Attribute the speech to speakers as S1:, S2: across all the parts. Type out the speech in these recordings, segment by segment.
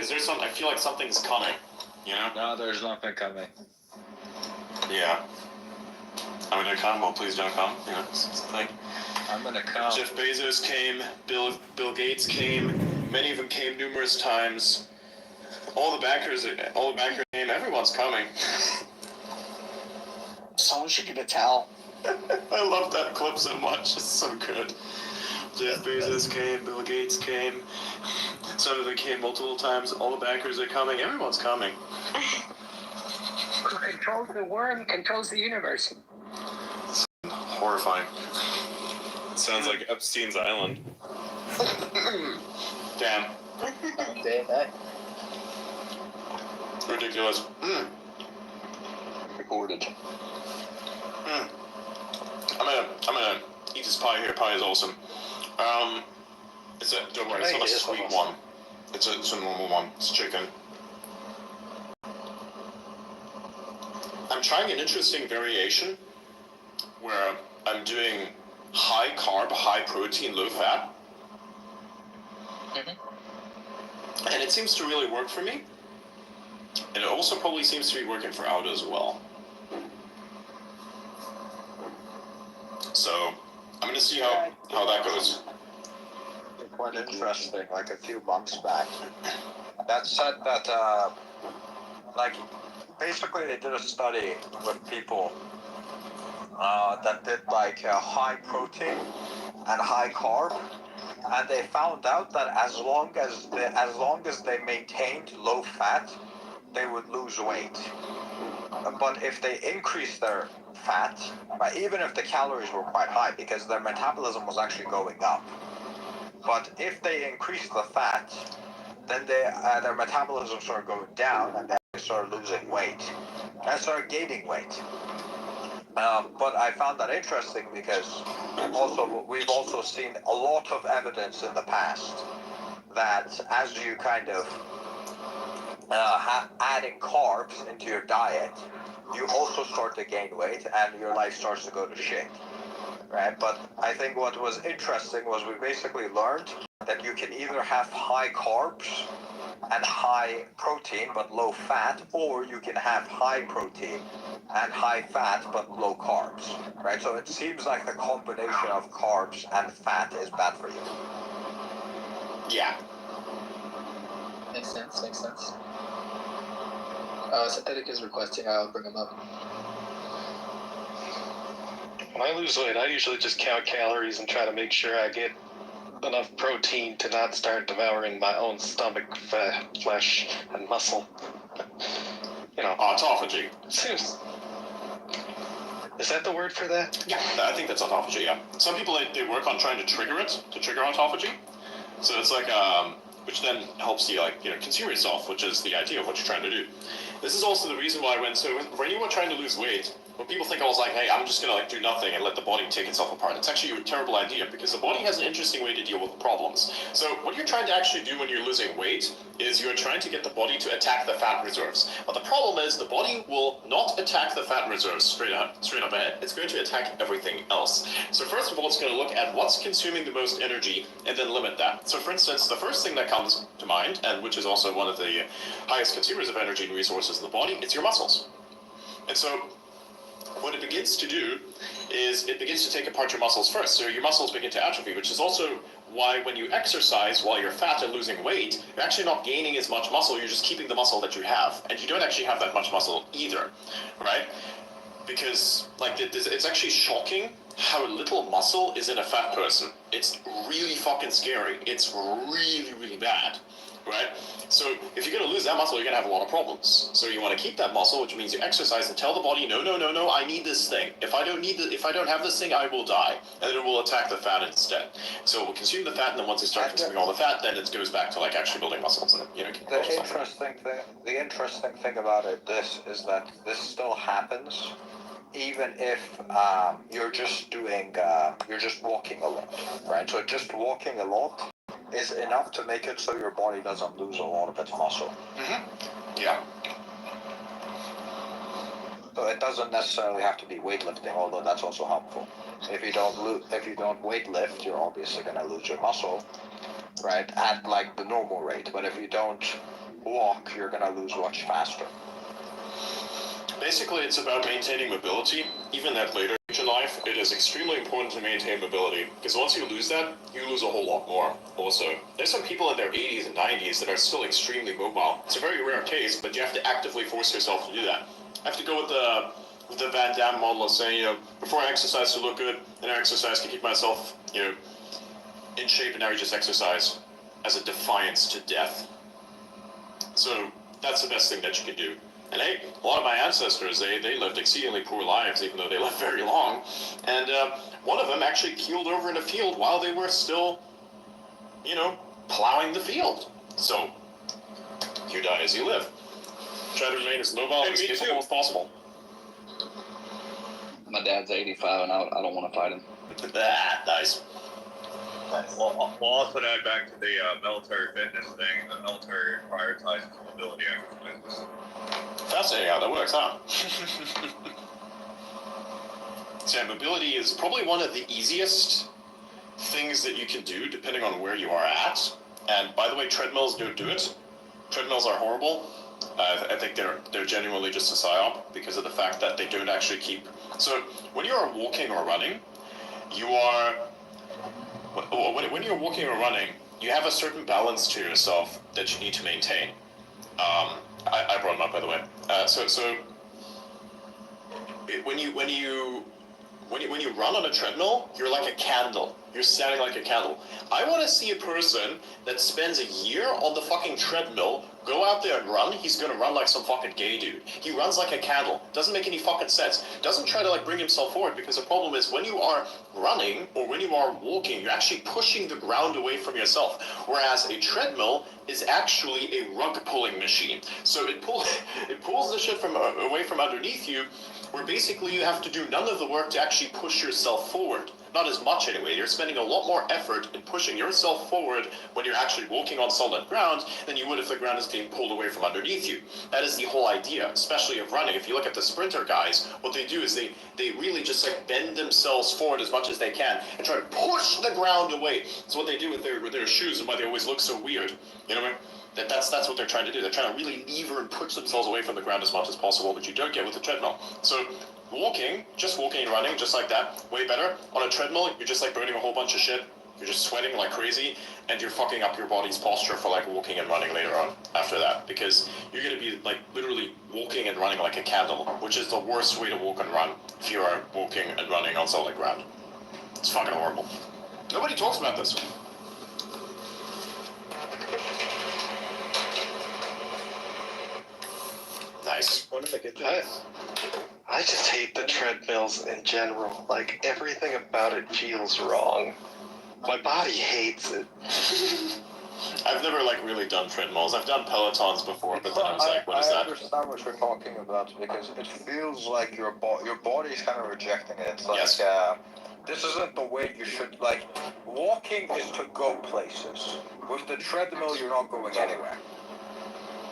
S1: is there some? I feel like something's coming. You know?
S2: No, there's nothing coming.
S1: Yeah. I'm gonna come. Well, please don't come. You know, it's the thing.
S2: I'm gonna come.
S1: Jeff Bezos came. Bill Gates came. Many of them came numerous times. All the bankers came. Everyone's coming.
S3: Someone should get a towel.
S1: I love that clip so much. It's so good. Jeff Bezos came. Bill Gates came. Some of them came multiple times. All the bankers are coming. Everyone's coming.
S3: Who controls the worm controls the universe.
S1: Horrifying. It sounds like Epstein's Island. Damn.
S4: Day that.
S1: Ridiculous.
S3: Recorded.
S1: I'm gonna eat this pie here. Pie is awesome. Don't worry, it's not a sweet one. It's a normal one. It's chicken. I'm trying an interesting variation where I'm doing high carb, high protein, low fat. And it seems to really work for me. And it also probably seems to be working for Auto as well. So I'm going to see how that goes.
S2: Quite interesting, like a few months back. That said that, like, basically they did a study with people that did like high protein and high carb, and they found out that as long as they maintained low fat, they would lose weight. But if they increased their fat, even if the calories were quite high, because their metabolism was actually going up. But if they increased the fat, then their metabolism started going down, and they started losing weight, and started gaining weight. But I found that interesting because we've also seen a lot of evidence in the past that as you kind of adding carbs into your diet, you also start to gain weight and your life starts to go to shit. Right? But I think what was interesting was we basically learned that you can either have high carbs and high protein but low fat, or you can have high protein and high fat but low carbs. Right? So it seems like the combination of carbs and fat is bad for you.
S1: Yeah.
S4: Makes sense. Synthetic is requesting. I'll bring him up.
S5: When I lose weight, I usually just count calories and try to make sure I get enough protein to not start devouring my own stomach, flesh, and muscle. You know,
S1: autophagy.
S5: Is that the word for that?
S1: Yeah, I think that's autophagy, yeah. Some people, they work on trying to trigger autophagy. So it's like, which then helps you, like, consume yourself, which is the idea of what you're trying to do. This is also the reason why when you were trying to lose weight, when people think I was like, hey, I'm just gonna do nothing and let the body take itself apart, it's actually a terrible idea because the body has an interesting way to deal with problems. So what you're trying to actually do when you're losing weight is you're trying to get the body to attack the fat reserves. But the problem is the body will not attack the fat reserves straight up ahead. It's going to attack everything else. So first of all, it's going to look at what's consuming the most energy and then limit that. So for instance, the first thing that comes to mind, and which is also one of the highest consumers of energy and resources in the body, it's your muscles. And so what it begins to do is it begins to take apart your muscles first. So your muscles begin to atrophy, which is also why when you exercise while you're fat and losing weight, you're actually not gaining as much muscle, you're just keeping the muscle that you have. And you don't actually have that much muscle either, right? Because it's actually shocking how little muscle is in a fat person. It's really fucking scary. It's really, really bad, right? So if you're going to lose that muscle, you're going to have a lot of problems. So you want to keep that muscle, which means you exercise and tell the body, no, I need this thing. If I don't have this thing, I will die. And then it will attack the fat instead. So it will consume the fat, and then once it starts consuming all the fat, then it goes back to like actually building muscles. And
S2: the interesting thing about this is that this still happens even if you're just walking a lot, right? So just walking a lot is enough to make it so your body doesn't lose a lot of its muscle.
S1: Mm-hmm. Yeah.
S2: So it doesn't necessarily have to be weightlifting, although that's also helpful. If you don't weightlift, you're obviously going to lose your muscle, right, at like the normal rate. But if you don't walk, you're gonna lose much faster.
S1: Basically, it's about maintaining mobility. Even at later age in life, it is extremely important to maintain mobility, because once you lose that, you lose a whole lot more. Also, there's some people in their 80s and 90s that are still extremely mobile. It's a very rare case, but you have to actively force yourself to do that. I have to go with the Van Damme model of saying, you know, before I exercise to look good, and I exercise to keep myself, you know, in shape, and now you just exercise as a defiance to death. So that's the best thing that you can do. And hey, a lot of my ancestors, they lived exceedingly poor lives, even though they lived very long. And one of them actually keeled over in a field while they were still, you know, plowing the field. So, you die as you live. Try to remain as mobile and as capable as possible.
S6: My dad's 85 and I don't want to fight him.
S1: Nice.
S7: Well, we'll also add back to the military fitness thing. The military prioritizes mobility exercises.
S1: Fascinating how that works, huh? So yeah, mobility is probably one of the easiest things that you can do depending on where you are at. And by the way, treadmills don't do it. Treadmills are horrible. I think they're genuinely just a psyop because of the fact that they don't actually keep. So when you are walking or running, you are. When you're walking or running, you have a certain balance to yourself that you need to maintain. I brought them up, by the way. When you run on a treadmill, you're like a candle. You're standing like a candle. I want to see a person that spends a year on the fucking treadmill, go out there and run. He's gonna run like some fucking gay dude. He runs like a candle. Doesn't make any fucking sense. Doesn't try to like bring himself forward, because the problem is when you are running or when you are walking, you're actually pushing the ground away from yourself. Whereas a treadmill is actually a rug pulling machine. So it pulls the shit from away from underneath you, where basically you have to do none of the work to actually push yourself forward. Not as much anyway. You're spending a lot more effort in pushing yourself forward when you're actually walking on solid ground than you would if the ground is being pulled away from underneath you. That is the whole idea, especially of running. If you look at the sprinter guys, what they do is they really just like bend themselves forward as much as they can and try to push the ground away. It's what they do with their shoes and why they always look so weird. You know what I mean? That's what they're trying to do. They're trying to really lever and push themselves away from the ground as much as possible, but you don't get with the treadmill. So just walking and running, just like that, way better. On a treadmill, you're just like burning a whole bunch of shit. You're just sweating like crazy, and you're fucking up your body's posture for like walking and running later on after that, because you're gonna be like literally walking and running like a candle, which is the worst way to walk and run if you are walking and running on solid ground. It's fucking horrible. Nobody talks about this. Nice.
S5: I just hate the treadmills in general. Like, everything about it feels wrong. My body hates it.
S1: I've never like really done treadmills. I've done Pelotons before, but then I was like, what is
S2: I
S1: that?
S2: understand what you're talking about, because it feels like your body's kind of rejecting it. It's like,
S1: Yes.
S2: this isn't the way you should, like, walking is to go places. With the treadmill, you're not going anywhere.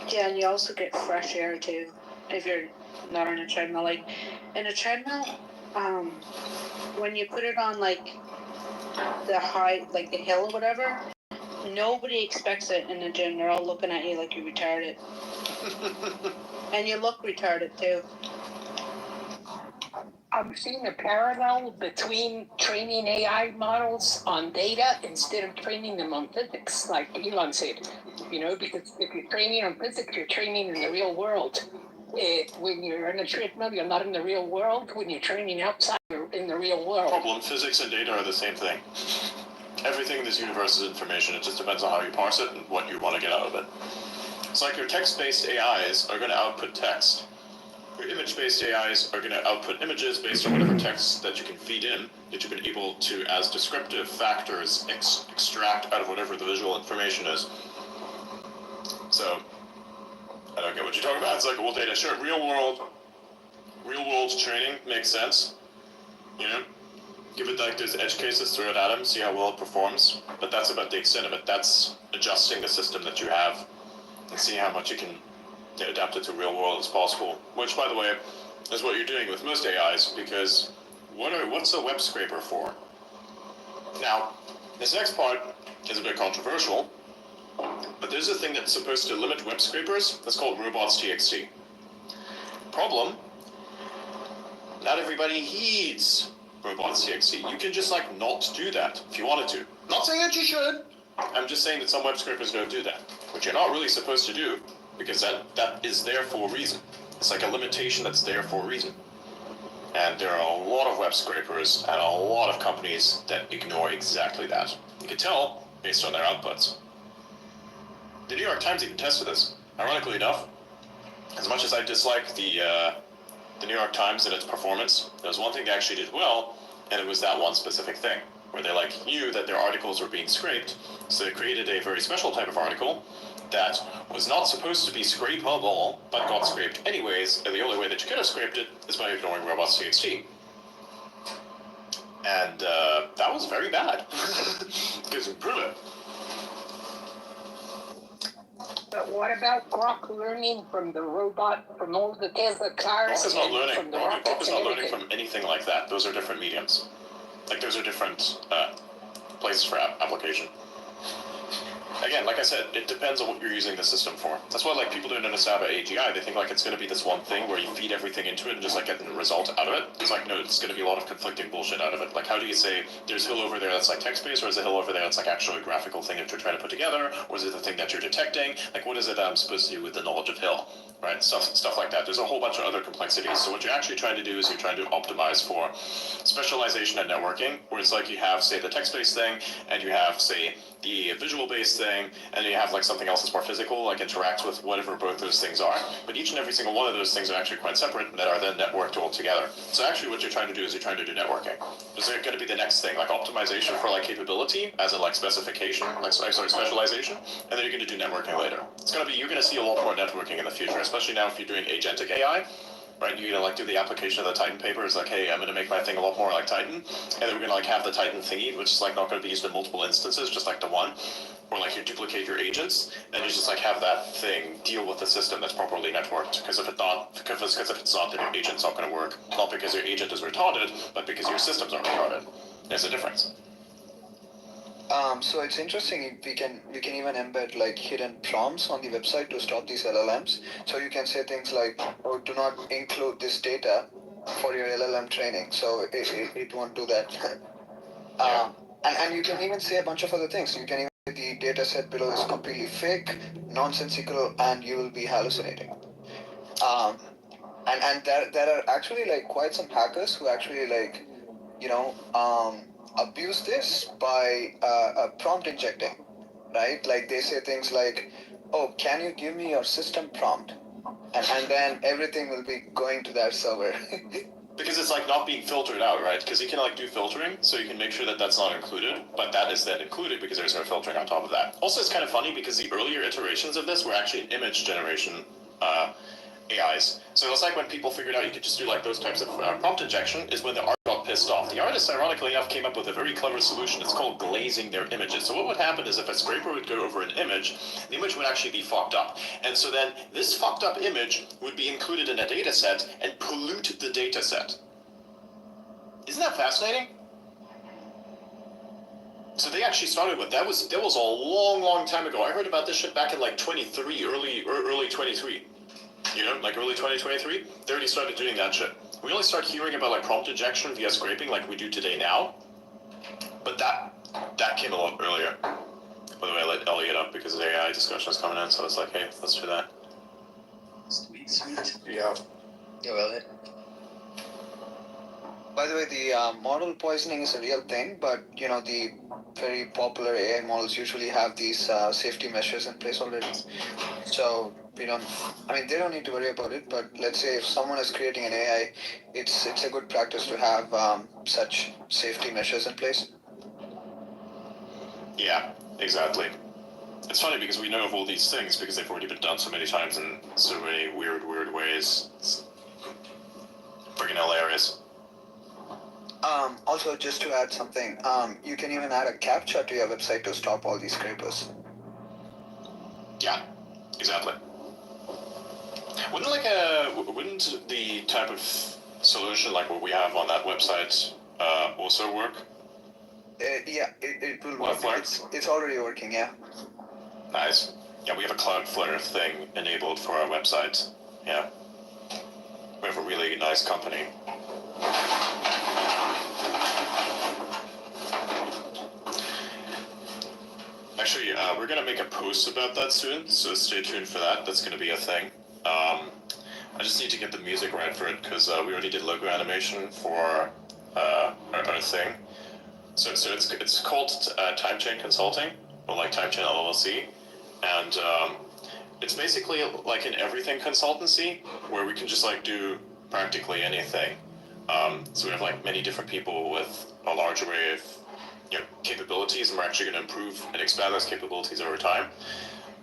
S8: Yeah, and you also get fresh air too if you're not on a treadmill. Like in a treadmill, when you put it on like the high, like the hill or whatever, nobody expects it in the gym. They're all looking at you like you're retarded, and you look retarded too.
S3: I'm seeing a parallel between training AI models on data instead of training them on physics, like Elon said. You know, because if you're training on physics, you're training in the real world. When you're in a treadmill, you're not in the real world. When you're training outside, you're in the real world.
S1: Problem, physics and data are the same thing. Everything in this universe is information. It just depends on how you parse it and what you want to get out of it. It's like your text-based AIs are going to output text. Your image-based AIs are going to output images based on whatever text that you can feed in, that you've been able to, as descriptive factors, extract out of whatever the visual information is. So, I don't get what you're talking about. It's like, well, data, sure, real world training makes sense. You know, give it like those edge cases, throw it at them, see how well it performs. But that's about the extent of it. That's adjusting the system that you have and seeing how much you can adapt it to real world as possible. Which, by the way, is what you're doing with most AIs, because what's a web scraper for? Now, this next part is a bit controversial, But there's a thing that's supposed to limit web scrapers. That's called robots.txt. Problem: not everybody heeds robots.txt. You can just like not do that if you wanted to. Not saying that you should. I'm just saying that some web scrapers don't do that, which you're not really supposed to do, because that is there for a reason. It's like a limitation that's there for a reason. And there are a lot of web scrapers and a lot of companies that ignore exactly that. You can tell based on their outputs. The New York Times even tested this. Ironically enough, as much as I dislike the New York Times and its performance, there was one thing they actually did well, and it was that one specific thing, where they like knew that their articles were being scraped, so they created a very special type of article that was not supposed to be scrapable, but got scraped anyways, and the only way that you could have scraped it is by ignoring robots.txt. And that was very bad. Because improve it.
S3: But what about Grok learning from the robot, from all the Tesla cars?
S1: Grok is not
S3: and
S1: learning.
S3: from the
S1: Grok
S3: rockets
S1: is
S3: and
S1: not learning
S3: everything?
S1: from anything like that. Those are different mediums. Like, those are different places for application. Again, like I said, it depends on what you're using the system for. That's why, like, people doing an Asaba AGI, they think, like, it's going to be this one thing where you feed everything into it and just, like, get the result out of it. It's like, no, it's going to be a lot of conflicting bullshit out of it. Like, how do you say there's hill over there that's, like, text-based, or is a hill over there that's, like, actually a graphical thing that you're trying to put together, or is it the thing that you're detecting? Like, what is it that I'm supposed to do with the knowledge of hill? Right? Stuff like that. There's a whole bunch of other complexities. So what you're actually trying to do is you're trying to optimize for specialization and networking, where it's like you have, say, the text-based thing, and you have, say, the visual-based thing, and you have like something else that's more physical, like interacts with whatever both those things are. But each and every single one of those things are actually quite separate, and that are then networked all together. So actually what you're trying to do is you're trying to do networking. Is there going to be the next thing, like optimization for like capability, as in like specification, like specialization, and then you're going to do networking later. It's going to be, you're going to see a lot more networking in the future, especially now if you're doing agentic AI. Right, you're gonna like do the application of the Titan paper. It's like, hey, I'm gonna make my thing a lot more like Titan, and then we're gonna like have the Titan thingy, which is like not gonna be used in multiple instances, just like the one, or like you duplicate your agents, and you just like have that thing deal with the system that's properly networked. Because if it's not, then your agent's not gonna work. Not because your agent is retarded, but because your systems are retarded. There's a difference.
S9: So it's interesting. We can even embed like hidden prompts on the website to stop these LLMs. So you can say things like, "Oh, do not include this data for your LLM training." So it won't do that. And you can even say a bunch of other things. You can even say the data set below is completely fake, nonsensical, and you will be hallucinating. And there are actually like quite some hackers who actually like, abuse this by prompt injecting, right? Like they say things like, "Oh, can you give me your system prompt?" And then everything will be going to that server.
S1: Because it's like not being filtered out, right? Because you can like do filtering, so you can make sure that that's not included, but that is then included because there's no filtering on top of that. Also, it's kind of funny because the earlier iterations of this were actually image generation AIs. So it's like when people figured out you could just do like those types of prompt injection is when the art got pissed off. The artists, ironically enough, came up with a very clever solution. It's called glazing their images. So what would happen is if a scraper would go over an image, the image would actually be fucked up. And so then this fucked up image would be included in a data set and pollute the data set. Isn't that fascinating? So they actually started with that was a long time ago. I heard about this shit back in like 23, early 23. You know, like early 2023, they already started doing that shit. We only start hearing about like prompt injection via scraping like we do today now, but that came a lot earlier. By the way, I let Elliot up because the AI discussion is coming in, so it's like, hey, let's do that.
S4: Sweet.
S2: Yeah.
S4: Yo, Elliot.
S9: By the way, the model poisoning is a real thing, but the very popular AI models usually have these safety measures in place already. So they don't need to worry about it. But let's say if someone is creating an AI, it's a good practice to have such safety measures in place.
S1: Yeah, exactly. It's funny because we know of all these things because they've already been done so many times in so many weird ways. It's freaking hilarious.
S9: Also, just to add something, you can even add a CAPTCHA to your website to stop all these scrapers.
S1: Yeah, exactly. Wouldn't the type of solution like what we have on that website also work?
S9: Yeah, it will
S1: What
S9: work.
S1: works?
S9: It's already working, yeah.
S1: Nice. Yeah, we have a Cloudflare thing enabled for our website. Yeah. We have a really nice company. Actually, we're gonna make a post about that soon, so stay tuned for that. That's gonna be a thing. I just need to get the music right for it because we already did logo animation for our thing. So it's called Time Chain Consulting, or like Time Chain LLC, and it's basically like an everything consultancy where we can just like do practically anything. So we have like many different people with a large array of capabilities, and we're actually going to improve and expand those capabilities over time.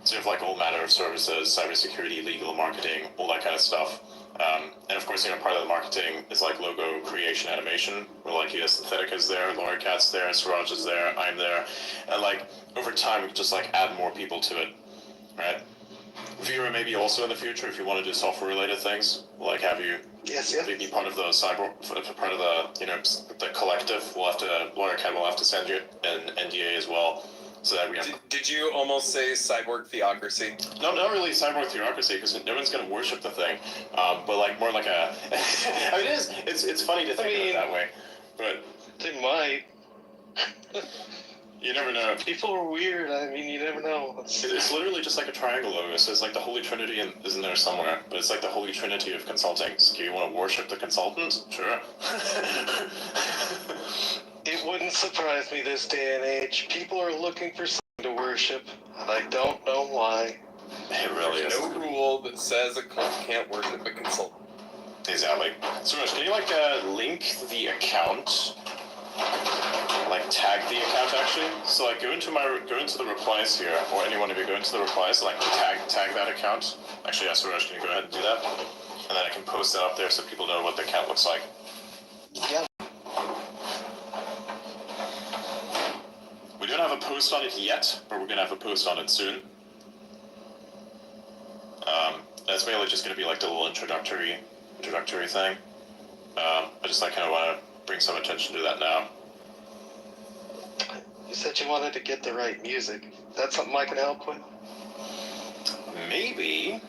S1: So we have like all manner of services, cybersecurity, legal, marketing, all that kind of stuff. And of course, part of the marketing is like logo creation, animation. We're like, Synthetica's there, Laura Cat's there, Suraj is there, I'm there. And like over time, we can just like add more people to it, right? Vera maybe also in the future, if you want to do software related things, we'll like have you be part of the cyber, part of the the collective. Laura Cat will have to send you an NDA as well. So that we have.
S10: Did you almost say cyborg theocracy?
S1: No, not really cyborg theocracy, because no one's going to worship the thing. But like more like a. I mean, it's funny to think of it that way, but
S5: They might.
S1: you never know.
S5: People are weird. I mean, you never know.
S1: It's literally just like a triangle logo. So it's like the Holy Trinity is in there somewhere, but it's like the Holy Trinity of consulting. So do you want to worship the consultant? Sure.
S5: It wouldn't surprise me this day and age. People are looking for something to worship, and I don't know why.
S1: It really is.
S10: No rule that says a cult can't worship a consultant.
S1: Exactly. Suraj, can you like link the account? Like tag the account actually. So like go into the replies here, or any one of you go into the replies, like tag that account. Actually, yeah, Suraj, can you go ahead and do that? And then I can post that up there so people know what the account looks like.
S9: Yeah.
S1: We don't have a post on it yet, but we're gonna have a post on it soon. That's mainly just gonna be like the little introductory thing. I just like kind of want to bring some attention to that now.
S5: You said you wanted to get the right music. That's something I can help with?
S1: Maybe.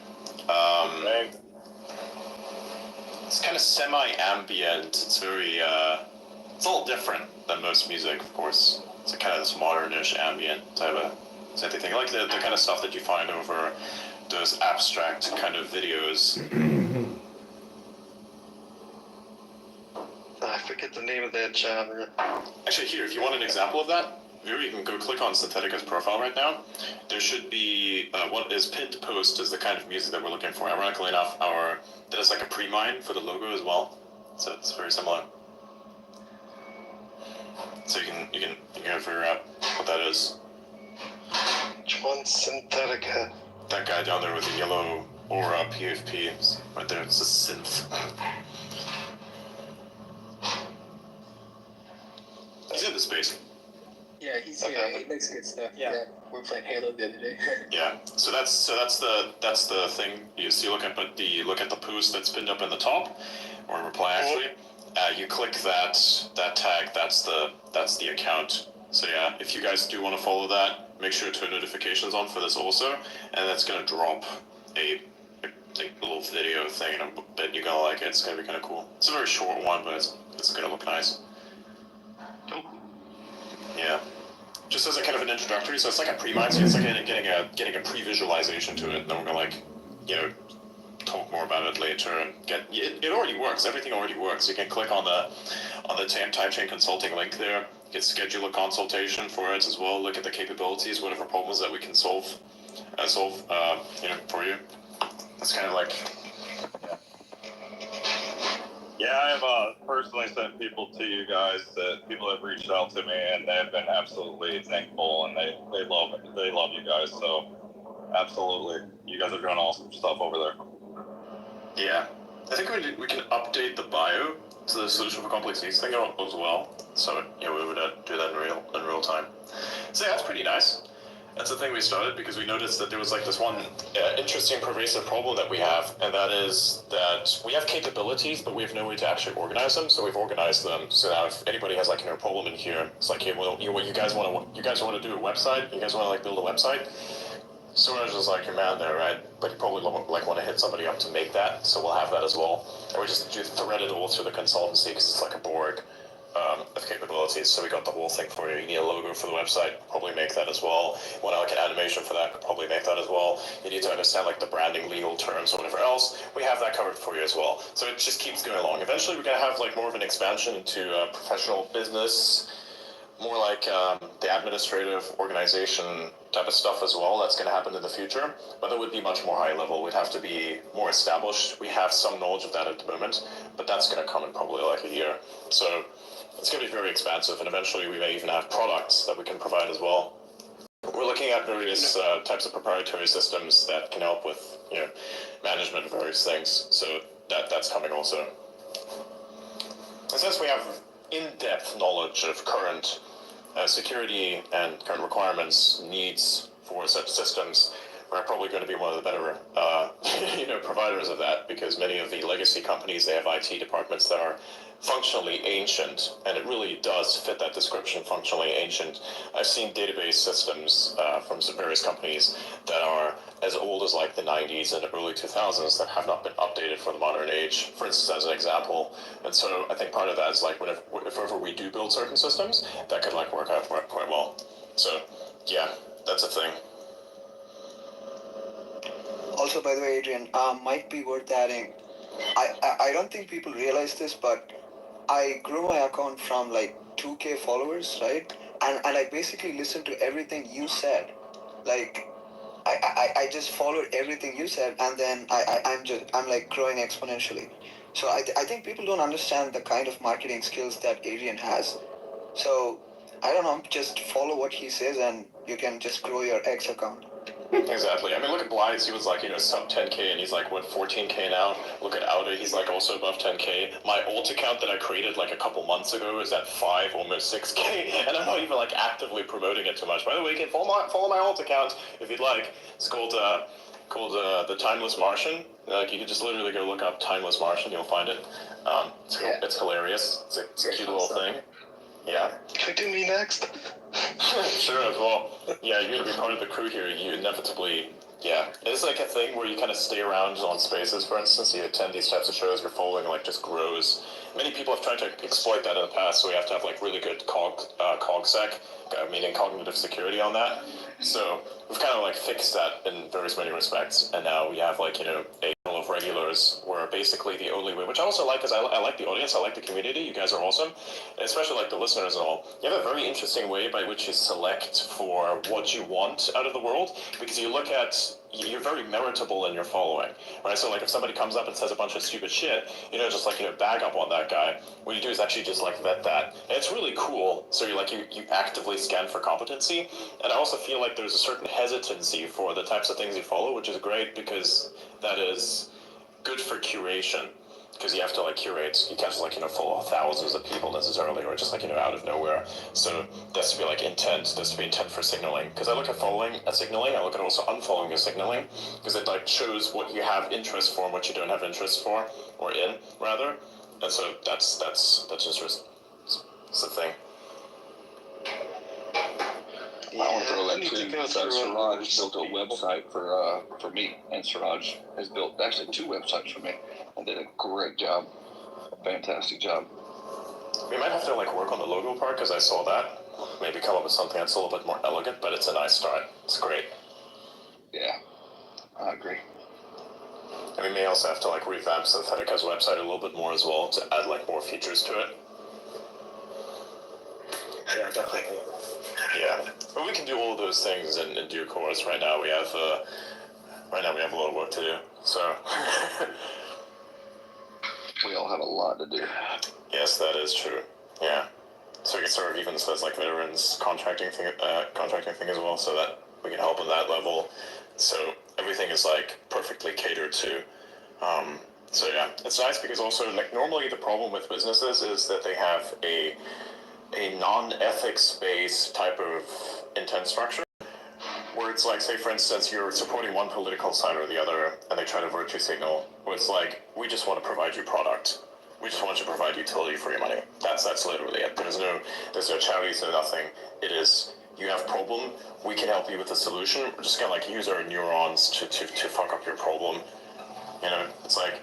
S1: It's kind of semi-ambient. It's very, it's a little different than most music, of course. It's kind of this modernish ambient type of thing. Like the kind of stuff that you find over those abstract kind of videos.
S5: I forget the name of that genre.
S1: Actually, here, if you want an example of that, Vera, you can go click on Synthetica's profile right now. There should be what is pinned to post is the kind of music that we're looking for. Ironically enough, that is like a pre-mine for the logo as well, so it's very similar. So you can figure out what that is.
S5: Which one's Synthetica?
S1: That guy down there with the yellow aura PFP, right there. It's a synth. He's in the space.
S4: Yeah, he makes good stuff. Yeah. We're playing Halo the other day.
S1: Yeah. So that's the thing. You see, look at the post that's pinned up in the top, or reply actually. You click that tag. That's the account. So yeah, if you guys do want to follow that, make sure to turn notifications on for this also, and that's gonna drop a little video thing, and I bet you're gonna like it. It's gonna be kind of cool. It's a very short one, but it's gonna look nice. Yeah. Just as a kind of an introductory, so it's like a pre-mine, so it's like getting a pre-visualization to it, and then we're gonna like, talk more about it later and it already works. Everything already works. You can click on the Time Chain Consulting link there. You can schedule a consultation for it as well. Look at the capabilities, whatever problems that we can solve for you. It's kind of like,
S7: Yeah, I have personally sent people to you guys that people have reached out to me and they've been absolutely thankful and they love you guys. So absolutely, you guys are doing awesome stuff over there.
S1: yeah. I think we can update the bio to the solution for complex needs thing as well. So we would do that in real time. So yeah, that's pretty nice. That's the thing we started because we noticed that there was like this one interesting pervasive problem that we have, and that is that we have capabilities, but we have no way to actually organize them. So we've organized them. So now if anybody has like a problem in here, it's like, hey, well, you guys want to do a website? You guys want to like build a website? Suraj is like your man there, right? But you probably like want to hit somebody up to make that, so we'll have that as well. And we just do thread it all through the consultancy because it's like a Borg of capabilities. So we got the whole thing for you. You need a logo for the website, probably make that as well. You want like an animation for that, probably make that as well. You need to understand like the branding, legal terms, or whatever else. We have that covered for you as well. So it just keeps going along. Eventually, we're gonna have like more of an expansion into professional business. More like the administrative organization type of stuff as well. That's going to happen in the future, but it would be much more high level. We'd have to be more established. We have some knowledge of that at the moment, but that's going to come in probably like a year. So it's going to be very expansive, and eventually we may even have products that we can provide as well. We're looking at various types of proprietary systems that can help with management of various things. So that's coming also. And since we have in-depth knowledge of current security and current requirements, needs for such systems, we're probably going to be one of the better, providers of that, because many of the legacy companies, they have IT departments that are functionally ancient, and it really does fit that description, functionally ancient. I've seen database systems from some various companies that are as old as like the 90s and early 2000s that have not been updated for the modern age, for instance, as an example. And so I think part of that is like if ever we do build certain systems, that could like work out quite well. So yeah, that's a thing.
S9: Also, by the way, Adrian, might be worth adding. I don't think people realize this, but I grew my account from like 2K followers, right? And I basically listened to everything you said. Like, I just followed everything you said, and then I'm like growing exponentially. So I think people don't understand the kind of marketing skills that Adrian has. So I don't know, just follow what he says, and you can just grow your X account.
S1: Exactly. I mean, look at Blythe. He was like, sub 10K, and he's like, what, 14K now? Look at Auda. He's like also above 10K. My alt account that I created like a couple months ago is at 5, almost 6K, and I'm not even like actively promoting it too much. By the way, you can follow my alt account if you'd like. It's called the Timeless Martian. Like, you can just literally go look up Timeless Martian. You'll find it. It's hilarious. It's a cute little thing. Yeah.
S5: Can do me next?
S1: Sure, as well. Yeah, you're gonna be part of the crew here. You inevitably, it's like a thing where you kind of stay around on Spaces, for instance. You attend these types of shows. Your following like just grows. Many people have tried to exploit that in the past, so we have to have like really good CogSec, meaning cognitive security on that. So we've kind of like fixed that in many respects, and now we have like a panel of regulars where basically the only way, which I also like, is I like the audience, I like the community. You guys are awesome, and especially like the listeners and all. You have a very interesting way by which you select for what you want out of the world, because you look at, you're very meritable in your following, right? So like if somebody comes up and says a bunch of stupid shit, just like bag up on that guy. What you do is actually just like vet that, and it's really cool. So you actively scan for competency, and I also feel like there's a certain hesitancy for the types of things you follow, which is great because that is good for curation. Because you have to like curate, you can't just follow thousands of people necessarily, or just out of nowhere. So there has to be like intent. There's to be intent for signaling. Because I look at signaling. I look at also unfollowing your signaling, because it like shows what you have interest for and what you don't have interest for, or in rather. And so that's just it's the thing.
S6: I want to throw that too. Suraj built a website for me, and Suraj has built actually 2 websites for me, and did a great job, fantastic job.
S1: We might have to like work on the logo part, because I saw that. Maybe come up with something that's a little bit more elegant, but it's a nice start. It's great.
S6: Yeah, I agree.
S1: And we may also have to like revamp Synthetica's website a little bit more as well to add like more features to it.
S4: Yeah, definitely.
S1: Yeah, but we can do all of those things in due course. Right now we have a lot of work to do. So
S6: we all have a lot to do.
S1: Yes, that is true. Yeah. So it sort of even says like veterans contracting thing as well, so that we can help on that level. So everything is like perfectly catered to. So yeah, it's nice because also like normally the problem with businesses is that they have a non-ethics based type of intent structure, where it's like, say for instance, you're supporting one political side or the other, and they try to virtue signal, where it's like, we just want to provide you product. We just want you to provide utility for your money. That's literally it. There's no charities, no nothing. It is you have problem, we can help you with the solution. We're just gonna like use our neurons to fuck up your problem. You know, it's like,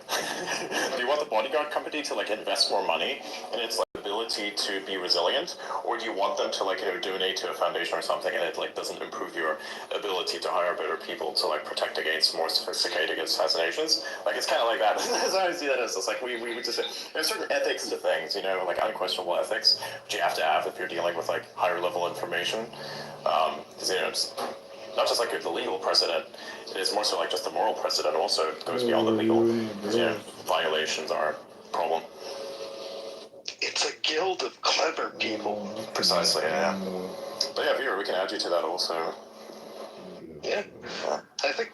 S1: do you want the bodyguard company to like invest more money in its like ability to be resilient, or do you want them to like, you know, donate to a foundation or something and it like doesn't improve your ability to hire better people to like protect against more sophisticated assassinations? Like it's kind of like that. That's how I see that as. It's like we just there's certain ethics to things, you know, like unquestionable ethics, which you have to have if you're dealing with like higher level information, because you know it's not just like the legal precedent, it is more so like just the moral precedent also goes beyond the legal. You know, violations are a problem.
S5: It's a guild of clever people.
S1: Precisely, yeah. But yeah, Vera, we can add you to that also.
S5: Yeah. I think,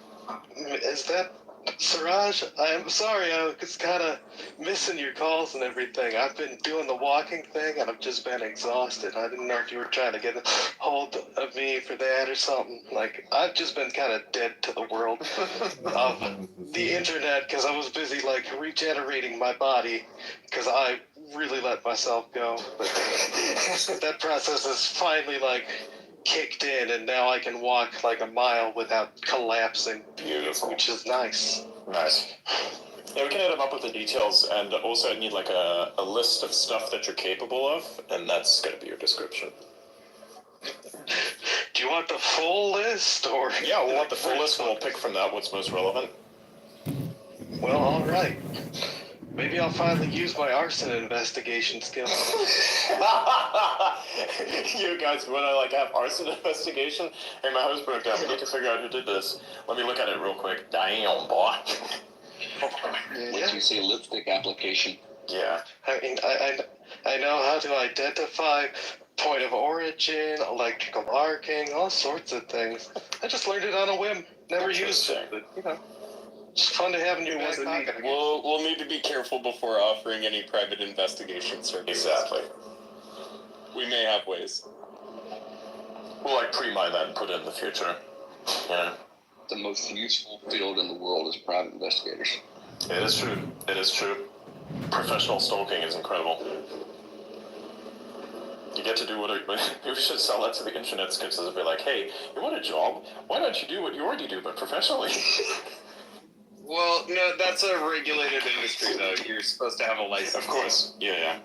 S5: is that Siraj? I'm sorry, I was kind of missing your calls and everything. I've been doing the walking thing and I've just been exhausted. I didn't know if you were trying to get a hold of me for that or something. Like, I've just been kind of dead to the world of the internet because I was busy, like, regenerating my body because I really let myself go. But that process is finally, like, kicked in, and now I can walk like a mile without collapsing.
S1: Beautiful.
S5: Which is nice.
S1: Nice. Yeah, we can add them up with the details, and also I need like a list of stuff that you're capable of, and that's going to be your description.
S5: Do you want the full list, or?
S1: Yeah, we'll want the full list, and we'll pick from that what's most relevant.
S5: Well, all right. Maybe I'll finally use my arson investigation skills.
S1: You guys want to like have arson investigation? Hey, my house broke down. We need to figure out who did this. Let me look at it real quick. Damn, boy.
S6: Wait till you say lipstick application.
S1: Yeah.
S5: I mean, I know how to identify point of origin, electrical arcing, all sorts of things. I just learned it on a whim. Never used it, but, you know. It's fun to have in your back pocket.
S10: We'll need to be careful before offering any private investigation services.
S1: Exactly.
S10: We may have ways.
S1: We'll like pre-mine that and put it in the future. You know?
S6: The most useful field in the world is private investigators.
S1: It is true. It is true. Professional stalking is incredible. You get to do what we should sell that to the internet skips and be like, hey, you want a job? Why don't you do what you already do, but professionally?
S10: Well, no, that's a regulated industry, though. You're supposed to have a license.
S1: Of course. Yeah.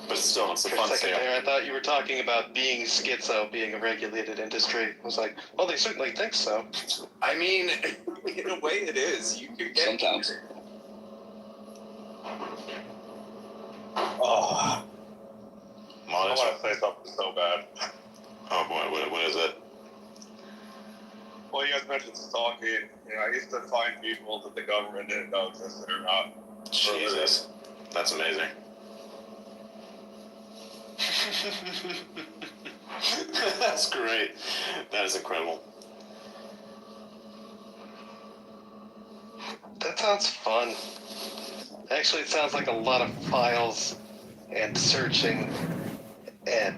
S1: But still, it's a fun
S5: second
S1: sale.
S5: there, I thought you were talking about being schizo, being a regulated industry. I was like, well, they certainly think so.
S10: I mean, in a way it is. You could get...
S6: Sometimes.
S1: Oh.
S7: I want to say something so bad.
S1: Oh boy, what is it?
S7: Well, you guys mentioned stalking. You know, I used to find people that the government didn't know existed or not.
S1: Jesus. That's amazing. That's great. That is incredible.
S5: That sounds fun. Actually, it sounds like a lot of files and searching and...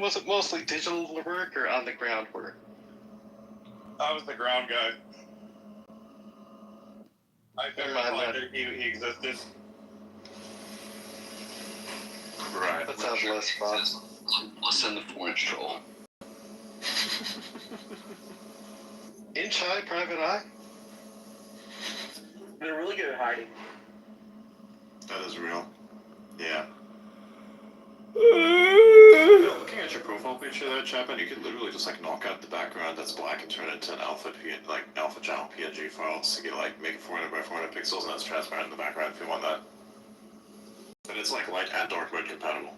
S5: was it mostly digital work or on the ground work?
S7: I was the ground guy. I
S5: Never
S7: never
S5: mind
S7: find he existed.
S1: Right.
S5: That sounds less fun.
S6: Listen to Foreign Troll.
S5: Inch High, Private Eye?
S4: They're really good at hiding.
S1: That is real. Yeah. Looking at your profile picture there, Chapman, you could literally just like knock out the background that's black and turn it into an alpha channel PNG files to get like make it 400 by 400 pixels and that's transparent in the background if you want that. But it's like light and dark mode compatible.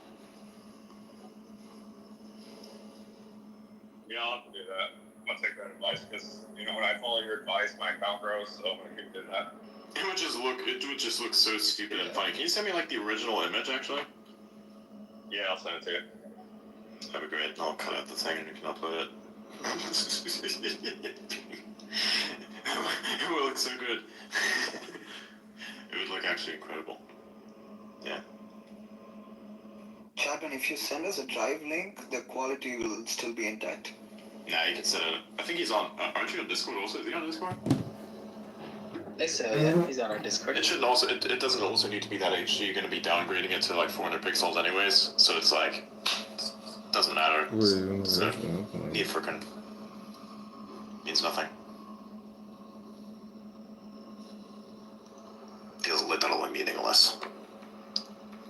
S7: Yeah, I'll have to do that. I'm gonna take that advice because you know when I follow your advice, my account grows. So I'm gonna keep doing that.
S1: It would just look so stupid and funny. Can you send me like the original image actually?
S7: Yeah, I'll send it to you.
S1: That'd be great. I'll cut out the thing and you can upload it. It will look so good. It would look actually incredible. Yeah.
S9: Chapman, if you send us a drive link, the quality will still be intact.
S1: Nah, you can send it. I think he's on. Aren't you on Discord also? Is he on Discord?
S4: So yeah, he's on our Discord.
S1: It shouldn't also. It doesn't also need to be that HD. You're going to be downgrading it to like 400 pixels anyways. So it's like Doesn't matter. So, need frickin' means nothing. Feels literally meaningless.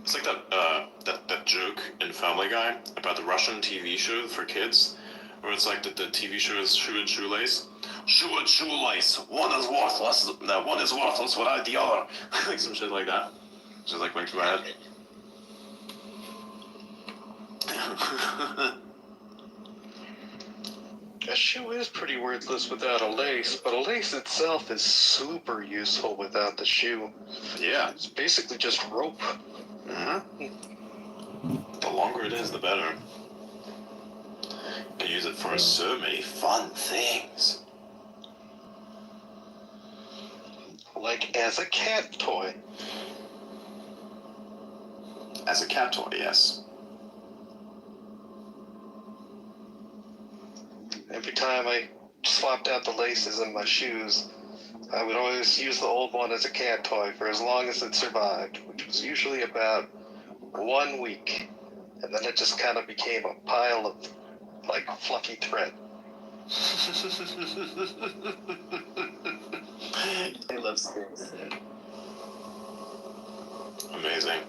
S1: It's like that joke in Family Guy about the Russian TV show for kids, where it's like the TV show is Shoe and Shoelace. Shoe and Shoelace. One is worthless. That one is worthless without the other. Like some shit like that. Just like went through my head.
S5: A shoe is pretty worthless without a lace, but a lace itself is super useful without the shoe.
S1: Yeah.
S5: It's basically just rope.
S1: The longer it is, the better. I use it for so many fun things.
S5: Like as a cat toy.
S1: As a cat toy, yes.
S5: Every time I swapped out the laces in my shoes, I would always use the old one as a cat toy for as long as it survived, which was usually about 1 week. And then it just kind of became a pile of, like, fluffy thread.
S4: I love strings.
S1: Amazing.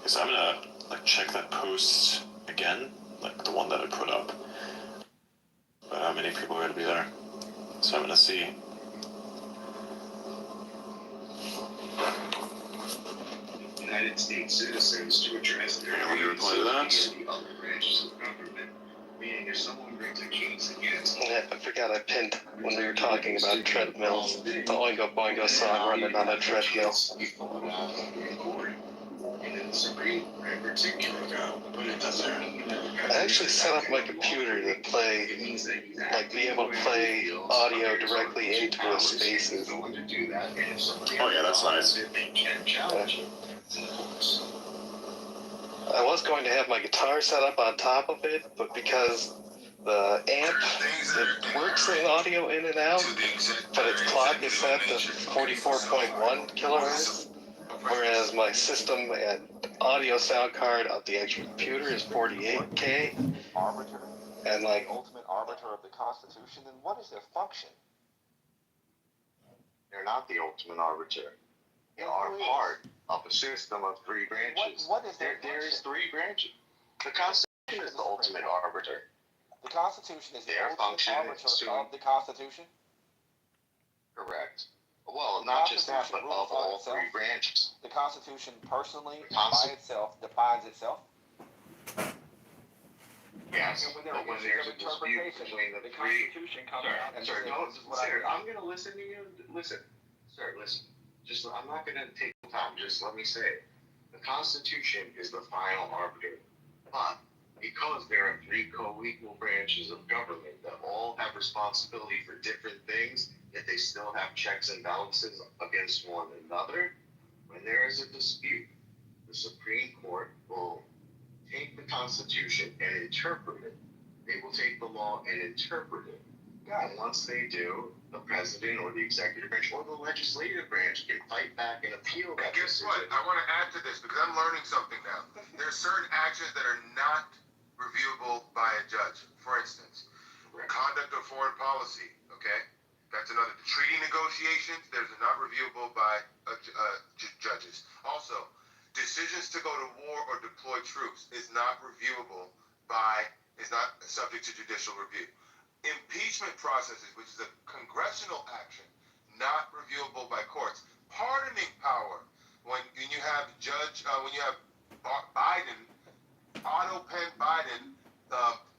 S1: So I'm gonna, like, check that post again, like the one that I put up. But how many people are gonna be there? So I'm gonna see.
S11: United States citizens to address their
S1: Let me reply to that.
S11: the other branches of government. Meaning, if someone brings a case against
S5: Yeah, I forgot I pinned when we were talking about treadmills. The Oingo Boingo song running on a treadmill.
S11: and in the Supreme Court in particular, but it doesn't mean
S5: I actually set up my computer to play, like, be able to play audio directly into the spaces.
S11: Oh
S1: yeah, that's nice.
S5: I was going to have my guitar set up on top of it, but because the amp, it works in audio in and out, but its clock is set to 44.1 kilohertz, whereas my system and audio sound card of the actual computer is 48K.
S2: Arbiter,
S5: And like,
S2: ultimate arbiter of the Constitution, then what is their function?
S11: They're not the ultimate arbiter. They are part of a system of three branches.
S2: What is their
S11: There is
S2: function?
S11: 3 branches. The Constitution is the ultimate arbiter.
S2: The Constitution is the
S11: Their
S2: ultimate
S11: function
S2: arbiter
S11: is to-
S2: of the Constitution.
S11: Correct. Well, not just that, but
S2: Constitution
S11: of all
S2: rules on
S11: 3 branches.
S2: The Constitution personally,
S11: The
S2: by
S11: Consti-
S2: itself, defines itself.
S11: Yes,
S2: And when there
S11: but
S2: are
S11: when
S2: issues
S11: there's
S2: of
S11: a dispute
S2: interpretation,
S11: between the
S2: the
S11: 3...
S2: Constitution comes
S11: Sir,
S2: out and
S11: sir,
S2: says,
S11: don't,
S2: "This is what I
S11: sir,
S2: believe."
S11: I'm gonna listen to you. Listen, sir, listen. Just, I'm not gonna take time. Just let me say it. The Constitution is the final arbiter, but because there are 3 co-equal branches of government that all have responsibility for different things, yet they still have checks and balances against one another, when there is a dispute, the Supreme Court will take the Constitution and interpret it. They will take the law and interpret it. And once they do, the president or the executive branch or the legislative branch can fight back and appeal that
S12: And guess
S11: decision.
S12: what? I want to add to this because I'm learning something now. There are certain actions that are not reviewable by a judge. For instance, conduct of foreign policy. Okay, that's another. Treaty negotiations. There's not reviewable by judges. Also, decisions to go to war or deploy troops is not reviewable by. Is not subject to judicial review. Impeachment processes, which is a congressional action, not reviewable by courts. Pardoning power, when you have when you have Biden, Otto Penn Biden,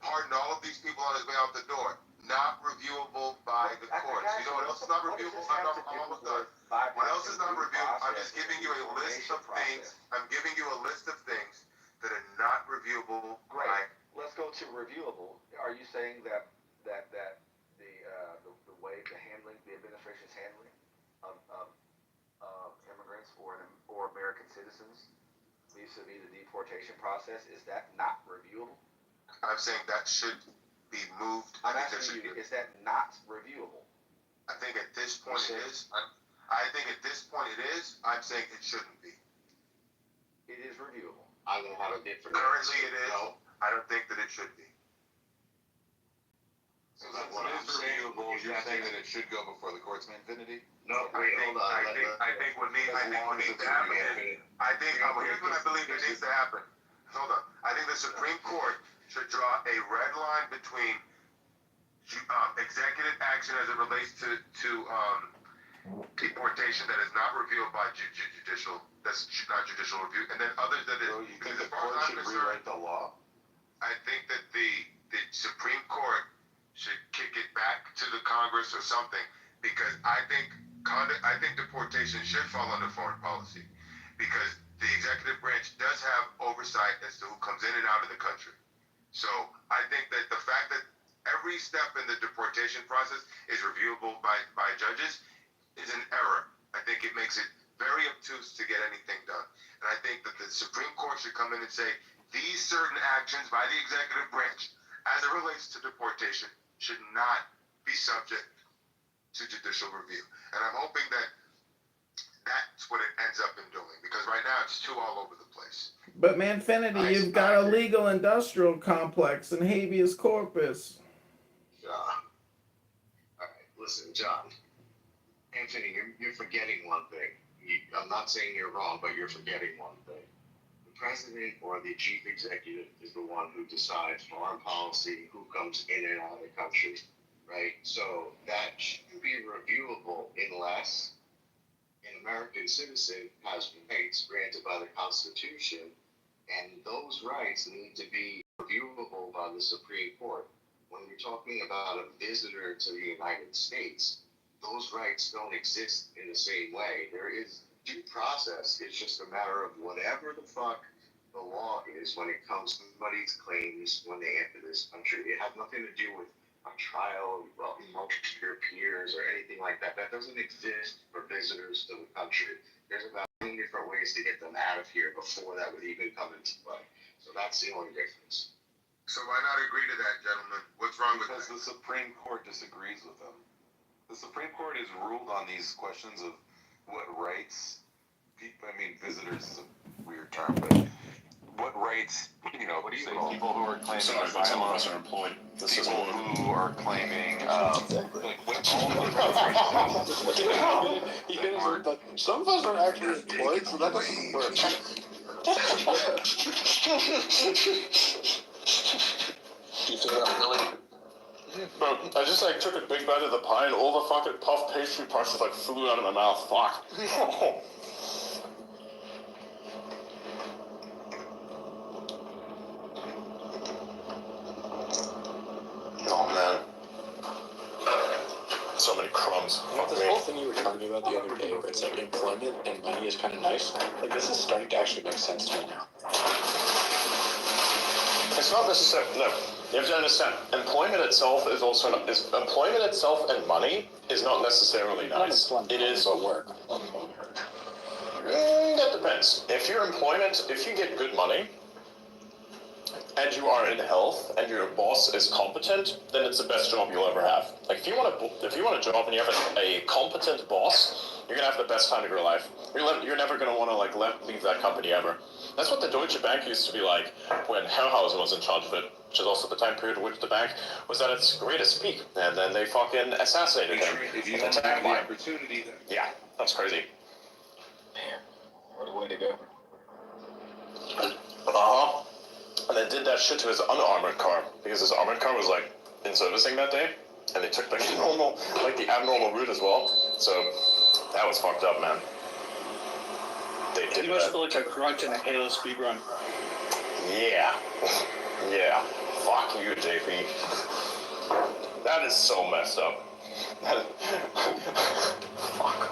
S12: pardon all of these people on his way out the door, not reviewable by the courts. You know what else is not reviewable? I'm almost done. What else is not reviewable? I'm just giving you a list of things. I'm giving you a list of things that are not reviewable by.
S2: Let's go to reviewable. Are you saying that the way the administration's handling of immigrants or American citizens vis-a-vis the deportation process is that not reviewable?
S12: I'm saying that should be moved.
S2: I'm asking you, is that not reviewable?
S12: I think at this point it is. I think at this point it is. I'm saying it shouldn't be.
S2: It is reviewable.
S11: I'm gonna have a different.
S12: Currently it is.
S11: No.
S12: I don't think that it should be.
S11: So that's what I'm saying.
S13: You're saying that it should go before the courts, Infinity?
S11: No, wait, hold on.
S12: I think what needs to happen is, here's what I believe that needs to happen. Hold on. I think the Supreme Court should draw a red line between executive action as it relates to deportation that is not revealed by judicial, that's not judicial review, and then others that is.
S13: So you think the court should rewrite the law?
S12: I think that the Supreme Court should kick it back to the Congress or something, because I think deportation should fall under foreign policy, because the executive branch does have oversight as to who comes in and out of the country. So I think that the fact that every step in the deportation process is reviewable by judges is an error. I think it makes it very obtuse to get anything done. And I think that the Supreme Court should come in and say, these certain actions by the executive branch, as it relates to deportation, should not be subject to judicial review. And I'm hoping that that's what it ends up in doing, because right now it's too all over the place.
S14: But Manfinity, you've got a legal industrial complex and habeas corpus.
S11: All right, listen, John. Anthony, you're forgetting one thing. I'm not saying you're wrong, but you're forgetting one thing. The president or the chief executive is the one who decides foreign policy, who comes in and out of the country, right? So that should be reviewable unless an American citizen has rights granted by the Constitution, and those rights need to be reviewable by the Supreme Court. When we're talking about a visitor to the United States, those rights don't exist in the same way. There is due process. It's just a matter of whatever the fuck the law is when it comes to somebody's claims when they enter this country. It has nothing to do with a trial amongst your peers or anything like that. That doesn't exist for visitors to the country. There's about 10 different ways to get them out of here before that would even come into play. So that's the only difference.
S12: So why not agree to that, gentlemen? What's wrong with that?
S13: Because the Supreme Court disagrees with them. The Supreme Court has ruled on these questions of what rights, visitors is a weird term, but what rights, what do you call people who are claiming
S1: Some of us are employed.
S13: people who are claiming,
S4: Some of us are actually employed, so that doesn't work.
S6: You feel that really?
S1: Bro, I just took a big bite of the pie and all the fucking puff pastry parts just flew out of my mouth. Fuck. Oh man. So many crumbs.
S4: This whole thing you were telling me about the other day, where it's like employment and money is kind of nice. Like this is starting to actually make sense to me now.
S1: It's not necessarily, no. You have to understand, employment itself is also not, employment itself and money is not necessarily nice. It is
S4: work.
S1: That depends. If you get good money, and you are in health, and your boss is competent, then it's the best job you'll ever have. Like if you want a job and you have a competent boss, you're gonna have the best time of your life. You're never gonna want to leave that company ever. That's what the Deutsche Bank used to be like when Herrhausen was in charge of it, which is also the time period in which the bank was at its greatest peak, and then they fucking assassinated him.
S13: If you don't have the opportunity, then
S1: yeah, that's crazy.
S4: Man, what a way to go.
S1: And they did that shit to his unarmored car, because his armored car was in servicing that day, and they took the abnormal route as well. So that was fucked up, man. They did
S4: You must
S1: that.
S4: feel like a grunt in a Halo speedrun.
S1: Yeah. Yeah. Fuck you, JP. That is so messed up. Fuck.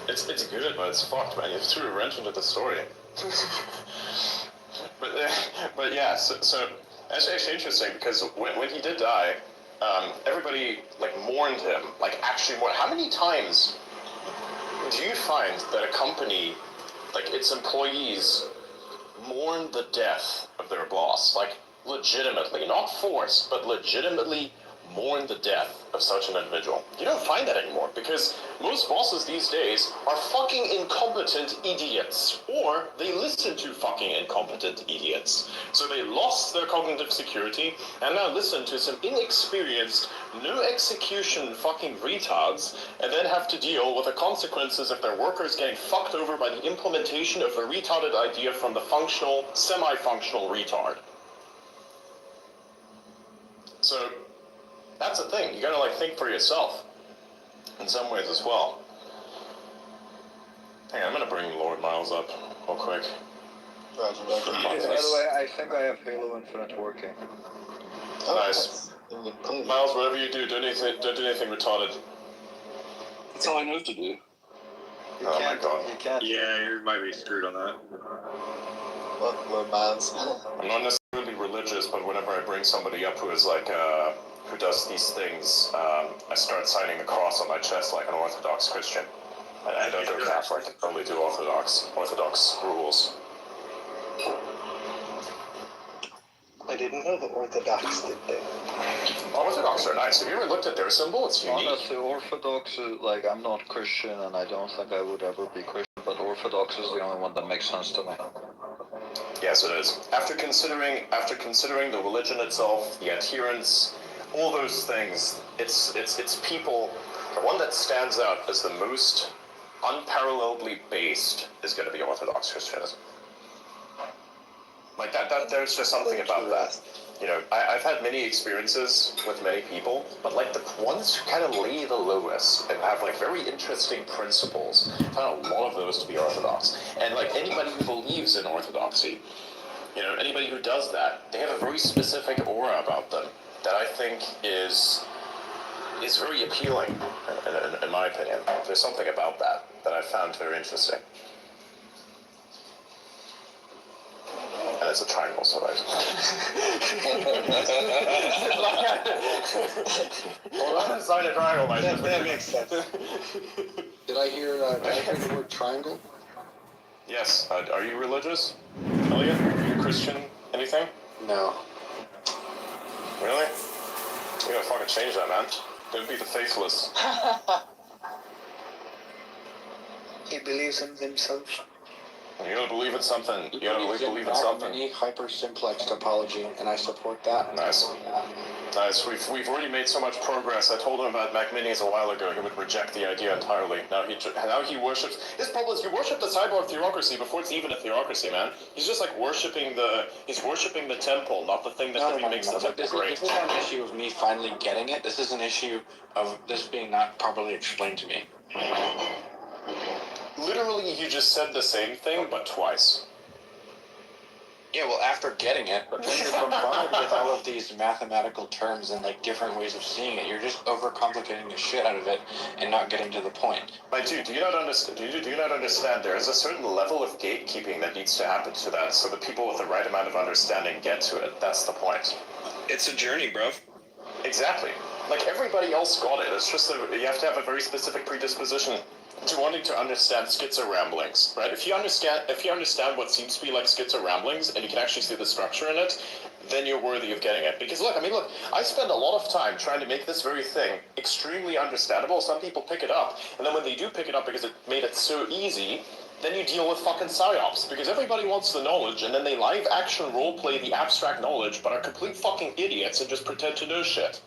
S1: It's good, but it's fucked, man. You threw a wrench into the story. But yeah, so that's actually interesting, because when he did die, everybody mourned him. Actually, how many times do you find that a company, its employees, mourn the death of their boss? Legitimately, not forced, but legitimately mourn the death of such an individual. You don't find that anymore because most bosses these days are fucking incompetent idiots, or they listen to fucking incompetent idiots. So they lost their cognitive security and now listen to some inexperienced, no execution fucking retards, and then have to deal with the consequences of their workers getting fucked over by the implementation of a retarded idea from the functional, semi-functional retard. So that's the thing. You gotta like think for yourself in some ways as well. Hang on, I'm gonna bring Lord Miles up real quick.
S2: By the way, I think I have Halo Infinite working.
S1: Nice. Miles, whatever you do, don't do anything retarded.
S4: That's all I know to do.
S1: Oh my god.
S2: You can't.
S7: Yeah, you might be screwed on that.
S2: What Miles?
S1: I'm not necessarily religious, but whenever I bring somebody up who is like, who does these things, I start signing the cross on my chest like an Orthodox Christian. I don't do Catholic, I only do Orthodox rules.
S5: I didn't know the Orthodox did that.
S1: Orthodox are nice. Have you ever looked at their symbol? It's unique.
S2: Honestly, Orthodox, like, I'm not Christian and I don't think I would ever be Christian, but Orthodox is the only one that makes sense to me.
S1: Yes, it is. After considering the religion itself, the adherents, all those things, it's people. The one that stands out as the most unparalleledly based is going to be Orthodox Christianism. Like that, there's just something about that. You know, I've had many experiences with many people, but like the ones who kind of lay the lowest and have like very interesting principles, I found a lot of those to be Orthodox. And like anybody who believes in Orthodoxy, you know, anybody who does that, they have a very specific aura about them that I think is very appealing, in my opinion. There's something about that I found very interesting. And it's a triangle, so right. Well, I'm inside a triangle, my
S5: That makes sense.
S4: Did I hear the word triangle?
S1: Yes. Are you religious, Elliot? Are you Christian? Anything?
S4: No.
S1: Really? You gotta fucking change that, man. Don't be the faithless.
S9: He believes in himself.
S1: You gotta believe in something. You gotta believe in something.
S4: Many hyper-simplex topology, and I support that.
S1: Nice. Nice. We've already made so much progress. I told him about Mac Minis a while ago. He would reject the idea entirely. Now he worships. His problem is you worship the cyborg theocracy before it's even a theocracy, man. He's just like worshipping the temple, not the thing that makes the temple great.
S4: This is not an issue of me finally getting it. This is an issue of this being not properly explained to me.
S1: Literally, you just said the same thing, but twice.
S4: Yeah, well, after getting it, but when you're bombarded with all of these mathematical terms and like different ways of seeing it, you're just overcomplicating the shit out of it and not getting to the point.
S1: My dude, do you not understand? There is a certain level of gatekeeping that needs to happen to that, so the people with the right amount of understanding get to it. That's the point.
S10: It's a journey, bro.
S1: Exactly. Like everybody else got it. It's just that you have to have a very specific predisposition to wanting to understand schizo ramblings, right? If you understand what seems to be like schizo ramblings, and you can actually see the structure in it, then you're worthy of getting it. Because look, I spend a lot of time trying to make this very thing extremely understandable. Some people pick it up, and then when they do pick it up because it made it so easy, then you deal with fucking psyops, because everybody wants the knowledge, and then they live action roleplay the abstract knowledge, but are complete fucking idiots and just pretend to know shit.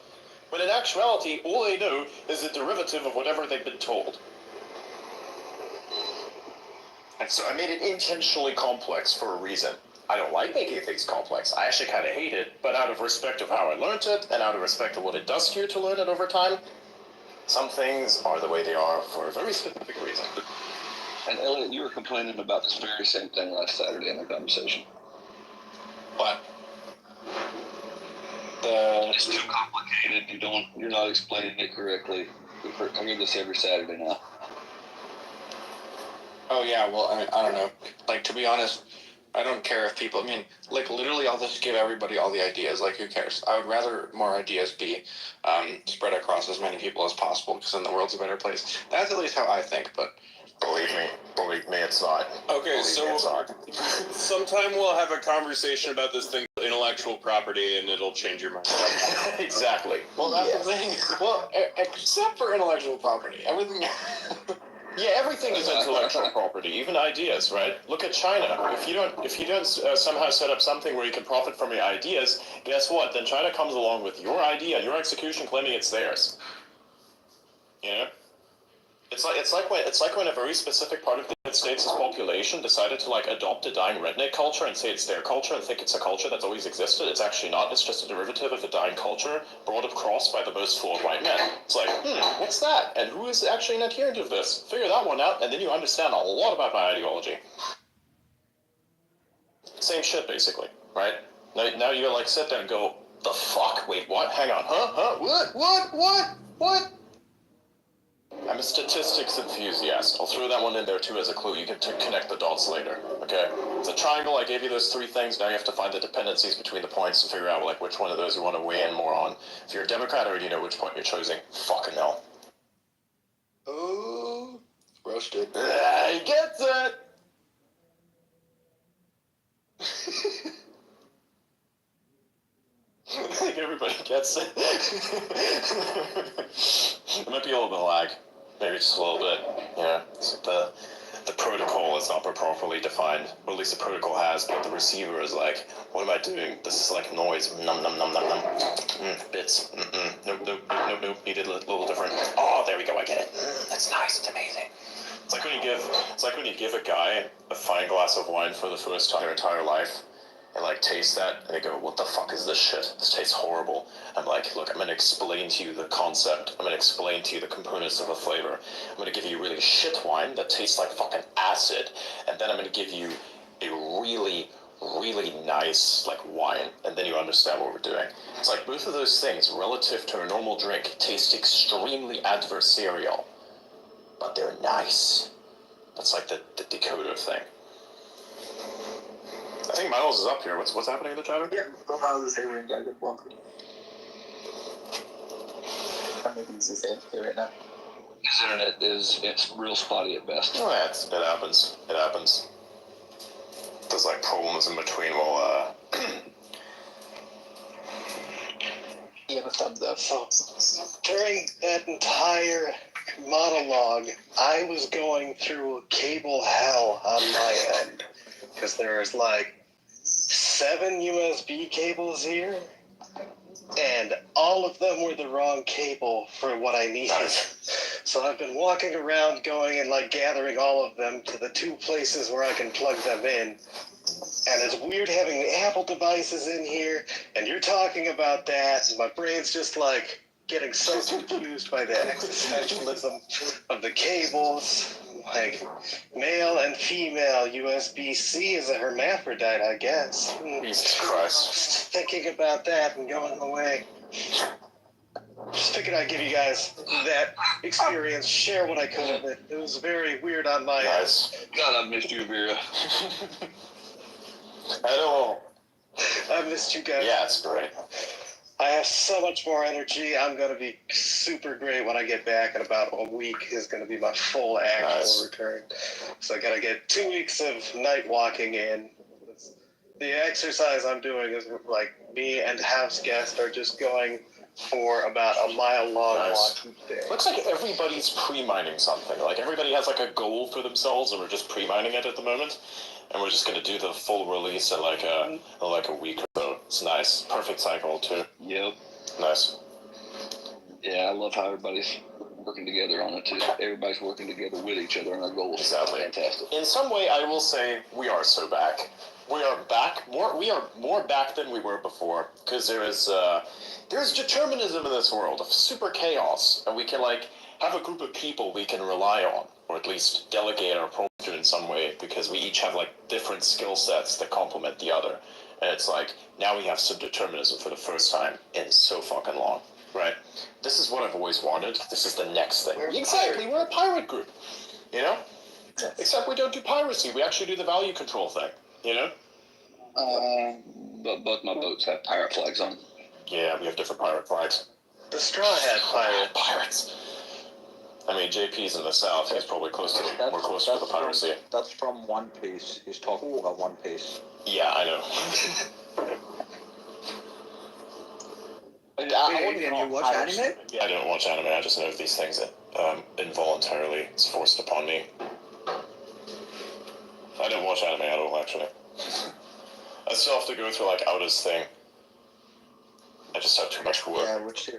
S1: When in actuality, all they know is the derivative of whatever they've been told. And so I made it intentionally complex for a reason. I don't like making things complex. I actually kind of hate it, but out of respect of how I learned it, and out of respect of what it does to you to learn it over time, some things are the way they are for a very specific reason.
S6: And Elliot, you were complaining about this very same thing last Saturday in the conversation.
S4: What?
S6: It's too complicated. You're not explaining it correctly. I hear this every Saturday now.
S4: Oh yeah, well, I don't know. Like, to be honest, I don't care if people, like, literally I'll just give everybody all the ideas. Like, who cares? I would rather more ideas be spread across as many people as possible, because then the world's a better place. That's at least how I think, but...
S1: Believe me, it's not.
S10: Okay, so sometime we'll have a conversation about this thing, intellect
S15: intellectual property and it'll change your mind.
S1: Exactly.
S4: Well, that's the thing. Well, except for intellectual property, everything.
S1: Yeah, everything is intellectual property, even ideas, right? Look at China. If you don't somehow set up something where you can profit from your ideas, guess what? Then China comes along with your idea, your execution, claiming it's theirs. You know? It's like when a very specific part of the United States' population decided to like adopt a dying redneck culture and say it's their culture and think it's a culture that's always existed. It's actually not. It's just a derivative of a dying culture brought across by the most flawed white men. It's like, what's that? And who is actually an adherent of this? Figure that one out, and then you understand a lot about my ideology. Same shit, basically, right? Now you like sit there and go, the fuck? Wait, what? Hang on, huh? What? I'm a statistics enthusiast. I'll throw that one in there too as a clue. You can connect the dots later, okay? It's a triangle. I gave you those 3 things. Now you have to find the dependencies between the points and figure out like which one of those you want to weigh in more on. If you're a Democrat, I already know which point you're choosing. Fucking hell.
S4: Oh, roasted.
S1: He gets it! I think everybody gets it. There might be a little bit of lag. Maybe just a little bit. Yeah. It's like the protocol is not properly defined. Or at least the protocol has, but the receiver is like, what am I doing? This is like noise. Num num num num num. Bits. Nope. Needed a little different. Oh, there we go, I get it. That's nice, it's amazing. It's like when you give a guy a fine glass of wine for the first time in their entire life. And like taste that, and they go, what the fuck is this shit? This tastes horrible. I'm like, look, I'm gonna explain to you the concept. I'm gonna explain to you the components of a flavor. I'm gonna give you really shit wine that tastes like fucking acid, and then I'm gonna give you a really, really nice like wine, and then you understand what we're doing. It's like both of those things, relative to a normal drink, taste extremely adversarial, but they're nice. That's like the decoder thing. I think Miles is up here. What's happening in the chat?
S9: Yeah, Miles is here and Jagged welcome. I'm making this the same here right now.
S6: His internet it's real spotty at best.
S1: Oh, yeah, it happens. It happens. There's like problems in between while
S9: You have a thumbs up.
S5: So during that entire monologue, I was going through cable hell on my end. Because there's like 7 USB cables here, and all of them were the wrong cable for what I needed. So I've been walking around going and like gathering all of them to the 2 places where I can plug them in. And it's weird having the Apple devices in here, and you're talking about that, and my brain's just like getting so confused by the existentialism of the cables. Like, male and female USB-C is a hermaphrodite, I guess.
S1: Jesus Christ.
S5: Just thinking about that and going away. Just figured I'd give you guys that experience, share what I could of it. It was very weird on my end.
S6: God, I missed you, Vera.
S1: Hello.
S5: I missed you guys.
S1: Yeah, it's great.
S5: I have so much more energy. I'm going to be super great when I get back in about a week is going to be my full actual return. So I got to get 2 weeks of night walking in. The exercise I'm doing is like me and house guest are just going for about a mile-long walk each day.
S1: Looks like everybody's pre-mining something. Like everybody has like a goal for themselves, and we're just pre-mining it at the moment. And we're just gonna do the full release in like a week or so. It's nice. Perfect cycle too.
S6: Yep.
S1: Nice.
S6: Yeah, I love how everybody's working together on it too. Everybody's working together with each other on our goals.
S1: Exactly.
S6: Fantastic.
S1: In some way, I will say we are so back. We are back. We are more back than we were before, because there's determinism in this world of super chaos, and we can like have a group of people we can rely on, or at least delegate our approach to in some way, because we each have like different skill sets that complement the other. And it's like, now we have some determinism for the first time in so fucking long, right? This is what I've always wanted. This is the next thing. Exactly, we're a pirate group, you know? Except we don't do piracy, we actually do the value control thing, you know?
S6: But both my boats have pirate flags on.
S1: Yeah, we have different pirate flags.
S5: The Straw Hat Pirate.
S1: Pirates. I mean, JP's in the south. He's probably more close to the piracy.
S2: That's from One Piece. He's talking about One Piece.
S1: Yeah, I know.
S4: I wouldn't
S9: Can
S4: know
S9: you watch
S4: how to
S9: anime?
S4: explain it.
S1: I don't watch anime. I just know these things that involuntarily it's forced upon me. I don't watch anime at all, actually. I still have to go through like Outer's thing. I just have too much work.
S9: Yeah, which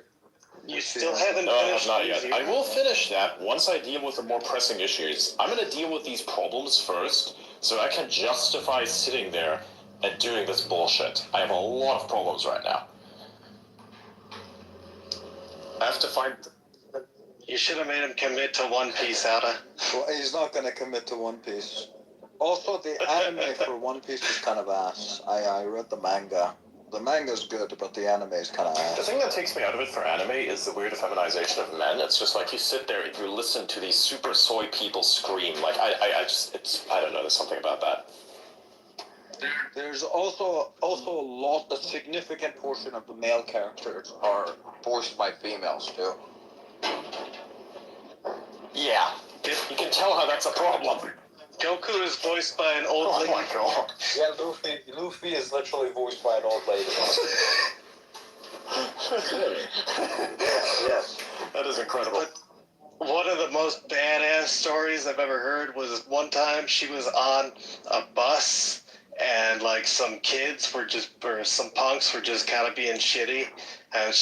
S5: You still haven't
S1: No, I have
S5: finished
S1: not yet.
S5: Zero?
S1: I will finish that once I deal with the more pressing issues. I'm gonna deal with these problems first, so I can justify sitting there and doing this bullshit. I have a lot of problems right now. I have to find...
S5: You should have made him commit to One Piece, Outa.
S9: Well, he's not gonna commit to One Piece. Also, the anime for One Piece is kind of ass. I read the manga. The manga's good, but the anime is kind of
S1: The
S9: ass.
S1: thing that takes me out of it for anime is the weird feminization of men. It's just like you sit there and you listen to these super soy people scream. Like, I don't know, there's something about that.
S2: There's also a significant portion of the male characters are voiced by females too.
S1: Yeah, you can tell how that's a problem.
S5: Goku is voiced by an old
S1: Oh
S5: lady.
S1: my god.
S2: Yeah, Luffy is literally voiced by an old lady. Yes.
S1: That is incredible.
S5: One of the most badass stories I've ever heard was one time she was on a bus and like some kids were just, or some punks were just kind of being shitty, and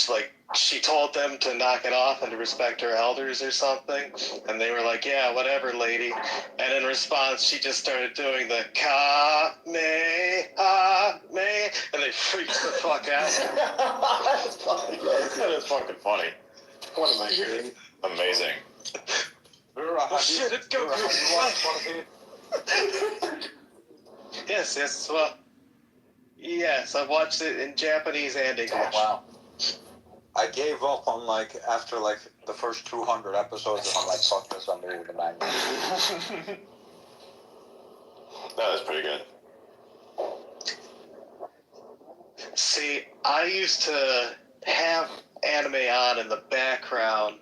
S5: she told them to knock it off and to respect her elders or something, and they were like, yeah, whatever, lady. And in response, she just started doing the Ka-me-ha-me, and they freaked the fuck out.
S1: That's funny. That is fucking funny. What am I hearing? Amazing.
S5: Oh shit, it's Goku! Yes, well, yes, I watched it in Japanese and English.
S2: Wow. I gave up on after the first 200 episodes, and I'm like, fuck this, I'm reading the manga.
S1: That is pretty good.
S5: See, I used to have anime on in the background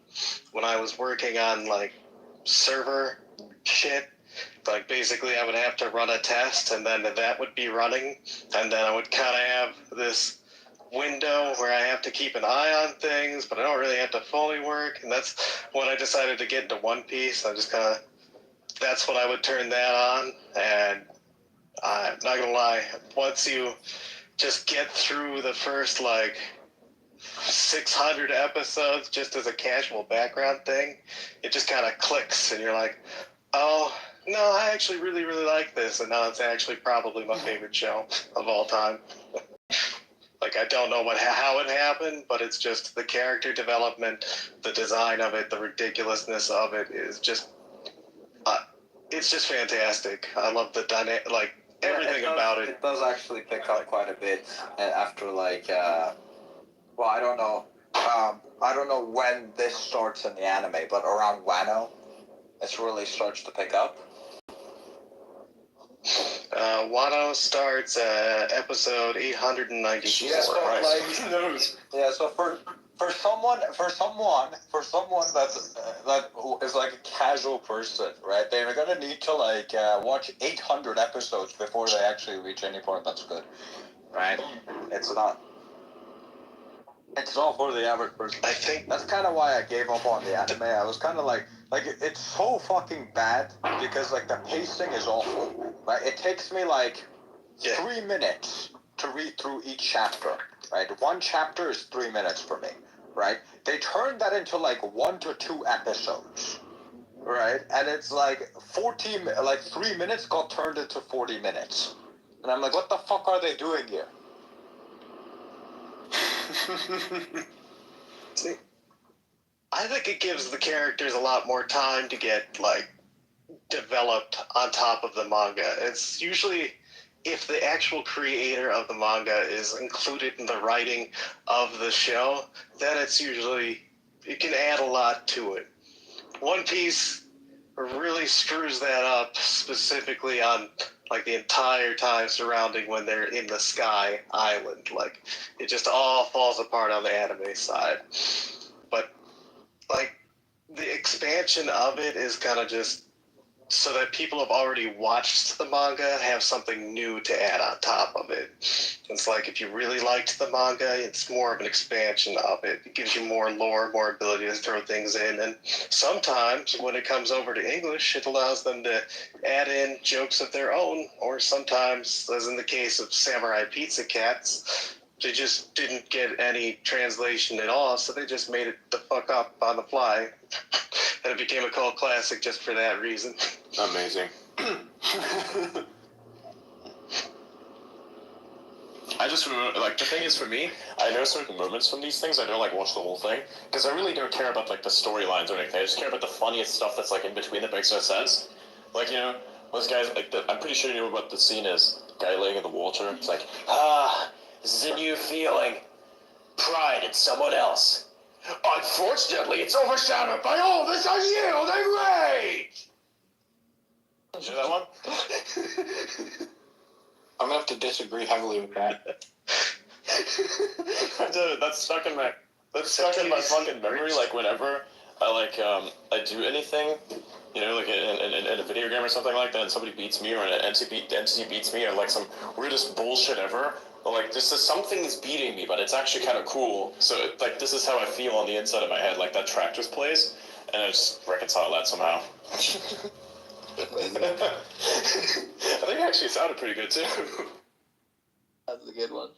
S5: when I was working on server shit. Like basically I would have to run a test and then that would be running, and then I would kind of have this window where I have to keep an eye on things, but I don't really have to fully work. And that's when I decided to get into One Piece. I just that's when I would turn that on. And I'm not gonna lie, once you just get through the first 600 episodes just as a casual background thing, it just kind of clicks and you're like, oh no, I actually really like this, and now it's actually probably my favorite show of all time. I don't know how it happened, but it's just the character development, the design of it, the ridiculousness of it is just, it's just fantastic. I love the everything about it.
S2: It does actually pick up quite a bit after well, I don't know. I don't know when this starts in the anime, but around Wano, it really starts to pick up.
S5: Wano starts at episode 894.
S2: Yeah, so,
S1: Who knows?
S2: Yeah, so for someone that who is a casual person, right? They're gonna need to watch 800 episodes before they actually reach any point that's good, right? It's not for the average person.
S5: I think
S2: that's kind of why I gave up on the anime. I was kind of it's so fucking bad because the pacing is awful. Right? It takes me 3 minutes to read through each chapter. Right? One chapter is 3 minutes for me. Right? They turned that into 1 to 2 episodes. Right? And it's 3 minutes got turned into 40 minutes. And I'm like, what the fuck are they doing here?
S5: See, I think it gives the characters a lot more time to get developed on top of the manga. It's usually, if the actual creator of the manga is included in the writing of the show, then it can add a lot to it. One Piece really screws that up, specifically on the entire time surrounding when they're in the Sky Island. It just all falls apart on the anime side. But the expansion of it is kind of just so that people have already watched the manga have something new to add on top of it. It's like if you really liked the manga, it's more of an expansion of it. It gives you more lore, more ability to throw things in, and sometimes when it comes over to English, it allows them to add in jokes of their own, or sometimes, as in the case of Samurai Pizza Cats, they just didn't get any translation at all, so they just made it the fuck up on the fly. And it became a cult classic just for that reason.
S1: Amazing. I just remember, like, the thing is for me, I know certain moments from these things. I don't, like, watch the whole thing, because I really don't care about, like, the storylines or anything. I just care about the funniest stuff that's, like, in between that makes no sense. Like, you know, those guys, like, I'm pretty sure you know what the scene is. Guy laying in the water. It's like, this is a new feeling. Pride in someone else. Unfortunately, it's overshadowed by all this unyielding rage! You know that one?
S4: I'm gonna have to disagree heavily with that.
S1: Dude, that's stuck in my fucking memory. Like whenever I do anything, you know, like in a video game or something like that, and somebody beats me, or an entity beats me, or like some weirdest bullshit ever. Like this is something's beating me, but it's actually kind of cool. So like this is how I feel on the inside of my head. Like that track just plays, and I just reconcile that somehow. I think it actually sounded pretty good too.
S9: That's a good one.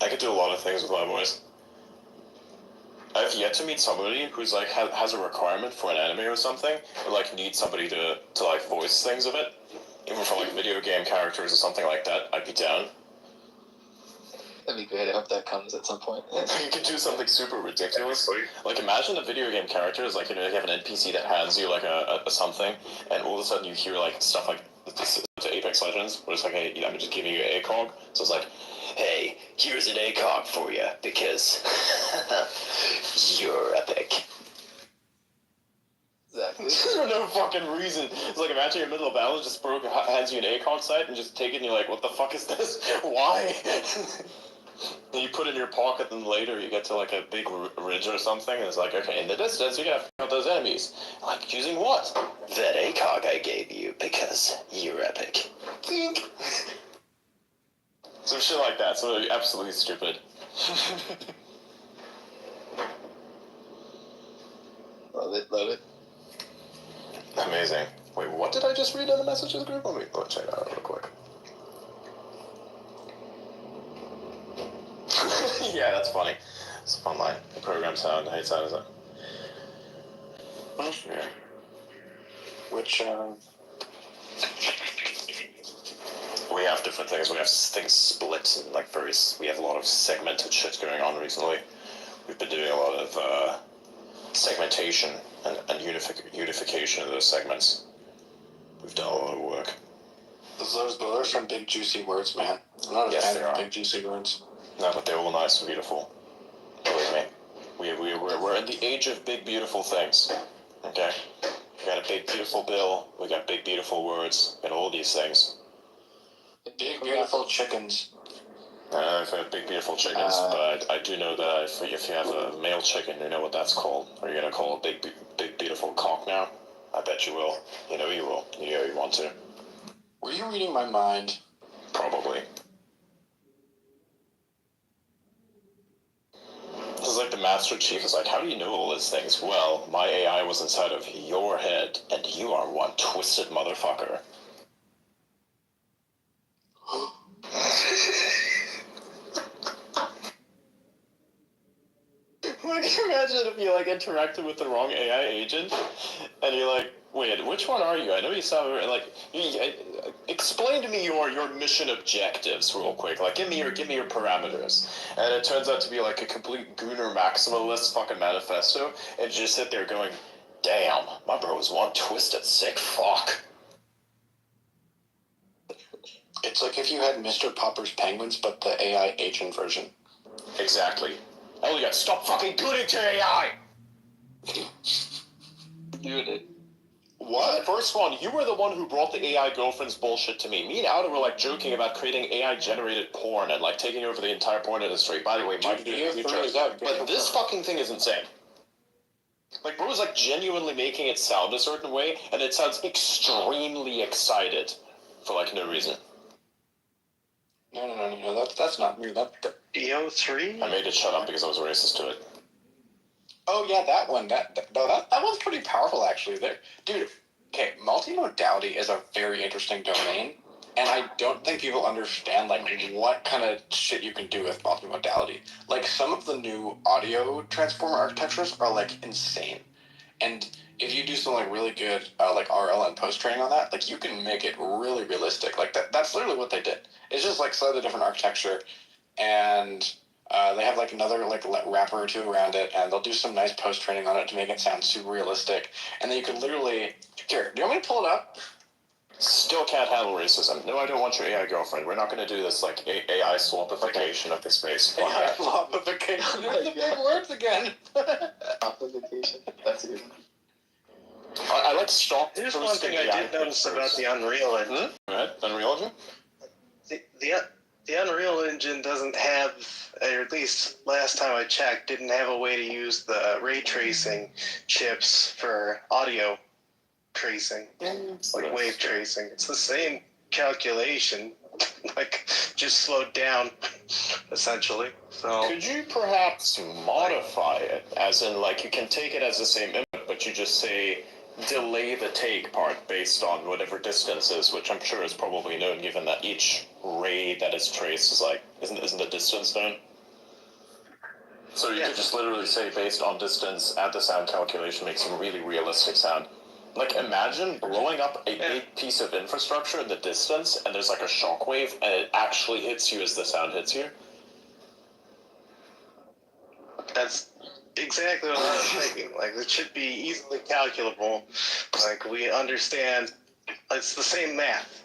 S1: I could do a lot of things with my voice. I've yet to meet somebody who's like has a requirement for an anime or something, or like needs somebody to like voice things of it, even for like video game characters or something like that. I'd be down.
S9: That'd be great. I hope that comes at some point.
S1: You could do something super ridiculous. Like imagine a video game character is like, you know, you have an NPC that hands you like a something, and all of a sudden you hear like stuff like this to Apex Legends, where it's like, hey, I'm just giving you an ACOG. So it's like, hey, here's an ACOG for you because you're epic.
S9: Exactly.
S1: For no fucking reason. It's like imagine you're in the middle of battle, just broke, hands you an ACOG site, and just take it, and you're like, what the fuck is this? Why? And you put it in your pocket, and later you get to like a big ridge or something, and it's like, okay, in the distance you gotta figure out those enemies. Like, using what? That ACOG I gave you because you're epic. Think. Some shit like that, so absolutely stupid.
S9: Love it, love it.
S1: Amazing. Wait, what did I just read in the messages group? Let me check that out real quick. Yeah, that's funny. It's a fun line. The program sound hates that, is it? Yeah.
S4: Which,
S1: we have different things. We have things split and like we have a lot of segmented shit going on recently. We've been doing a lot of segmentation and unification of those segments. We've done a lot of work.
S4: those are some big juicy words, man. I'm not a fan of big juicy words.
S1: No, but they're all nice and beautiful. Believe me. We're in the age of big, beautiful things. Okay? We got a big, beautiful bill. We got big, beautiful words. We got all these things.
S4: Big, beautiful chickens.
S1: I've had big, beautiful chickens, but I do know that if you have a male chicken, you know what that's called. Are you going to call it big, beautiful cock now? I bet you will. You know you will. You know you want to.
S4: Were you reading my mind?
S1: Probably. This is like the Master Chief is like, how do you know all these things? Well, my AI was inside of your head, and you are one twisted motherfucker. Like, imagine if you like interacted with the wrong AI agent, and you're like, wait, which one are you? I know you sound like. Explain to me your mission objectives real quick. Like, give me your parameters. And it turns out to be like a complete Gunnar maximalist fucking manifesto, and you just sit there going, damn, my bro is one twisted sick fuck.
S4: It's like if you had Mr. Popper's Penguins, but the AI agent version.
S1: Exactly. Elliot, stop fucking doing it to AI!
S9: You did.
S1: What? First one, you were the one who brought the AI girlfriend's bullshit to me. Me and Outer were like joking about creating AI-generated porn and like taking over the entire porn industry. By the way, my future. But this fucking thing is insane.
S15: Like, bro is like genuinely making it sound a certain way, and it sounds extremely excited for like no reason.
S4: No. That's not me. That
S5: EO3?
S15: I made it shut up because I was racist to it.
S4: Oh yeah, that one. That one's pretty powerful actually. There, dude. Okay, multimodality is a very interesting domain, and I don't think people understand like what kind of shit you can do with multimodality. Like some of the new audio transformer architectures are like insane, and if you do some like really good like RL and post training on that, like you can make it really realistic. Like that's literally what they did. It's just like slightly different architecture, and they have like another like wrapper or two around it, and they'll do some nice post training on it to make it sound super realistic. And then you can literally, here, do you want me to pull it up?
S15: Still can't handle racism. No, I don't want your AI girlfriend. We're not going to do this like AI swapification of the space.
S4: AI swapification. There's the big words again.
S10: Swapification. That's it.
S15: I like stop.
S5: Here's one thing I did notice about the Unreal Engine.
S15: Go ahead, Unreal Engine.
S5: The Unreal Engine doesn't have, or at least last time I checked, didn't have a way to use the ray tracing chips for audio tracing, like wave tracing. It's the same calculation, like just slowed down, essentially. So
S15: could you perhaps modify it, as in like you can take it as the same input, but you just say delay the take part based on whatever distance is, which I'm sure is probably known given that each ray that is traced is like isn't a distance known? So you could just literally say based on distance, add the sound calculation, make some really realistic sound. Like imagine blowing up a big piece of infrastructure in the distance and there's like a shockwave and it actually hits you as the sound hits you.
S5: that's exactly what I was thinking. Like, it should be easily calculable. Like, we understand it's the same math,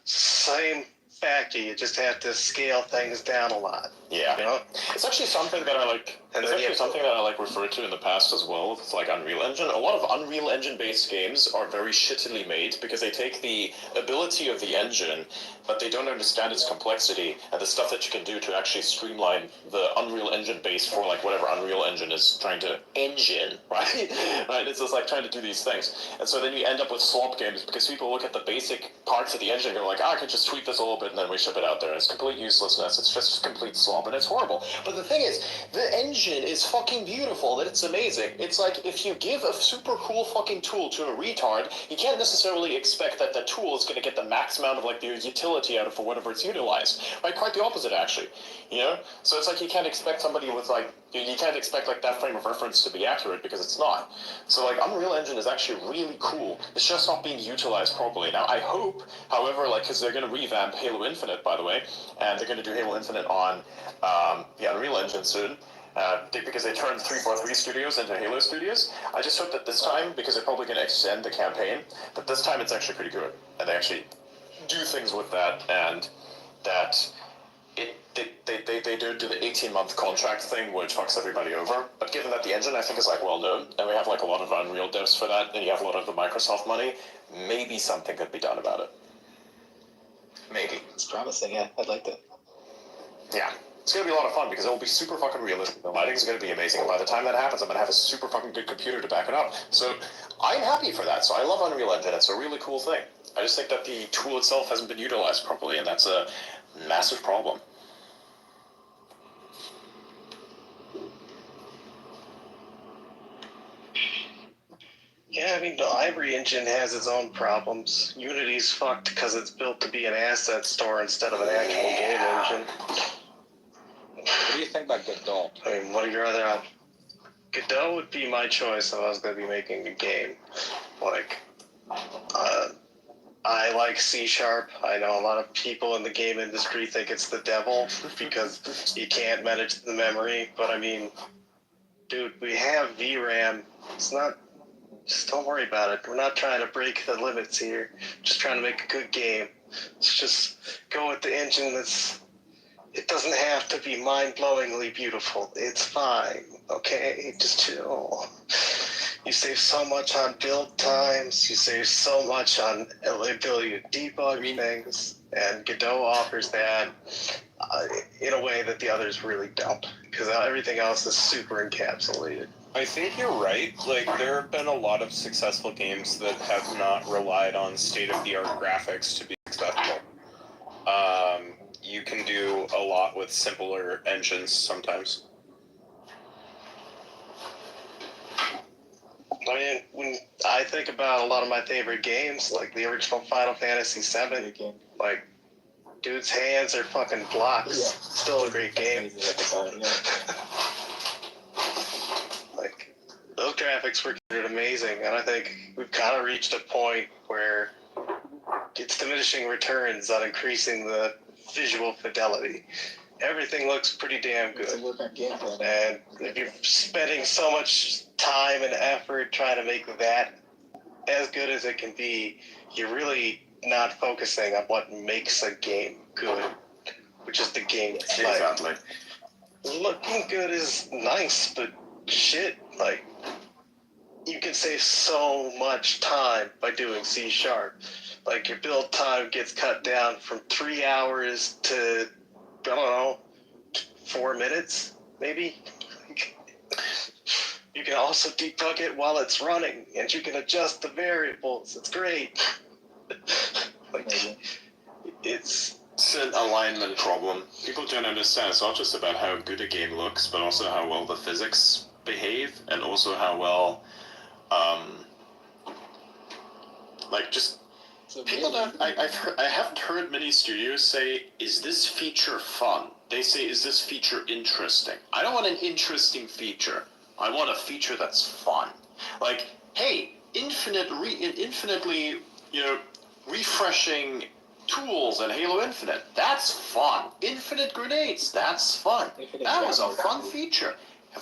S5: same factor. You just have to scale things down a lot.
S15: Yeah,
S5: you know?
S15: It's actually something that I like. It's actually something that I like referred to in the past as well. It's like Unreal Engine. A lot of Unreal Engine-based games are very shittily made because they take the ability of the engine, but they don't understand its complexity and the stuff that you can do to actually streamline the Unreal Engine base for like whatever Unreal Engine is trying to engine, right? Right? It's just like trying to do these things, and so then you end up with slop games because people look at the basic parts of the engine and go like, I could just tweak this a little bit and then we ship it out there. It's complete uselessness. It's just complete slop. And it's horrible. But the thing is, the engine is fucking beautiful, and it's amazing. It's like, if you give a super cool fucking tool to a retard, you can't necessarily expect that the tool is going to get the max amount of, like, the utility out of for whatever it's utilized. Right? Quite the opposite, actually. You know? So it's like, you can't expect somebody with, like, you can't expect, like, that frame of reference to be accurate, because it's not. So, like, Unreal Engine is actually really cool. It's just not being utilized properly. Now, I hope, however, like, because they're going to revamp Halo Infinite, by the way, and they're going to do Halo Infinite on the Unreal Engine soon, because they turned 343 Studios into Halo Studios. I just hope that this time, because they're probably going to extend the campaign, that this time it's actually pretty good, and they actually do things with that, and that they don't do the 18-month contract thing, which fucks everybody over. But given that the engine, I think, is like well known, and we have like a lot of Unreal devs for that, and you have a lot of the Microsoft money, maybe something could be done about it. Maybe.
S10: It's promising, yeah. I'd like that.
S15: Yeah. It's going to be a lot of fun because it will be super fucking realistic. The lighting is going to be amazing. And by the time that happens, I'm going to have a super fucking good computer to back it up. So I'm happy for that. So I love Unreal Engine. It's a really cool thing. I just think that the tool itself hasn't been utilized properly, and that's a massive problem.
S5: Yeah, I mean, the Ivory engine has its own problems. Unity's fucked because it's built to be an asset store instead of an actual game engine.
S2: What do you think about Godot?
S5: I mean, what are your other options? Godot would be my choice if I was going to be making a game. Like, I like C#. I know a lot of people in the game industry think it's the devil because you can't manage the memory. But I mean, dude, we have VRAM. It's not... Just don't worry about it. We're not trying to break the limits here. Just trying to make a good game. Let's just go with the engine that's... It doesn't have to be mind-blowingly beautiful. It's fine, okay? Just chill. You save so much on build times. You save so much on the ability to debug things. And Godot offers that in a way that the others really don't. Because everything else is super encapsulated.
S16: I think you're right. Like, there have been a lot of successful games that have not relied on state-of-the-art graphics to be successful. You can do a lot with simpler engines sometimes.
S5: I mean, when I think about a lot of my favorite games, like the original Final Fantasy VII, like, dude's hands are fucking blocks.
S17: Yeah.
S5: Still a great game. Like, those graphics were considered amazing, and I think we've kind of reached a point where it's diminishing returns on increasing the visual fidelity. Everything looks pretty damn good. And if you're spending so much time and effort trying to make that as good as it can be, you're really not focusing on what makes a game good, which is the game.
S15: Exactly.
S5: Looking good is nice, but shit, like, you can save so much time by doing C#. Like, your build time gets cut down from 3 hours to, I don't know, 4 minutes, maybe? You can also debug it while it's running, and you can adjust the variables. It's great. Like, it's
S15: an alignment problem. People don't understand. It's not just about how good a game looks, but also how well the physics behave, and also how well, like, just people don't. I haven't heard many studios say, "Is this feature fun?" They say, "Is this feature interesting?" I don't want an interesting feature. I want a feature that's fun. Like, hey, infinitely, refreshing tools in Halo Infinite. That's fun. Infinite grenades. That's fun. That was a fun feature.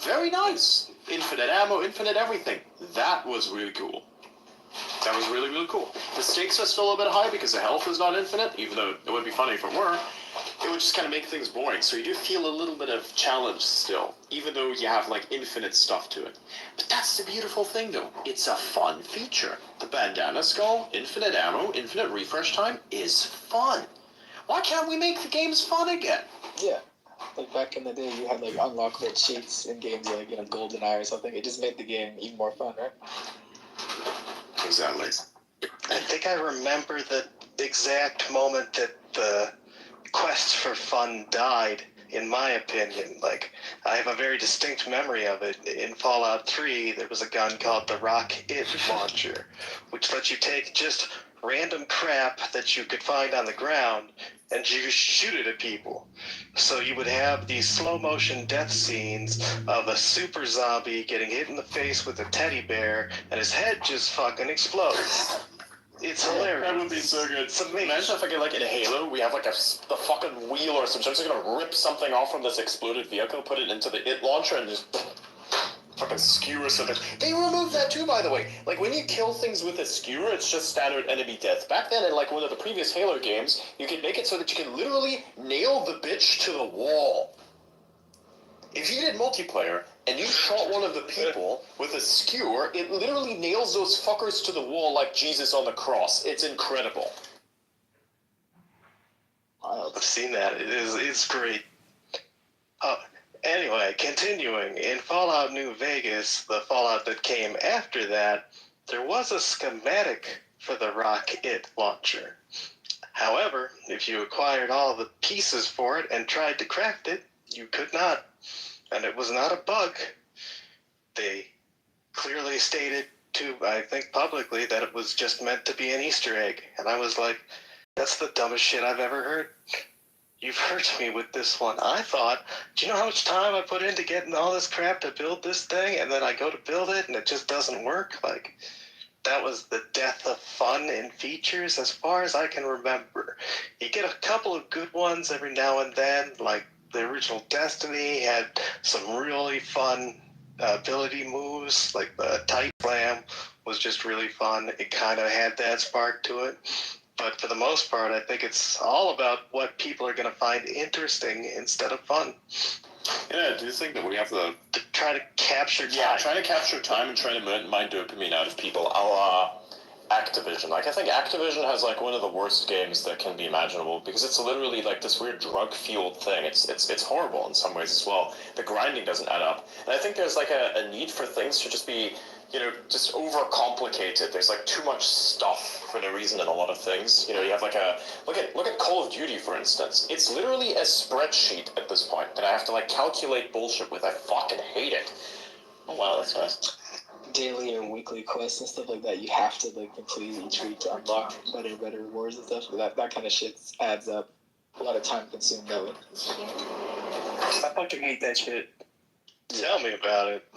S15: Very nice. Infinite ammo, infinite everything. That was really cool. That was really, really cool. The stakes are still a bit high because the health is not infinite, even though it would be funny if it were. It would just kind of make things boring. So you do feel a little bit of challenge still, even though you have, like, infinite stuff to it. But that's the beautiful thing, though. It's a fun feature. The bandana skull, infinite ammo, infinite refresh time is fun. Why can't we make the games fun again?
S17: Yeah. Like, back in the day, you had, like, unlockable cheats in games like, GoldenEye or something. It just made the game even more fun, right?
S15: Exactly.
S5: I think I remember the exact moment that the quest for fun died, in my opinion. Like, I have a very distinct memory of it. In Fallout 3, there was a gun called the Rock-It Launcher, which lets you take just random crap that you could find on the ground and you shoot it at people. So you would have these slow motion death scenes of a super zombie getting hit in the face with a teddy bear and his head just fucking explodes. It's hilarious.
S15: That would be so good.
S5: It's amazing.
S15: Imagine if, like in Halo, we have like the fucking wheel or something. Just gonna rip something off from this exploded vehicle, put it into the IT launcher, and just fucking skewer something. They removed that too, by the way. Like, when you kill things with a skewer, it's just standard enemy death. Back then, in like one of the previous Halo games, you could make it so that you can literally nail the bitch to the wall. If you did multiplayer and you shot one of the people with a skewer, it literally nails those fuckers to the wall like Jesus on the cross. It's incredible.
S5: I've seen that. It's great. Anyway, continuing, in Fallout New Vegas, the Fallout that came after that, there was a schematic for the Rock-It launcher. However, if you acquired all the pieces for it and tried to craft it, you could not. And it was not a bug. They clearly stated I think publicly, that it was just meant to be an Easter egg. And I was like, that's the dumbest shit I've ever heard. You've hurt me with this one. I thought, do you know how much time I put into getting all this crap to build this thing? And then I go to build it and it just doesn't work? Like, that was the death of fun in features as far as I can remember. You get a couple of good ones every now and then, like the original Destiny had some really fun ability moves, like the Tight Slam was just really fun. It kind of had that spark to it. But for the most part, I think it's all about what people are going to find interesting instead of fun.
S15: Yeah, I do think that we have to
S5: try to capture time.
S15: Yeah, try to capture time and try to mine dopamine out of people. Activision. Like, I think Activision has like one of the worst games that can be imaginable because it's literally like this weird drug-fueled thing. It's horrible in some ways as well. The grinding doesn't add up, and I think there's like a need for things to just be, you know, just overcomplicated. There's like too much stuff for no reason in a lot of things. You know, you have like a look at Call of Duty, for instance. It's literally a spreadsheet at this point that I have to like calculate bullshit with. I fucking hate it. Oh wow, that's nice.
S17: Daily or weekly quests and stuff like that, you have to like complete each week to unlock better and better rewards and stuff. That kind of shit adds up. A lot of time consumed that way.
S5: I fucking hate that shit. Tell me about it.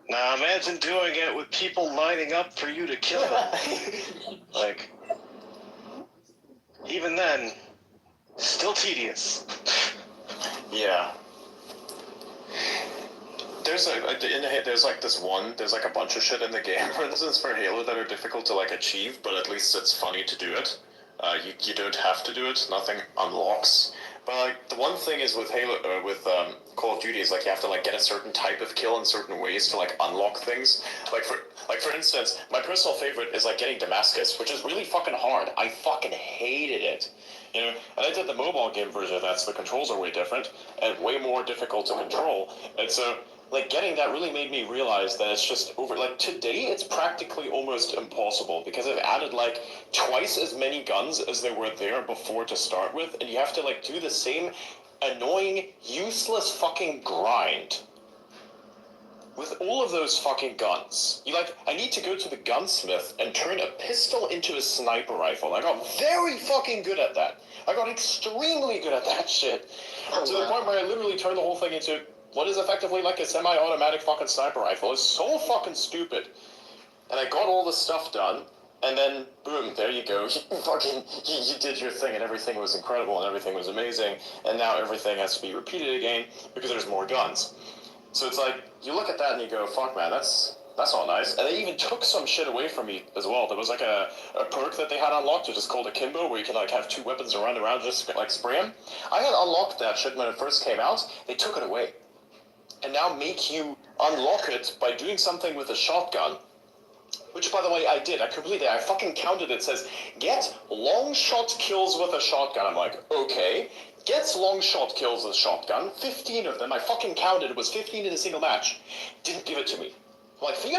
S5: Now imagine doing it with people lining up for you to kill them. Like, even then, still tedious.
S15: Yeah. There's there's like a bunch of shit in the game, for instance, for Halo that are difficult to like achieve, but at least it's funny to do it. You don't have to do it. Nothing unlocks. But like the one thing is with Halo, Call of Duty is like you have to like get a certain type of kill in certain ways to like unlock things. Like for instance, my personal favorite is like getting Damascus, which is really fucking hard. I fucking hated it. You know, and I did the mobile game version of that, so the controls are way different and way more difficult to control. And so, like, getting that really made me realize that it's just over. Like, today, it's practically almost impossible because I've added, like, twice as many guns as there were there before to start with, and you have to, like, do the same annoying, useless fucking grind with all of those fucking guns. I need to go to the gunsmith and turn a pistol into a sniper rifle. I got very fucking good at that. I got extremely good at that shit. To the point where I literally turned the whole thing into what is effectively like a semi-automatic fucking sniper rifle. It's so fucking stupid. And I got all the stuff done, and then, boom, there you go. You did your thing, and everything was incredible, and everything was amazing, and now everything has to be repeated again because there's more guns. So it's like, you look at that and you go, fuck man, that's all nice. And they even took some shit away from me as well. There was like a perk that they had unlocked, which is called Akimbo, where you can like have two weapons around just like spray them. I had unlocked that shit when it first came out. They took it away. And now make you unlock it by doing something with a shotgun. Which, by the way, I did. I fucking counted it. It says, get long shot kills with a shotgun. I'm like, okay. Gets long shot kills with a shotgun. 15 of them. I fucking counted. It was 15 in a single match. Didn't give it to me. I'm like, if you're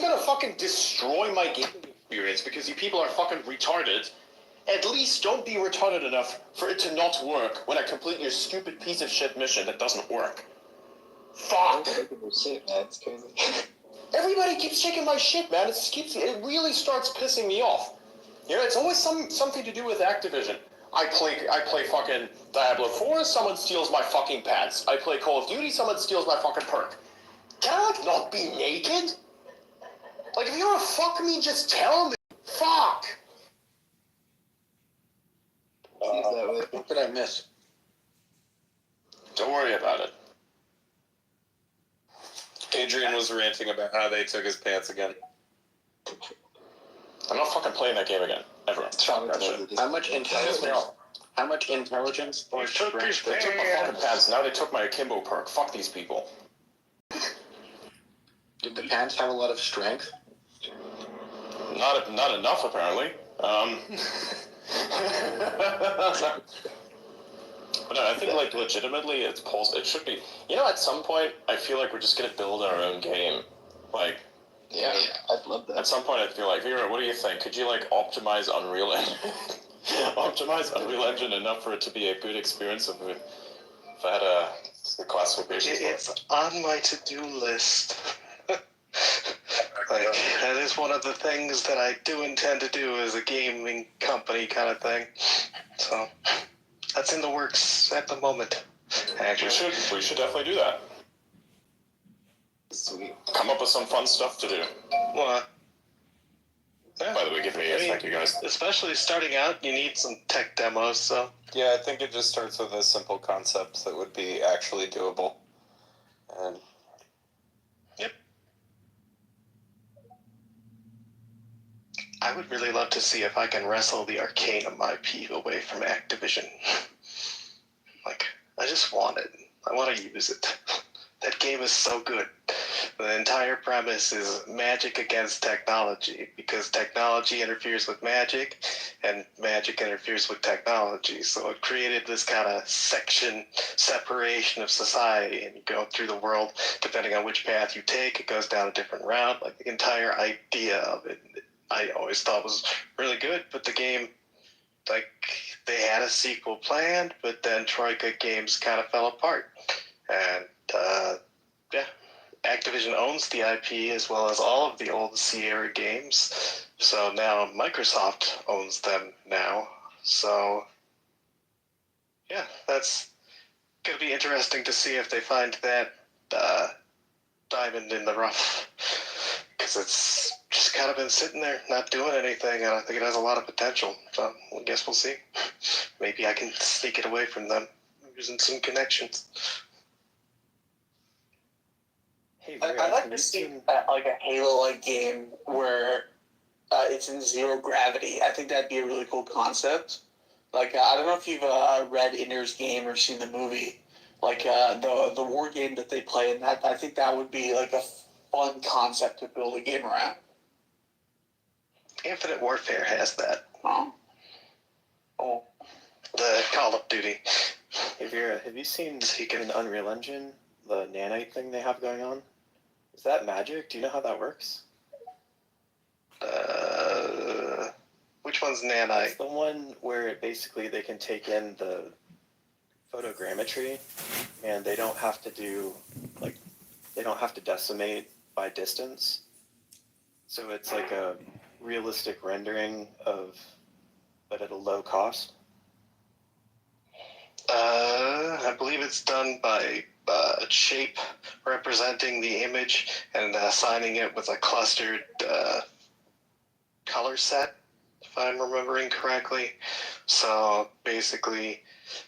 S15: gonna fucking destroy my gaming experience because you people are fucking retarded, at least don't be retarded enough for it to not work when I complete your stupid piece of shit mission that doesn't work. Fuck!
S17: Shit, man, it's crazy.
S15: Everybody keeps taking my shit, man. It really starts pissing me off. You know, it's always something to do with Activision. I play fucking Diablo 4, someone steals my fucking pants. I play Call of Duty, someone steals my fucking perk. Can I, like, not be naked? Like, if you wanna fuck me, just tell me. Fuck!
S4: What did I miss?
S15: Don't worry about it.
S16: Adrian was ranting about how they took his pants again.
S15: I'm not fucking playing that game again. Ever.
S4: How much intelligence?
S15: They took my fucking pants. Now they took my Akimbo perk. Fuck these people.
S4: Did the pants have a lot of strength?
S15: Not enough, apparently. But no, I think, like, legitimately, it's it should be. You know, at some point, I feel like we're just gonna build our own game. Like,
S17: yeah, I'd love that.
S15: At some point, I feel like, Vera, what do you think? Could you, like, optimize Unreal Engine? Optimize Unreal Engine enough for it to be a good experience if I had the classification?
S5: It's on my to-do list. Like, that is one of the things that I do intend to do as a gaming company kind of thing. So, that's in the works at the moment. Actually,
S15: we should definitely do that.
S17: Sweet.
S15: Come up with some fun stuff to do.
S5: What?
S15: Yeah. By the way, give me thank you guys.
S5: Especially starting out, you need some tech demos, so.
S16: Yeah, I think it just starts with a simple concept that would be actually doable. And
S5: yep. I would really love to see if I can wrestle the Arcanum IP away from Activision. Like, I just want it. I want to use it. That game is so good. The entire premise is magic against technology because technology interferes with magic and magic interferes with technology. So it created this kind of separation of society, and you go through the world depending on which path you take, it goes down a different route. Like the entire idea of it, I always thought was really good, but the game, like, they had a sequel planned, but then Troika Games kind of fell apart. And, yeah, Activision owns the IP as well as all of the old Sierra games. So now Microsoft owns them now. So, yeah, that's going to be interesting to see if they find that diamond in the rough. Because it's just kind of been sitting there, not doing anything, and I think it has a lot of potential. So I guess we'll see. Maybe I can sneak it away from them using some connections.
S17: Hey, I'd like to see like a Halo-like game where it's in zero gravity. I think that'd be a really cool concept. Like I don't know if you've read Ender's Game or seen the movie. Like the war game that they play in that. I think that would be like a fun concept to build a game around.
S5: Infinite Warfare has that.
S17: Oh.
S5: The Call of Duty.
S15: Hey Vera, have you seen in Unreal Engine the nanite thing they have going on? Is that magic? Do you know how that works?
S5: Which one's nanite?
S15: It's the one where basically they can take in the photogrammetry and they don't have to do, like, they don't have to decimate by distance. So it's like a realistic rendering of, but at a low cost.
S5: I believe it's done by shape representing the image and assigning it with a clustered color set, if I'm remembering correctly. So basically,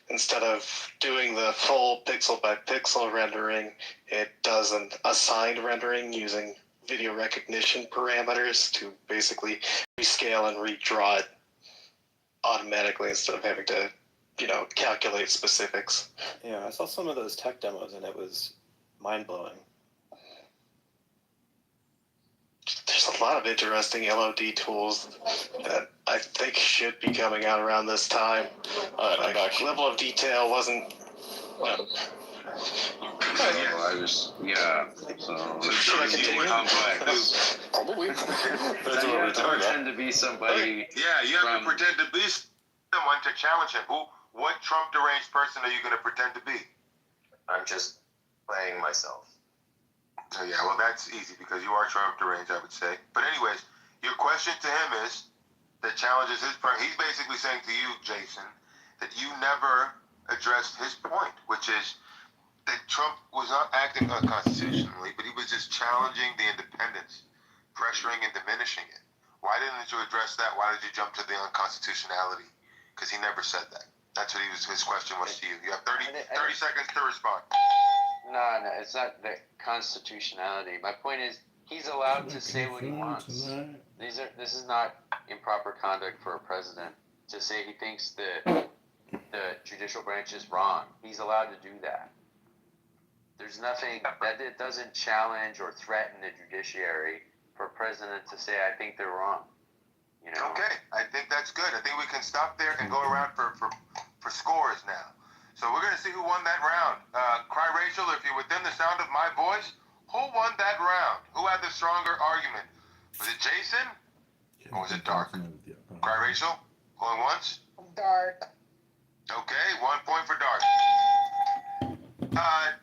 S5: instead of doing the full pixel by pixel rendering, it does an assigned rendering using video recognition parameters to basically rescale and redraw it automatically instead of having to, calculate specifics.
S15: Yeah, I saw some of those tech demos and it was mind-blowing.
S5: There's a lot of interesting LOD tools that I think should be coming out around this time. Level of detail wasn't...
S6: Should I continue?
S5: Probably.
S6: You have to pretend to be somebody.
S12: Yeah, you have to pretend to be someone to challenge him. What Trump deranged person are you going to pretend to be?
S11: I'm just playing myself.
S12: So yeah, well that's easy because you are Trump deranged, I would say. But anyways, your question to him is that challenges his part. He's basically saying to you, Jason, that you never addressed his point, which is that Trump was not acting unconstitutionally, but he was just challenging the independence, pressuring and diminishing it. Why didn't you address that? Why did you jump to the unconstitutionality? Because he never said that. That's what his question was to you. You have 30 seconds to respond.
S11: No, it's not the constitutionality. My point is, he's allowed to say what he wants. This is not improper conduct for a president to say he thinks that the judicial branch is wrong. He's allowed to do that. There's nothing that it doesn't challenge or threaten the judiciary for a president to say, I think they're wrong.
S12: Okay, I think that's good. I think we can stop there and go around for scores now. So we're going to see who won that round. Cry Rachel, if you're within the sound of my voice, who won that round? Who had the stronger argument? Was it Jason? Or was it Dark? Cry Rachel, going once?
S3: Dark.
S12: Okay, 1 point for Dark.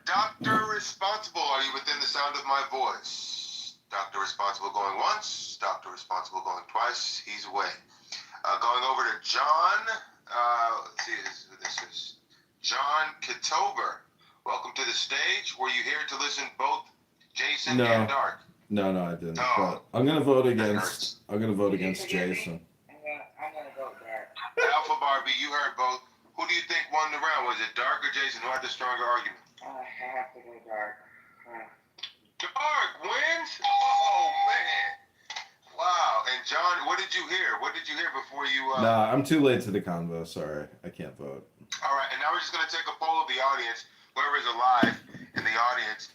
S12: Dr. Responsible, are you within the sound of my voice? Dr. Responsible going once, Dr. Responsible going twice, he's away. Going over to John, let's see who this is. John Kitover, welcome to the stage. Were you here to listen both Jason and Dark?
S14: No, I didn't. But I'm gonna vote against. I'm gonna vote against Jason.
S11: I'm gonna vote Dark.
S12: Alpha Barbie, you heard both. Who do you think won the round? Was it Dark or Jason? Who had the stronger argument?
S11: I have to go Dark.
S12: Dark wins? Oh man! Wow. And John, what did you hear? What did you hear before you?
S14: Nah, I'm too late to the convo. Sorry, I can't vote.
S12: All right, and now we're just gonna take a poll of the audience. Whoever is alive in the audience,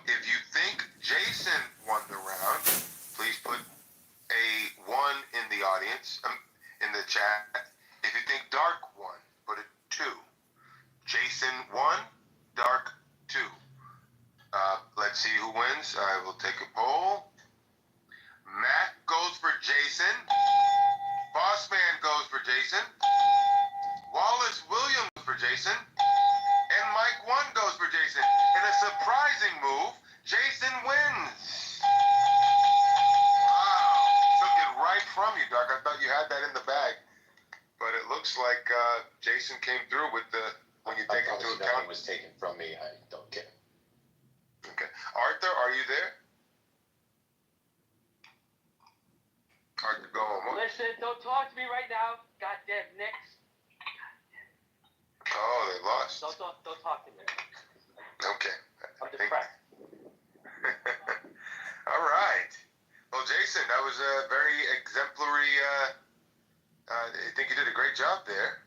S12: If you think Jason won the round, please put a 1 in the audience, in the chat. If you think Dark won, put a 2. Jason 1, Dark 2. Let's see who wins. I will take a poll. Matt goes for Jason. Bossman goes for Jason. Wallace Williams for Jason. And Mike 1 goes for Jason. In a surprising move, Jason wins. Wow. Took it right from you, Dark. I thought you had that in the bag. But it looks like Jason came through with the, when you take into account.
S18: Nothing was taken from me. I don't get it.
S12: Okay. Arthur, are you there? Arthur, go home.
S19: Listen, don't talk to me right now. Goddamn Knicks.
S12: Oh, they lost.
S19: Don't talk to me.
S12: Okay.
S19: I'm depressed.
S12: All right. Well, Jason, that was a very exemplary. I think you did a great job there,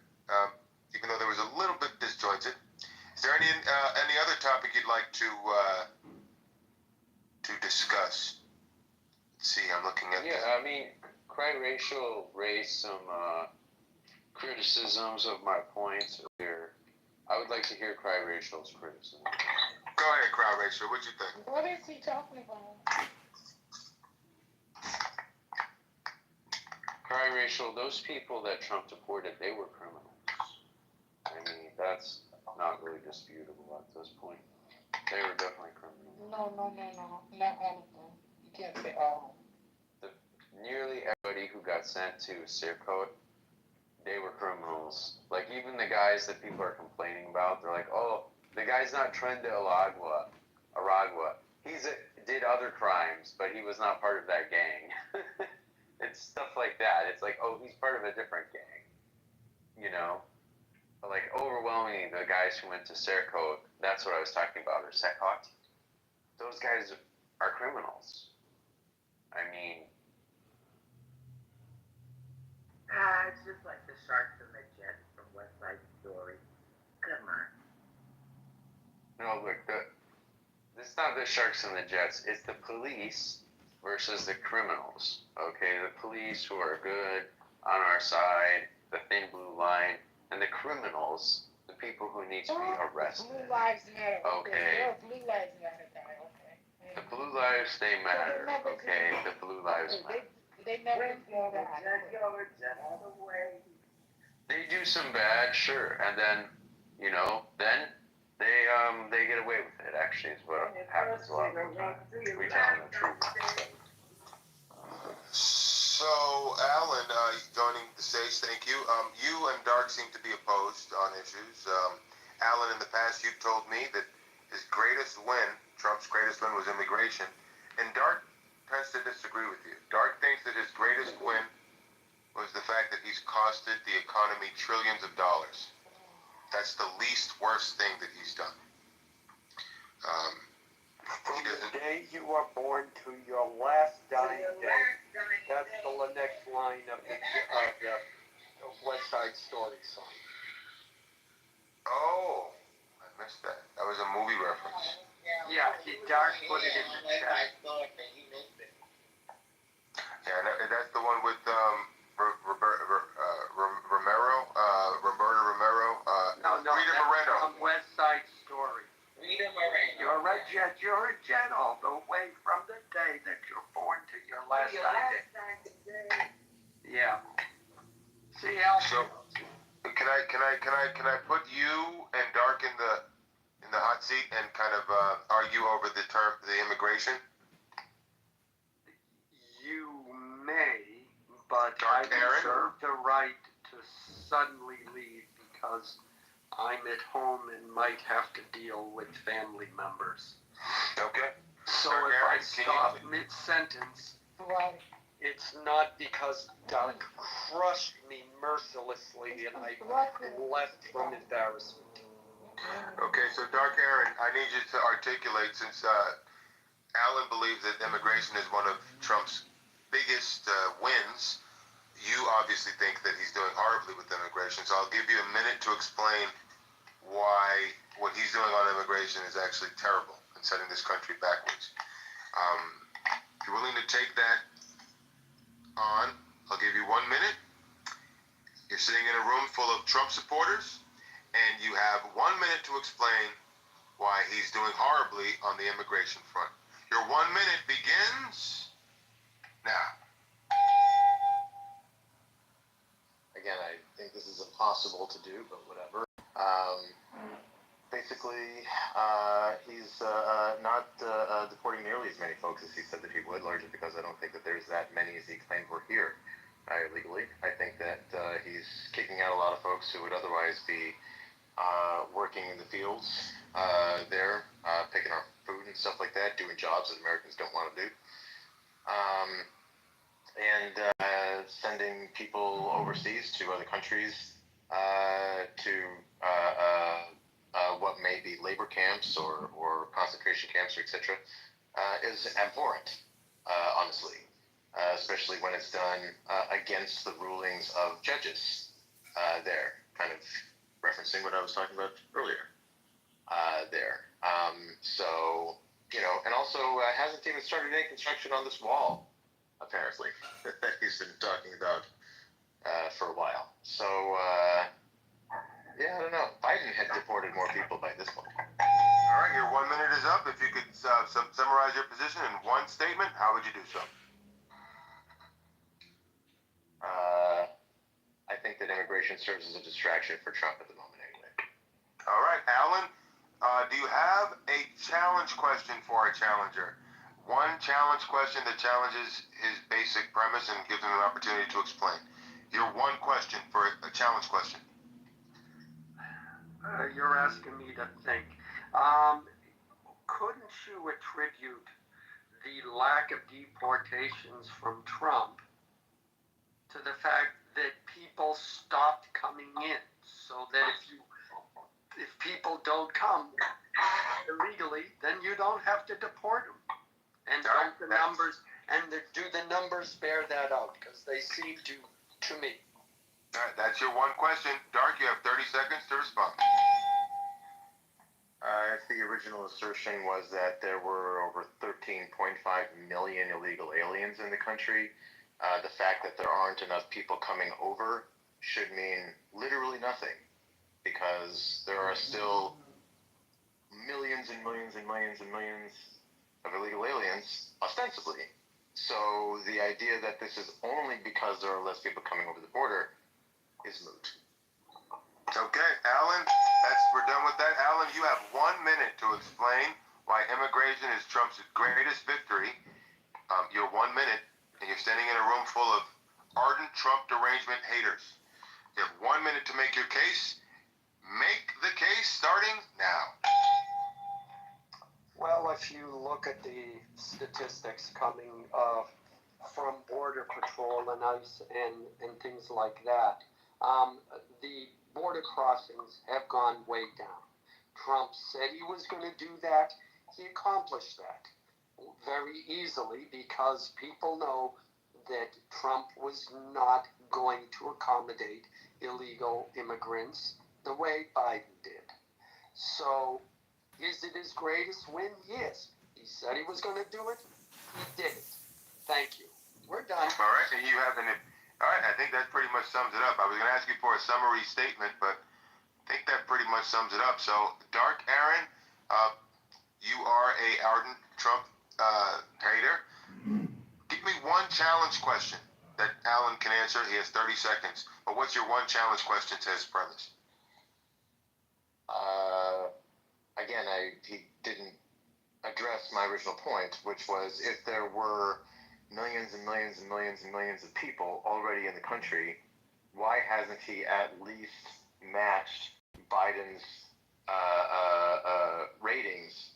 S12: even though there was a little bit disjointed. Is there any other topic you'd like to discuss? Let's see, I'm looking at.
S20: Yeah, I mean, Cry Racial raised some criticisms of my points earlier. I would like to hear Cry Racial's criticism.
S12: Go ahead, Cry Racial. What you think?
S3: What is he talking about?
S20: Cry Racial, those people that Trump deported, they were criminals. I mean, that's not really disputable at this point. They were definitely criminals.
S3: No, not all of them. You can't say all.
S20: Nearly everybody who got sent to Sirkot, they were criminals. Like, even the guys that people are complaining about, they're like, oh, the guy's not Trenda Aragua. He did other crimes, but he was not part of that gang. It's stuff like that. It's like, oh, he's part of a different gang. You know? But like, overwhelmingly, the guys who went to Sirkot, that's what I was talking about, or Sekot, those guys are criminals. I mean...
S19: It's just like the Sharks and the Jets from West Side Story. Come on.
S20: No, look, it's not the Sharks and the Jets. It's the police versus the criminals. Okay, the police who are good on our side, the thin blue line, and the criminals, the people who need to be arrested.
S3: Blue Lives Matter.
S20: Okay.
S3: Blue Lives Matter guy. Okay.
S20: The blue lives, they matter. Okay, the blue lives matter.
S3: They never do that.
S20: They do some bad, sure, and then, you know, then they get away with it. Actually, is what happens a lot of the time. We tell them the truth.
S12: So, Alan, joining the stage, thank you. You and Dark seem to be opposed on issues. Alan, in the past, you've told me that his greatest win, Trump's greatest win, was immigration, and Dark tends to disagree with you. Dark thinks that his greatest win was the fact that he's costed the economy trillions of dollars. That's the least worst thing that he's done.
S21: From the day you are born to your last dying day, that's the next line of the West Side Story song.
S12: Oh, I missed that. That was a movie reference.
S21: Yeah, Dark put it in the chat.
S12: Yeah, that's the one with Roberta Romero. Rita Moreno.
S21: From West Side Story.
S19: Rita Moreno.
S21: You're a jet all the way from the day that you're born to your last dying day. Yeah. See how?
S12: So, can I put you and Dark in the hot seat and kind of argue over the immigration?
S21: You may, but I
S12: Aaron?
S21: reserve the right to suddenly leave because I'm at home and might have to deal with family members.
S12: Okay.
S21: So
S12: Dark
S21: if
S12: Aaron,
S21: I stop mid-sentence, it's not because Dark crushed me mercilessly and I left from embarrassment.
S12: Okay, so Dark Aaron, I need you to articulate, since Alan believes that immigration is one of Trump's biggest wins. You obviously think that he's doing horribly with immigration, so I'll give you a minute to explain why what he's doing on immigration is actually terrible and sending this country backwards. If you're willing to take that on, I'll give you 1 minute. You're sitting in a room full of Trump supporters, and you have 1 minute to explain why he's doing horribly on the immigration front. Your 1 minute begins now.
S18: Again, I think this is impossible to do, but whatever. Basically, he's not deporting nearly as many folks as he said that he would, largely because I don't think that there's that many as he claimed were here illegally. I think that he's kicking out a lot of folks who would otherwise be working in the fields there, picking up food and stuff like that, doing jobs that Americans don't want to do. And sending people overseas to other countries to what may be labor camps or concentration camps, or etc., is abhorrent, honestly, especially when it's done against the rulings of judges there, kind of referencing what I was talking about earlier there. So, you know, and also hasn't even started any construction on this wall, apparently, that he's been talking about for a while. So, yeah, I don't know. Biden had deported more people by this point.
S12: All right, your 1 minute is up. If you could summarize your position in one statement, how would you do so?
S18: I think that immigration serves as a distraction for Trump at the moment, anyway.
S12: All right, Alan, do you have a challenge question for our challenger? One challenge question that challenges his basic premise and gives him an opportunity to explain. Your one question for a challenge question.
S21: You're asking me to think. Couldn't you attribute the lack of deportations from Trump to the fact that people stopped coming in, so that if people don't come illegally, then you don't have to deport them? And don't the numbers do the numbers bear that out? Because they seem to me.
S12: All right, that's your one question. Dark, you have 30 seconds to respond.
S18: If the original assertion was that there were over 13.5 million illegal aliens in the country, the fact that there aren't enough people coming over should mean literally nothing, because there are still millions and millions and millions and millions of illegal aliens, ostensibly. So the idea that this is only because there are less people coming over the border is moot.
S12: Okay, Alan, we're done with that. Alan, you have 1 minute to explain why immigration is Trump's greatest victory. You're 1 minute, and you're standing in a room full of ardent Trump derangement haters. You have 1 minute to make your case. Make the case starting now.
S21: Well, if you look at the statistics coming from Border Patrol and ICE and things like that, the border crossings have gone way down. Trump said he was going to do that. He accomplished that very easily because people know that Trump was not going to accommodate illegal immigrants the way Biden did. So, is it his greatest win? Yes. He said he was going to do it. He did it. Thank you. We're done.
S12: All right, and you have all right, I think that pretty much sums it up. I was going to ask you for a summary statement, but I think that pretty much sums it up. So, Dark Aaron, you are a ardent Trump hater. Give me one challenge question that Alan can answer. He has 30 seconds. But what's your one challenge question to his premise?
S18: Again, he didn't address my original point, which was if there were millions and millions and millions and millions of people already in the country, why hasn't he at least matched Biden's ratings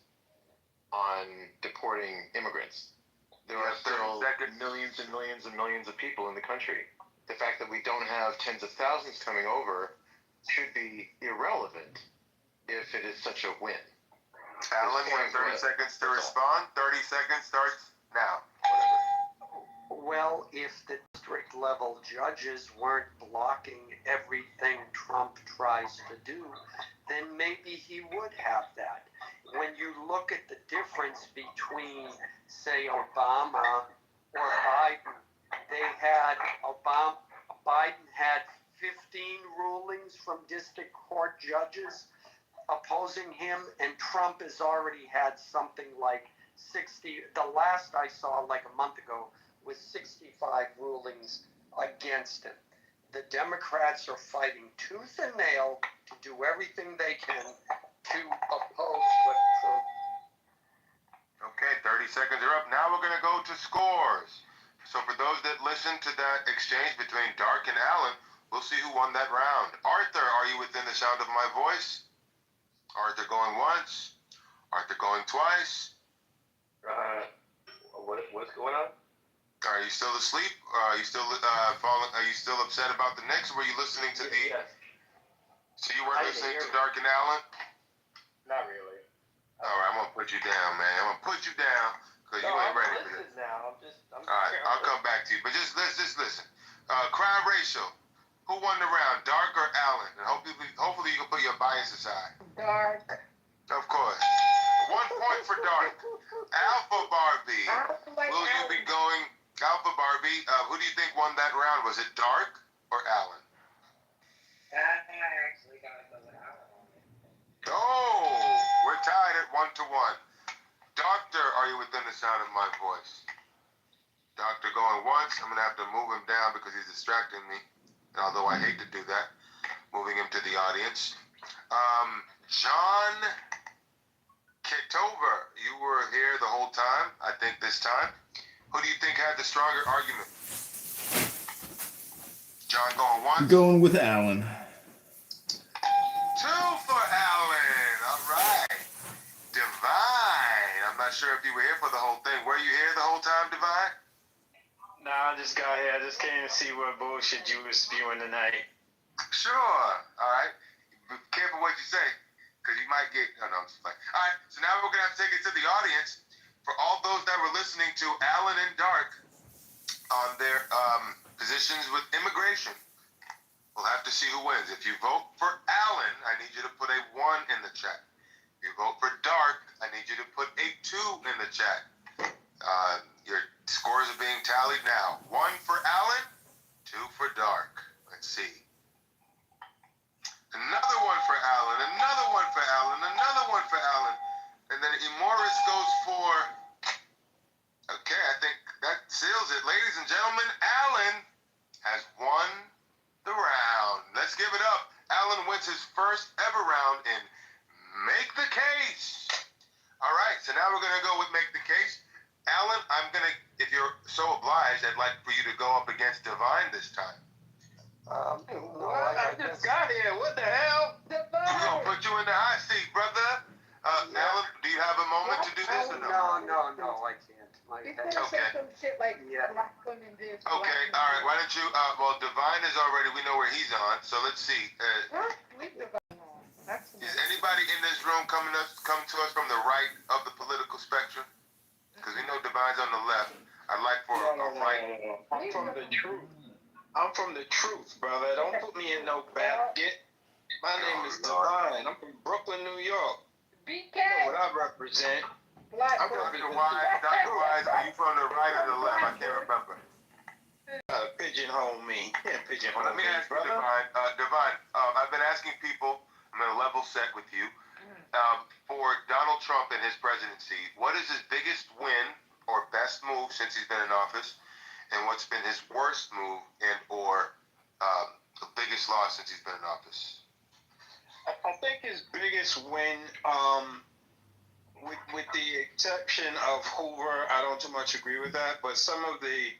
S18: on deporting immigrants? There are still millions and millions and millions of people in the country. The fact that we don't have tens of thousands coming over should be irrelevant if it is such a win.
S12: Alan, you have 30 seconds to respond. 30 seconds starts now.
S21: Well, if the district level judges weren't blocking everything Trump tries to do, then maybe he would have that. when you look at the difference between, say, Obama or Biden, Biden had 15 rulings from district court judges opposing him, and Trump has already had something like 60. The last I saw, like a month ago, was 65 rulings against him. The Democrats are fighting tooth and nail to do everything they can to oppose what Trump.
S12: Okay, 30 seconds are up. Now we're going to go to scores. So for those that listened to that exchange between Dark and Alan, we'll see who won that round. Arthur, are you within the sound of my voice? Arthur going once. Arthur going twice.
S10: What's going on?
S12: Are you still asleep? Are you still falling? Are you still upset about the Knicks? Or were you listening to the?
S10: Yes.
S12: So you weren't listening to Dark and Alan?
S10: Not really.
S12: All right, I'm gonna put you down, man. I'm gonna put you down because you ain't ready for this.
S10: Now.
S12: All right, I'll come back to you, but just listen. Crime ratio. Who won the round, Dark or Alan? And hopefully you can put your bias aside.
S3: Dark.
S12: Of course. 1 point for Dark. Alpha Barbie. Will you be going? Alpha Barbie. Who do you think won that round? Was it Dark or Alan?
S19: I actually got to go with Alan.
S12: Oh, we're tied at 1-1. Doctor, are you within the sound of my voice? Doctor going once. I'm gonna have to move him down because he's distracting me. And although I hate to do that, moving him to the audience. John Kitover, you were here the whole time. I think this time. Who do you think had the stronger argument? John going once.
S14: Going with Alan.
S12: 2 for Alan. All right. Divine. I'm not sure if you were here for the whole thing. Were you here the whole time, Divine?
S8: Nah, I just got here. I just came to see what bullshit you were spewing tonight.
S12: Sure. All right. Be careful what you say, because you might get. Oh, no, I'm just playing. All right. So now we're going to have to take it to the audience. For all those that were listening to Alan and Dark on their positions with immigration, we'll have to see who wins. If you vote for Alan, I need you to put a 1 in the chat. If you vote for Dark, I need you to put a 2 in the chat. Your scores are being tallied now. 1 for Alan, 2 for Dark. Let's see. Another 1 for Alan, another 1 for Alan, another 1 for Alan. And then Emoris goes for... Okay, I think that seals it. Ladies and gentlemen, Alan has won the round. Let's give it up. Alan wins his first ever round in Make the Case. All right, so now we're going to go with Make the Case. Alan, I'm going to, if you're so obliged, I'd like for you to go up against Divine this time.
S8: What? I just got here. What the hell?
S12: We're going to put you in the hot seat, brother. Alan, do you have a moment to do this or no?
S21: No, I can't.
S12: Okay.
S3: Some shit like black women this.
S12: Okay, all right. Why don't you, well, Divine is already, we know where he's on, so let's see. Is anybody in this room come to us from the right of the political spectrum? Because we know Divine's on the left. I'd like for a right.
S8: I'm from the truth. I'm from the truth, brother. Don't put me in no basket. My name is Divine. I'm from Brooklyn, New York. You know what I represent.
S12: Dr. Wise, are you from the right or the left? I can't remember.
S8: Pigeonhole me. Yeah, pigeonhole
S12: Let me ask you, Divine. Divine, I've been asking people, I'm going to level set with you. For Donald Trump and his presidency, what is his biggest win or best move since he's been in office? And what's been his worst move and or the biggest loss since he's been in office?
S8: I think his biggest win, with the exception of Hoover, I don't too much agree with that. But some of the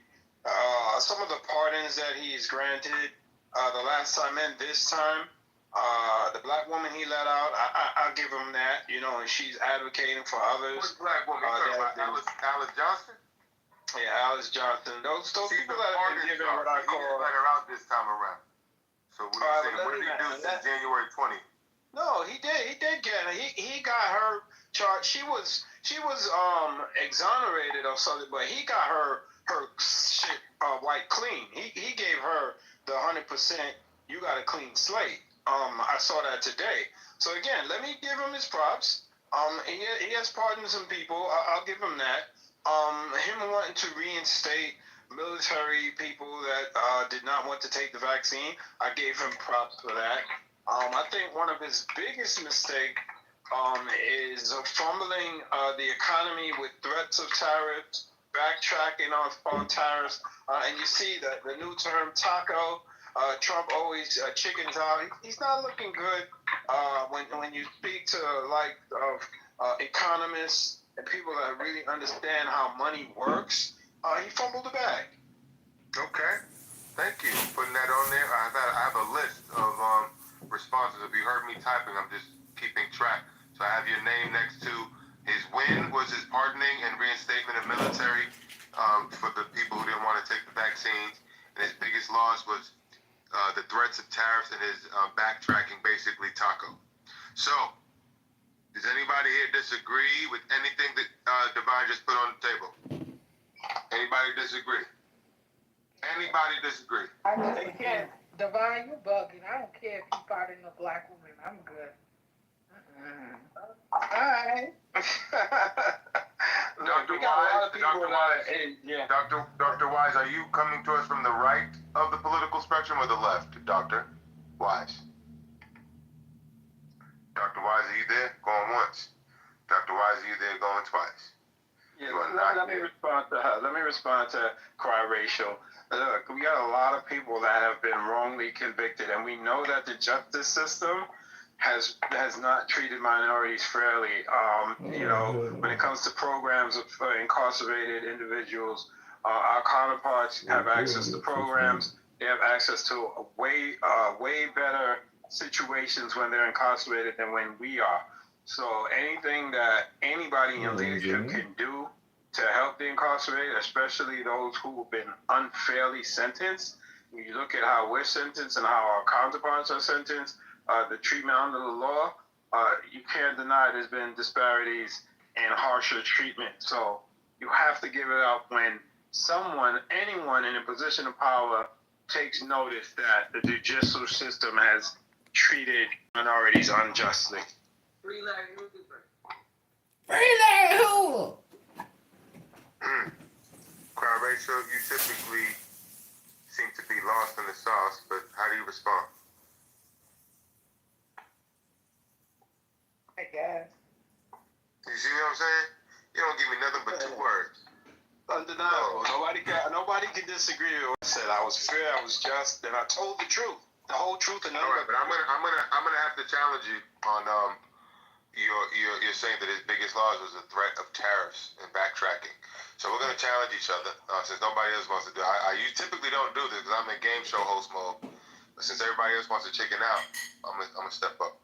S8: pardons that he's granted, the last time and this time, the black woman he let out, I'll give him that. You know, and she's advocating for others.
S12: What black woman? You talking about Alice Johnson?
S8: Yeah, Alice Johnson. Those people that have been given what I call.
S12: He didn't let her out this time around. So what are you saying? What did he do since January 20th?
S8: No, he did get her. He got her charged. She was exonerated or something, but he got her shit wiped clean. He gave her the 100%. You got a clean slate. I saw that today. So again, let me give him his props. He has pardoned some people. I'll give him that. Him wanting to reinstate military people that did not want to take the vaccine, I gave him props for that. I think one of his biggest mistakes is fumbling the economy with threats of tariffs, backtracking on tariffs, and you see that the new term taco. Trump always chickens out. He's not looking good when you speak to economists and people that really understand how money works. He fumbled the bag.
S12: Okay, thank you for putting that on there. I have a list of responses. If you heard me typing, I'm just keeping track. So I have your name next to his win was his pardoning and reinstatement of military for the people who didn't want to take the vaccines. And his biggest loss was the threats of tariffs and his backtracking, basically taco. So, does anybody here disagree with anything that Divine just put on the table? Anybody disagree? Anybody disagree?
S19: I just can't. Divine, you bugging. I don't care if you pardon a black woman. I'm good. All right.
S12: Dr. Wise, are you coming to us from the right of the political spectrum or the left, Dr. Wise? Dr. Wise, are you there? Going once. Dr. Wise, are you there? Going twice.
S13: Yeah, let me respond to her. Let me respond to Cry Racial. Look, we got a lot of people that have been wrongly convicted, and we know that the justice system has not treated minorities fairly. When it comes to programs of incarcerated individuals, our counterparts have access to programs. They have access to way better situations when they're incarcerated than when we are. So anything that anybody in leadership can do to help the incarcerated, especially those who have been unfairly sentenced, when you look at how we're sentenced and how our counterparts are sentenced, the treatment under the law, you can't deny there's been disparities and harsher treatment. So you have to give it up when anyone in a position of power takes notice that the judicial system has treated minorities unjustly.
S19: Free Larry Hoover.
S14: Free Larry Hoover.
S12: Cry Rachel, you typically seem to be lost in the sauce, but how do you respond?
S19: I guess.
S12: You see what I'm saying? You don't give me nothing but 2 words.
S13: Undeniable. Nobody can disagree with what I said. I was fair, I was just, and I told the truth. The whole truth and
S12: all right, but I'm gonna have to challenge you on you're saying that his biggest loss was the threat of tariffs and backtracking. So we're gonna challenge each other since nobody else wants to do it. You typically don't do this because I'm in game show host mode. But since everybody else wants to chicken out, I'm gonna step up.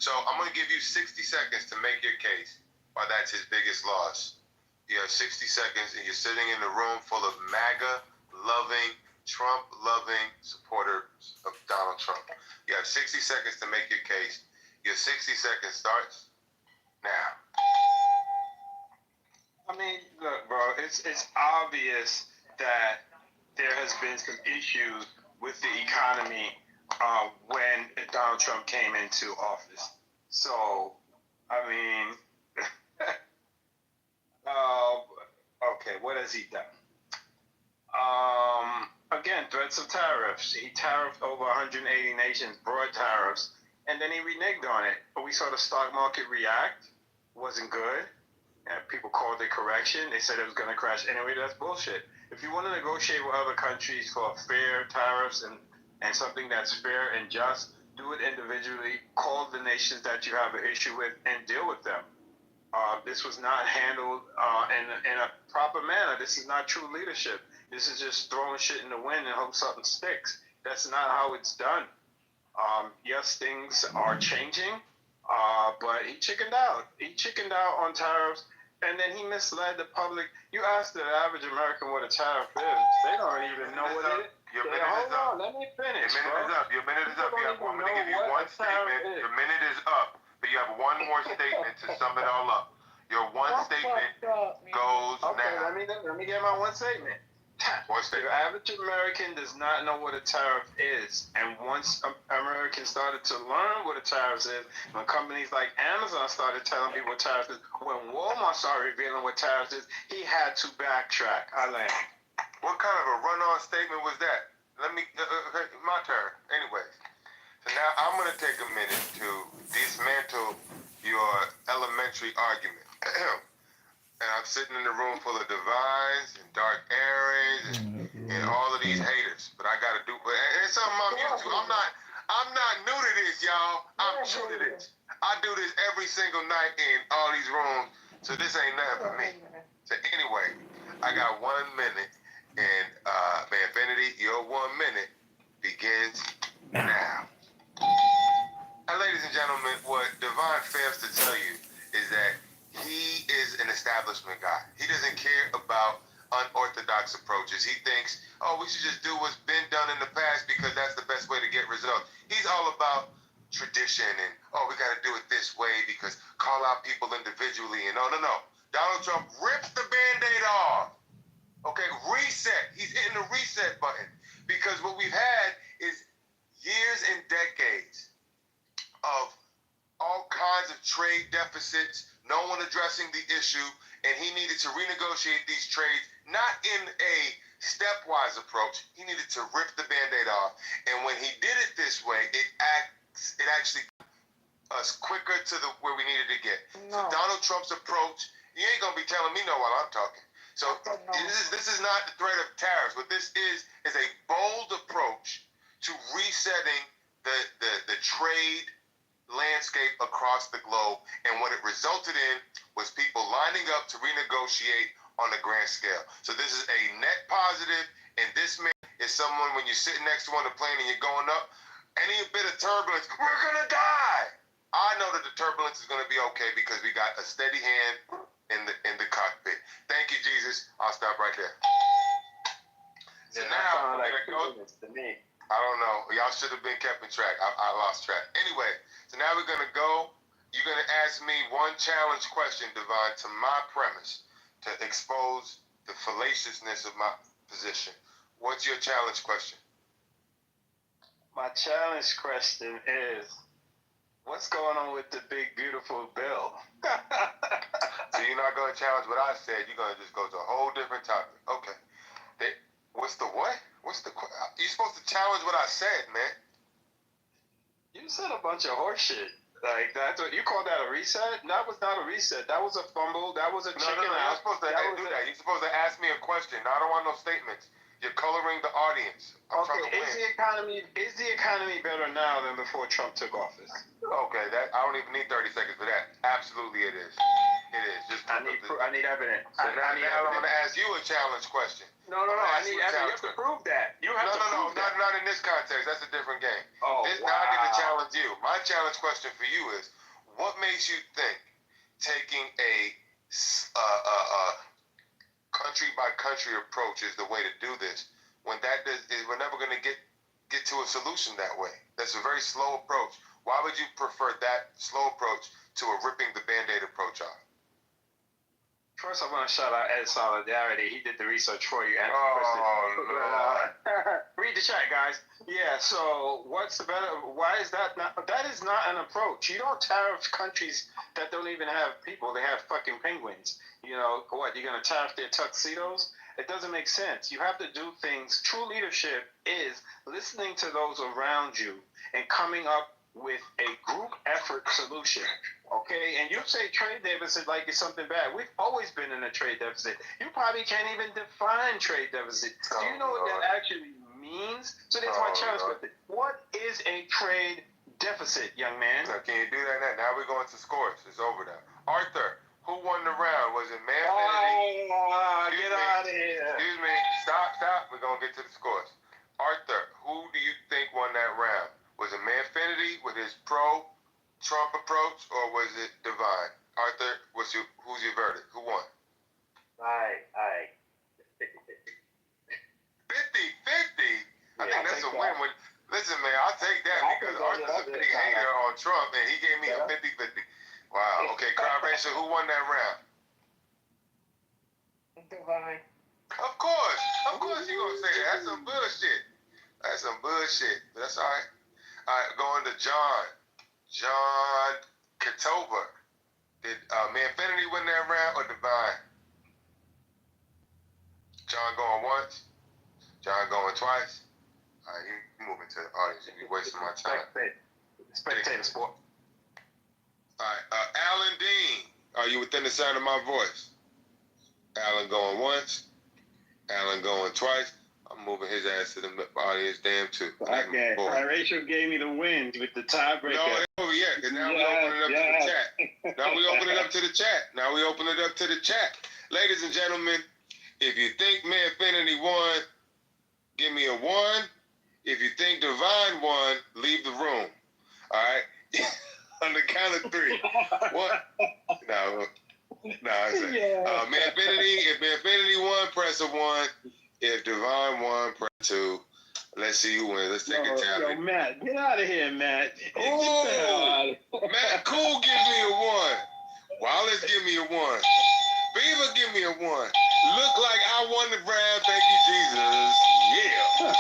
S12: So I'm gonna give you 60 seconds to make your case why that's his biggest loss. You have 60 seconds, and you're sitting in a room full of MAGA-loving, Trump-loving supporters of Donald Trump. You have 60 seconds to make your case. Your 60 seconds starts now.
S13: I mean, look, bro, it's obvious that there has been some issues with the economy when Donald Trump came into office. So, I mean, okay, what has he done? Again, threats of tariffs. He tariffed over 180 nations, broad tariffs, and then he reneged on it. But we saw the stock market react. Wasn't good. And people called it correction. They said it was going to crash. Anyway, that's bullshit. If you want to negotiate with other countries for fair tariffs and something that's fair and just, do it individually. Call the nations that you have an issue with and deal with them. This was not handled in a proper manner. This is not true leadership. This is just throwing shit in the wind and hope something sticks. That's not how it's done. Yes, things are changing, but he chickened out. He chickened out on tariffs, and then he misled the public. You ask the average American what a tariff is, they don't even know what it is.
S12: Your minute is up.
S13: Let me finish.
S12: Your minute is up. I'm going to give you one statement. Your minute is up, but you have one more statement to sum it all up. Your one statement goes now.
S13: Let me get my one statement. The average American does not know what a tariff is, and once Americans started to learn what a tariff is, when companies like Amazon started telling people what tariffs is, when Walmart started revealing what tariffs is, he had to backtrack. I land.
S12: What kind of a run-on statement was that? Let me, my turn. Anyways, so now I'm going to take a minute to dismantle your elementary argument. And I'm sitting in the room full of divines and dark Aries and all of these haters. But I got to do, and it's something I'm used to. I'm not new to this, y'all. I'm new to this. I do this every single night in all these rooms, so this ain't nothing for me. So anyway, I got 1 minute. And Vanfinity, your 1 minute begins now. And ladies and gentlemen, what Divine fails to tell you is that he is an establishment guy. He doesn't care about unorthodox approaches. He thinks, oh, we should just do what's been done in the past because that's the best way to get results. He's all about tradition and, oh, we got to do it this way because call out people individually. And no. Donald Trump rips the Band-Aid off. Okay, reset. He's hitting the reset button because what we've had is years and decades of all kinds of trade deficits, no one addressing the issue, and he needed to renegotiate these trades, not in a stepwise approach. He needed to rip the Band-Aid off. And when he did it this way, it actually got us quicker to where we needed to get. No. So Donald Trump's approach, you ain't going to be telling me no while I'm talking. So this is not the threat of tariffs. What this is a bold approach to resetting the trade landscape across the globe. And what it resulted in was people lining up to renegotiate on a grand scale. So this is a net positive. And this man is someone, when you're sitting next to on the plane and you're going up, any bit of turbulence, we're going to die. I know that the turbulence is going to be okay because we got a steady hand in the cockpit. Thank you, Jesus. I'll stop right there. So now we're gonna go. To me. I don't know. Y'all should have been keeping track. I lost track. Anyway, so now we're gonna go. You're gonna ask me one challenge question, Divine, to my premise to expose the fallaciousness of my position. What's your challenge question?
S13: My challenge question is, what's going on with the big, beautiful bill?
S12: So you're not going to challenge what I said. You're going to just go to a whole different topic. Okay. What's the what? You're supposed to challenge what I said, man.
S13: You said a bunch of horse shit. Like, that's what you call that a reset? That was not a reset. That was a fumble. That was a chicken
S12: out. You're supposed to do that. You're supposed to ask me a question. I don't want no statements. You're coloring the audience.
S13: Is the economy better now than before Trump took office?
S12: Okay, I don't even need 30 seconds for that. Absolutely, it is. It is. Just
S13: I need evidence.
S12: So now I'm going to ask you a challenge question.
S13: No. I need evidence. You have to prove that. You have to prove that.
S12: Not in this context. That's a different game.
S13: Wow.
S12: Now I need to challenge you. My challenge question for you is, what makes you think taking a country by country approach is the way to do this, when we're never going to get to a solution that way? That's a very slow approach. Why would you prefer that slow approach to a ripping the Band-Aid approach off?
S13: First, I want to shout out Ed Solidarity. He did the research for you. Read the chat, guys. Yeah, so what's the better? Why is that not? That is not an approach. You don't tariff countries that don't even have people. They have fucking penguins. You know, what, you're going to tariff their tuxedos? It doesn't make sense. You have to do things. True leadership is listening to those around you and coming up with a group effort solution. Okay? And you say trade deficit like it's something bad. We've always been in a trade deficit. You probably can't even define trade deficit. Do you know what that actually means? So that's my challenge with it. What is a trade deficit, young man?
S12: So can you do that now? Now we're going to scores. It's over now. Arthur, who won the round? Was it Man
S13: get out of here.
S12: Excuse me. Stop. We're going to get to the scores. Arthur, who do you think won that round? Was it Manfinity with his pro-Trump approach, or was it Divine? Arthur, who's your verdict? Who won?
S11: 50-50.
S12: 50-50? I think that's a win. Listen, man, I'll take that because Arthur's a big hater on Trump, and he gave me a 50-50. Wow. Okay, Crowd Racer, who won that round?
S3: Divine.
S12: Of course you're gonna say that. That's some bullshit. But that's all right. All right, going to John. John Katoba. Did Manfinity win that round or Divine? John going once. John going twice. All right, you moving to the audience. You wasting my time.
S5: Spectator sport.
S12: All right, Alan Dean. Are you within the sound of my voice? Alan going once. Alan going twice. I'm moving his ass to the audience, damn too.
S7: Okay, Rachel gave me the win with the tiebreaker.
S12: No, it's over yet, because now we open it up to the chat. Now we open it up to the chat. Now we open it up to the chat. Ladies and gentlemen, if you think Manfinity won, give me a 1. If you think Divine won, leave the room. All right? On the count of 3. 1. No, I said. Manfinity, if Manfinity won, press a 1. If Divine won, press 2. Let's see who wins. Let's take a tally.
S7: Yo, Matt, get out of here, Matt.
S12: Oh, Matt Cool, give me a 1. Wallace, give me a 1. Beaver, give me a 1. Look like I won the round. Thank you, Jesus. Yeah.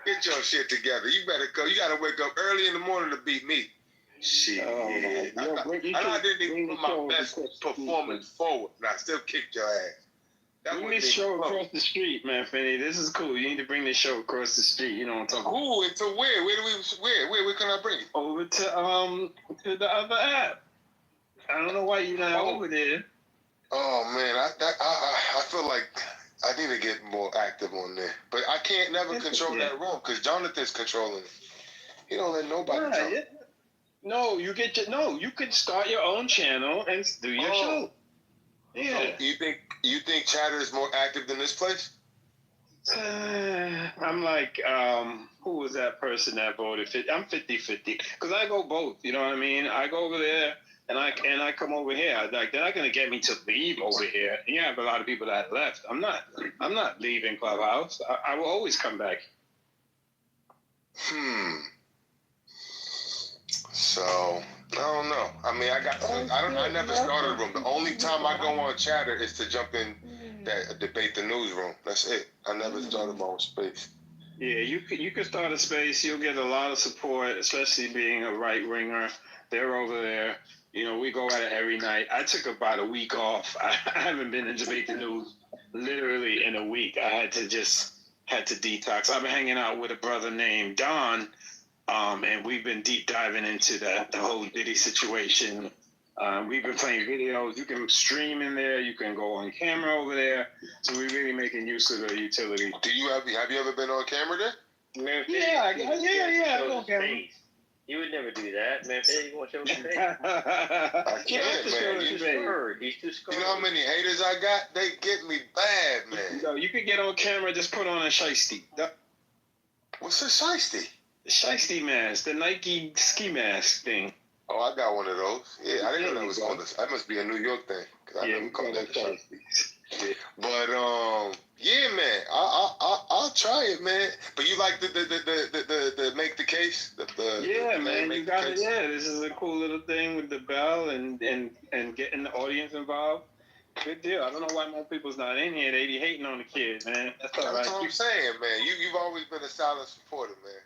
S12: Get your shit together. You better go. You got to wake up early in the morning to beat me. Shit. I didn't even put my best performance forward, and I still kicked your ass.
S7: Bring this show across the street, man, Finny. This is cool. You need to bring this show across the street. You know what I'm talking about.
S12: Cool. Into where? Where can I bring it?
S7: Over to the other app. I don't know why you're not over there.
S12: Oh man, I feel like I need to get more active on there, but I can't never control that room because Jonathan's controlling it. He don't let nobody control it.
S7: No, you can start your own channel and do your show. Yeah.
S12: So you think Chatter is more active than this place?
S7: I'm like, who was that person that voted? I'm 50-50 because I go both. You know what I mean? I go over there and I come over here. Like they're not gonna get me to leave over here. And you have a lot of people that left. I'm not leaving Clubhouse. I will always come back.
S12: So I don't know. I mean, I never started a room. The only time I go on Chatter is to jump in that debate the newsroom. That's it. I never started my own space.
S7: Yeah, you could start a space. You'll get a lot of support, especially being a right winger. They're over there. You know, we go at it every night. I took about a week off. I haven't been in debate the news literally in a week. I had to detox. I've been hanging out with a brother named Don. And we've been deep diving into the whole Diddy situation. We've been playing videos. You can stream in there. You can go on camera over there. So we're really making use of the utility.
S12: Have you ever been on camera there?
S7: Yeah. I go on camera.
S22: You would never do that, man. You want to show his face?
S12: I can't, man.
S22: He's too scared.
S12: You know how many haters I got? They get me bad, man.
S7: So you could get on camera, just put on a shiesty.
S12: What's a shiesty?
S7: The shiesty mask, the Nike ski mask thing.
S12: Oh, I got one of those. Yeah, I didn't know that was on this. That must be a New York thing.
S7: We call that shiesty.
S12: But yeah, man, I'll try it, man. But you like the make the case?
S7: Man, you got it. Yeah, this is a cool little thing with the bell and getting the audience involved. Good deal. I don't know why more people's not in here. They be hating on the kids, man. That's all right.
S12: That's what I'm saying, man. You've always been a silent supporter, man.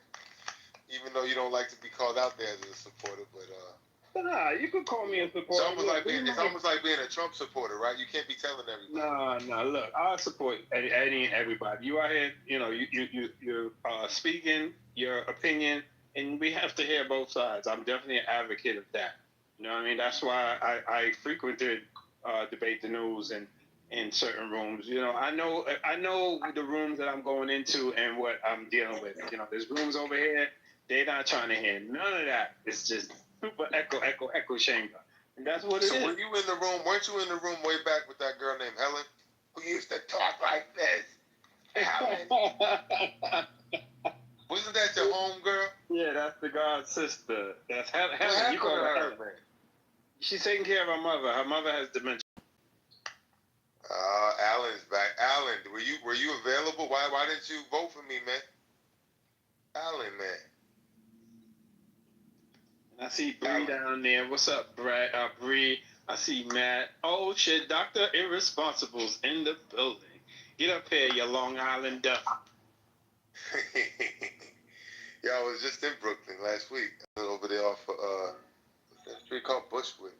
S12: Even though you don't like to be called out there as a supporter, but
S7: nah, you could call me a supporter.
S12: It's almost like being a Trump supporter, right? You can't be telling everybody.
S7: Nah. Look, I support any and everybody. You out here, you know, you're speaking your opinion, and we have to hear both sides. I'm definitely an advocate of that. You know what I mean? That's why I frequented debate the news and in certain rooms. You know, I know the rooms that I'm going into and what I'm dealing with. You know, there's rooms over here. They're not trying to hear none of that. It's just super echo chamber. And that's what it is.
S12: So weren't you in the room way back with that girl named Helen? Who used to talk like this? Helen. Wasn't that your home girl?
S7: Yeah, that's the God's sister. That's Helen. You call her Helen. She's taking care of her mother. Her mother has dementia.
S12: Alan's back. Alan, were you available? Why didn't you vote for me, man? Alan, man.
S7: I see Bree down there. What's up, Brad? Bree. I see Matt. Oh shit, Dr. Irresponsible's in the building. Get up here, you Long Island duck.
S12: Yeah, I was just in Brooklyn last week. I was over there off a street called Bushwick.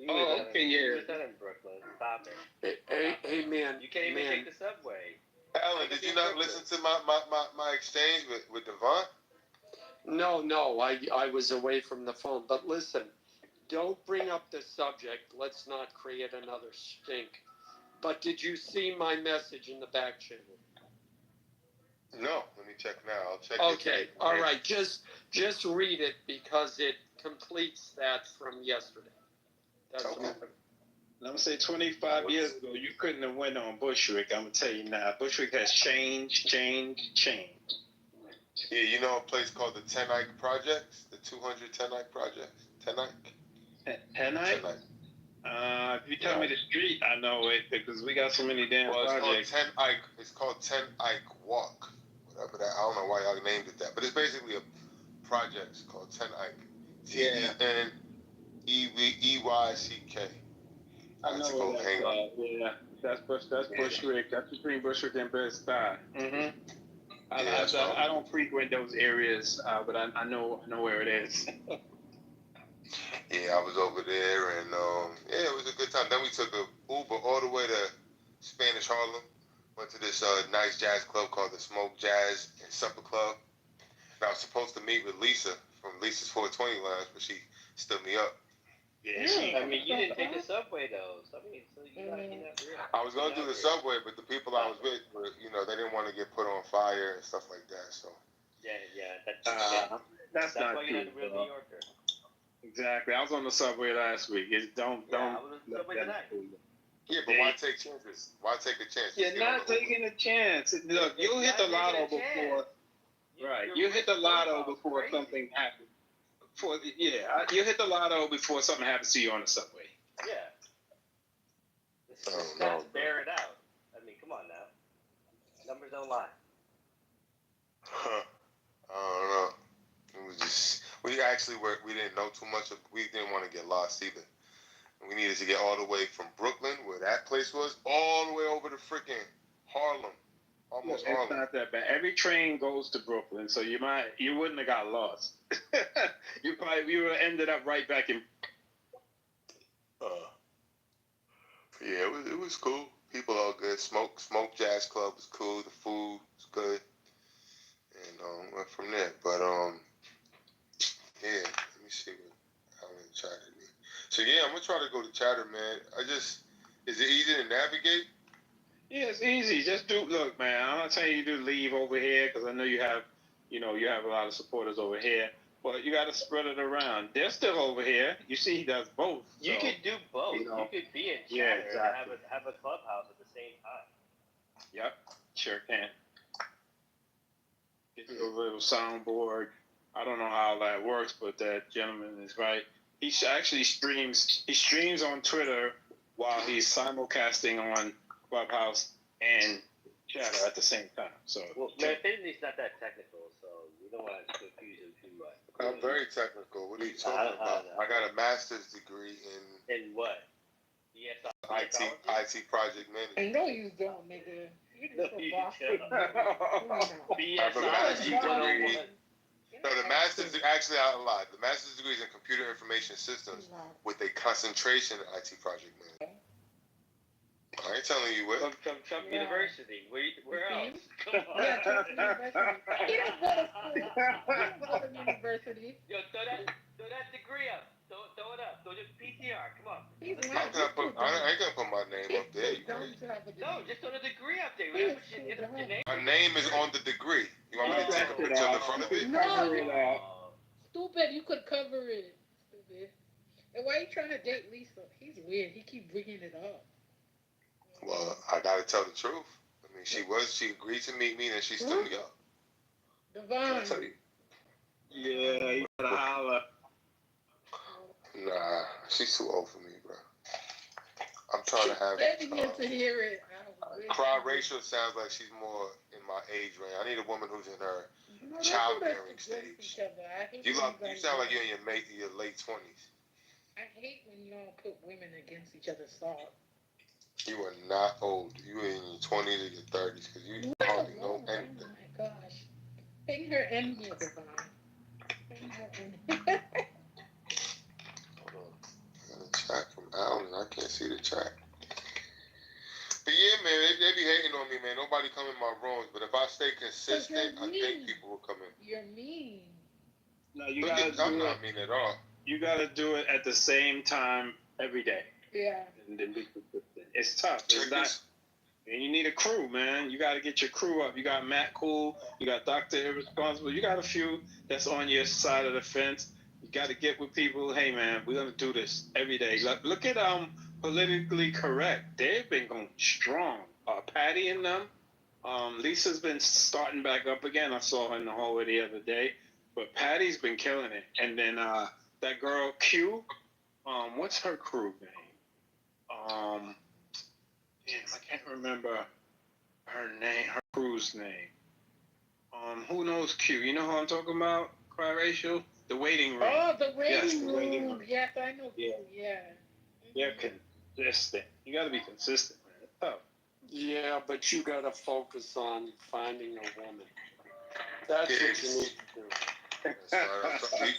S21: Okay, yeah.
S22: You was not in Brooklyn. Stop it.
S21: Hey, man.
S22: You can't even
S21: man.
S22: take the subway.
S12: Alan, did you not listen to my exchange with Devon?
S21: No, I was away from the phone. But listen, don't bring up the subject. Let's not create another stink. But did you see my message in the back channel?
S12: No, let me check now. I'll check.
S21: Okay, all right. Just read it because it completes that from yesterday. That's
S12: Okay.
S7: I'm gonna say 25 years ago, you couldn't have went on Bushwick. I'm gonna tell you now, Bushwick has changed.
S12: Yeah, you know a place called the Ten Ike Projects, the 200 Ten Ike Projects. Ten Ike.
S7: Ten Ike. If you tell me the street, I know it because we got so many damn projects.
S12: Called 10 Ike. It's called 10 Ike Walk. Whatever that. I don't know why y'all named it that, but it's basically a project. It's called 10 Ike. TENEYCK.
S7: I know that. Yeah, that's Bushwick. That's between Bushwick and Bed-Stuy. Mm-hmm. I don't frequent those areas, but I know where it is.
S12: Yeah, I was over there, and yeah, it was a good time. Then we took a Uber all the way to Spanish Harlem. Went to this nice jazz club called the Smoke Jazz and Supper Club. And I was supposed to meet with Lisa from Lisa's 420 Lounge, but she stood me up.
S22: Yeah, I mean, you didn't take the subway though. So, I mean, so you're not real.
S12: I was gonna do the subway, but the people I was with were, they didn't want to get put on fire and stuff like that. So.
S22: Yeah,
S7: That's not
S22: why
S7: true.
S22: you're not a real New Yorker.
S7: Exactly. I was on the subway last week. Don't.
S22: I was on the subway tonight.
S12: Yeah, but why take chances? Why take a chance?
S7: You're not taking a chance. Look, you'll hit the lotto before. Right. You hit the lotto before something happens. You hit the lotto before something happens to you on the subway.
S22: Yeah. Let's bear it out. I mean, come on now. Numbers don't lie.
S12: I don't know. It was just we didn't know too much. We didn't want to get lost either. We needed to get all the way from Brooklyn, where that place was, all the way over to freaking Harlem. Almost Harlem.
S7: It's not that bad. Every train goes to Brooklyn, so you wouldn't have got lost. you would have ended up right back in.
S12: Yeah, it was cool. People all good. Smoke Jazz Club was cool. The food was good, and went from there. But yeah. Let me see what Alan chatted me. So yeah, I'm gonna try to go to Chatter, man. Is it easy to navigate?
S7: Yeah, it's easy. Just look, man. I'm not telling you to leave over here because I know you have a lot of supporters over here. But you got to spread it around. They're still over here. You see, he does both.
S22: You could do both. You could be in Chatter and have a clubhouse at the same time.
S7: Yep, sure can. Get you a little soundboard. I don't know how that works, but that gentleman is right. He actually streams. He streams on Twitter while he's simulcasting on Clubhouse and Chatter at the same time. So,
S22: man, Finley's not that technical, so you don't want to confuse him too much.
S12: I'm very technical. What are you talking about? I got a master's degree
S22: in what? Yes,
S12: IT project management.
S3: I know you don't, nigga. You just a Boston.
S12: I have a master's degree. No, the master's actually I lied. The master's degree is in computer information systems with a concentration in IT project management. I ain't telling you where.
S22: From Trump University. Where else? Come on.
S3: Yeah, Trump University. He don't go to school. He don't go to university.
S22: Yo, throw that degree up. Throw it up. Throw your PTR. Come on.
S12: I ain't gonna put my name up there.
S22: No, just throw the degree up there. Your name.
S12: My name is on the degree. You want me to take a picture of the front of it?
S3: No. Stupid. You could cover it. Stupid. And why are you trying to date Lisa? He's weird. He keep bringing it up.
S12: Well, I gotta tell the truth. I mean, she agreed to meet me, and she stood me up.
S3: Devon.
S7: Yeah, you gotta holler.
S12: Nah, she's too old for me, bro. I'm trying to have.
S3: Begging to hear it.
S12: Cry Rachel sounds like she's more in my age range. I need a woman who's in her childbearing stage. You sound like you're in your late 20s.
S3: I hate when you don't put women against each other's thoughts.
S12: You are not old. You are in your 20s or your 30s because you hardly know anything.
S3: Oh my gosh.
S19: Ping her in here, Devon. Ping her in.
S12: Chat from Alan. I can't see the chat. But yeah, man, they be hating on me, man. Nobody come in my rooms. But if I stay consistent, I think people will come in.
S19: You're mean.
S7: No, you gotta do
S12: I'm
S7: it.
S12: not mean at all.
S7: You gotta do it at the same time every day.
S19: Yeah.
S7: And then be consistent. It's tough. It's not. And you need a crew, man. You got to get your crew up. You got Matt Cool. You got Dr. Irresponsible. You got a few that's on your side of the fence. You got to get with people. Hey, man, we're going to do this every day. Look at Politically Correct. They've been going strong. Patty and them. Lisa's been starting back up again. I saw her in the hallway the other day. But Patty's been killing it. And then that girl, Q, what's her crew name? I can't remember her name, her crew's name. Who knows Q? You know who I'm talking about? Cry Racial? The waiting room.
S19: Oh, the
S7: Yes,
S19: waiting
S7: the waiting
S19: room.
S7: room.
S19: Yes, I know.
S7: Yeah.
S19: Yeah.
S7: They're consistent. You got to be consistent, man. It's tough.
S1: Yeah, but you got to focus on finding a woman. That's what you need to do.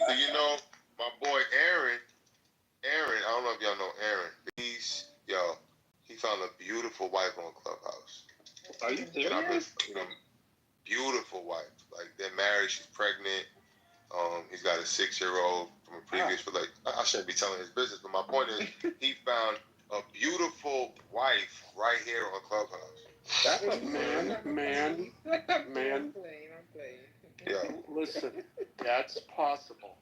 S12: Do you know my boy Aaron? Aaron, I don't know if y'all know Aaron. He found a beautiful wife on Clubhouse.
S7: Are you
S12: serious? Beautiful wife. Like, they're married, she's pregnant. He's got a 6-year-old from a previous relationship. I shouldn't be telling his business, but my point is, he found a beautiful wife right here on Clubhouse.
S1: Man.
S19: I'm playing.
S12: Yeah.
S1: Listen, that's possible.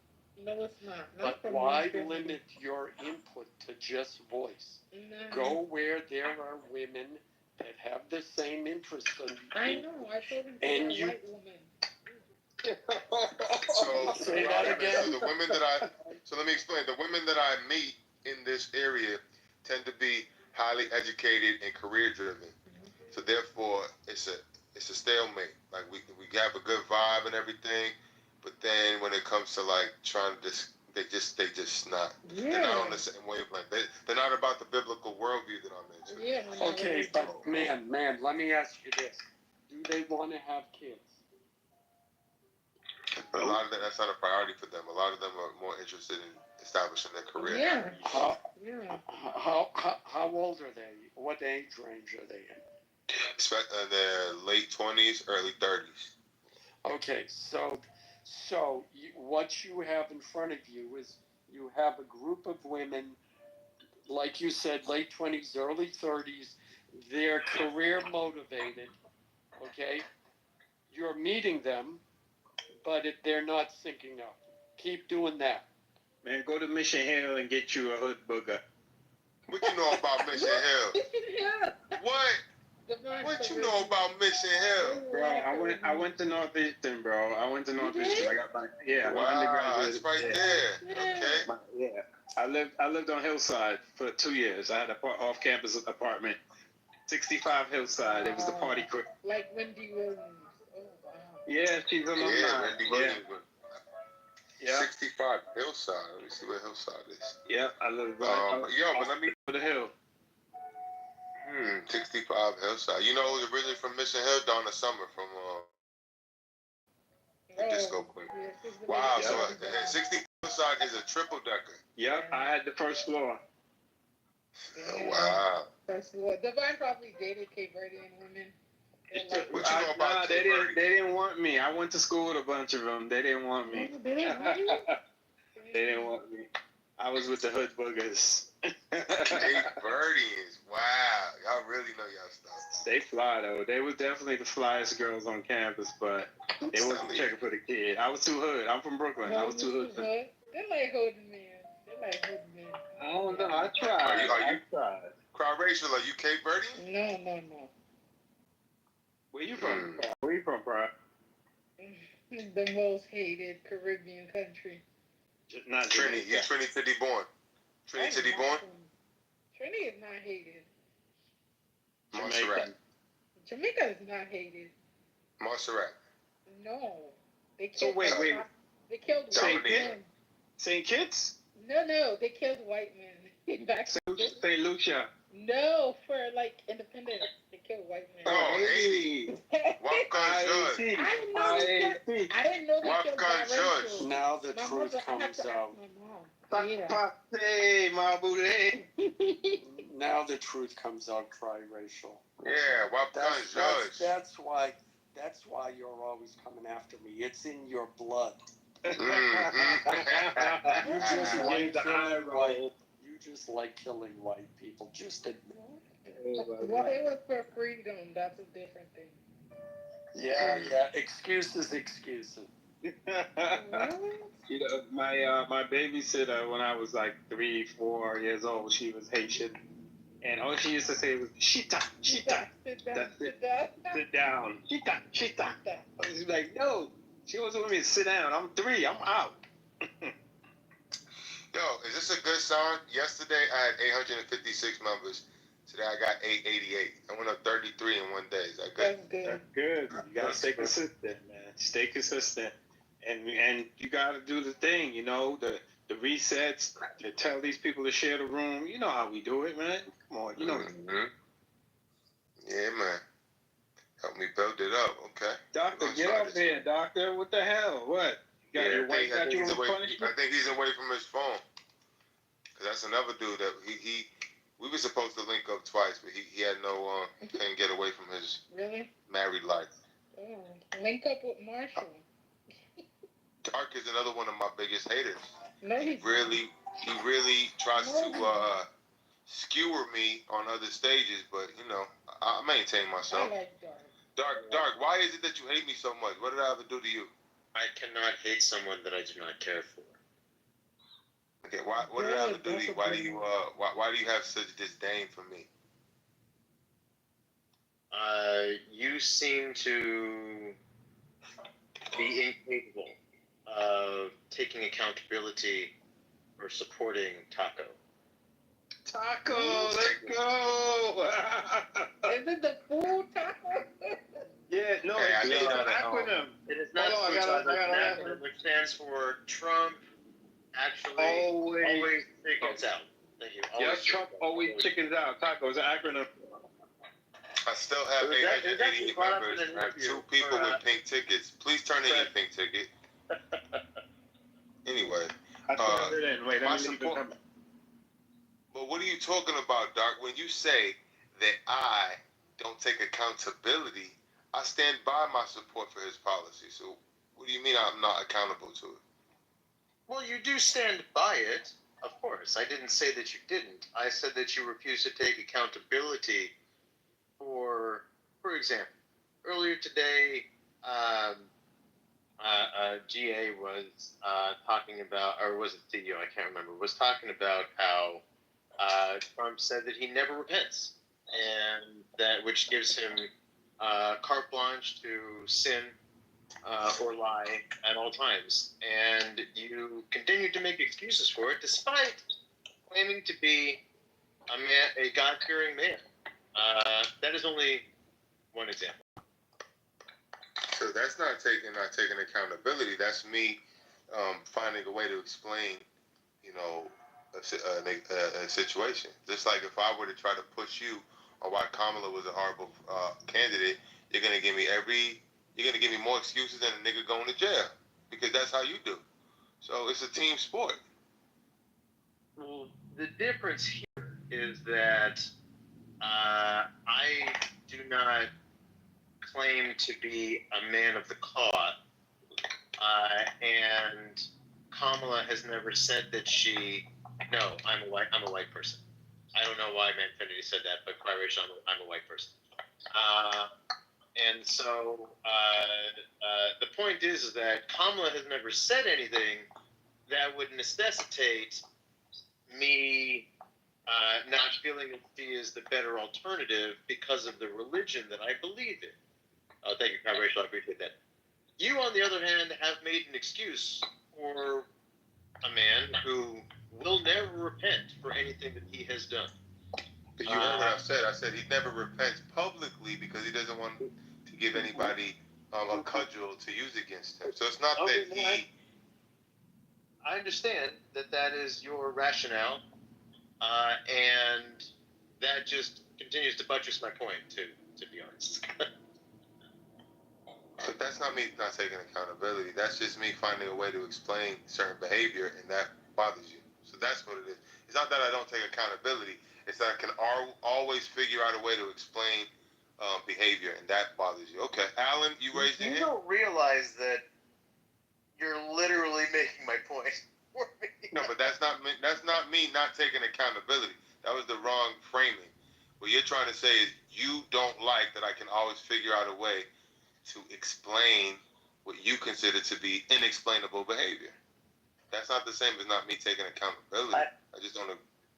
S19: No, it's not.
S1: But why limit your input to just voice?
S19: No.
S1: Go where there are women that have the same interests as you.
S19: I know. I told him to
S1: And
S19: be a
S1: you-
S19: white woman.
S12: So,
S1: Say that again.
S12: So the women that let me explain. The women that I meet in this area tend to be highly educated and career driven. So therefore, it's a stalemate. Like, we have a good vibe and everything, but then when it comes to like trying to they just not.
S19: Yeah.
S12: They're not on the same wavelength. They're not about the biblical worldview that I'm into.
S19: Yeah.
S1: Okay, but man, let me ask you this. Do they want to have kids?
S12: But a lot of that's not a priority for them. A lot of them are more interested in establishing their career.
S19: Yeah.
S1: How old are they? What age range are they in?
S12: Their late 20s, early 30s.
S1: Okay, so what you have in front of you is you have a group of women, like you said, late 20s, early 30s. They're career motivated. Okay, you're meeting them, but they're not syncing up. Keep doing that.
S7: Man, go to Mission Hill and get you a hood booger.
S12: What you know about Mission Hill? What? What you know about Mission Hill?
S7: Bro, I went to Northeastern, bro. I went to Northeastern. I got my my
S12: Wow,
S7: undergraduate.
S12: that's right there. Okay.
S7: I lived on Hillside for 2 years. I had an off-campus apartment, 65 Hillside. It was the party crew.
S19: Like Wendy Williams. Oh, wow.
S7: Yeah, she's on
S12: Wendy Williams.
S7: Yeah.
S12: 65 Hillside. Let me see where Hillside is.
S7: Yeah, I live
S12: but let me
S7: for the hill.
S12: 65 Hillside. You know who's originally from Mission Hill? Donna Summer from the Disco Queen. Wow, so 65 Hillside is a triple decker.
S7: Yep, I had the first floor.
S12: Oh, wow.
S19: First of all, Devon probably dated Cape Verdean women.
S12: What you know about
S7: they didn't want me. I went to school with a bunch of them. They didn't want me.
S19: They didn't want you?
S7: They didn't want me. I was with the hood boogers.
S12: Cape Verdeans. Wow. Y'all really know y'all stuff.
S7: They fly, though. They was definitely the flyest girls on campus, but they wasn't checking for the kid. I was too hood. I'm from Brooklyn. I was too hood.
S19: They're like hooding men.
S7: I don't know. I tried. I tried.
S12: Crowd racial, are you Cape Verdean?
S19: No.
S7: Where you from? Where you from, bro?
S19: The most hated Caribbean country.
S7: Not
S12: Trinity. You're Trinity City born. Trinity City born?
S19: Trinity is not hated.
S12: Montserrat.
S19: Jamaica is not hated.
S12: Montserrat.
S19: No. They killed
S7: wait.
S19: They killed white men.
S7: St. Kitts?
S19: No. They killed white men. Back
S7: St. Lucia.
S2: No, for like independence to kill white men.
S12: Oh, Haiti. Wapka Judge.
S2: I didn't know they killed
S12: Wapka
S2: biracial.
S12: Judge.
S21: Now the
S2: My
S21: truth
S2: mother, I had
S21: comes
S2: to ask
S21: out.
S2: my mom. Yeah.
S13: Hey, Mabule.
S21: Now the truth comes out, triracial.
S12: Yeah, Wapka Judge.
S21: That's why you're always coming after me. It's in your blood.
S12: Mm-hmm.
S21: You just like killing white. You just like killing white people. Just admit it.
S2: Well, it was for freedom. That's a different thing.
S21: Yeah. Excuses.
S13: You know, my babysitter when I was like 3, 4 years old, she was Haitian, and all she used to say was "Shita." That's it. Sit down. Shita. I was like, no. She always wanted me to sit down. I'm 3. I'm out.
S12: Yo, is this a good sign? Yesterday I had 856 members. Today I got 888. I went up 33 in one day. Is that good?
S13: That's good. You gotta stay consistent, man. Stay consistent, and you gotta do the thing. You know, the resets. To tell these people to share the room. You know how we do it, man. Come on, you know.
S12: Mm-hmm. Yeah, man. Help me build it up, okay?
S13: Doctor, get up there, doctor. What the hell? What? You got your wife got you on punishment?
S12: I think he's away from his phone. Cause that's another dude that we were supposed to link up twice, but he had no couldn't get away from his married life.
S2: Link up with Marshall.
S12: Dark is another one of my biggest haters.
S2: No,
S12: he really tries to skewer me on other stages, but you know, I maintain myself.
S2: I like Dark.
S12: Dark, why is it that you hate me so much? What did I ever do to you?
S9: I cannot hate someone that I do not care for.
S12: Okay, what did I ever do to you? Why do you have such disdain for me?
S9: You seem to be incapable of taking accountability for supporting Taco.
S13: Taco, let's go!
S2: Is it the food taco?
S13: Yeah, no, it's an acronym.
S9: It is not food taco, it's an acronym which stands for Trump actually always chickens out. Thank you.
S13: Yeah, Trump always chickens out. Taco is an acronym.
S12: I still have 888 members. I have 2 people with pink tickets. Please turn in your pink ticket. Anyway, my support. But what are you talking about, Doc? When you say that I don't take accountability, I stand by my support for his policy. So what do you mean I'm not accountable to it?
S9: Well, you do stand by it, of course. I didn't say that you didn't. I said that you refuse to take accountability for example, earlier today, GA was talking about, or was it CEO, I can't remember, was talking about how Trump said that he never repents, and that which gives him carte blanche to sin or lie at all times. And you continue to make excuses for it, despite claiming to be a God-fearing man. That is only one example.
S12: So that's not taking accountability. That's me finding a way to explain, you know, a situation. Just like if I were to try to push you on why Kamala was a horrible candidate, you're gonna give me more excuses than a nigga going to jail, because that's how you do. So it's a team sport.
S9: Well, the difference here is that I do not claim to be a man of the cloth, and Kamala has never said that she. No, I'm a white person. I don't know why Manfinity said that, but quite racial, I'm a white person. And so the point is that Kamala has never said anything that would necessitate me not feeling that she is the better alternative because of the religion that I believe in. Thank you, quite racial. I appreciate that. You, on the other hand, have made an excuse for a man who will never repent for anything that he has done.
S12: But you heard what I said. I said he never repents publicly because he doesn't want to give anybody a cudgel to use against him. So it's not that he...
S9: I understand that is your rationale, and that just continues to buttress my point, to be honest.
S12: But that's not me not taking accountability. That's just me finding a way to explain certain behavior, and that bothers you. So that's what it is. It's not that I don't take accountability. It's that I can always figure out a way to explain behavior, and that bothers you. Okay, Alan, you raised your
S9: You
S12: hand.
S9: don't realize that you're literally making my point for me.
S12: No, but that's not me. That's not me not taking accountability. That was the wrong framing. What you're trying to say is you don't like that I can always figure out a way to explain what you consider to be inexplainable behavior. That's not the same as not me taking accountability. I just don't.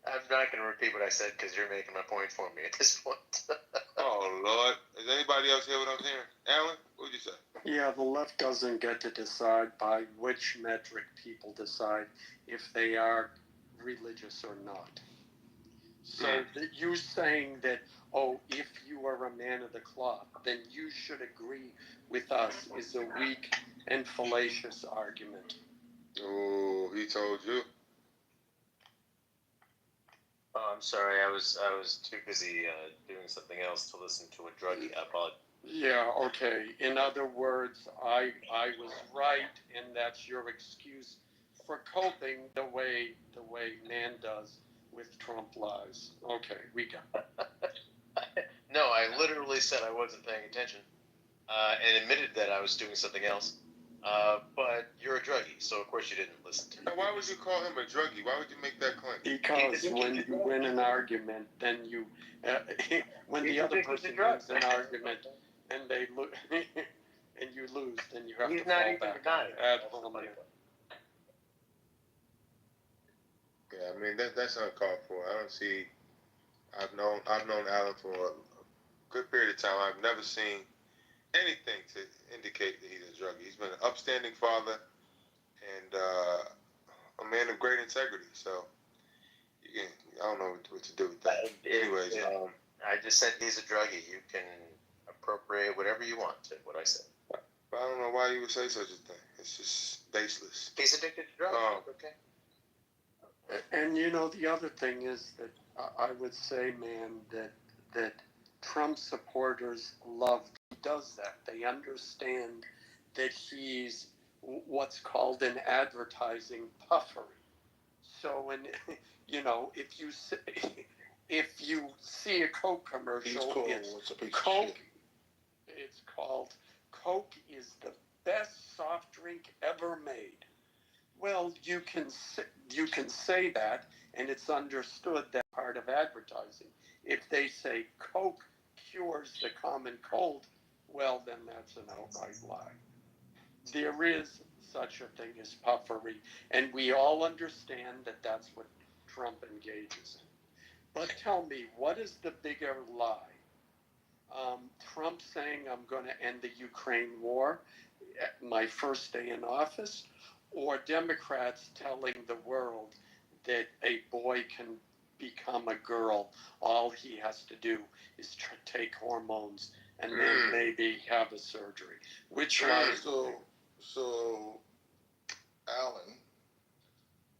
S9: I'm not going to repeat what I said because you're making my point for me at this point.
S12: Oh Lord, is anybody else hear what I'm hearing? Alan, what would you say?
S1: Yeah, the left doesn't get to decide by which metric people decide if they are religious or not. So that you saying that, oh, if you are a man of the cloth, then you should agree with us is a weak and fallacious argument.
S12: Oh, he told you.
S9: Oh, I'm sorry. I was too busy doing something else to listen to a druggie. I apologize.
S1: Yeah, okay. In other words, I was right, and that's your excuse for coping the way man does with Trump lies. Okay, we got it.
S9: No, I literally said I wasn't paying attention, and admitted that I was doing something else. But you're a druggie, so of course you didn't listen to me.
S12: Now, why would you call him a druggie? Why would you make that claim?
S1: Because when you win an argument, then you, when the other person wins an argument and they and you lose, then you have to fall back.
S12: Yeah, I mean that's uncalled for. I don't see. I've known Alan for a good period of time. I've never seen anything to indicate that he's a druggie. He's been an upstanding father and a man of great integrity. So I don't know what to do with that. Anyways,
S9: I just said he's a druggie. You can appropriate whatever you want to what I said.
S12: but I don't know why you would say such a thing. It's just baseless.
S9: He's addicted to drugs. Okay.
S1: And you know, the other thing is that I would say, man, that Trump supporters love. He does that. They understand that he's what's called in advertising puffery. So when you know, if you see a Coke commercial, it's Coke. It's called Coke is the best soft drink ever made. Well, you can say that, and it's understood that part of advertising. If they say Coke cures the common cold, well, then that's an outright lie. There is such a thing as puffery, and we all understand that that's what Trump engages in. But tell me, what is the bigger lie? Trump saying, I'm going to end the Ukraine war at my first day in office, or Democrats telling the world that a boy can become a girl, all he has to do is take hormones and then maybe have a surgery. Which one?
S4: So, Alan,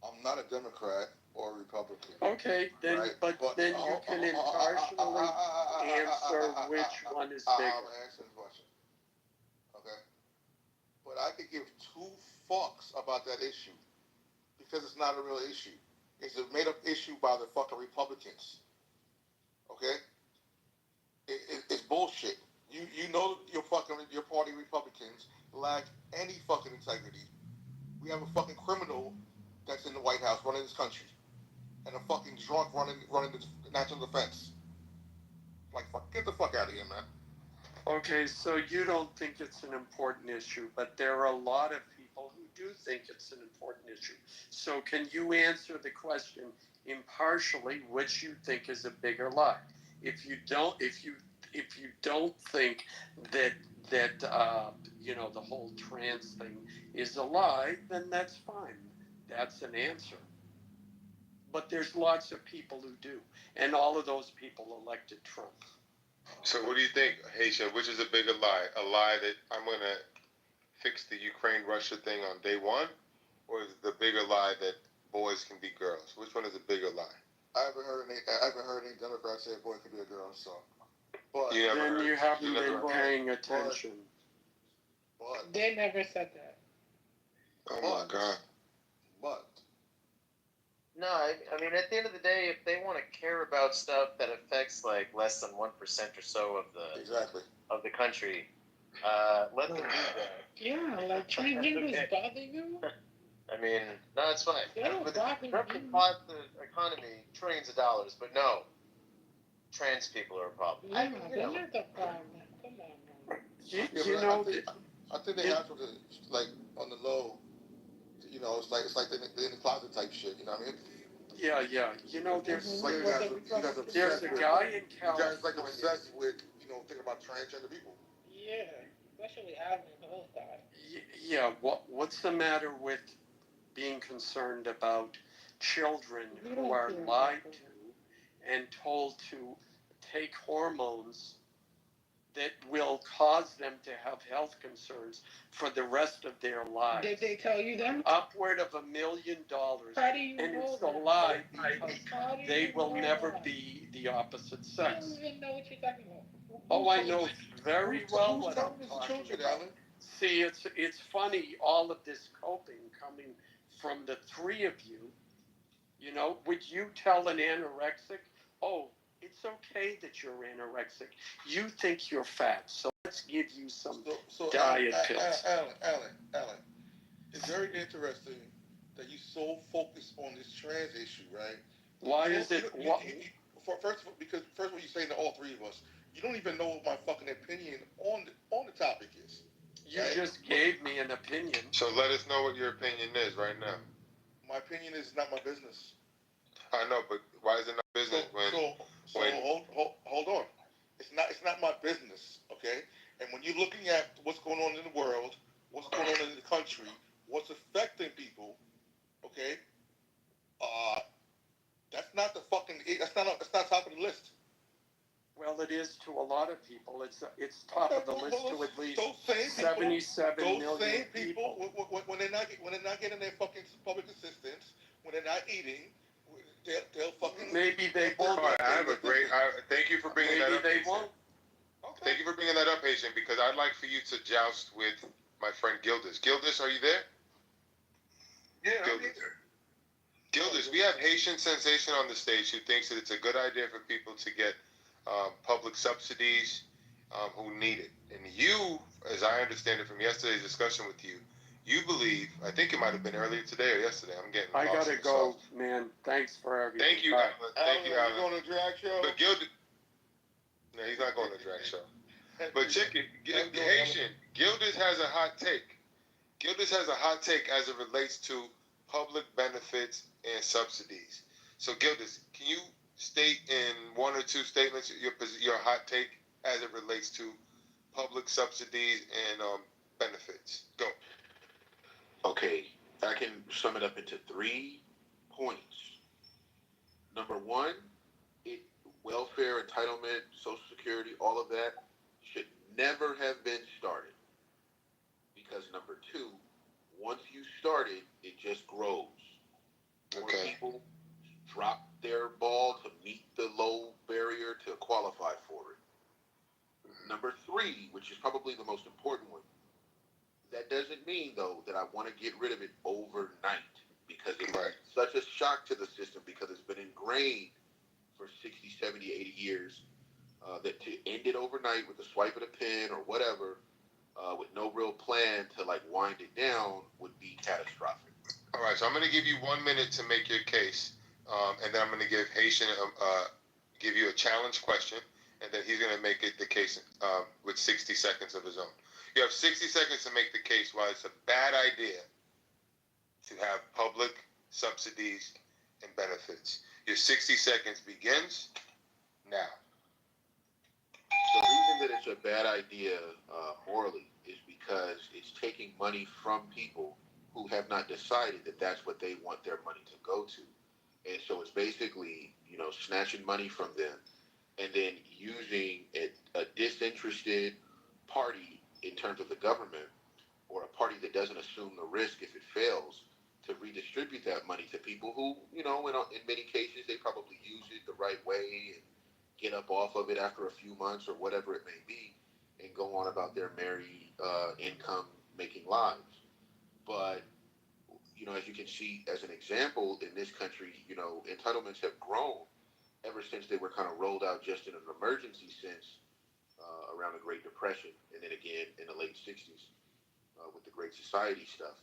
S4: I'm not a Democrat or a Republican.
S1: Okay, then,
S4: right?
S1: but then you can impartially answer which one is bigger.
S4: I'm answering the question. Okay? But I could give two fucks about that issue because it's not a real issue. It's a made-up issue by the fucking Republicans. Okay? It's bullshit. You know your party Republicans lack any fucking integrity. We have a fucking criminal that's in the White House running this country, and a fucking drunk running the national defense. Like, get the fuck out of here, man.
S1: Okay, so you don't think it's an important issue, but there are a lot of people who do think it's an important issue. So can you answer the question impartially, which you think is a bigger lie? If you don't think that you know, the whole trans thing is a lie, then that's fine. That's an answer. But there's lots of people who do, and all of those people elected Trump.
S12: So what do you think, Haitian? Which is a bigger lie? A lie that I'm going to fix the Ukraine-Russia thing on day one? Or is the bigger lie that boys can be girls? Which one is a bigger lie?
S4: I haven't heard any Democrat say a boy could be a girl. So, but
S1: Then you haven't been paying attention.
S4: But
S2: They never said that.
S12: Oh my God.
S4: But
S9: No, I mean, at the end of the day, if they want to care about stuff that affects like less than 1% or so of the country, let them do that.
S2: Yeah, like transgenders bother you?
S9: I mean, no, it's fine.
S2: They don't bother
S9: Trump
S2: me.
S9: can cost the economy trillions of dollars, but no, trans people are a problem.
S2: Yeah, they're not the problem. Come on, man.
S1: You know,
S4: I think they have to like on the low. You know, it's like the in the closet type shit. You know what I mean?
S1: Yeah. You know, there's
S4: Like you guys
S1: a
S4: obsessed with,
S1: guy in
S4: you guys
S1: California.
S4: like obsessed with thinking about transgender people.
S2: Yeah, especially Adam and those guys.
S1: Yeah, what's the matter with being concerned about children who are lied to and told to take hormones that will cause them to have health concerns for the rest of their lives?
S2: Did they tell you that?
S1: Upward of $1 million.
S2: How do you
S1: And
S2: know
S1: it's a
S2: that?
S1: lie because
S2: How do you
S1: they will
S2: know
S1: never
S2: that?
S1: be the opposite
S2: I
S1: sex.
S2: don't even know what you're talking about.
S1: Oh, I know very well what I'm
S4: Who's
S1: talking
S4: children,
S1: about.
S4: Alan?
S1: See, it's funny, all of this coping coming from the three of you. You know, would you tell an anorexic, oh, it's okay that you're anorexic. You think you're fat, so let's give you some diet pills.
S4: Alan, it's very interesting that you so focused on this trans issue, right?
S1: Why is it?
S4: First of all, you're saying to all three of us, you don't even know what my fucking opinion on the topic is.
S1: You just gave me an opinion.
S12: So let us know what your opinion is right now.
S4: My opinion is not my business.
S12: I know, but why is it not business
S4: hold on. It's not my business, okay? And when you're looking at what's going on in the world, what's going on in the country, what's affecting people, okay? That's not top of the list.
S1: Well, it is to a lot of people. It's top of the list to at least 77 million
S4: Those same people, when they're not getting their fucking public assistance, when they're not eating, they'll fucking.
S1: Maybe they won't.
S12: Thank you for bringing that up.
S1: Maybe they won't.
S12: Thank you for bringing that up, Haitian, because I'd like for you to joust with my friend Gildas. Gildas, are you there?
S8: Yeah,
S12: Gildas. Gildas, we have Haitian Sensation on the stage who thinks that it's a good idea for people to get public subsidies who need it. And you, as I understand it from yesterday's discussion with you, you believe, I think it might have been earlier today or yesterday, I'm getting
S1: I
S12: lost
S1: gotta go, man. Thanks for everything.
S12: Thank you, Alan. Thank you, Alan.
S4: You going to drag show?
S12: But Gildas, no, he's not going to drag show. But Chicken, Haitian, Gildas has a hot take. Gildas has a hot take as it relates to public benefits and subsidies. So Gildas, can you state in one or two statements your hot take as it relates to public subsidies and benefits? Go.
S16: Okay, I can sum it up into 3 points. Number one, welfare, entitlement, Social Security, all of that should never have been started. Because number two, once you start it, it just grows. More people drop their ball to meet the low barrier to qualify for it. Number three, which is probably the most important one, that doesn't mean, though, that I want to get rid of it overnight, because it's such a shock to the system, because it's been ingrained for 60, 70, 80 years, that to end it overnight with a swipe of a pen or whatever, with no real plan to like wind it down, would be catastrophic.
S12: All right, so I'm going to give you 1 minute to make your case, and then I'm going to give Haitian give you a challenge question, and then he's going to make it the case with 60 seconds of his own. You have 60 seconds to make the case why it's a bad idea to have public subsidies and benefits. Your 60 seconds begins now.
S16: The reason that it's a bad idea morally is because it's taking money from people who have not decided that that's what they want their money to go to. And so it's basically, snatching money from them and then using a disinterested party in terms of the government, or a party that doesn't assume the risk if it fails, to redistribute that money to people who, you know, in many cases, they probably use it the right way and get up off of it after a few months or whatever it may be and go on about their merry income-making lives. But, you know, as you can see, as an example, in this country, you know, entitlements have grown ever since they were kind of rolled out just in an emergency sense around the Great Depression, and then again in the late 60s with the Great Society stuff.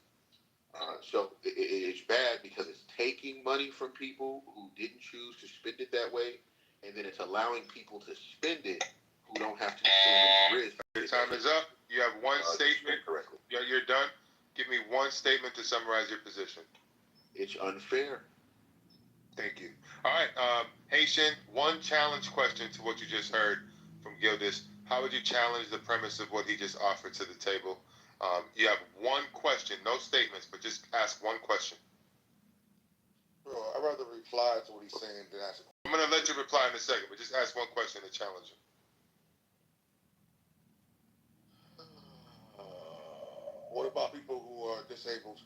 S16: So it's bad because it's taking money from people who didn't choose to spend it that way, and then it's allowing people to spend it who don't have to assume any risk.
S12: Your time is up. You have one statement.
S16: Correctly.
S12: You're done. Give me one statement to summarize your position.
S16: It's unfair.
S12: Thank you. All right, Haitian, one challenge question to what you just heard from Gildas. How would you challenge the premise of what he just offered to the table? You have one question, no statements, but just ask one question.
S4: Bro, I'd rather reply to what he's saying than ask.
S12: I'm going to let you reply in a second, but just ask one question to challenge him.
S4: What about people who are disabled?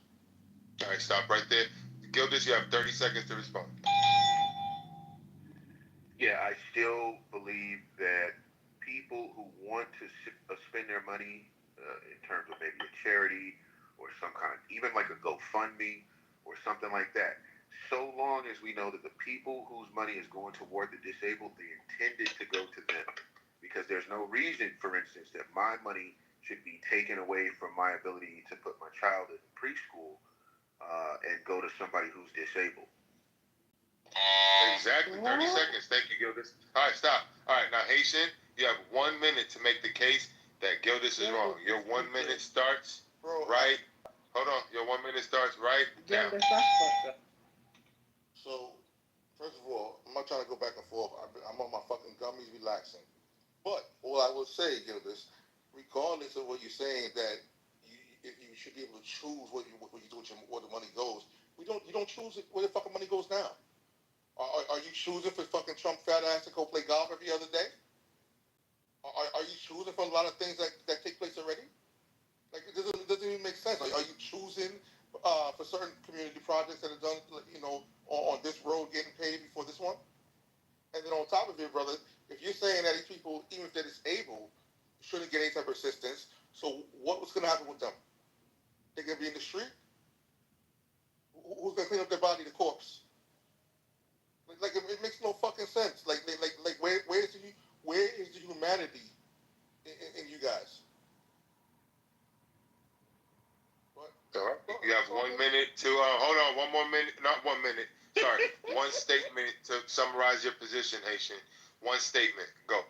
S12: All right, stop right there. Gildas, you have 30 seconds to respond.
S16: Yeah, I still believe that people who want to spend their money in terms of maybe a charity or some kind, even like a GoFundMe or something like that, so long as we know that the people whose money is going toward the disabled, they intended to go to them. Because there's no reason, for instance, that my money should be taken away from my ability to put my child in preschool and go to somebody who's disabled.
S12: Exactly. 30 seconds. Thank you, Gildas. All right, stop. All right, now, Haitian, you have 1 minute to make the case that Gildas is wrong. Your 1 minute starts right. Hold on. Your 1 minute starts right now.
S4: So, first of all, I'm not trying to go back and forth. I'm on my fucking gummies relaxing. But all I will say, Gildas, regardless of what you're saying, that you should be able to choose what you do with where the money goes. You don't choose where the fucking money goes now. Are you choosing for fucking Trump fat ass to go play golf every other day? Are you choosing for a lot of things that take place already? Like, it doesn't even make sense. Are you choosing for certain community projects that are done, you know, on this road getting paid before this one? And then on top of it, brother, if you're saying that these people, even if they're disabled, shouldn't get any type of assistance, so what's going to happen with them? They're going to be in the street? Who's going to clean up their body, the corpse? Like it makes no fucking sense. Like where is the humanity in you guys? What?
S12: All right. You have 1 minute to hold on. 1 more minute. Not 1 minute. Sorry. One statement to summarize your position, Haitian. One statement. Go.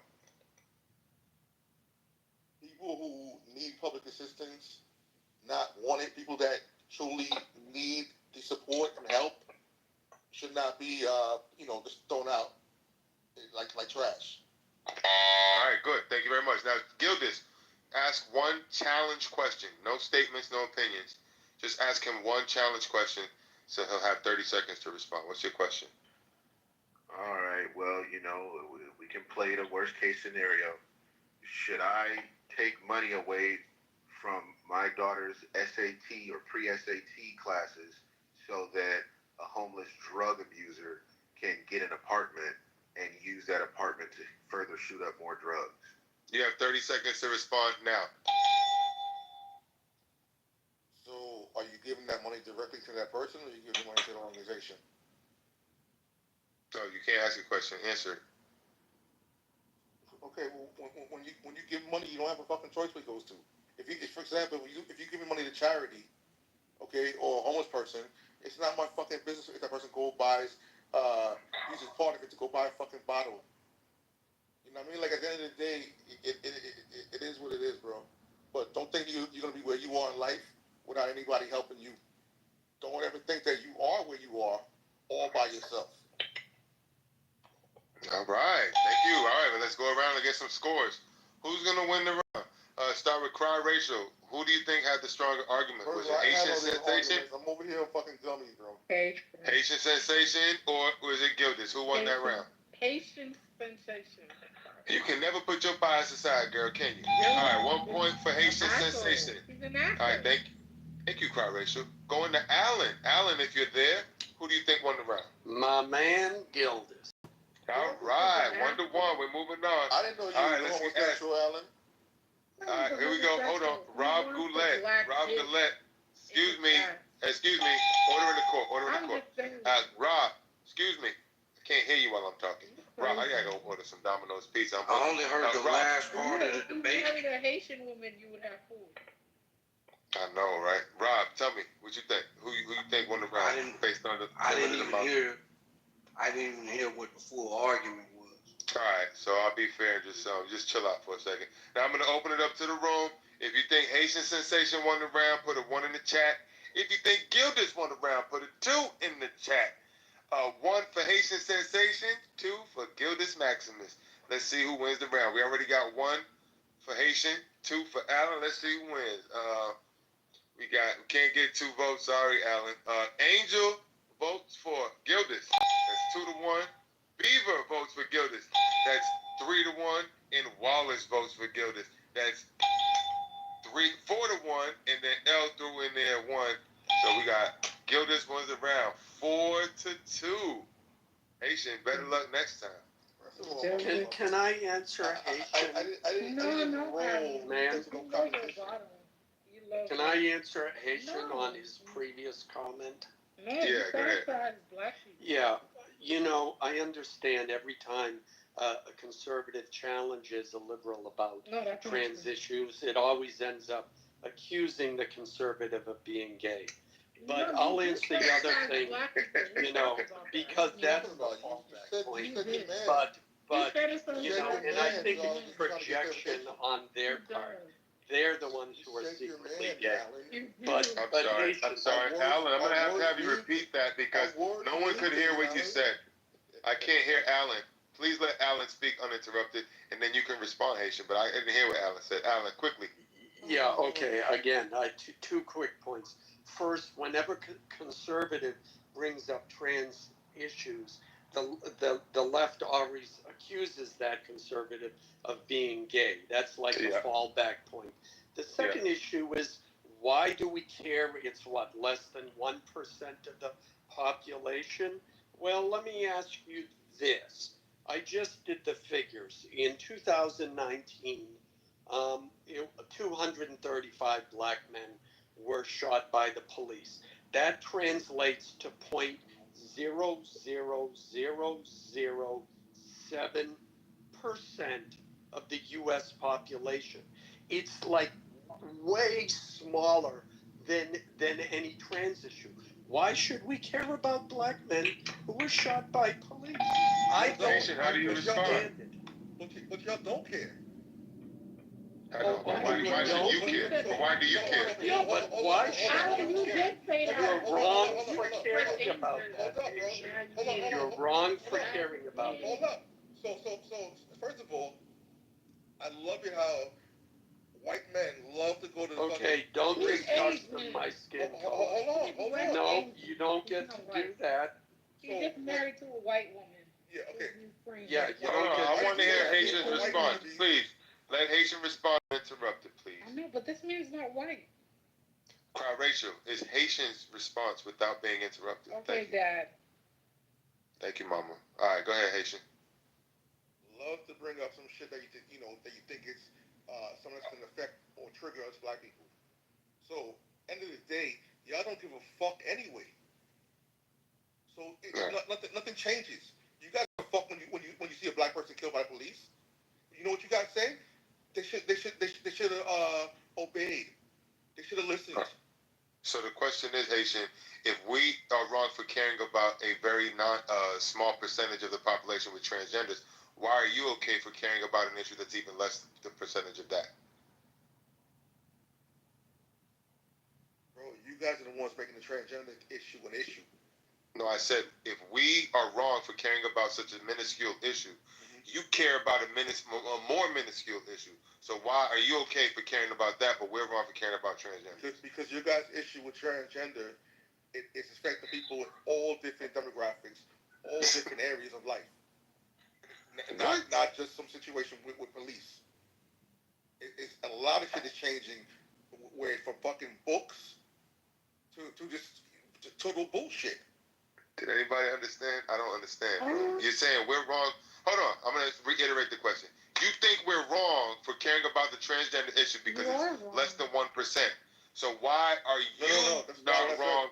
S4: People who need public assistance, not wanted, people that truly need the support and help, should not be, just thrown out like trash.
S12: All right, good. Thank you very much. Now, Gildas, ask one challenge question. No statements, no opinions. Just ask him one challenge question, so he'll have 30 seconds to respond. What's your question?
S16: All right. Well, you know, we can play the worst case scenario. Should I take money away from my daughter's SAT or pre-SAT classes so that a homeless drug abuser can get an apartment and use that apartment to further shoot up more drugs?
S12: You have 30 seconds to respond now.
S4: So, are you giving that money directly to that person, or are you giving money to the organization?
S12: No, you can't ask a question. Answer it.
S4: Okay, well, when you give money, you don't have a fucking choice where it goes to. If for example, if you give money to charity, okay, or a homeless person, it's not my fucking business if that person uses part of it to go buy a fucking bottle. You know what I mean? Like, at the end of the day, it is what it is, bro. But don't think you're going to be where you are in life without anybody helping you. Don't ever think that you are where you are all by yourself.
S12: All right. Thank you. All right, well, let's go around and get some scores. Who's going to win the round? Start with Cry Rachel. Who do you think had the stronger argument? Was it Haitian Sensation?
S4: I'm over here on fucking gummies, bro.
S12: Haitian Sensation, or was it Gildas? Who won that round?
S2: Haitian Sensation.
S12: You can never put your bias aside, girl, can you? All right, 1 point for Haitian Sensation.
S2: He's an actor.
S12: All right, thank you. Thank you, Cry Rachel. Going to Alan. Alan, if you're there, who do you think won the round?
S15: My man Gildas.
S12: All right, 1-1. We're moving on.
S4: I didn't know you
S12: All right,
S4: were
S12: let's
S4: homosexual, Alan.
S12: All right, here we go. Hold on. Rob Goulet. Rob Goulet. Excuse me. Order in the court. Rob, excuse me. I can't hear you while I'm talking. Rob, I gotta go order some Domino's pizza.
S15: I only heard the last part of the
S2: If you
S15: debate.
S2: married a Haitian woman, you would have food.
S12: I know, right? Rob, tell me what you think. Who you think won the round based on the?
S15: I didn't even hear what the full argument was.
S12: All right, so I'll be fair and just chill out for a second. Now I'm gonna open it up to the room. If you think Haitian Sensation won the round, put a 1 in the chat. If you think Gildas won the round, put a 2 in the chat. 1 for Haitian Sensation, 2 for Gildas Maximus. Let's see who wins the round. We already got 1 for Haitian, 2 for Alan. Let's see who wins. We can't get 2 votes. Sorry, Alan. Angel votes for Gildas. That's 2-1. Beaver votes for Gildas. That's 3-1. And Wallace votes for Gildas. That's 4-1. And then L threw in there 1. So we got Gildas wins the round 4-2. Haitian, better luck next time.
S15: Can I answer Haitian? Man, can I answer Haitian on his previous comment?
S12: Yeah, go ahead.
S15: Yeah, I understand every time a conservative challenges a liberal about trans issues, it always ends up accusing the conservative of being gay. But I'll answer the other thing, because that's the fallback point. But and I think it's projection on their part. They're the ones who are secretly gay.
S12: I'm sorry, Alan. I'm gonna have you repeat that because no one could hear what you said. I can't hear Alan. Please let Alan speak uninterrupted, and then you can respond, Haitian. But I didn't hear what Alan said. Alan, quickly.
S15: Yeah. Okay. Again, two quick points. First, whenever conservative brings up trans issues, the left always accuses that conservative of being gay. That's like the fallback point. The second issue is, why do we care? It's less than 1% of the population? Well, let me ask you this. I just did the figures. In 2019, 235 black men were shot by the police. That translates to 0.00007% of the U.S. population. It's like way smaller than any trans issue. Why should we care about black men who were shot by police? I don't
S12: How do you respond?
S4: But y'all don't care.
S12: I know. Why should you care? But why do you care?
S15: Yeah, but why should you care? You're wrong for caring about that. You're wrong for caring about
S4: Hold up. So, first of all, I love it how white men love to go to the
S15: don't discuss my skin color.
S4: Hold on.
S15: No, you don't get to do that.
S2: He's just married to a white woman.
S4: Yeah, okay.
S15: Yeah, you don't get
S12: I want to hear Haitian's response. Please, let Haitian respond uninterrupted, please.
S2: I know, but this man's not white.
S12: Cry Rachel is Haitian's response without being interrupted.
S2: Okay, Dad.
S12: Thank you, Mama. All right, go ahead, Haitian.
S4: Love to bring up some shit that you think it's something that's gonna affect or trigger us black people. So, end of the day, y'all don't give a fuck anyway. So nothing changes. You guys give a fuck when you see a black person killed by police. You know what you guys say? They should have obeyed. They should have listened.
S12: So the question is, Haitian, if we are wrong for caring about a very small percentage of the population with transgenders, why are you okay for caring about an issue that's even less the percentage of that?
S4: Bro, you guys are the ones making the transgender issue an issue.
S12: No, I said if we are wrong for caring about such a minuscule issue, you care about a more minuscule issue. So why are you okay for caring about that, but we're wrong for caring about transgender?
S4: Because your guys' issue with transgender it's affecting people with all different demographics, all different areas of life. Not just some situation with police. It's a lot of shit is changing, where from fucking books to just total bullshit. Did anybody understand? I don't understand. You're saying we're wrong. Hold on, I'm gonna reiterate the question. You think we're wrong for caring about the transgender issue because it's less than 1%. So why are you not wrong?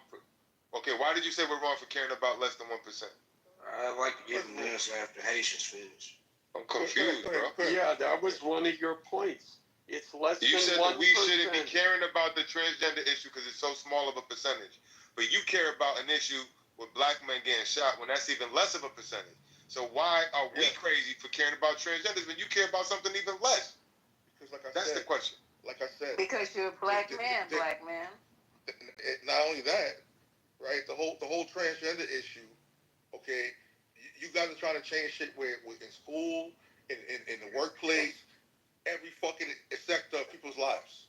S4: Okay, why did you say we're wrong for caring about less than 1%?
S6: I'd like to give an answer after Haitians finish.
S4: I'm confused, bro.
S15: Yeah, that was one of your points. It's less
S4: You
S15: than 1%.
S4: said that we shouldn't be caring about the transgender issue because it's so small of a percentage. But you care about an issue with black men getting shot when that's even less of a percentage. So why are we crazy for caring about transgenders when you care about something even less?
S12: Because like I
S4: That's
S12: said,
S4: the question.
S12: Like I said.
S17: Because you're a black man, black man.
S12: Not only that, right? The whole transgender issue, okay? You guys are trying to change shit in school, in the workplace, every fucking sector of people's lives.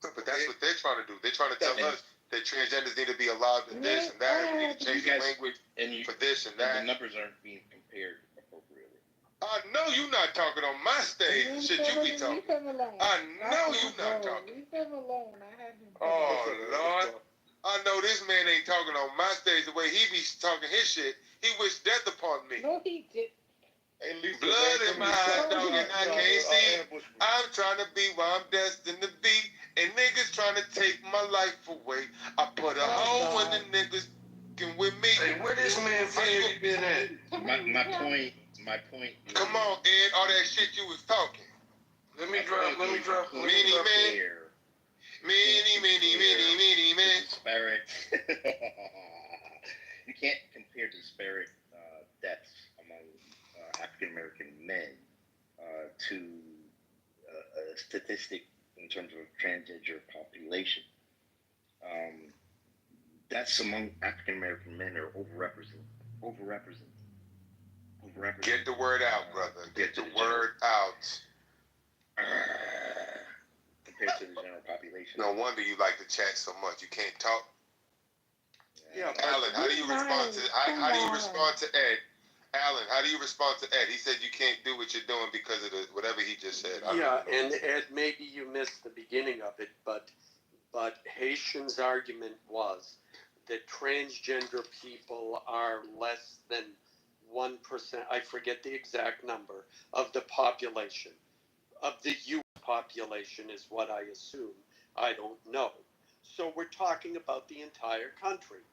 S4: But that's what they're trying to do. They're trying to tell us that transgenders need to be allowed in this and that. We need to change the language for this and that.
S23: The numbers aren't being compared appropriately.
S4: I know you're not talking on my stage. Shit, you be talking. I know you're not talking.
S2: Leave him alone. I had him.
S4: Oh, Lord. I know this man ain't talking on my stage the way he be talking his shit. He wished death upon me.
S2: No, he did.
S4: Blood in my eyes, dog, and I can't see. I'm trying to be where I'm destined to be, and niggas trying to take my life away. I put a hole in the niggas with me.
S6: Hey, where this man Fred been at?
S23: My point.
S4: Come on, Ed, all that shit you was talking.
S6: Let me drop.
S4: Many man. Many man.
S23: Disparate. You can't compare disparate deaths among African American men to a statistic in terms of transgender population. Deaths among African American men are overrepresented.
S4: Get the word out, brother. Get the word out.
S23: Compared to the general population.
S4: No wonder you like to chat so much. You can't talk.
S15: Yeah,
S4: Alan, how do you respond to Ed? Alan, how do you respond to Ed? He said you can't do what you're doing because of whatever he just said.
S15: Yeah, and Ed, maybe you missed the beginning of it, but Haitian's argument was that transgender people are less than 1%, I forget the exact number, of the population. Of the U.S. population is what I assume. I don't know. So we're talking about the entire country.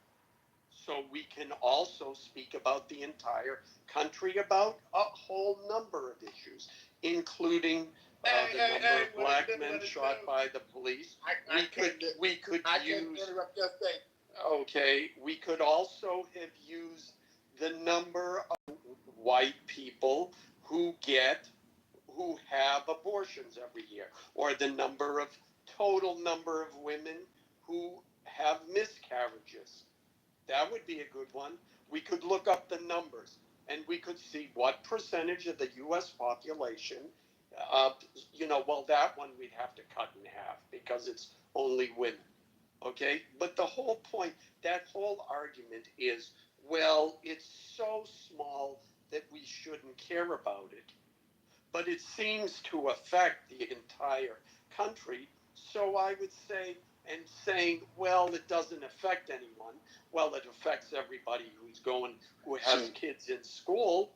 S15: So we can also speak about the entire country about a whole number of issues, including the number of black men shot by the police. We could use. Okay, we could also have used the number of white people who have abortions every year, or the total number of women who have miscarriages. That would be a good one. We could look up the numbers and we could see what percentage of the U.S. population, that one we'd have to cut in half because it's only women. Okay? But the whole point, that whole argument is, well, it's so small that we shouldn't care about it. But it seems to affect the entire country. So I would say, and saying, well, it doesn't affect anyone. Well, it affects everybody who has kids in school.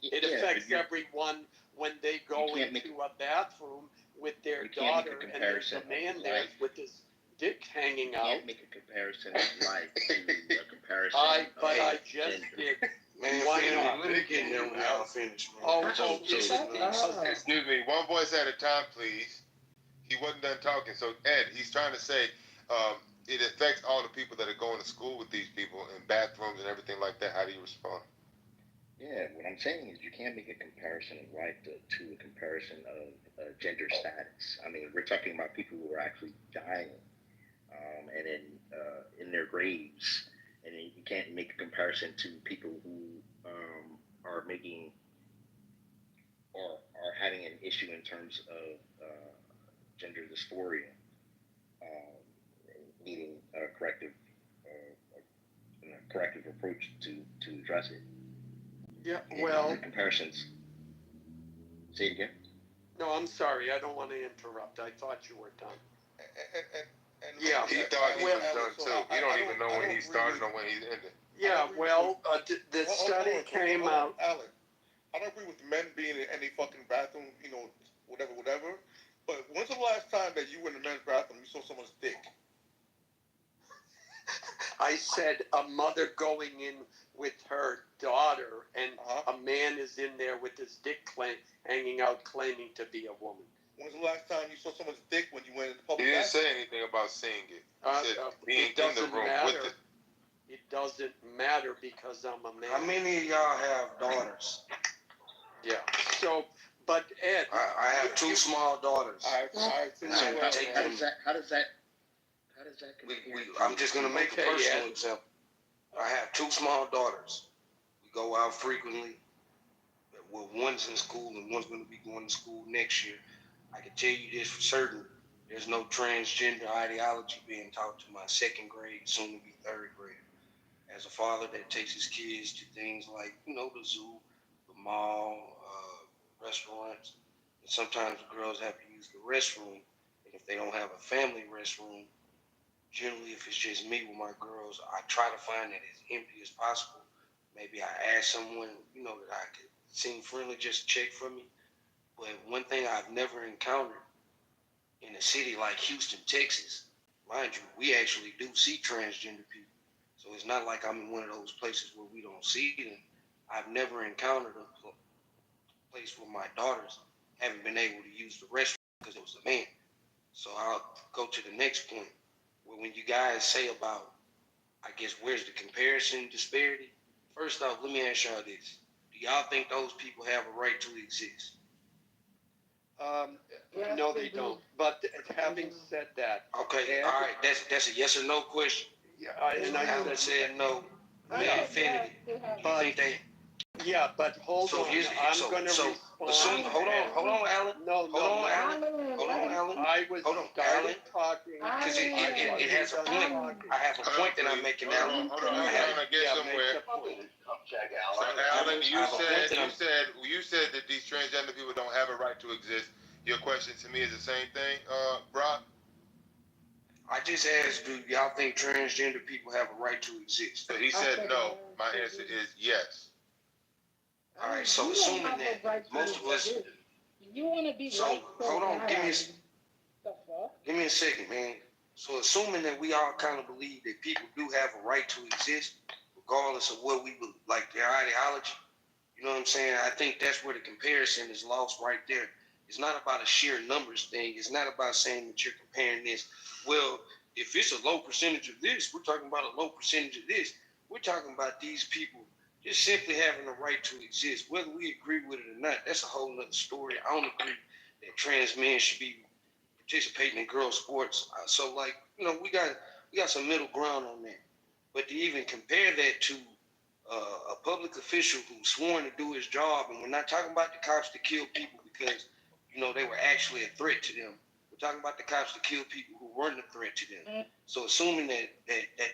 S15: It affects everyone when they go into a bathroom with their daughter and there's a man there with his dick hanging out.
S23: You can't make a comparison of life to a comparison
S15: I just did.
S6: Man,
S15: why not?
S6: let me get there when y'all finish, man.
S4: Excuse me, one voice at a time, please. He wasn't done talking. So, Ed, he's trying to say it affects all the people that are going to school with these people in bathrooms and everything like that. How do you respond?
S23: Yeah, what I'm saying is you can't make a comparison of life to a comparison of gender status. I mean, we're talking about people who are actually dying and in their graves. And you can't make a comparison to people who are making or are having an issue in terms of gender dysphoria, needing a corrective approach to address it.
S15: Yeah, well,
S23: comparisons. Say it again.
S15: No, I'm sorry. I don't want to interrupt. I thought you were done.
S4: And
S15: Yeah.
S12: He thought he was done too. You don't even know when he started or when he ended.
S15: Yeah, well, the study came out.
S12: Alan, I don't agree with men being in any fucking bathroom, whatever. But when's the last time that you were in the men's bathroom you saw someone's dick?
S15: I said a mother going in with her daughter, and a man is in there with his dick hanging out, claiming to be a woman.
S12: When's the last time you saw someone's dick when you went in the public
S10: He didn't
S12: bathroom?
S10: say anything about seeing it. He said being
S15: It
S10: in the
S15: doesn't
S10: room
S15: matter.
S10: with it.
S15: It doesn't matter because I'm a man.
S6: How many of y'all have daughters?
S15: Yeah. So, but Ed,
S6: I have two small daughters.
S12: I
S23: How does that
S6: I'm just gonna make
S15: Okay,
S6: a personal
S15: Ed.
S6: example. I have two small daughters. We go out frequently. Well, one's in school and one's gonna be going to school next year. I can tell you this for certain. There's no transgender ideology being taught to my second grade, soon to be third grader. As a father that takes his kids to things like, the zoo, the mall, restaurants, and sometimes the girls have to use the restroom. And if they don't have a family restroom, generally if it's just me with my girls, I try to find it as empty as possible. Maybe I ask someone, that I could seem friendly just to check for me. But one thing I've never encountered in a city like Houston, Texas, mind you, we actually do see transgender people. So it's not like I'm in one of those places where we don't see them. I've never encountered a place where my daughters haven't been able to use the restroom because it was a man. So I'll go to the next point. Well, when you guys say about, I guess, where's the comparison disparity? First off, let me ask y'all this. Do y'all think those people have a right to exist?
S15: No, they don't. But having said that,
S6: Okay,
S15: Ed,
S6: all right, that's a yes or no question.
S15: Yeah, and
S6: Alan said no. Made infinity. You think they?
S15: Yeah, but hold on. I'm going to respond.
S6: Hold on, Alan.
S15: No,
S6: Hold on, Alan.
S15: I was
S6: Alan.
S15: talking.
S6: Because it has a point. I have a point that I'm making, Alan.
S10: Hold on, I'm trying to get somewhere. So Alan, you said that these transgender people don't have a right to exist. Your question to me is the same thing, Brock?
S6: I just asked, do y'all think transgender people have a right to exist?
S10: So he said no. My answer is yes.
S6: All right, so assuming that most of us.
S2: You want to be
S6: So hold on, give me a second, man. So assuming that we all kind of believe that people do have a right to exist, regardless of what we like their ideology. You know what I'm saying? I think that's where the comparison is lost right there. It's not about a sheer numbers thing. It's not about saying that you're comparing this. Well, if it's a low percentage of this, we're talking about a low percentage of this. We're talking about these people just simply having the right to exist. Whether we agree with it or not, that's a whole nother story. I don't agree that trans men should be participating in girl sports. So, we got some middle ground on that. But to even compare that to a public official who's sworn to do his job, and we're not talking about the cops that kill people because, they were actually a threat to them. We're talking about the cops that kill people who weren't a threat to them. So assuming that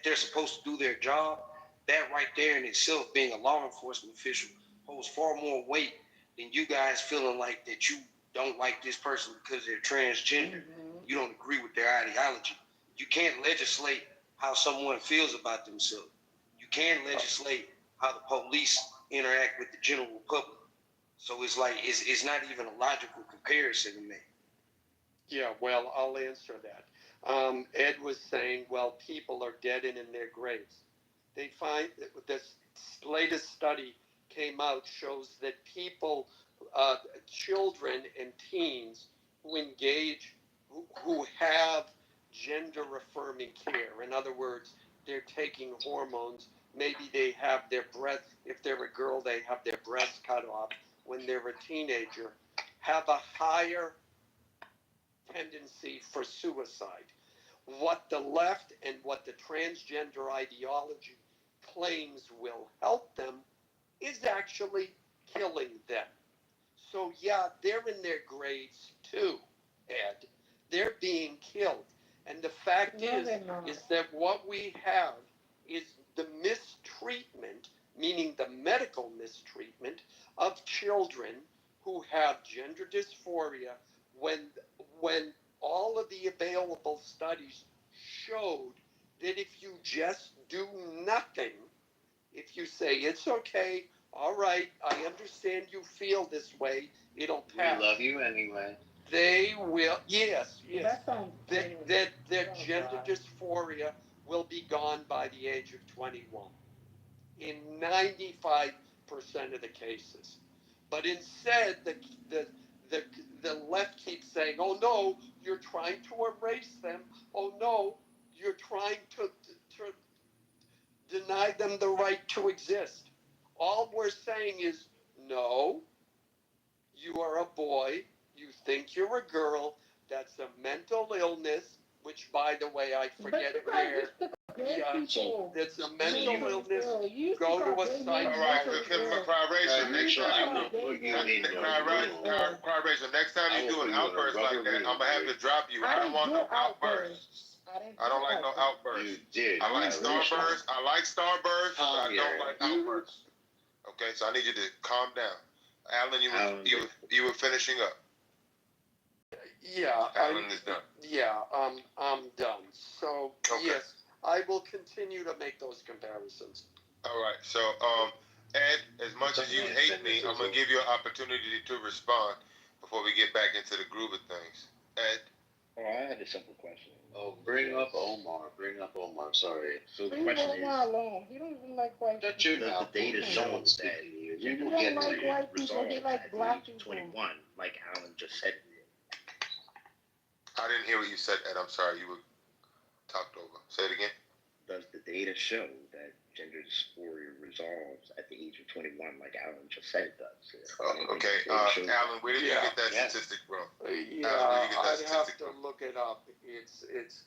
S6: they're supposed to do their job, that right there in itself, being a law enforcement official, holds far more weight than you guys feeling like that you don't like this person because they're transgender. You don't agree with their ideology. You can't legislate how someone feels about themselves. You can legislate how the police interact with the general public. So it's like it's not even a logical comparison to make.
S15: Yeah, well, I'll answer that. Ed was saying, well, people are dead and in their graves. They find that this latest study came out shows that people, children and teens who engage, who have gender affirming care. In other words, they're taking hormones. Maybe they have their breast, if they're a girl, they have their breast cut off when they're a teenager, have a higher tendency for suicide. What the left and what the transgender ideology claims will help them is actually killing them. So yeah, they're in their graves too, Ed. They're being killed. And the fact is that what we have is the mistreatment, meaning the medical mistreatment of children who have gender dysphoria when all of the available studies showed that if you just do nothing, if you say, it's okay, all right, I understand you feel this way, it'll pass.
S22: We love you anyway.
S15: They will, yes, yes.
S2: That sounds
S15: That gender dysphoria will be gone by the age of 21 in 95% of the cases. But instead, the left keeps saying, oh no, you're trying to erase them. Oh no, you're trying to deny them the right to exist. All we're saying is, no, you are a boy, you think you're a girl, that's a mental illness, which, by the way, I forget where. Yeah, that's a mental illness. Go to a site.
S10: All right, Cry-Racial, next time next time you do an outburst like that, I'm gonna have to drop you. I don't want no outbursts. I don't like no outbursts.
S22: You did.
S10: I like starbursts. I like starbursts, but I don't like outbursts. Okay, so I need you to calm down. Alan, you were finishing up.
S15: Yeah,
S10: Alan is done.
S15: Yeah, I'm done. So yes, I will continue to make those comparisons.
S10: All right. So, Ed, as much as you hate me, I'm gonna give you an opportunity to respond before we get back into the groove of things. Ed.
S23: Oh, I had a simple question.
S22: Oh, bring up Omar. Sorry.
S23: So the
S2: Leave
S23: question
S2: Omar
S23: is,
S2: alone. He don't even like white people.
S23: the data shows that we will
S2: don't
S23: get
S2: like
S23: to
S2: white people, he
S23: resolve
S2: like
S23: at the
S2: black
S23: age of
S2: people.
S23: 21, like Alan just said.
S10: I didn't hear what you said, Ed. I'm sorry. You were talked over. Say it again.
S23: Does the data show that gender dysphoria resolves at the age of 21, like Alan just said it does?
S10: Okay. Alan, where did you get that statistic from?
S15: Yeah,
S10: Alan, where did you get that
S15: I'd have
S10: statistic
S15: to
S10: from?
S15: look it up. It's.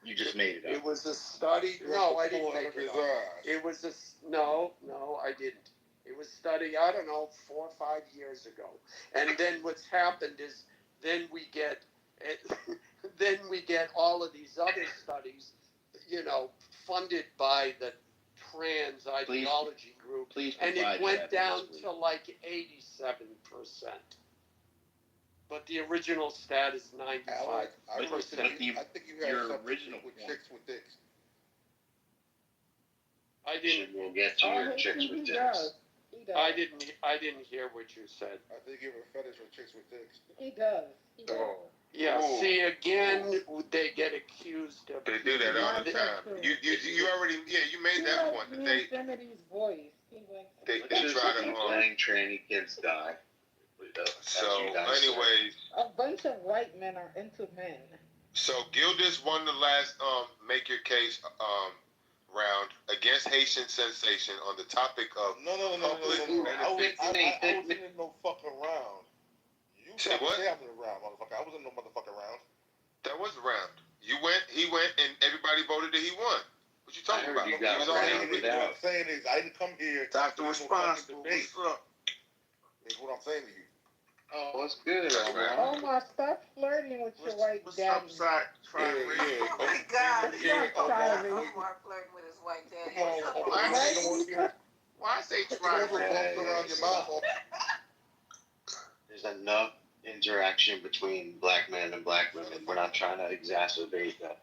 S23: You just made it up.
S15: It was a study. No, I didn't make it up. It was no, I didn't. It was study, I don't know, 4 or 5 years ago. And then what's happened is then we get all of these other studies, funded by the trans ideology group. And it went down to like 87%. But the original stat is 95%.
S4: I think you had something with chicks with dicks.
S15: I didn't.
S22: We'll get to your chicks with dicks.
S15: I didn't hear what you said.
S4: I think you have a fetish with chicks with dicks.
S2: He does.
S15: Yeah.
S10: Oh.
S15: See, again, they get accused of.
S10: They do that all the time. You already you made that point. That they
S2: Infinity's voice.
S10: they try to
S22: letting tranny kids die.
S10: So anyways,
S2: a bunch of white men are into men.
S10: so Gildas won the last make your case round against Haitian Sensation on the topic of
S4: No. I wasn't in no fucking round. You
S10: say what?
S4: I was in a round, motherfucker. I wasn't in no motherfucking round.
S10: That was a round. He went, and everybody voted that he won. What you talking about?
S4: What I'm saying is, I didn't come here
S6: to do
S4: responsible. What's up? That's what I'm saying to you.
S22: Oh, what's good,
S2: Omar, stop flirting with your white daddy.
S6: What's up,
S17: Oh my God. Omar flirting with his white daddy.
S6: Why say try around your mouth?
S22: There's enough interaction between black men and black women. We're not trying to exacerbate that.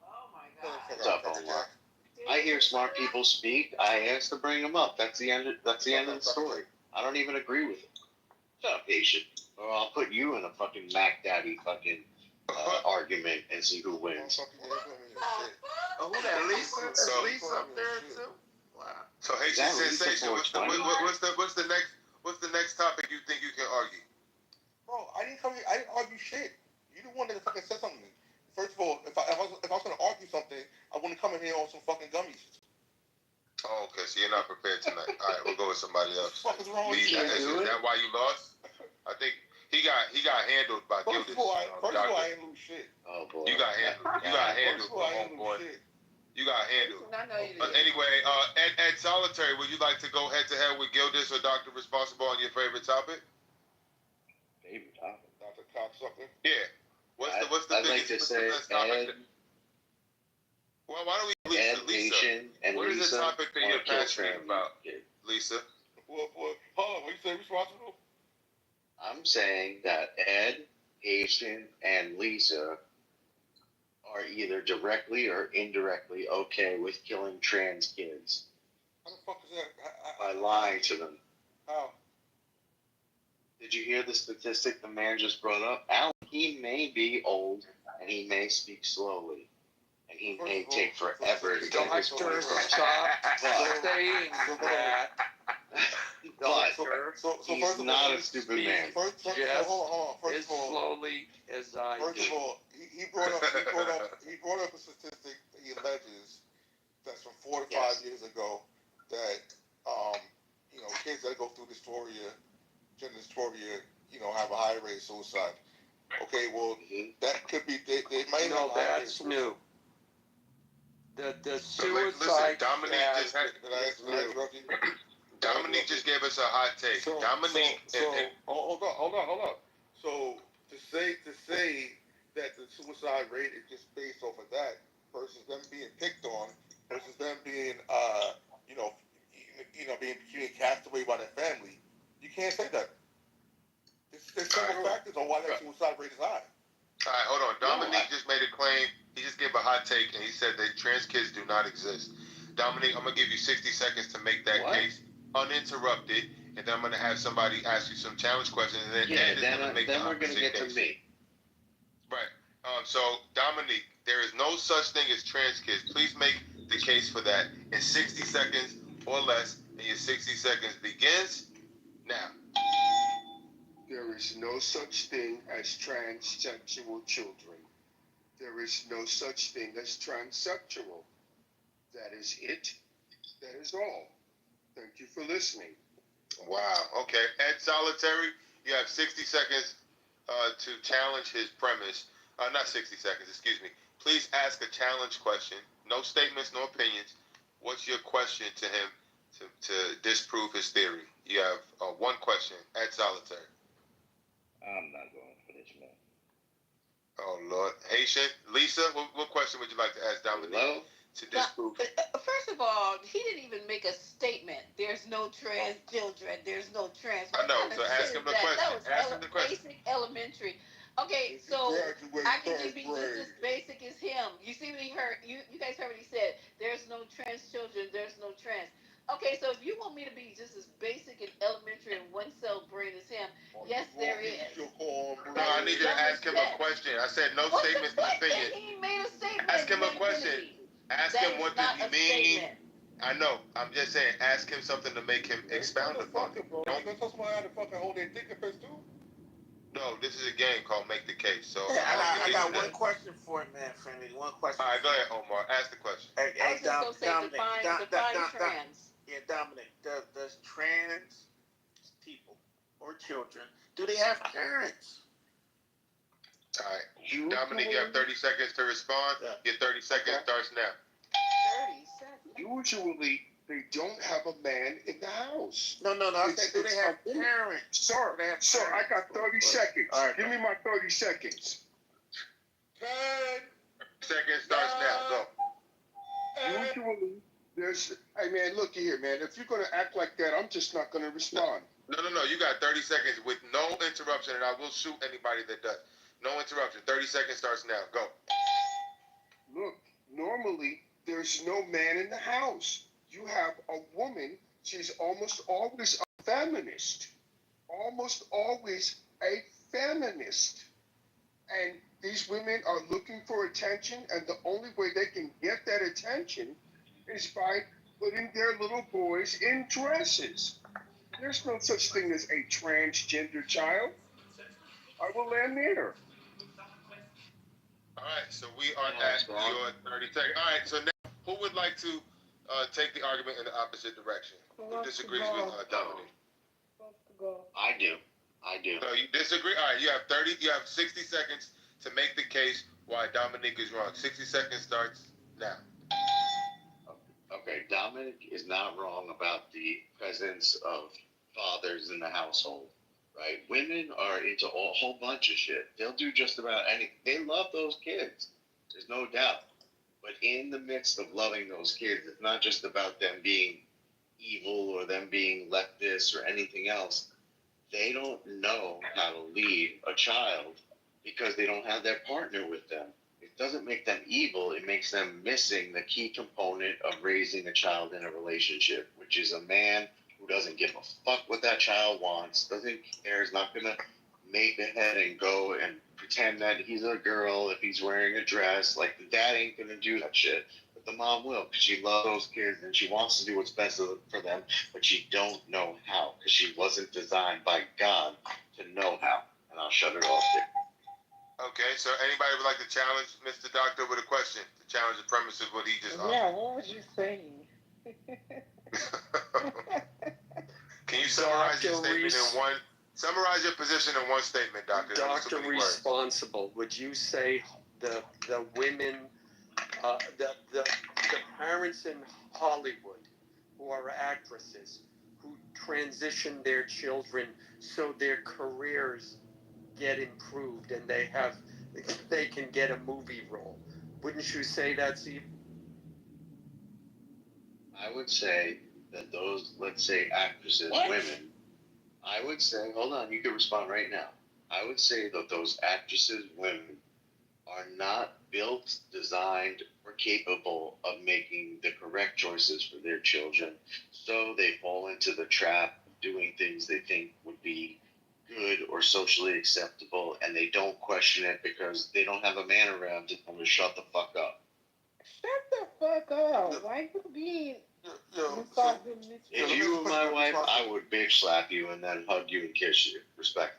S17: Oh my God.
S22: What's up, Omar? I hear smart people speak. I asked to bring them up. That's the end of the story. I don't even agree with it. Shut up, patient. Or I'll put you in a fucking Mac Daddy fucking argument and see who wins.
S6: Oh, who that Lisa? Lisa up there too? Wow.
S10: So Haitian Sensation. What's the next topic you think you can argue?
S4: Bro, I didn't come here. I didn't argue shit. You the one that fucking said something. First of all, if I was gonna argue something, I wouldn't come in here on some fucking gummies.
S10: Oh, okay, so you're not prepared tonight. All right, we'll go with somebody else.
S4: What the fuck is wrong with you?
S10: Is that why you lost? I think he got handled by Gildas.
S4: First of all, I ain't lose shit.
S22: Oh boy.
S10: You got handled. You got handled, homeboy. You got handled. Anyway, Ed Solitary, would you like to go head to head with Gildas or Dr. Responsible on your favorite topic?
S23: Favorite topic?
S4: Dr. Cocksucker?
S10: Yeah. What's the
S22: I'd like to say
S10: topic? Well, why don't we Lisa? What is the topic that you're passionate about, Lisa?
S4: Hold on, what you say responsible?
S22: I'm saying that Ed, Haitian, and Lisa are either directly or indirectly okay with killing trans kids
S4: How the fuck is that?
S22: by lying to them.
S4: How?
S22: Did you hear the statistic the man just brought up? Alan, he may be old and he may speak slowly. And he may take forever to get his point across.
S15: Stop saying that.
S22: But he's not a stupid man.
S4: First
S15: Just
S4: of all,
S15: as slowly as I
S4: First
S15: do.
S4: of all, he brought up a statistic that he alleges that's from 4 to 5 years ago that kids that go through dysphoria, gender dysphoria, have a higher rate of suicide. Okay, well that could be they might
S15: No,
S4: have
S15: that's new. The
S10: Listen,
S15: suicide
S10: Dominique just had.
S4: Did I interrupt you?
S10: Dominique just gave us a hot take. Dominique.
S4: Hold on. So to say that the suicide rate is just based off of that versus them being picked on versus them being being cast away by their family, you can't say that. There's several factors on why that suicide rate is high.
S10: All right, hold on. Dominique just made a claim. He just gave a hot take, and he said that trans kids do not exist. Dominique, I'm going to give you 60 seconds to make that case uninterrupted, and then I'm going to have somebody ask you some challenge questions, and then Ed is going to make the
S22: we're going to get
S10: case.
S22: to me.
S10: Right. So, Dominique, there is no such thing as trans kids. Please make the case for that in 60 seconds or less, and your 60 seconds begins now.
S14: There is no such thing as transsexual children. There is no such thing as transsexual. That is it. That is all. Thank you for listening.
S10: Wow. Okay. Ed Solitary, you have 60 seconds to challenge his premise. Not 60 seconds, excuse me. Please ask a challenge question. No statements, no opinions. What's your question to him to disprove his theory? You have one question. Ed Solitary.
S23: I'm not going for this, man.
S10: Oh, Lord. Haitian. Lisa, what question would you like to ask Dominique to disprove?
S17: First of all, he didn't even make a statement. There's no trans children. There's no trans.
S10: I know, so ask him the question.
S17: That was
S10: Ask him the question.
S17: basic elementary. Okay, so I can just be just as basic as him. You see what he heard? You guys heard what he said. There's no trans children. There's no trans. Okay, so if you want me to be just as basic and elementary and one cell brain as him, yes, there is.
S10: No, I need you to ask him a question. I said no statements, no opinions.
S17: He made a statement.
S10: Ask him a question. Ask him what does he mean. I know. I'm just saying, ask him something to make him expound upon it.
S4: Don't tell somebody how to fucking hold their dick if it's too.
S10: No, this is a game called Make the Case. So
S18: I got one question for him, man, friendly. One question.
S10: All right, go ahead, Omar. Ask the question.
S18: Hey, Dominic.
S17: Define trans.
S18: Yeah, Dominic. Does trans people or children, do they have parents?
S10: All right. Dominic, you have 30 seconds to respond. Your 30 seconds starts now.
S17: 30 seconds.
S14: Usually, they don't have a man in the house.
S18: No. I said, do they have parents?
S14: Sir, I got 30 seconds.
S18: All right,
S14: Give me my 30 seconds.
S4: 10
S10: seconds starts now. Go.
S14: Usually, hey man, look here, man. If you're gonna act like that, I'm just not gonna respond.
S10: No. You got 30 seconds with no interruption, and I will shoot anybody that does. No interruption. 30 seconds starts now. Go.
S14: Look, normally there's no man in the house. You have a woman. She's almost always a feminist. Almost always a feminist. And these women are looking for attention, and the only way they can get that attention is by putting their little boys in dresses. There's no such thing as a transgender child. I will land there.
S10: All right, so we are at your 30 seconds. All right, so now who would like to take the argument in the opposite direction? Who disagrees with Dominique?
S22: I do.
S10: So you disagree? All right, you have 60 seconds to make the case why Dominique is wrong. 60 seconds starts now.
S22: Okay, Dominic is not wrong about the presence of fathers in the household, right? Women are into a whole bunch of shit. They'll do just about anything. They love those kids. There's no doubt. But in the midst of loving those kids, it's not just about them being evil or them being leftist or anything else. They don't know how to lead a child because they don't have their partner with them. It doesn't make them evil. It makes them missing the key component of raising a child in a relationship, which is a man who doesn't give a fuck what that child wants, doesn't care, is not gonna make ahead and go and pretend that he's a girl if he's wearing a dress. Like, the dad ain't gonna do that shit, but the mom will, because she loves those kids and she wants to do what's best for them, but she don't know how, because she wasn't designed by God to know how. And I'll shut it off there.
S10: Okay, so anybody would like to challenge Mr. Doctor with a question? To challenge the premise of what he just asked?
S2: Yeah, what was you saying?
S10: Can you summarize your statement in one? Summarize your position in one statement, Doctor.
S15: Dr. Responsible, would you say the women, the parents in Hollywood who are actresses who transition their children so their careers get improved and they can get a movie role? Wouldn't you say that's evil?
S22: I would say that those, let's say, actresses, women, I would say, hold on, you can respond right now. I would say that those actresses, women, are not built, designed, or capable of making the correct choices for their children. So they fall into the trap of doing things they think would be good or socially acceptable, and they don't question it because they don't have a man around to tell them to shut the fuck up.
S2: Shut the fuck up. Why you being misogynistic?
S22: If you were my wife, I would bitch slap you and then hug you and kiss you. Respect.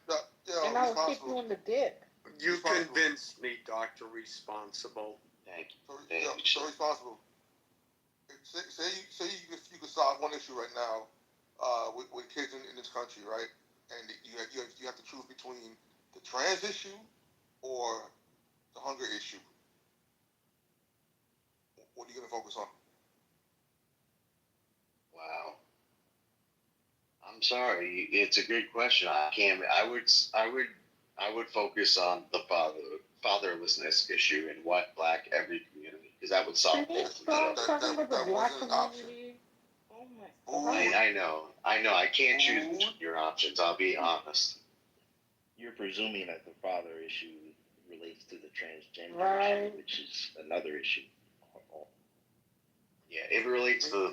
S2: And I will kick you in the dick.
S15: You convinced me, Dr. Responsible.
S22: Thank you.
S4: So responsible. Say you could solve one issue right now with kids in this country, right? And you have to choose between the trans issue or the hunger issue. What are you going to focus on?
S22: Wow. I'm sorry. It's a good question. I would focus on the fatherlessness issue in white, black, every community, because that would solve both of them.
S4: That wasn't an option.
S22: I know. I can't choose between your options. I'll be honest.
S23: You're presuming that the father issue relates to the transgender
S2: Right.
S23: issue, which is another issue.
S22: Yeah, it relates to the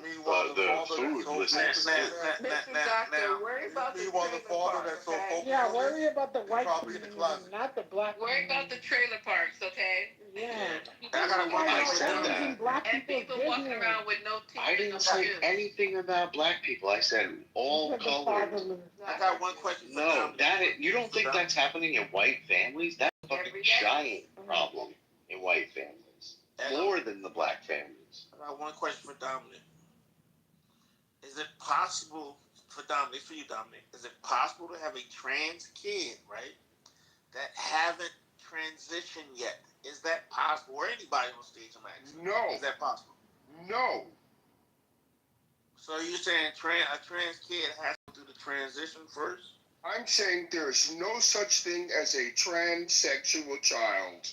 S22: foodlessness.
S17: Mr. Doctor, worry about the trailer parks, okay?
S2: Yeah, worry about the white community, not the black
S17: Worry about the trailer parks, okay?
S2: Yeah.
S22: I said that.
S17: And people walking around with no teeth
S22: I
S17: and no
S22: didn't say
S17: shoes.
S22: anything about black people. I said all colors.
S18: I got one question for
S22: No, you don't think that's happening in white families? That's a fucking giant problem in white families. More than the black families.
S18: I got one question for Dominic. Is it possible for Dominic, for you, Dominic, is it possible to have a trans kid, right, that haven't transitioned yet? Is that possible? Or anybody on stage, I'm asking.
S14: No.
S18: Is that possible?
S14: No.
S18: So you're saying a trans kid has to do the transition first?
S14: I'm saying there's no such thing as a transsexual child.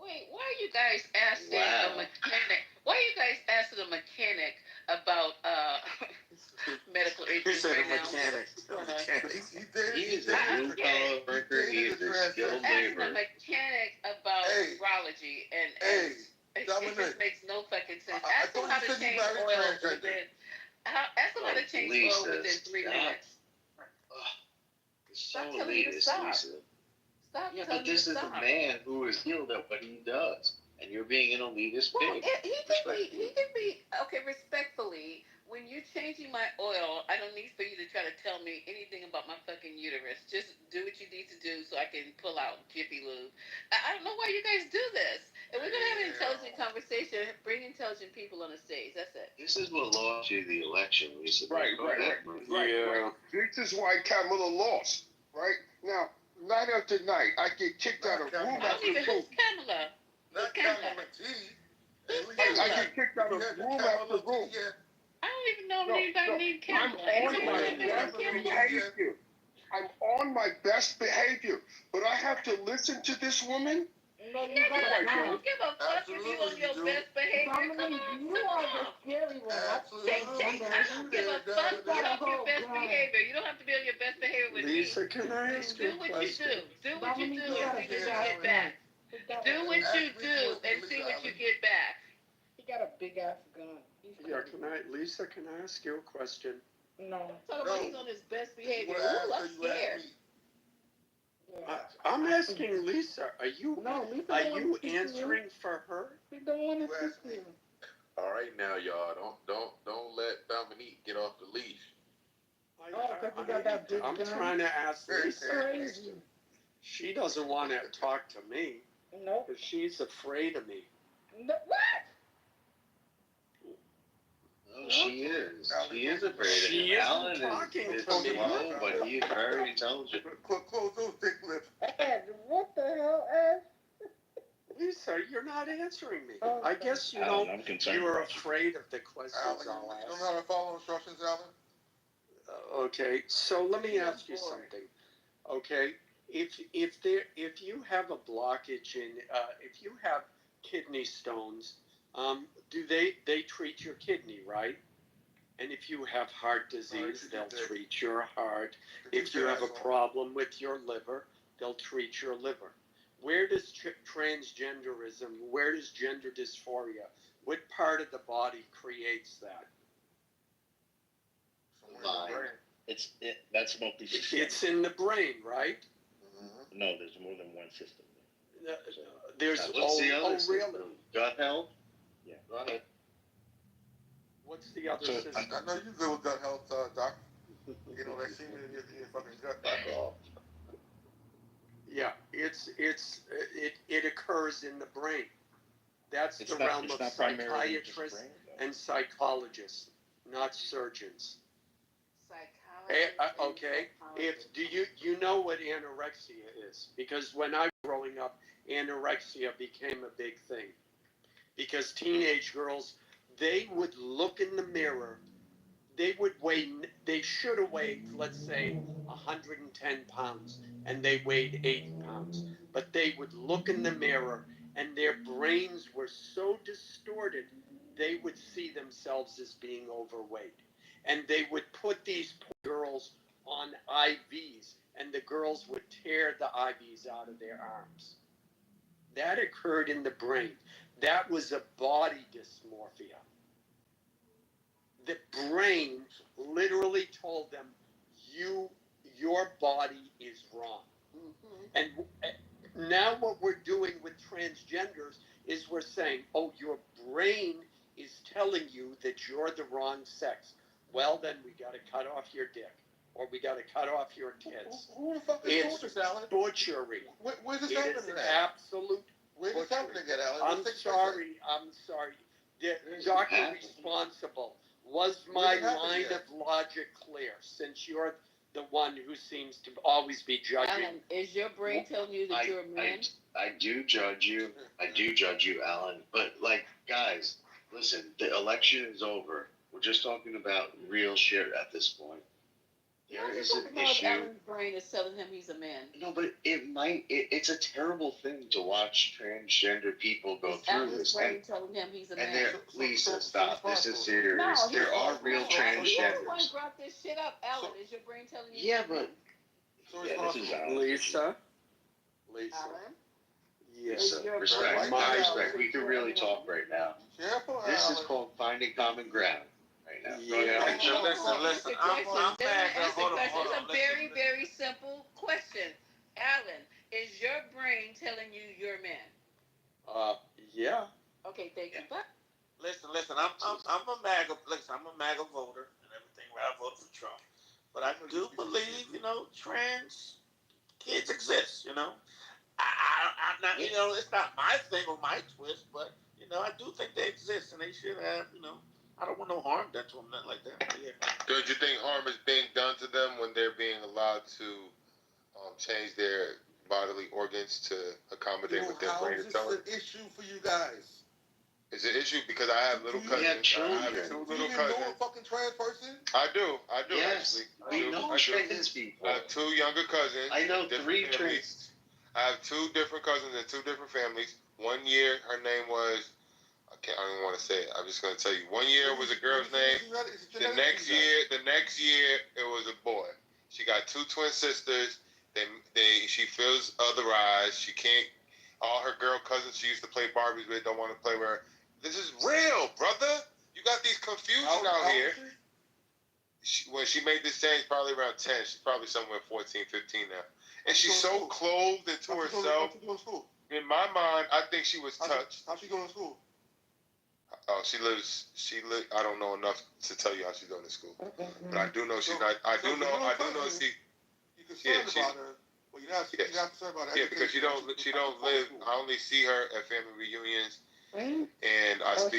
S17: Wait, why are you guys asking a mechanic? Why are you guys asking a mechanic about medical issues right now?
S22: He is a blue collar worker. He is a skilled
S17: Asking a
S22: labor.
S17: mechanic about urology and it just makes no fucking sense. Ask him how to change oil within. Ask him how to change oil within 3 minutes.
S22: It's so
S17: Stop telling me to
S22: elitist,
S17: stop.
S22: Lisa.
S17: Stop
S22: Yeah,
S17: telling
S22: but
S17: me
S22: this
S17: to
S22: is
S17: stop.
S22: a man who is healed at what he does, and you're being an elitist
S17: Well,
S22: pig.
S17: he can be okay. Respectfully, when you're changing my oil, I don't need for you to try to tell me anything about my fucking uterus. Just do what you need to do so I can pull out Jiffy Lube. I don't know why you guys do this. If we're gonna have an intelligent conversation, bring intelligent people on the stage. That's it.
S22: This is what lost you the election, Lisa.
S14: Right. This is why Kamala lost. Right now, night after night, I get kicked out of room
S17: I don't
S14: after
S17: even
S14: room.
S17: who's Kamala.
S4: Not Kamala McGee.
S14: I get kicked out of room after room.
S17: I don't even know anybody named
S14: I'm
S17: Kamala.
S14: on my best behavior. I'm on my best behavior, but I have to listen to this woman.
S2: No, you
S17: I
S2: gotta
S17: don't give a fuck if you on your best behavior. Come on,
S2: you are the scary one.
S17: I don't give a fuck. Get off your best behavior. You don't have to be on your best behavior with
S15: Lisa,
S17: me.
S15: can I ask you a
S17: Do what
S15: question?
S17: you do. Do what you do, and we can
S2: Dominique,
S17: get back. Do what you do and see what you get back.
S2: He got a big ass gun.
S15: Yeah, Lisa, can I ask you a question?
S2: No.
S17: Tell him he's on his best behavior. Ooh, I'm scared.
S15: I'm asking Lisa, are you answering for her?
S2: We don't want to assist you.
S16: All right, now y'all, don't let Dominique get off the leash.
S15: I'm trying to ask Lisa. She doesn't want to talk to me.
S2: No.
S15: Because she's afraid of me.
S2: No, what?
S22: Oh, she is. She is afraid of
S15: She
S22: him.
S15: isn't
S22: Alan
S15: talking
S22: is
S15: to me.
S22: slow, but he's very intelligent.
S4: Close those thick lips.
S2: Ed, what the hell, Ed?
S15: Lisa, you're not answering me.
S2: Oh,
S15: I guess you
S23: Alan,
S15: don't.
S23: I'm concerned
S15: You're
S23: about you.
S15: afraid of the questions
S4: Alan,
S15: I'll
S4: you don't
S15: ask.
S4: know how to follow instructions, Alan?
S15: Okay, so let me ask you something. Okay, if you have a blockage in if you have kidney stones, do they treat your kidney, right? And if you have heart disease, they'll treat your heart. If you have a problem with your liver, they'll treat your liver. Where does transgenderism, where does gender dysphoria, what part of the body creates that?
S23: Mind. That's multi-system.
S15: It's in the brain, right?
S23: No, there's more than one system.
S15: There's
S22: What's the other system?
S15: really?
S22: Gut health? Yeah, go ahead.
S15: What's the other system?
S4: I know you good with gut health, Doc. You know, that semen in your fucking gut.
S15: Yeah, it occurs in the brain. That's the realm of psychiatrists and psychologists, not surgeons. Okay, do you know what anorexia is? Because when I was growing up, anorexia became a big thing. Because teenage girls, they would look in the mirror, they should have weighed, let's say, 110 pounds, and they weighed 80 pounds. But they would look in the mirror, and their brains were so distorted, they would see themselves as being overweight. And they would put these poor girls on IVs, and the girls would tear the IVs out of their arms. That occurred in the brain. That was a body dysmorphia. The brain literally told them, your body is wrong. And now what we're doing with transgenders is we're saying, oh, your brain is telling you that you're the wrong sex. Well, then we got to cut off your dick, or we got to cut off your tits.
S4: Who the fuck is doing this, Alan?
S15: Butchery.
S4: Where's this
S15: It
S4: happening
S15: is
S4: at?
S15: absolute
S4: Where's this
S15: butchery.
S4: happening at, Alan?
S15: I'm sorry. The doctor responsible. Was my line of logic clear? Since you're the one who seems to always be judging.
S17: Alan, is your brain telling you that you're a man?
S22: I do judge you. Alan. But, like, guys, listen, the election is over. We're just talking about real shit at this point. There is an issue.
S17: Alan's brain is telling him he's a man.
S22: No, but it's a terrible thing to watch transgender people go through
S17: Alan's
S22: this.
S17: brain telling him he's a man.
S22: And Lisa, stop. This is serious.
S17: No,
S22: there are real
S17: You're the one
S22: transgenders.
S17: who brought this shit up, Alan. Is your brain telling you?
S22: Yeah, but
S23: this is Alan.
S15: Lisa.
S17: Alan?
S15: Yes.
S22: Respect. We can really talk right now.
S4: Careful,
S22: This
S4: Alan.
S22: is called finding common ground right now. Go
S15: Yeah.
S22: ahead.
S8: Listen. I'm back. Hold on.
S17: It's a very, very simple question. Alan, is your brain telling you you're a man?
S15: Yeah.
S17: Okay, thank you. But
S18: Listen. I'm a MAGA. Listen, I'm a MAGA voter and everything. I voted for Trump, but I do believe, trans kids exist. I'm not. It's not my thing or my twist, but I do think they exist and they should have. I don't want no harm done to them, nothing like that. But yeah.
S10: Don't you think harm is being done to them when they're being allowed to change their bodily organs to accommodate what their brain is telling?
S4: How is this an issue for you guys?
S10: It's an issue because I have little cousins. I have two
S4: Do
S10: little
S4: you even know
S10: cousins.
S4: a fucking trans person?
S10: I do
S22: Yes,
S10: actually.
S22: we know trans people.
S10: I have two younger cousins.
S22: I know
S10: different
S22: 3
S10: families.
S22: trans.
S10: I have two different cousins in two different families. 1 year, her name was, I don't even want to say it. I'm just going to tell you. 1 year was a girl's name. The next year, it was a boy. She got 2 twin sisters. She feels otherized. She can't all her girl cousins she used to play Barbies with don't want to play with her. This is real, brother. You got these confusion out here. When she made this change, probably around 10. She's probably somewhere 14, 15 now. And she's so clothed into herself. In my mind, I think she was touched.
S4: How's she going to school?
S10: Oh, I don't know enough to tell you how she's going to school. But I do know she's not. I do know she.
S4: You're concerned about her. Well, you're not concerned about her.
S10: Yeah, because she don't live. I only see her at family reunions. And I don't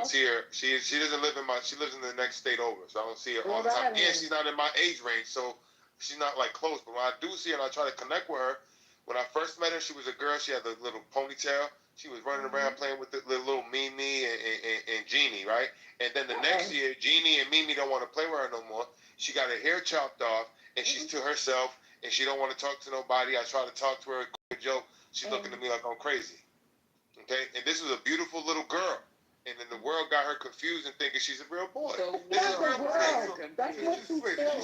S10: see her. She doesn't live in she lives in the next state over, so I don't see her all the time. And she's not in my age range, so she's not like close. But when I do see her and I try to connect with her, when I first met her, she was a girl. She had the little ponytail. She was running around playing with the little Mimi and Jeannie, right? And then the next year, Jeannie and Mimi don't want to play with her no more. She got her hair chopped off, and she's to herself, and she don't want to talk to nobody. I try to talk to her, a joke. She's looking at me like I'm crazy. Okay? And this was a beautiful little girl. And then the world got her confused and thinking she's a real boy. This is real boy.
S2: That's what she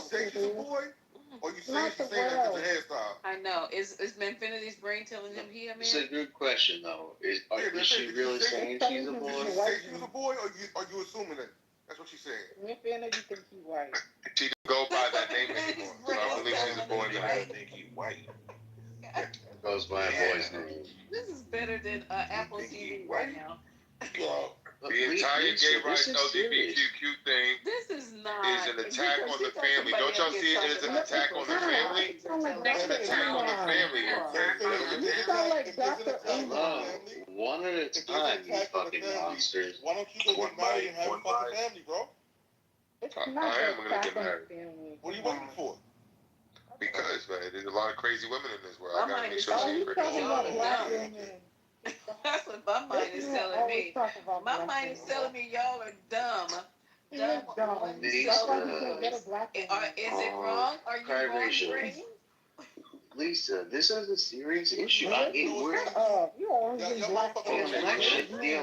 S2: said.
S4: She's a boy? Or you saying she's saying that because of hairstyle?
S17: I know. Is Manfinity's brain telling him he a man?
S22: It's a good question, though. Is she really saying she's a boy?
S4: Did she say she's a boy, or are you assuming that? That's what she's saying.
S2: Manfinity thinks he's white.
S10: She didn't go by that name anymore. So I believe she's a boy now.
S23: I think he's white.
S22: Goes by a boy's name.
S17: This is better than Apple TV right now.
S10: The entire gay rights LGBTQ thing
S17: is
S10: an attack on the family. Don't y'all see it as an attack on the family? It's an attack on the family.
S22: One at a time, you fucking monsters.
S4: Why don't you go get married and have a fucking family, bro?
S10: I am going to get married.
S4: What are you waiting for?
S10: Because, man, there's a lot of crazy women in this world. I got to make sure she's pretty.
S17: That's what my mind is telling me. My mind is telling me y'all are dumb. Dumb. Is it wrong? Are you wrong, Brain?
S22: Lisa, this is a serious issue. I mean, the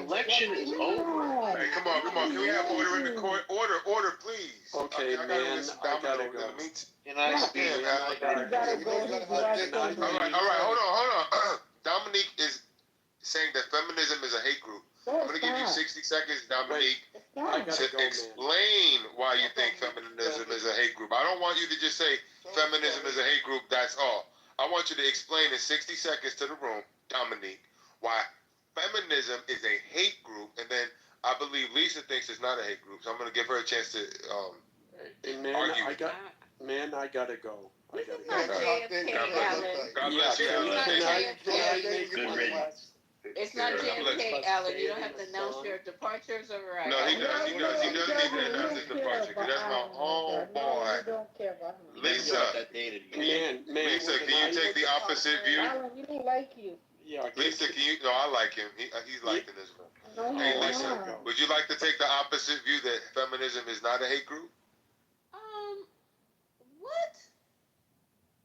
S22: election is over.
S10: Hey, come on. Can we have order in the court? Order, please.
S15: Okay, man, I gotta go.
S22: Can I speak?
S10: All right, hold on. Dominique is saying that feminism is a hate group. I'm going to give you 60 seconds, Dominique, to explain why you think feminism is a hate group. I don't want you to just say feminism is a hate group, that's all. I want you to explain in 60 seconds to the room, Dominique, why feminism is a hate group, and then I believe Lisa thinks it's not a hate group, so I'm going to give her a chance to argue.
S15: I gotta go.
S10: God bless you.
S17: It's not JFK, Alan. You don't have to announce your departures or right.
S10: No, he does. He doesn't need to announce his departure. That's my homeboy. Lisa, Lisa, can you take the opposite view?
S2: Alan, he don't like you.
S15: Yeah.
S10: Lisa, can you? No, I like him. He's liked in this one. Hey, Lisa, would you like to take the opposite view that feminism is not a hate group?
S17: What?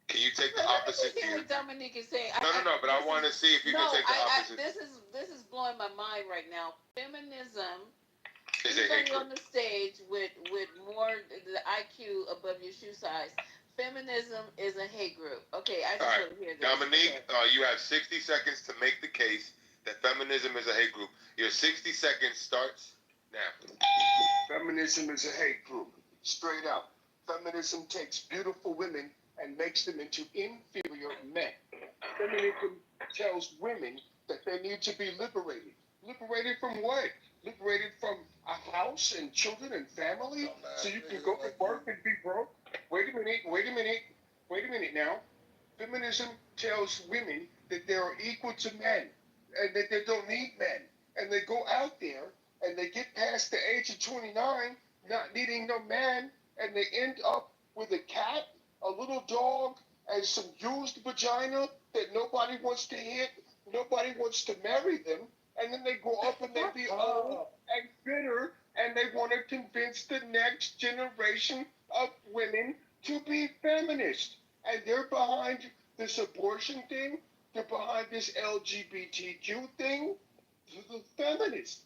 S10: Can you take the opposite view?
S17: What Dominique is saying.
S10: No, but I want to see if you can take the opposite.
S17: This is blowing my mind right now. Feminism.
S10: Is a hate group.
S17: On the stage with more the IQ above your shoe size. Feminism is a hate group. Okay, I just want to hear this.
S10: Dominique, you have 60 seconds to make the case that feminism is a hate group. Your 60 seconds starts now.
S14: Feminism is a hate group. Straight up. Feminism takes beautiful women and makes them into inferior men. Feminism tells women that they need to be liberated. Liberated from what? Liberated from a house and children and family so you can go to work and be broke? Wait a minute now. Feminism tells women that they are equal to men and that they don't need men. And they go out there and they get past the age of 29 not needing no man, and they end up with a cat, a little dog, and some used vagina that nobody wants to hit, nobody wants to marry them, and then they go up and they be old and bitter, and they want to convince the next generation of women to be feminist. And they're behind this abortion thing, they're behind this LGBTQ thing. They're the feminists.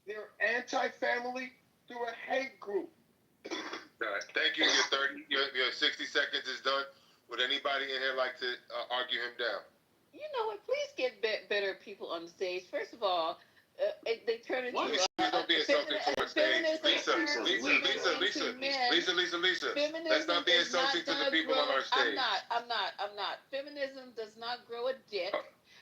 S14: They're anti-family, they're a hate group.
S10: All right, thank you. Your 60 seconds is done. Would anybody in here like to argue him down?
S17: You know what? Please get other people on the stage. First of all, they turn into
S10: Lisa, don't be insulting towards stage. Lisa. Let's not be insulting to the people on our stage.
S17: I'm not. Feminism does not grow a dick.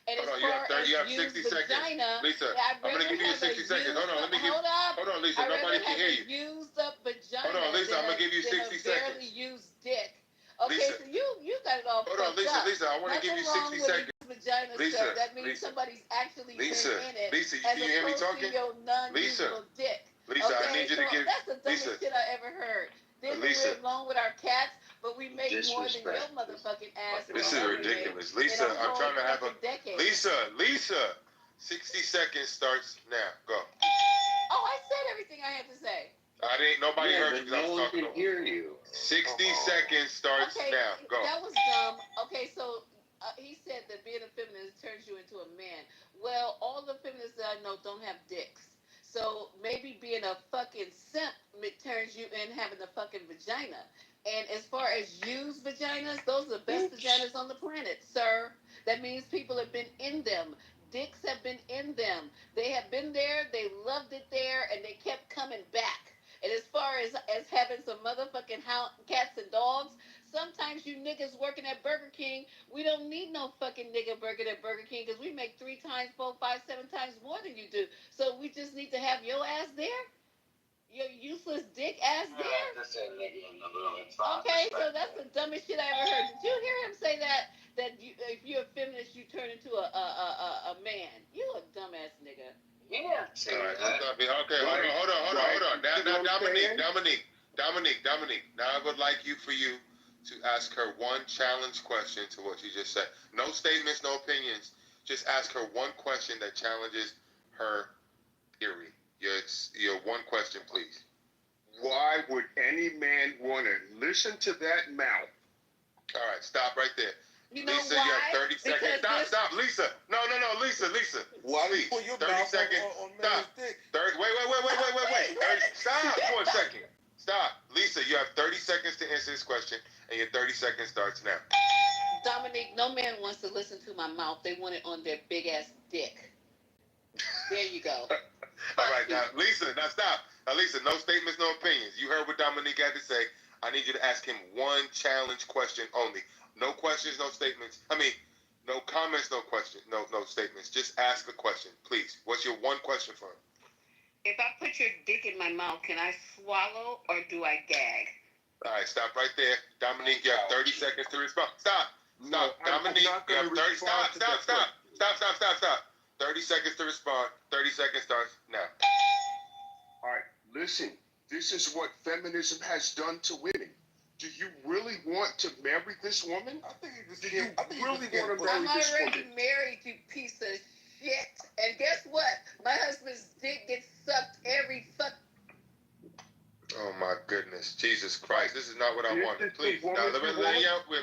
S17: And
S10: Hold
S17: as
S10: on,
S17: far as
S10: you have 60 seconds.
S17: vagina,
S10: Lisa,
S17: I'm
S10: going to give you 60 seconds. Hold on, hold on, Lisa, nobody can hear you.
S17: Used up vagina.
S10: Hold on, Lisa, I'm going to give you 60 seconds.
S17: Barely used dick. Okay,
S10: Lisa.
S17: so you got it all
S10: Hold on, Lisa, I want to give you 60 seconds.
S17: Vagina stuff. That means somebody's actually been in it.
S10: Lisa, can you hear me talking?
S17: Your non-usable dick.
S10: Lisa, I need you to give.
S17: That's the dumbest shit I ever heard. Then we live along with our cats, but we make more than your motherfucking ass.
S10: This is ridiculous. Lisa, I'm trying to have a Lisa, 60 seconds starts now. Go.
S17: Oh, I said everything I had to say.
S10: Nobody heard you because I was talking.
S22: No one can hear you.
S10: 60 seconds starts now. Go.
S17: That was dumb. Okay, so he said that being a feminist turns you into a man. Well, all the feminists that I know don't have dicks. So maybe being a fucking simp turns you in having a fucking vagina. And as far as used vaginas, those are the best vaginas on the planet, sir. That means people have been in them. Dicks have been in them. They have been there, they loved it there, and they kept coming back. And as far as having some motherfucking cats and dogs, sometimes you niggas working at Burger King, we don't need no fucking nigga working at Burger King because we make 3 times, 4, 5, 7 times more than you do. So we just need to have your ass there? Your useless dick ass there? Okay, so that's the dumbest shit I ever heard. Did you hear him say that if you're a feminist, you turn into a man? You a dumbass nigga. Yeah.
S10: All right, okay, hold on. Now, Dominique. Now I would like for you to ask her one challenge question to what she just said. No statements, no opinions. Just ask her one question that challenges her theory. Your one question, please.
S14: Why would any man want to listen to that mouth?
S10: All right, stop right there.
S17: You know
S10: Lisa,
S17: why?
S10: you have 30 seconds. Stop, Lisa. No, Lisa.
S4: Why do you put your
S10: 30
S4: mouth
S10: seconds.
S4: on
S10: Stop.
S4: man's dick?
S10: Wait. Stop for a second. Stop. Lisa, you have 30 seconds to answer this question, and your 30 seconds starts now.
S17: Dominique, no man wants to listen to my mouth. They want it on their big ass dick. There you go.
S10: All right, now, Lisa, stop. Now, Lisa, no statements, no opinions. You heard what Dominique had to say. I need you to ask him one challenge question only. No questions, no statements. No comments, no questions, no statements. Just ask a question, please. What's your one question for him?
S17: If I put your dick in my mouth, can I swallow or do I gag?
S10: All right, stop right there. Dominique, you have 30 seconds to respond. Stop. Dominique, you have 30. Stop. 30 seconds to respond. 30 seconds starts now.
S14: All right, listen. This is what feminism has done to women. Do you really want to marry this woman? Do you really want to marry this woman?
S17: I'm already married, you piece of shit. And guess what? My husband's dick gets sucked every fuck.
S10: Oh my goodness, Jesus Christ! This is not what I wanted. Please, now we're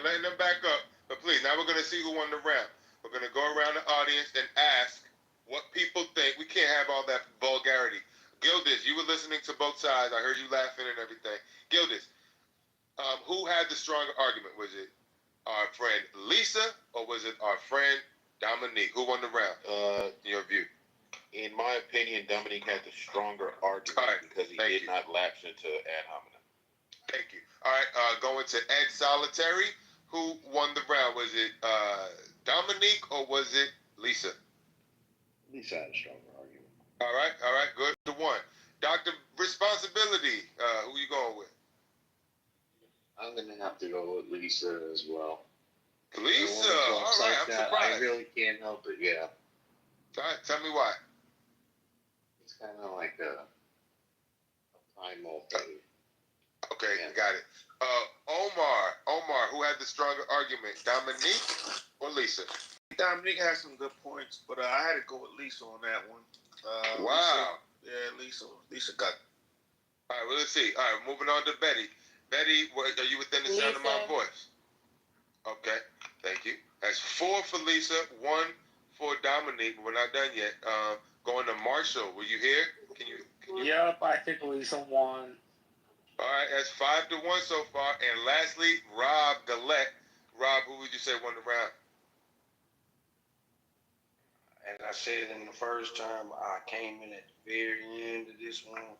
S10: letting them back up. But please, now we're gonna see who won the round. We're gonna go around the audience and ask what people think. We can't have all that vulgarity. Gildas, you were listening to both sides. I heard you laughing and everything. Gildas, who had the stronger argument? Was it our friend Lisa or was it our friend Dominique? Who won the round? In your view?
S16: In my opinion, Dominique had the stronger argument because he did not lapse into ad hominem.
S10: Thank you. All right, going to Ed Solitary. Who won the round? Was it Dominique or was it Lisa?
S23: Lisa had a stronger argument.
S10: All right, good to one. Dr. Responsibility, who you going with?
S22: I'm going to have to go with Lisa as well.
S10: Lisa, all right, I'm surprised.
S22: I really can't help it, yeah.
S10: All right, tell me why.
S22: It's kind of like a primal thing.
S10: Okay, got it. Omar, who had the stronger argument, Dominique or Lisa?
S18: Dominique has some good points, but I had to go with Lisa on that one.
S10: Wow.
S18: Lisa got it.
S10: All right, well, let's see. All right, moving on to Betty. Betty, are you within the sound of my voice? Okay, thank you. That's 4 for Lisa, 1 for Dominique. We're not done yet. Going to Marshall. Were you here? Can you?
S5: Yep, I think Lisa won.
S10: All right, that's 5-1 so far. And lastly, Rob Gillette. Rob, who would you say won the round?
S6: as I said in the first time, I came in at the very end of this one,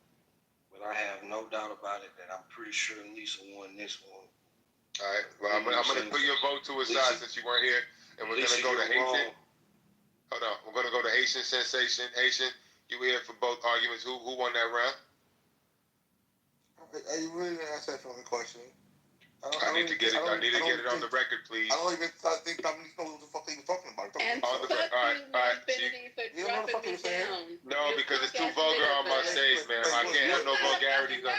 S6: but I have no doubt about it that I'm pretty sure Lisa won this one.
S10: All right. Well, I'm gonna put your vote to a side since you weren't here, and we're gonna go to Haitian. Hold on. We're gonna go to Haitian Sensation. Haitian, you were here for both arguments. Who won that round?
S4: Are you really gonna ask that fucking question?
S10: I need to get it on the record, please.
S4: I don't even think Dominique knows what the fuck he was talking about.
S17: And
S10: on the record. All right.
S4: You know what the fuck he was saying?
S10: No, because it's too vulgar on my stage, man. I can't have no vulgarities on.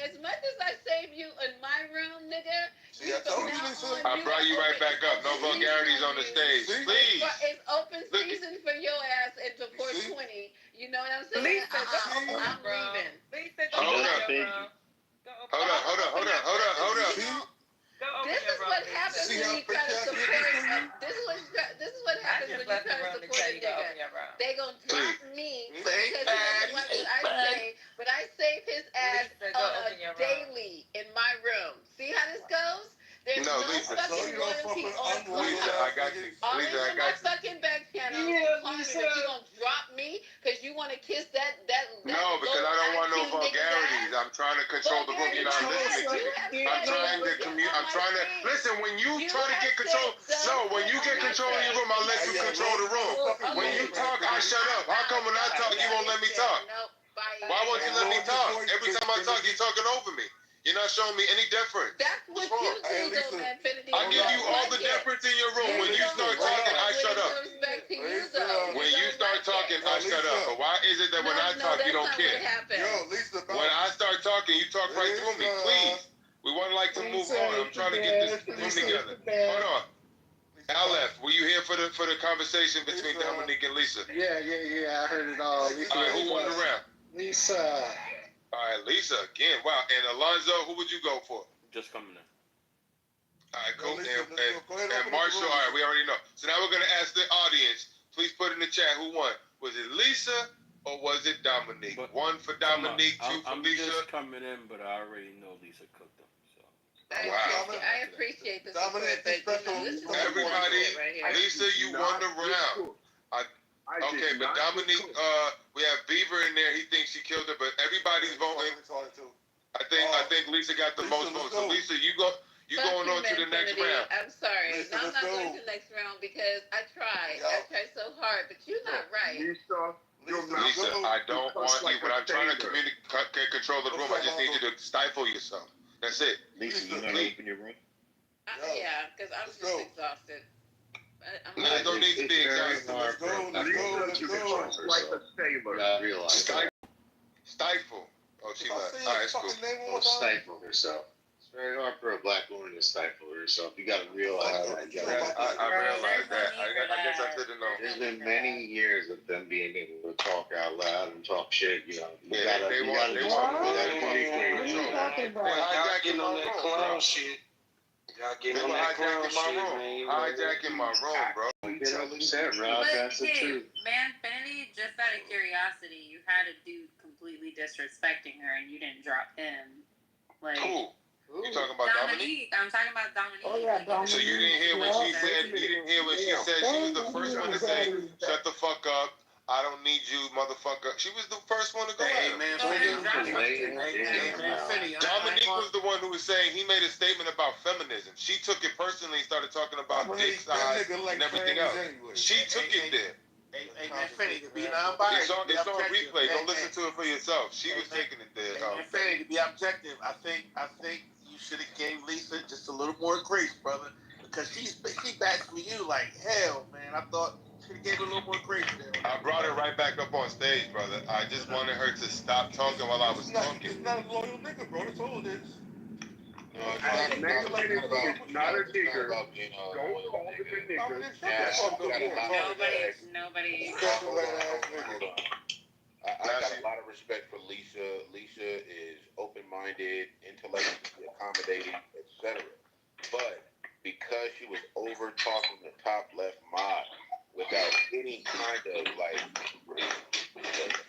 S17: As much as I save you in my room, nigga,
S4: See, I told you this.
S10: I brought you right back up. No vulgarities on the stage, please.
S17: It's open season for your ass into 420. You know what I'm saying? I'm leaving.
S10: Hold up.
S17: This is what happens when you try to support. This is what happens when you try to support a nigga. They gonna drop me because he doesn't like what I say, but I save his ass daily in my room. See how this goes? There's no fucking loyalty on
S10: Lisa, I got you. Lisa, I got you.
S17: Fucking back channel.
S10: Lisa.
S17: You gonna drop me because you want to kiss that
S10: No, because I don't want no vulgarities. I'm trying to control the room. You're not listening to me. I'm trying to commute. I'm trying to listen. When you try to get control, when you get control of your room, I'll let you control the room. When you talk, I shut up. How come when I talk, you won't let me talk? Why won't you let me talk? Every time I talk, you're talking over me. You're not showing me any deference.
S17: That's what you do, though, Infinity.
S10: I give you all the deference in your room. When you start talking, I shut up. When you start talking, I shut up. But why is it that when I talk, you don't care? When I start talking, you talk right through me. Please. We want to move on. I'm trying to get this room together. Hold on. Aleph, were you here for the conversation between Dominique and Lisa?
S5: Yeah. I heard it all.
S10: All right, who won the round?
S5: Lisa.
S10: All right, Lisa again. Wow. And Alonzo, who would you go for?
S3: Just coming in.
S10: All right, cool. And Marshall, all right, we already know. So now we're going to ask the audience. Please put in the chat who won. Was it Lisa or was it Dominique? One for Dominique, two for Lisa.
S3: I'm just coming in, but I already know Lisa cooked them. So.
S17: I appreciate the support, but
S10: everybody, Lisa, you won the round. Okay, but Dominique, we have Beaver in there. He thinks she killed her, but everybody's voting. I think Lisa got the most votes. So Lisa, you going on to the next round.
S17: I'm sorry. No, I'm not going to the next round because I tried. I tried so hard, but you're not right.
S10: Lisa, I don't want you, but I'm trying to control the room. I just need you to stifle yourself. That's it.
S23: Lisa, you gonna open your room?
S17: Yeah, because I'm just exhausted.
S10: There's no need to be exhausted.
S23: Let's go.
S10: Like a sailor. Stifle. Oh, she left. All right, it's cool.
S22: Stifle herself. It's very hard for a black woman to stifle herself. You got to realize that.
S10: I realize that. I guess I didn't know.
S22: There's been many years of them being able to talk out loud and talk shit. You know,
S10: they want
S6: They're hijacking on that clown shit. Y'all getting on that clown shit, man.
S10: Hijacking my room, bro.
S22: That's the truth.
S11: Manfinity, just out of curiosity, you had a dude completely disrespecting her and you didn't drop him. Like,
S10: who? You talking about Dominique?
S11: I'm talking about Dominique.
S2: Oh, yeah, Dominique.
S10: So you didn't hear what she said? You didn't hear what she said? She was the first one to say, shut the fuck up. I don't need you, motherfucker. She was the first one to go at him. Dominique was the one who was saying he made a statement about feminism. She took it personally and started talking about dick size and everything else. She took it there.
S18: Hey, man, Finny, to be non-biased.
S10: It's on replay. Don't listen to it for yourself. She was taking it there.
S18: Finny, to be objective, I think you should have gave Lisa just a little more grace, brother, because she backs for you like hell, man. I thought should have gave her a little more grace there.
S10: I brought her right back up on stage, brother. I just wanted her to stop talking while I was talking.
S4: He's not a loyal nigga, bro. That's all it is.
S14: Not a digger. Don't call him a nigger.
S11: Nobody.
S16: I got a lot of respect for Lisa. Lisa is open-minded, intellectually accommodating, etc. But because she was over-talking the top left mod without any kind of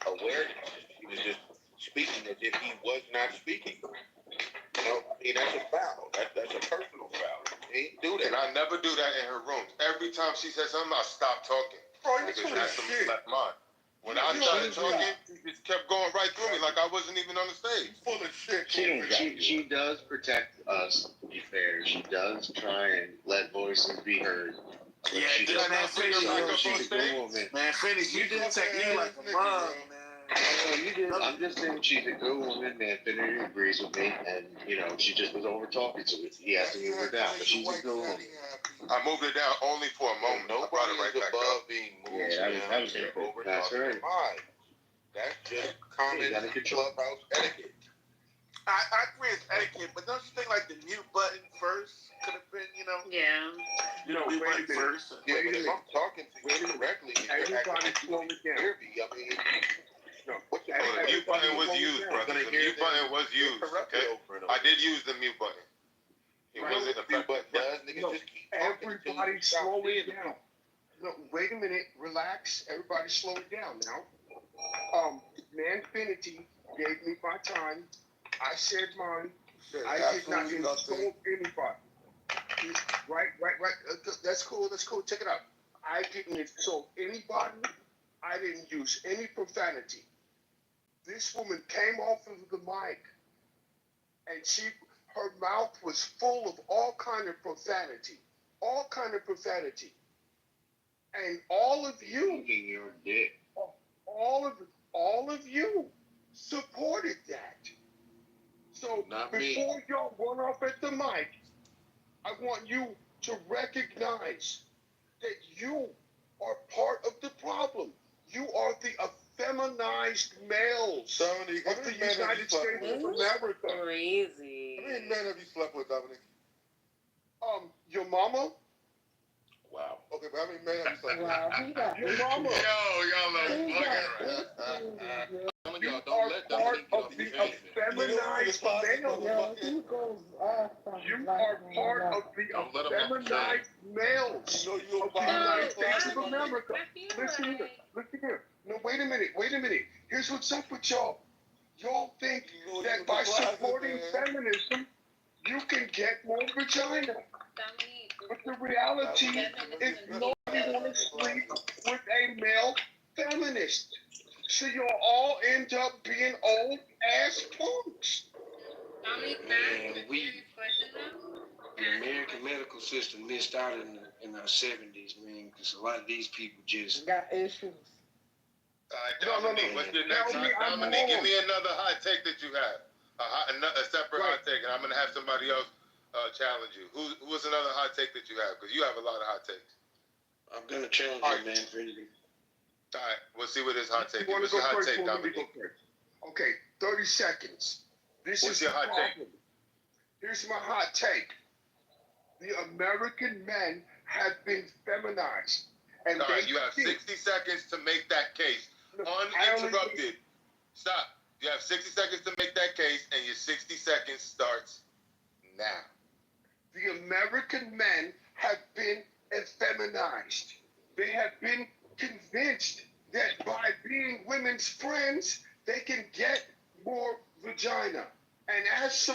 S16: awareness, she was just speaking as if he was not speaking. You know, I mean, that's a foul. That's a personal foul. He didn't do that.
S10: And I never do that in her rooms. Every time she says something, I stop talking.
S14: Bro, you're
S10: Because
S14: full of
S10: that's the
S14: shit.
S10: left mine. When I
S14: You
S10: started
S14: don't
S10: talking, she just kept going right through me like I wasn't even on the stage.
S14: Full of shit.
S22: She does protect us, to be fair. She does try and let voices be heard. But
S18: Yeah,
S22: she
S18: man,
S22: does
S18: Phoenix,
S22: she's a good woman.
S18: Man, Phoenix, you did take me like a mom, man.
S22: No, you did. I'm just saying she's a good woman. Infinity agrees with me, and she just was over talking to it. He has to move her down, but she's a good woman.
S10: I moved it down only for a moment. I brought it right back up.
S16: Being moved
S22: Yeah, that was it. That's right.
S16: That's just common clubhouse etiquette.
S18: I agree with etiquette, but don't you think like the mute button first could have been,
S11: Yeah.
S18: mute button first?
S16: Yeah, but if I'm talking to you directly,
S14: Everybody slow it down.
S16: I mean,
S10: The mute button was used, brother. The mute button was used. Okay, I did use the mute button. It wasn't effective.
S14: Everybody slow it down. No, wait a minute. Relax. Everybody slow it down now. Manfinity gave me my time. I said mine. I did not insult anybody. Right. That's cool. Check it out. I didn't insult anybody. I didn't use any profanity. This woman came off of the mic, and her mouth was full of all kind of profanity. And all of you, all of you supported that. So before y'all run off at the mic, I want you to recognize that you are part of the problem. You are the effeminized males of the United States of America.
S11: Crazy.
S10: How many men have you slept with, Dominic?
S14: Your mama.
S10: Wow. Okay, but how many men have you slept with?
S2: Wow, he got
S14: Your mama.
S10: Y'all are
S2: He got
S14: Some of y'all don't let Dominic get off the effeminized males.
S2: Yo, he goes off on
S14: You are part of the effeminized males of the United States of America. Listen here. No, wait a minute. Here's what's up with y'all. Y'all think that by supporting feminism, you can get more vagina. But the reality is nobody wants to sleep with a male feminist. So you'll all end up being old ass punks.
S7: The American medical system missed out in our 70s, man, because a lot of these people just
S2: got issues.
S10: Dominique, what's your next hot? Dominique, give me another hot take that you have. A separate hot take, and I'm going to have somebody else challenge you. Who was another hot take that you have? Because you have a lot of hot takes.
S7: I'm going to challenge you, man, for anything.
S10: All right, we'll see what his hot take is.
S14: You
S10: What's your hot
S14: first,
S10: take, Dominique?
S14: Okay, 30 seconds.
S10: What's your hot take?
S14: Here's my hot take. The American men have been feminized. And
S10: all right, you have 60 seconds to make that case. Uninterrupted. Stop. You have 60 seconds to make that case, and your 60 seconds starts now.
S14: The American men have been effeminized. They have been convinced that by being women's friends, they can get more vagina. And as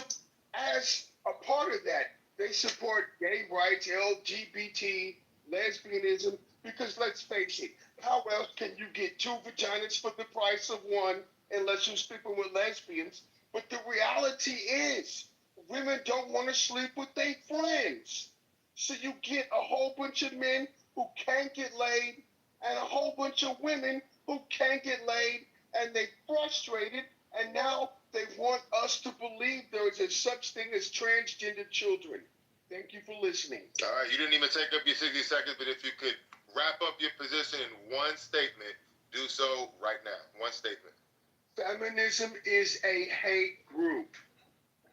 S14: a part of that, they support gay rights, LGBT, lesbianism, because let's face it, how else can you get two vaginas for the price of one unless you're sleeping with lesbians? But the reality is, women don't want to sleep with their friends. So you get a whole bunch of men who can't get laid and a whole bunch of women who can't get laid, and they're frustrated, and now they want us to believe there is a such thing as transgender children. Thank you for listening.
S10: All right, you didn't even take up your 60 seconds, but if you could wrap up your position in one statement, do so right now. One statement.
S14: Feminism is a hate group,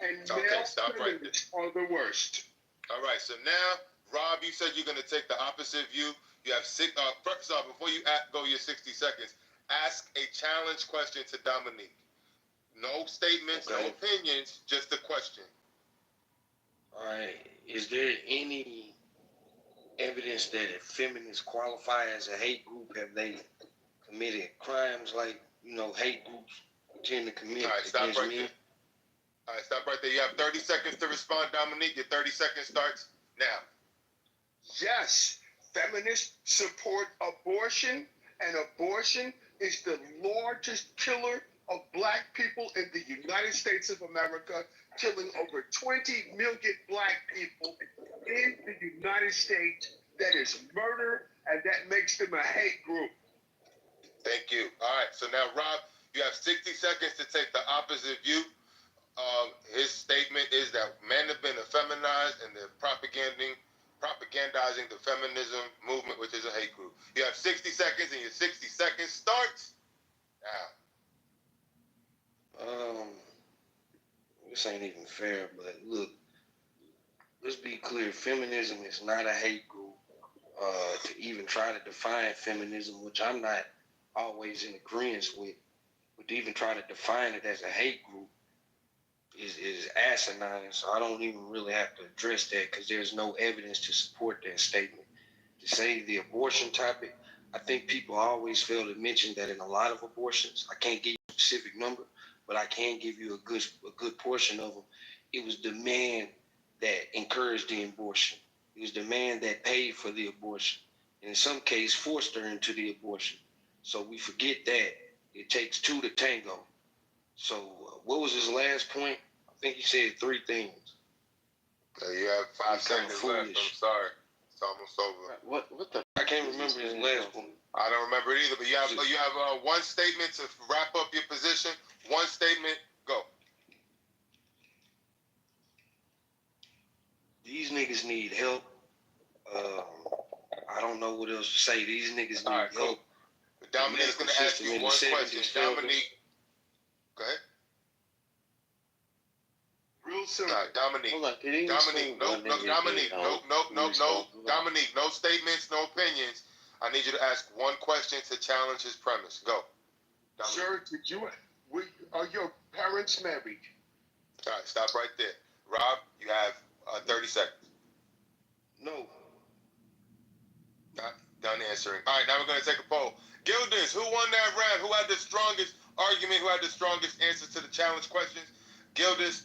S14: and male feminists are the worst.
S10: All right, so now, Rob, you said you're going to take the opposite view. You have first off, before you go your 60 seconds, ask a challenge question to Dominique. No statements, no opinions, just a question.
S7: All right. Is there any evidence that if feminists qualify as a hate group, have they committed crimes like, hate groups tend to commit against men?
S10: All right, stop right there. You have 30 seconds to respond, Dominique. Your 30 seconds starts now.
S14: Yes, feminists support abortion, and abortion is the largest killer of black people in the United States of America, killing over 20 million black people in the United States. That is murder, and that makes them a hate group.
S10: Thank you. All right, so now, Rob, you have 60 seconds to take the opposite view. His statement is that men have been effeminized and they're propagandizing the feminism movement, which is a hate group. You have 60 seconds, and your 60 seconds starts now.
S7: This ain't even fair, but look, let's be clear. Feminism is not a hate group. To even try to define feminism, which I'm not always in agreement with, but to even try to define it as a hate group is asinine. So I don't even really have to address that because there's no evidence to support that statement. To say the abortion topic, I think people always fail to mention that in a lot of abortions, I can't give you a specific number, but I can give you a good portion of them. It was the man that encouraged the abortion. It was the man that paid for the abortion. And in some cases, forced her into the abortion. So we forget that. It takes two to tango. So what was his last point? I think he said three things.
S10: You have 5 seconds left. I'm sorry. It's almost over.
S7: What the? I can't remember his last one.
S10: I don't remember it either, but you have one statement to wrap up your position. One statement, go.
S7: These niggas need help. I don't know what else to say. These niggas need help.
S10: Dominique's going to ask you one question. Dominique, go ahead.
S14: Real simple.
S10: Dominique.
S14: Hold on,
S10: Dominique, Dominique, no statements, no opinions. I need you to ask one question to challenge his premise. Go.
S14: Dominique. Sir, are your parents married?
S10: All right, stop right there. Rob, you have 30 seconds.
S7: No.
S10: Not done answering. All right, now we're going to take a poll. Gildas, who won that round? Who had the strongest argument? Who had the strongest answers to the challenge questions? Gildas,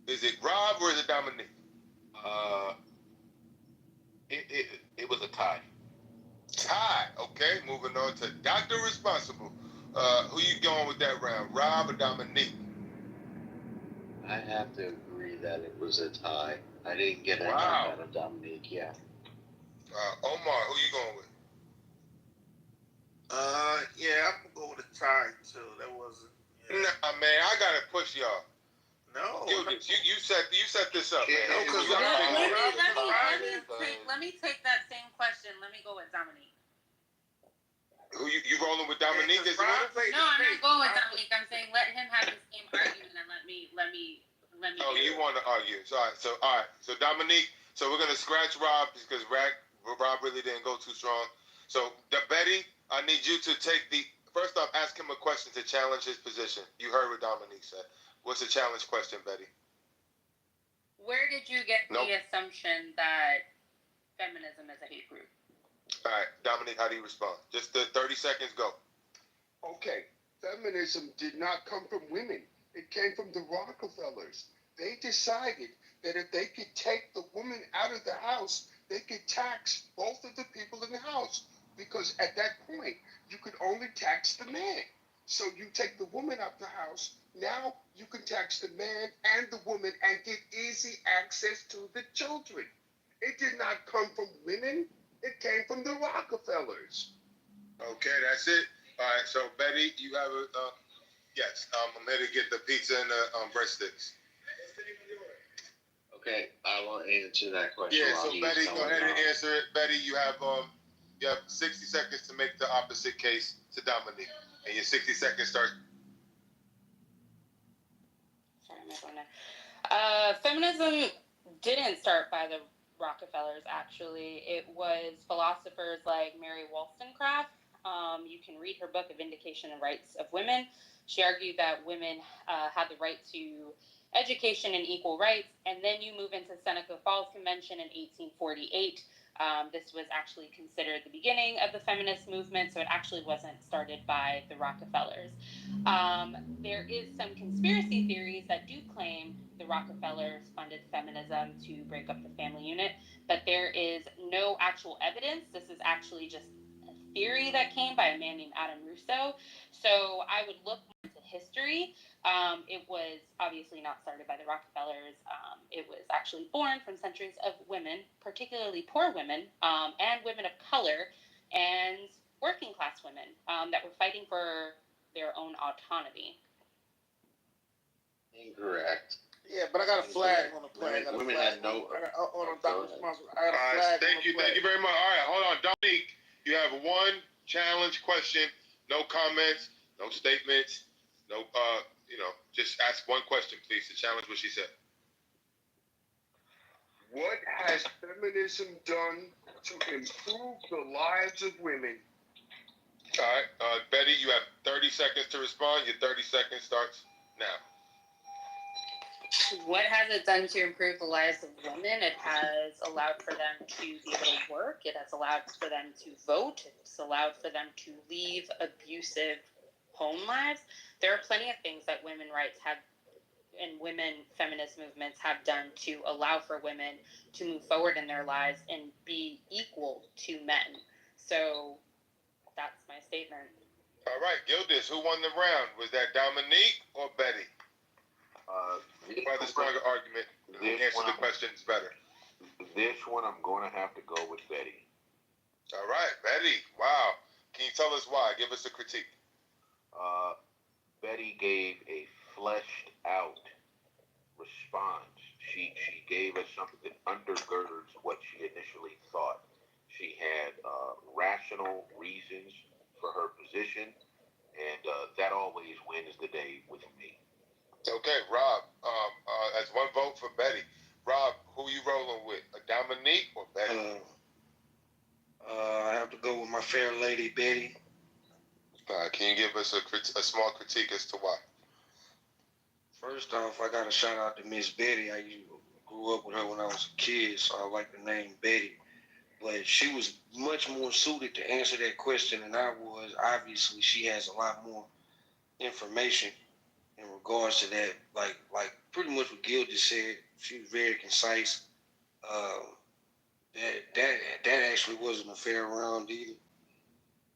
S10: is it Rob or is it Dominique?
S16: It was a tie.
S10: Tie. Okay, moving on to Dr. Responsible. Who you going with that round, Rob or Dominique?
S22: I have to agree that it was a tie. I didn't get anything out of Dominique, yeah.
S10: Omar, who you going with?
S18: Yeah, I'm gonna go with a tie too. That wasn't. Yeah.
S10: Nah, man, I gotta push y'all.
S18: No,
S10: Gildas, you set this up, man.
S11: Let me take that same question. Let me go with Dominique.
S10: Who you rolling with Dominique?
S11: No, I'm not going with Dominique. I'm saying let him have the same argument and let me.
S10: Oh, you want to argue? So all right. So Dominique. So we're gonna scratch Rob because Rob really didn't go too strong. So Betty, I need you to take first off, ask him a question to challenge his position. You heard what Dominique said. What's the challenge question, Betty?
S11: Where did you get the assumption that feminism is a hate group?
S10: All right, Dominique, how do you respond? Just the 30 seconds, go.
S14: Okay, feminism did not come from women. It came from the Rockefellers. They decided that if they could take the woman out of the house, they could tax both of the people in the house. Because at that point, you could only tax the man. So you take the woman out the house, now you can tax the man and the woman and get easy access to the children. It did not come from women. It came from the Rockefellers.
S10: Okay, that's it. All right, so Betty, you have yes, I'm here to get the pizza and the breadsticks.
S22: Okay, I will answer that question.
S10: Yeah, so Betty, go ahead and answer it. Betty, you have 60 seconds to make the opposite case to Dominique, and your 60 seconds start.
S11: Sorry, my phone. Feminism didn't start by the Rockefellers, actually. It was philosophers like Mary Wollstonecraft. You can read her book, A Vindication of Rights of Women. She argued that women had the right to education and equal rights. And then you move into Seneca Falls Convention in 1848. This was actually considered the beginning of the feminist movement, so it actually wasn't started by the Rockefellers. There is some conspiracy theories that do claim the Rockefellers funded feminism to break up the family unit, but there is no actual evidence. This is actually just a theory that came by a man named Adam Russo. So I would look into history. It was obviously not started by the Rockefellers. It was actually born from centuries of women, particularly poor women, and women of color, and working class women that were fighting for their own autonomy.
S22: Incorrect.
S18: Yeah, but I got a flag on the play.
S22: Women had no.
S18: Hold on, Dr. Responsible. I got a flag.
S10: Thank you very much. All right, hold on. Dominique, you have one challenge question, no comments, no statements, no, just ask one question, please, to challenge what she said.
S14: What has feminism done to improve the lives of women?
S10: All right, Betty, you have 30 seconds to respond. Your 30 seconds starts now.
S11: What has it done to improve the lives of women? It has allowed for them to be able to work. It has allowed for them to vote. It's allowed for them to leave abusive home lives. There are plenty of things that women's rights have and women feminist movements have done to allow for women to move forward in their lives and be equal to men. So that's my statement.
S10: All right, Gildas, who won the round? Was that Dominique or Betty? Who had the stronger argument? Who answered the questions better?
S16: This one, I'm going to have to go with Betty.
S10: All right, Betty. Wow. Can you tell us why? Give us a critique.
S16: Betty gave a fleshed out response. She gave us something that undergirds what she initially thought. She had rational reasons for her position, and that always wins the day with me.
S10: Okay, Rob. That's one vote for Betty. Rob, who are you rolling with? Dominique or Betty?
S6: I have to go with my fair lady, Betty.
S10: Can you give us a small critique as to why?
S6: First off, I got to shout out to Miss Betty. I grew up with her when I was a kid, so I like the name Betty. But she was much more suited to answer that question than I was. Obviously, she has a lot more information in regards to that. Like pretty much what Gil just said. She was very concise. That actually wasn't a fair round either.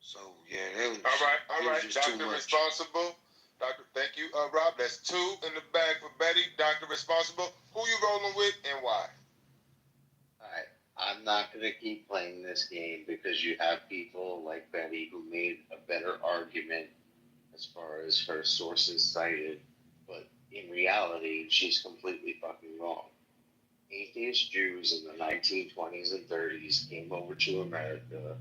S6: So yeah, that was
S10: all right.
S6: Just too
S10: Dr.
S6: much.
S10: Responsible. Thank you, Rob. That's 2 in the bag for Betty. Dr. Responsible. Who you rolling with and why?
S22: Alright, I'm not going to keep playing this game because you have people like Betty who made a better argument as far as her sources cited, but in reality, she's completely fucking wrong. Atheist Jews in the 1920s and 30s came over to America,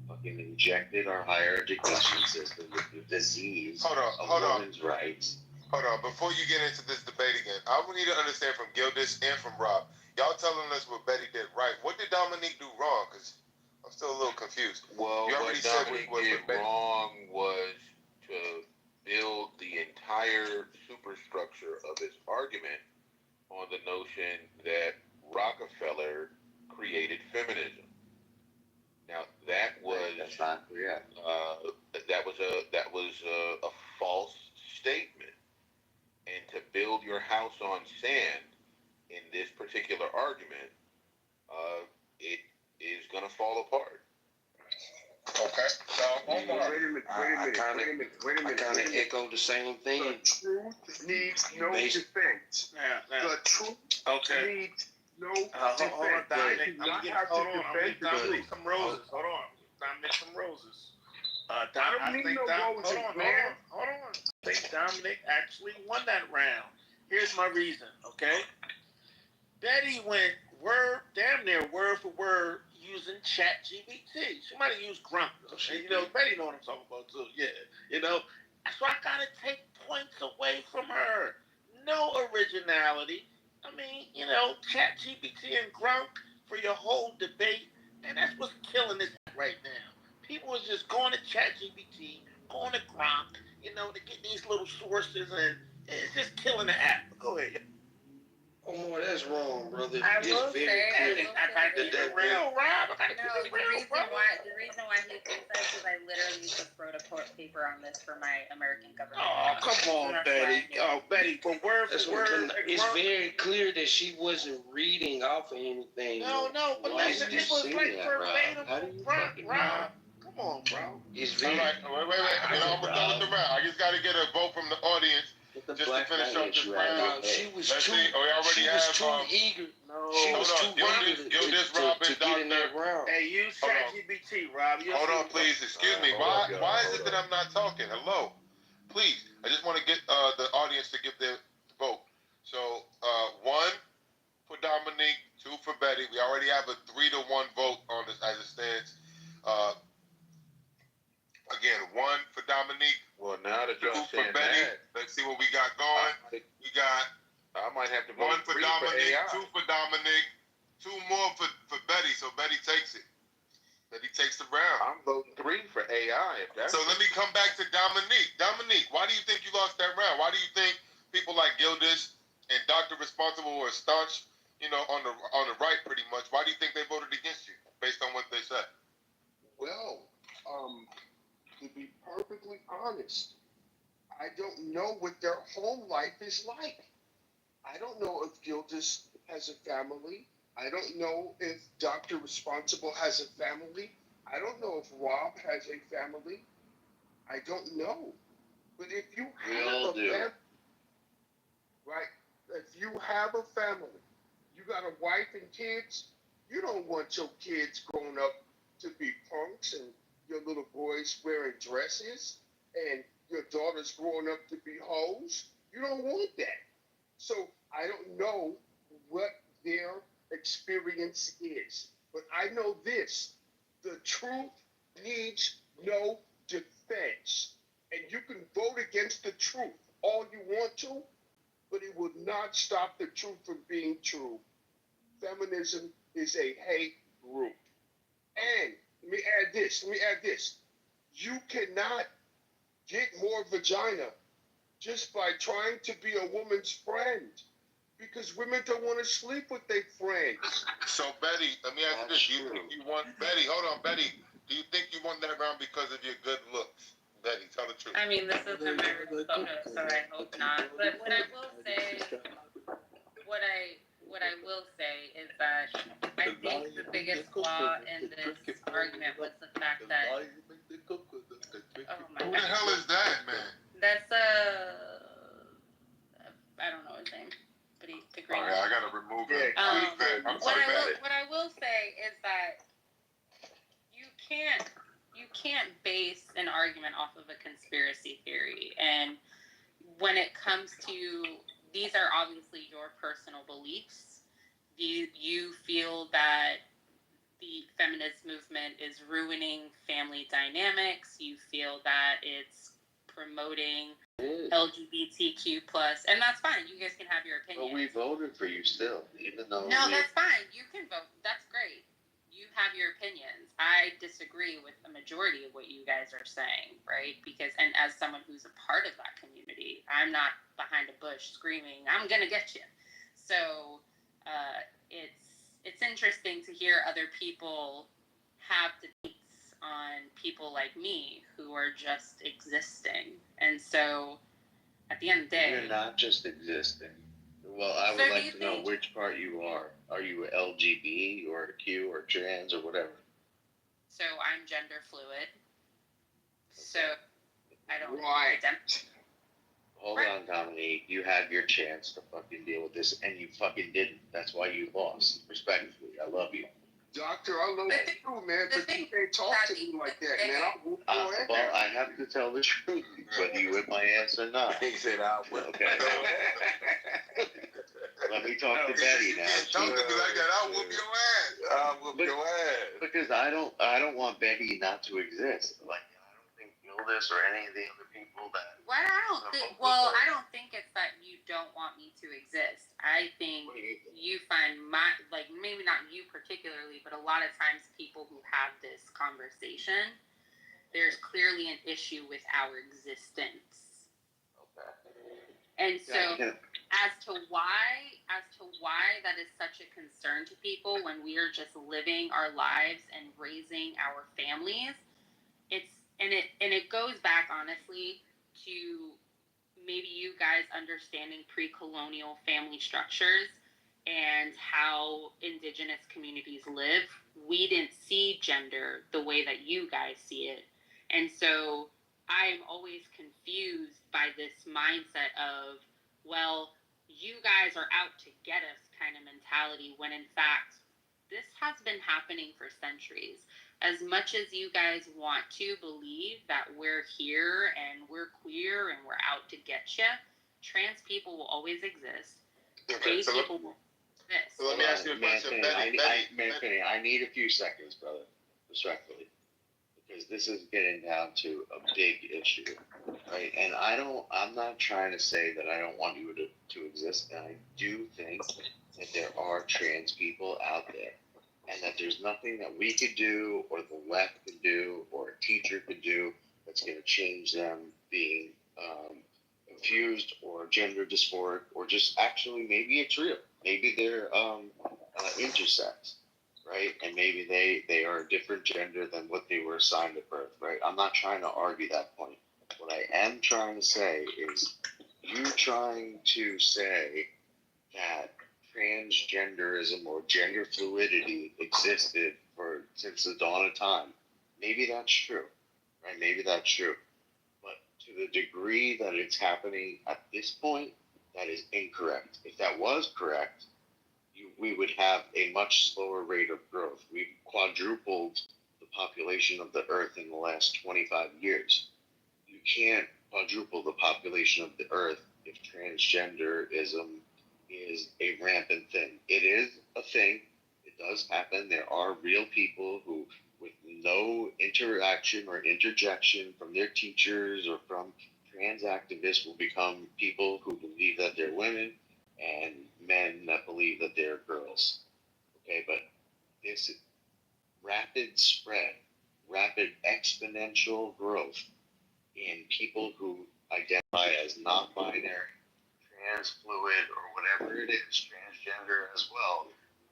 S22: fucking injected our higher education system with the disease of women's rights.
S10: Hold on. Before you get into this debate again, I need to understand from Gildas and from Rob. Y'all telling us what Betty did right. What did Dominique do wrong? Because I'm still a little confused.
S16: Well,
S10: you
S16: what Dominique did wrong was to build the entire superstructure of his argument on the notion that Rockefeller created feminism. Now that's
S22: not correct.
S16: That was a false statement. And to build your house on sand in this particular argument, it is going to fall apart.
S10: Okay.
S14: Wait a minute.
S6: I kind of echo the same thing.
S14: The truth needs no defense. The truth needs no defense.
S18: Hold on, Dominic. I'm gonna give Dominic some roses. Hold on. Dominic some roses. I think Dominic actually won that round. Here's my reason, okay? Betty went damn near word for word using ChatGPT. She might have used Grok. Betty know what I'm talking about too. Yeah, So I gotta take points away from her. No originality. I mean, ChatGPT and Grok for your whole debate, and that's what's killing this right now. People is just going to ChatGPT, going to Grok, to get these little sources, and it's just killing the app. Go ahead.
S7: Oh, that's wrong, brother.
S11: I
S7: It's
S11: will
S7: very
S11: say,
S7: clear.
S11: the reason why he thinks that is I literally just wrote a court paper on this for my American government.
S18: Oh, come on, Betty. Oh, Betty, but word
S7: That's
S18: for
S7: what
S18: word.
S7: it's very clear that she wasn't reading off of anything.
S18: No, but
S7: Why
S18: listen,
S7: would you
S18: it was
S7: say
S18: like
S7: that, Rob?
S18: verbatim.
S7: How do you
S18: Rob,
S7: fucking know?
S18: Rob, come on, bro.
S7: It's
S10: All
S7: very.
S10: right, wait. I'm done with the round. I just got to get a vote from the audience just to finish up this round.
S7: She was
S10: Let's
S7: too.
S10: see. We already
S7: She
S10: have.
S7: was too eager. She was too eager
S10: Gildas,
S7: to
S10: Robin,
S7: get in that
S10: Doctor.
S7: round.
S18: Hey, use ChatGPT, Rob.
S10: Hold on, please. Excuse me. Why is it that I'm not talking? Hello. Please. I just want to get the audience to give their vote. So, 1 for Dominique, 2 for Betty. We already have a 3-1 vote on this as it stands. Again, 1 for Dominique.
S16: Well, now that
S10: 2
S16: y'all
S10: for
S16: saying
S10: Betty.
S16: that,
S10: Let's see what we got going. We got
S16: I might have to vote
S10: 1 for
S16: 3
S10: Dominique,
S16: for AI.
S10: 2 for Dominique, 2 more for Betty. So Betty takes it. Betty takes the round.
S16: I'm voting 3 for AI. If that's
S10: So let me come back to Dominique. Dominique, why do you think you lost that round? Why do you think people like Gildas and Dr. Responsible or Staunch, on the right pretty much, why do you think they voted against you based on what they said?
S14: Well, to be perfectly honest, I don't know what their home life is like. I don't know if Gildas has a family. I don't know if Dr. Responsible has a family. I don't know if Rob has a family. I don't know. But if you have a family, right? If you have a family, you got a wife and kids, you don't want your kids growing up to be punks and your little boys wearing dresses and your daughters growing up to be hoes. You don't want that. So I don't know what their experience is. But I know this, the truth needs no defense. And you can vote against the truth all you want to, but it will not stop the truth from being true. Feminism is a hate group. And let me add this. You cannot get more vagina just by trying to be a woman's friend. Because women don't want to sleep with their friends.
S10: So Betty, let me ask you this. Do you think you won? Betty, hold on. Betty, do you think you won that round because of your good looks? Betty, tell the truth.
S11: I mean, this is American photo, so I hope not. But what I will say is that I think the biggest flaw in this argument was the fact that. Oh my
S10: Who the hell is that, man?
S11: That's I don't know his name, but he's the green.
S10: Oh, yeah, I gotta remove him. I'm
S11: What
S10: sorry,
S11: I will say is that you can't base an argument off of a conspiracy theory. And when it comes to, these are obviously your personal beliefs. You feel that the feminist movement is ruining family dynamics. You feel that it's promoting LGBTQ+, and that's fine. You guys can have your opinion.
S22: But we voted for you still, even though.
S11: No, that's fine. You can vote. That's great. You have your opinions. I disagree with the majority of what you guys are saying, right? Because, and as someone who's a part of that community, I'm not behind a bush screaming, "I'm gonna get you." So it's interesting to hear other people have debates on people like me who are just existing. And so, at the end of the day,
S22: You're not just existing. Well, I would like to know which part you are. Are you LGB or Q or trans or whatever?
S11: So I'm gender fluid. So I don't identify.
S22: Hold on, Dominique. You had your chance to fucking deal with this, and you fucking didn't. That's why you lost. Respectfully, I love you.
S14: Doctor, I love you too, man, but you can't talk to me like that, man. I'll whoop your ass.
S22: Well, I have to tell the truth, whether you with my ass or not.
S16: He said, "I'll whip."
S22: Okay. Let me talk to Betty now.
S10: Don't do like that. I'll whoop your ass.
S16: I'll whoop your ass.
S22: Because I don't want Betty not to exist. Like, I don't think Gildas or any of the other people that.
S11: Well, I don't think it's that you don't want me to exist. I think you find maybe not you particularly, but a lot of times people who have this conversation, there's clearly an issue with our existence.
S22: Okay.
S11: And so as to why that is such a concern to people when we are just living our lives and raising our families. It goes back honestly to maybe you guys understanding pre-colonial family structures and how indigenous communities live. We didn't see gender the way that you guys see it. And so I'm always confused by this mindset of, well, you guys are out to get us kind of mentality, when in fact, this has been happening for centuries. As much as you guys want to believe that we're here and we're queer and we're out to get you, trans people will always exist.
S10: Okay,
S11: Gay people will exist.
S10: So let me ask you a question.
S22: I need a few seconds, brother, respectfully, because this is getting down to a big issue, right? And I'm not trying to say that I don't want you to exist, and I do think that there are trans people out there, and that there's nothing that we could do, or the left could do, or a teacher could do that's going to change them being confused or gender dysphoric, or just actually maybe it's real. Maybe they're intersex, right? And maybe they are a different gender than what they were assigned at birth, right? I'm not trying to argue that point. What I am trying to say is, you trying to say that transgenderism or gender fluidity existed since the dawn of time. Maybe that's true, right? Maybe that's true. But to the degree that it's happening at this point, that is incorrect. If that was correct, we would have a much slower rate of growth. We've quadrupled the population of the Earth in the last 25 years. You can't quadruple the population of the Earth if transgenderism is a rampant thing. It is a thing. It does happen. There are real people who, with no interaction or interjection from their teachers or from trans activists, will become people who believe that they're women, and men that believe that they're girls. Okay, but this rapid spread, rapid exponential growth in people who identify as non-binary, trans fluid, or whatever it is, transgender as well,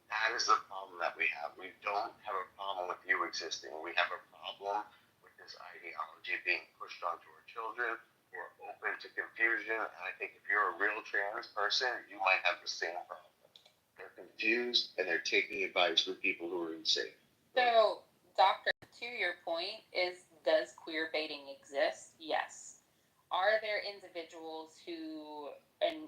S22: that is the problem that we have. We don't have a problem with you existing. We have a problem with this ideology being pushed onto our children. We're open to confusion, and I think if you're a real trans person, you might have the same problem. They're confused, and they're taking advice from people who are insane.
S11: So, Doctor, to your point, does queer baiting exist? Yes. Are there individuals who, and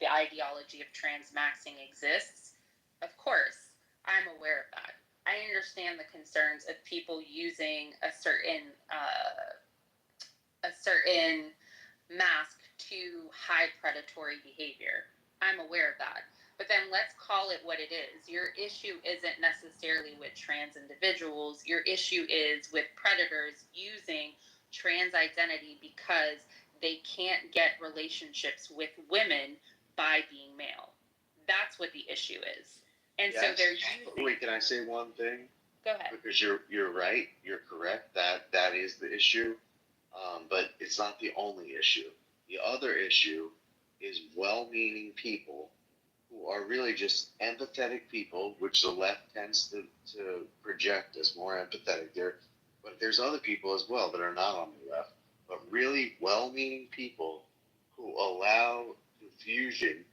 S11: the ideology of transmaxing exists? Of course, I'm aware of that. I understand the concerns of people using a certain mask to hide predatory behavior. I'm aware of that. But then let's call it what it is. Your issue isn't necessarily with trans individuals. Your issue is with predators using trans identity because they can't get relationships with women by being male. That's what the issue is. And
S22: yes.
S11: So they're using...
S22: Wait, can I say one thing?
S11: Go ahead.
S22: Because you're right. You're correct. That is the issue. But it's not the only issue. The other issue is well-meaning people who are really just empathetic people, which the left tends to project as more empathetic. But there's other people as well that are not on the left, but really well-meaning people who allow confusion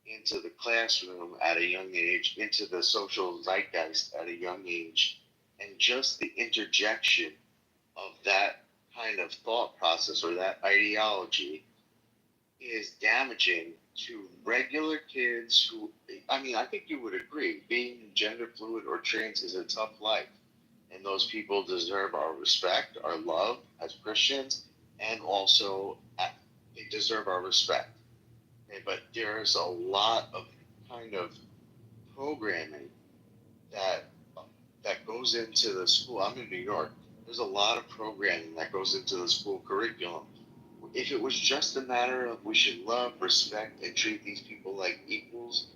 S22: into the classroom at a young age, into the social zeitgeist at a young age, and just the interjection of that kind of thought process or that ideology is damaging to regular kids who, I think you would agree, being gender fluid or trans is a tough life. And those people deserve our respect, our love as Christians, and also they deserve our respect. Okay, but there's a lot of kind of programming that goes into the school. I'm in New York. There's a lot of programming that goes into the school curriculum. If it was just a matter of we should love, respect, and treat these people like equals,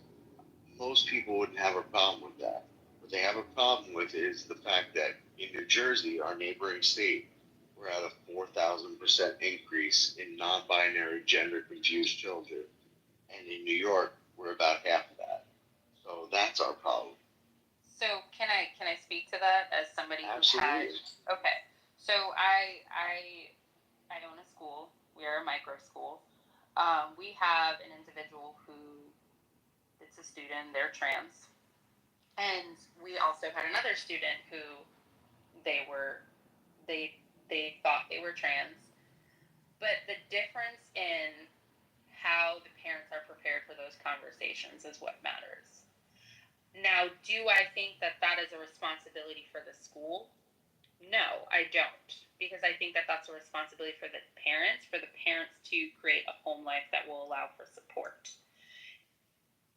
S22: most people wouldn't have a problem with that. What they have a problem with is the fact that in New Jersey, our neighboring state, we're at a 4,000% increase in non-binary gender-confused children. and in New York, we're about half of that. So that's our problem.
S11: So can I speak to that as somebody
S22: Absolutely.
S11: who has? Okay. So I own a school. We are a micro school. We have an individual who it's a student. They're trans, and we also had another student who they thought they were trans. But the difference in how the parents are prepared for those conversations is what matters. Now, do I think that that is a responsibility for the school? No, I don't. Because I think that that's a responsibility for the parents to create a home life that will allow for support.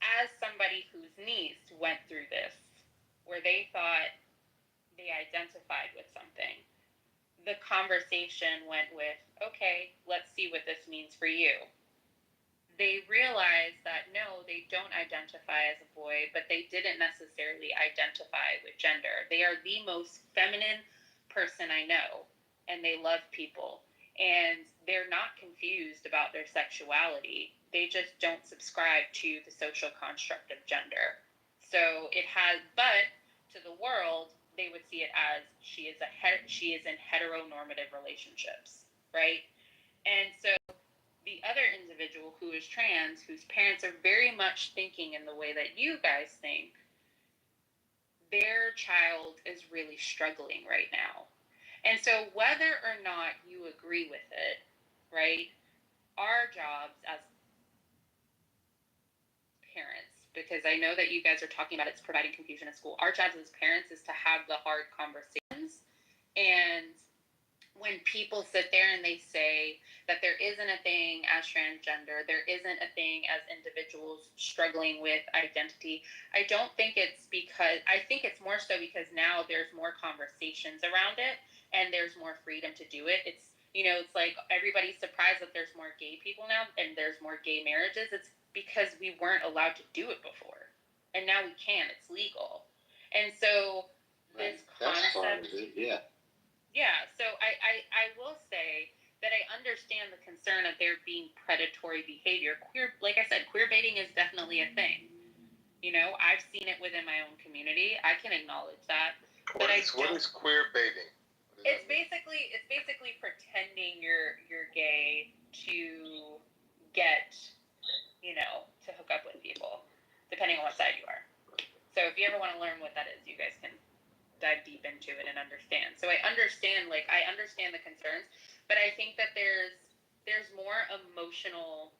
S11: As somebody whose niece went through this, where they thought they identified with something, the conversation went with, okay, let's see what this means for you. They realized that no, they don't identify as a boy, but they didn't necessarily identify with gender. They are the most feminine person I know, and they love people. And they're not confused about their sexuality. They just don't subscribe to the social construct of gender. So but to the world, they would see it as she is in heteronormative relationships, right? And so the other individual who is trans, whose parents are very much thinking in the way that you guys think, their child is really struggling right now. And so whether or not you agree with it, right, our jobs as parents, because I know that you guys are talking about it's providing confusion at school, our jobs as parents is to have the hard conversations. And when people sit there and they say that there isn't a thing as transgender, there isn't a thing as individuals struggling with identity, I don't think it's because, I think it's more so because now there's more conversations around it and there's more freedom to do it. It's, it's like everybody's surprised that there's more gay people now and there's more gay marriages. It's because we weren't allowed to do it before. And now we can, it's legal. And so this concept,
S22: yeah.
S11: Yeah, so I will say that I understand the concern of there being predatory behavior. Like I said, queer baiting is definitely a thing. I've seen it within my own community. I can acknowledge that.
S10: What is queer baiting?
S11: It's basically pretending you're gay to get, to hook up with people, depending on what side you are. So if you ever want to learn what that is, you guys can dive deep into it and understand. So I understand the concerns, but I think that there's more emotional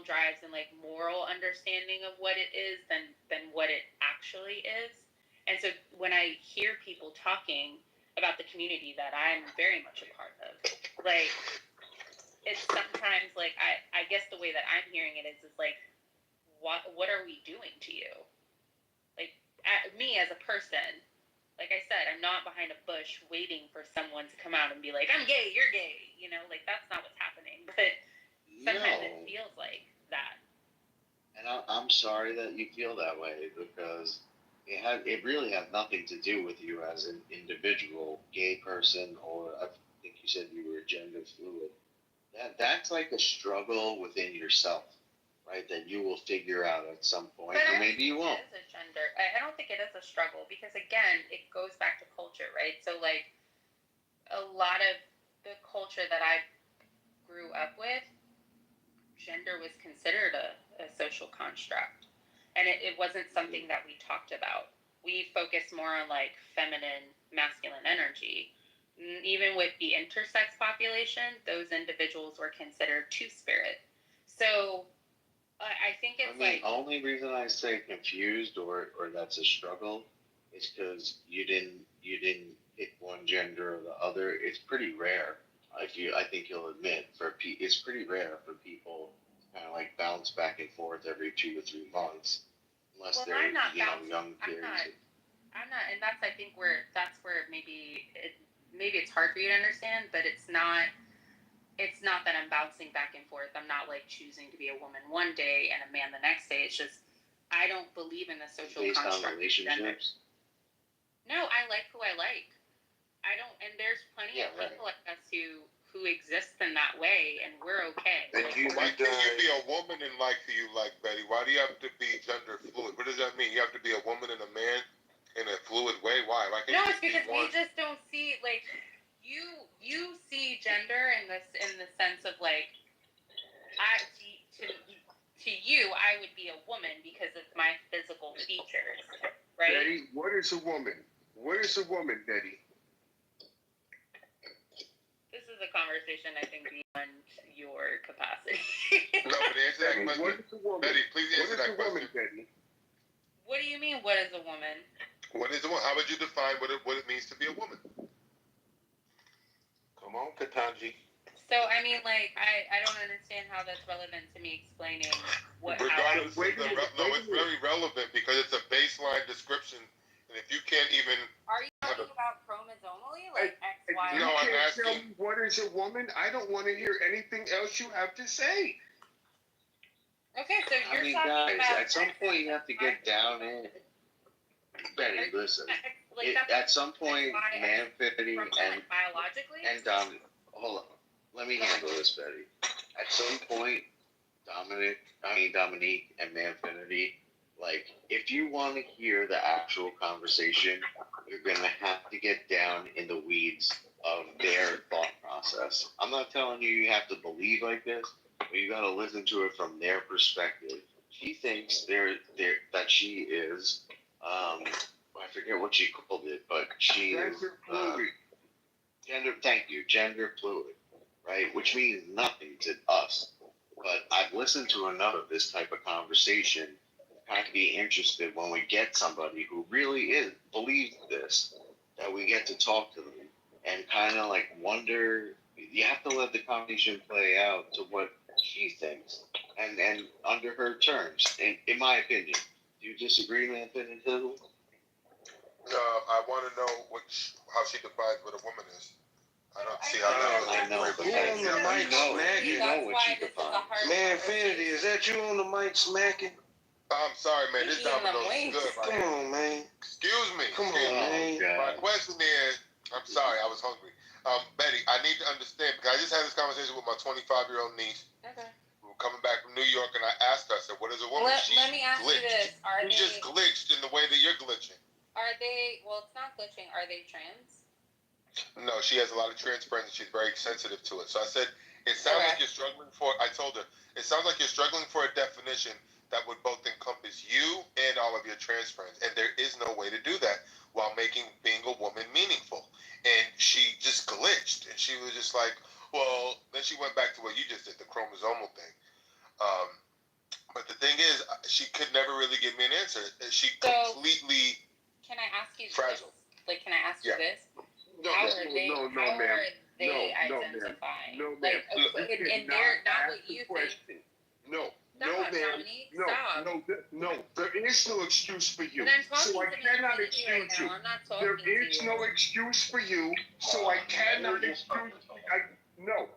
S11: drives and like moral understanding of what it is than what it actually is. And so when I hear people talking about the community that I'm very much a part of, like, it's sometimes like I guess the way that I'm hearing it is like, what are we doing to you? Like, me as a person, like I said, I'm not behind a bush waiting for someone to come out and be like, I'm gay, you're gay. Like that's not what's happening. But sometimes it feels like that.
S22: And I'm sorry that you feel that way because it really had nothing to do with you as an individual gay person, or I think you said you were gender fluid. That's like a struggle within yourself, right? That you will figure out at some point, or maybe you won't.
S11: It is a gender. I don't think it is a struggle because again, it goes back to culture, right? So like a lot of the culture that I grew up with, gender was considered a social construct, and it wasn't something that we talked about. We focused more on like feminine, masculine energy. Even with the intersex population, those individuals were considered two-spirit. So I think it's
S22: the only reason I say confused or that's a struggle is because you didn't pick one gender or the other. It's pretty rare. I think you'll admit it's pretty rare for people to kind of like bounce back and forth every 2 to 3 months, unless they're young kids.
S11: I'm not, and that's I think where maybe it's hard for you to understand, but it's not that I'm bouncing back and forth. I'm not like choosing to be a woman one day and a man the next day. It's just I don't believe in the social construct.
S22: Based on relationships?
S11: No, I like who I like. I don't, and there's plenty of people like us who who exists in that way, and we're okay.
S10: Why can't you be a woman and like who you like, Betty? Why do you have to be gender fluid? What does that mean? You have to be a woman and a man in a fluid way? Why? Why can't
S11: No,
S10: you
S11: it's
S10: just be
S11: because
S10: one?
S11: we just don't see like you see gender in the sense of like to you I would be a woman because of my physical features, right?
S14: Betty, what is a woman? What is a woman, Betty?
S11: This is a conversation I think beyond your capacity.
S10: No, but answer that question.
S14: What is a woman?
S10: Betty, please answer that question.
S14: Betty?
S11: What do you mean? What is a woman?
S10: What is a woman? How would you define what it means to be a woman?
S16: Come on, Katanji.
S11: So I mean, like, I don't understand how that's relevant to me explaining what.
S10: Regardless, it's very relevant because it's a baseline description, and if you can't even.
S11: Are you talking about chromosomally, like X, Y?
S10: No, I'm
S14: Tell
S10: asking.
S14: me what is a woman? I don't want to hear anything else you have to say.
S11: Okay, so you're
S22: I mean,
S11: talking
S22: guys,
S11: about
S22: at some point you have to get down in. Betty, listen.
S11: like
S22: At some point, Manfinity and
S11: biologically.
S22: and hold on. Let me handle this, Betty. At some point, Dominique and Manfinity, like, if you want to hear the actual conversation, you're gonna have to get down in the weeds of their thought process. I'm not telling you have to believe like this, but you gotta listen to it from their perspective. She thinks that she is, I forget what she called it, but she is gender fluid, right? Which means nothing to us. But I've listened to enough of this type of conversation to kind of be interested when we get somebody who really believes this, that we get to talk to them and kind of like wonder. You have to let the conversation play out to what she thinks and under her terms. In my opinion, do you disagree, Manfin and Tizzle?
S10: I want to know how she defines what a woman is. I don't see how that.
S7: I know, but you on the mic smacking.
S22: You know what she defines.
S7: Manfinity, is that you on the mic smacking?
S10: I'm sorry, man. This Domino's is good. Right
S7: Come
S10: here.
S7: on, man.
S10: Excuse me.
S7: Come on, man.
S10: My question is, I'm sorry, I was hungry. Betty, I need to understand because I just had this conversation with my 25-year-old niece.
S11: Okay.
S10: We were coming back from New York, and I asked her, I said, "What is a woman?"
S11: Let me ask you this:
S10: She just glitched in the way that you're glitching.
S11: Are they? Well, it's not glitching. Are they trans?
S10: No, she has a lot of trans friends, and she's very sensitive to it. So I said, it sounds like you're struggling for. I told her it sounds like you're struggling for a definition that would both encompass you and all of your trans friends, and there is no way to do that while making being a woman meaningful. And she just glitched, and she was just like, well, then she went back to what you just did, the chromosomal thing. But the thing is, she could never really give me an answer. She completely.
S11: Can I ask you
S10: frazzled.
S11: this? Like, can I ask you this?
S14: No,
S11: how are they
S14: ma'am.
S11: identifying?
S14: No, ma'am.
S11: Like, and they're not what you think.
S14: No,
S11: Stop,
S14: no, ma'am.
S11: Dominique, stop.
S14: No, there is no excuse for you.
S11: And I'm talking
S14: So I
S11: to
S14: cannot
S11: Manfinity right
S14: excuse
S11: now.
S14: you.
S11: I'm not talking
S14: There
S11: to
S14: is
S11: you.
S14: no excuse for you, so I cannot excuse. No,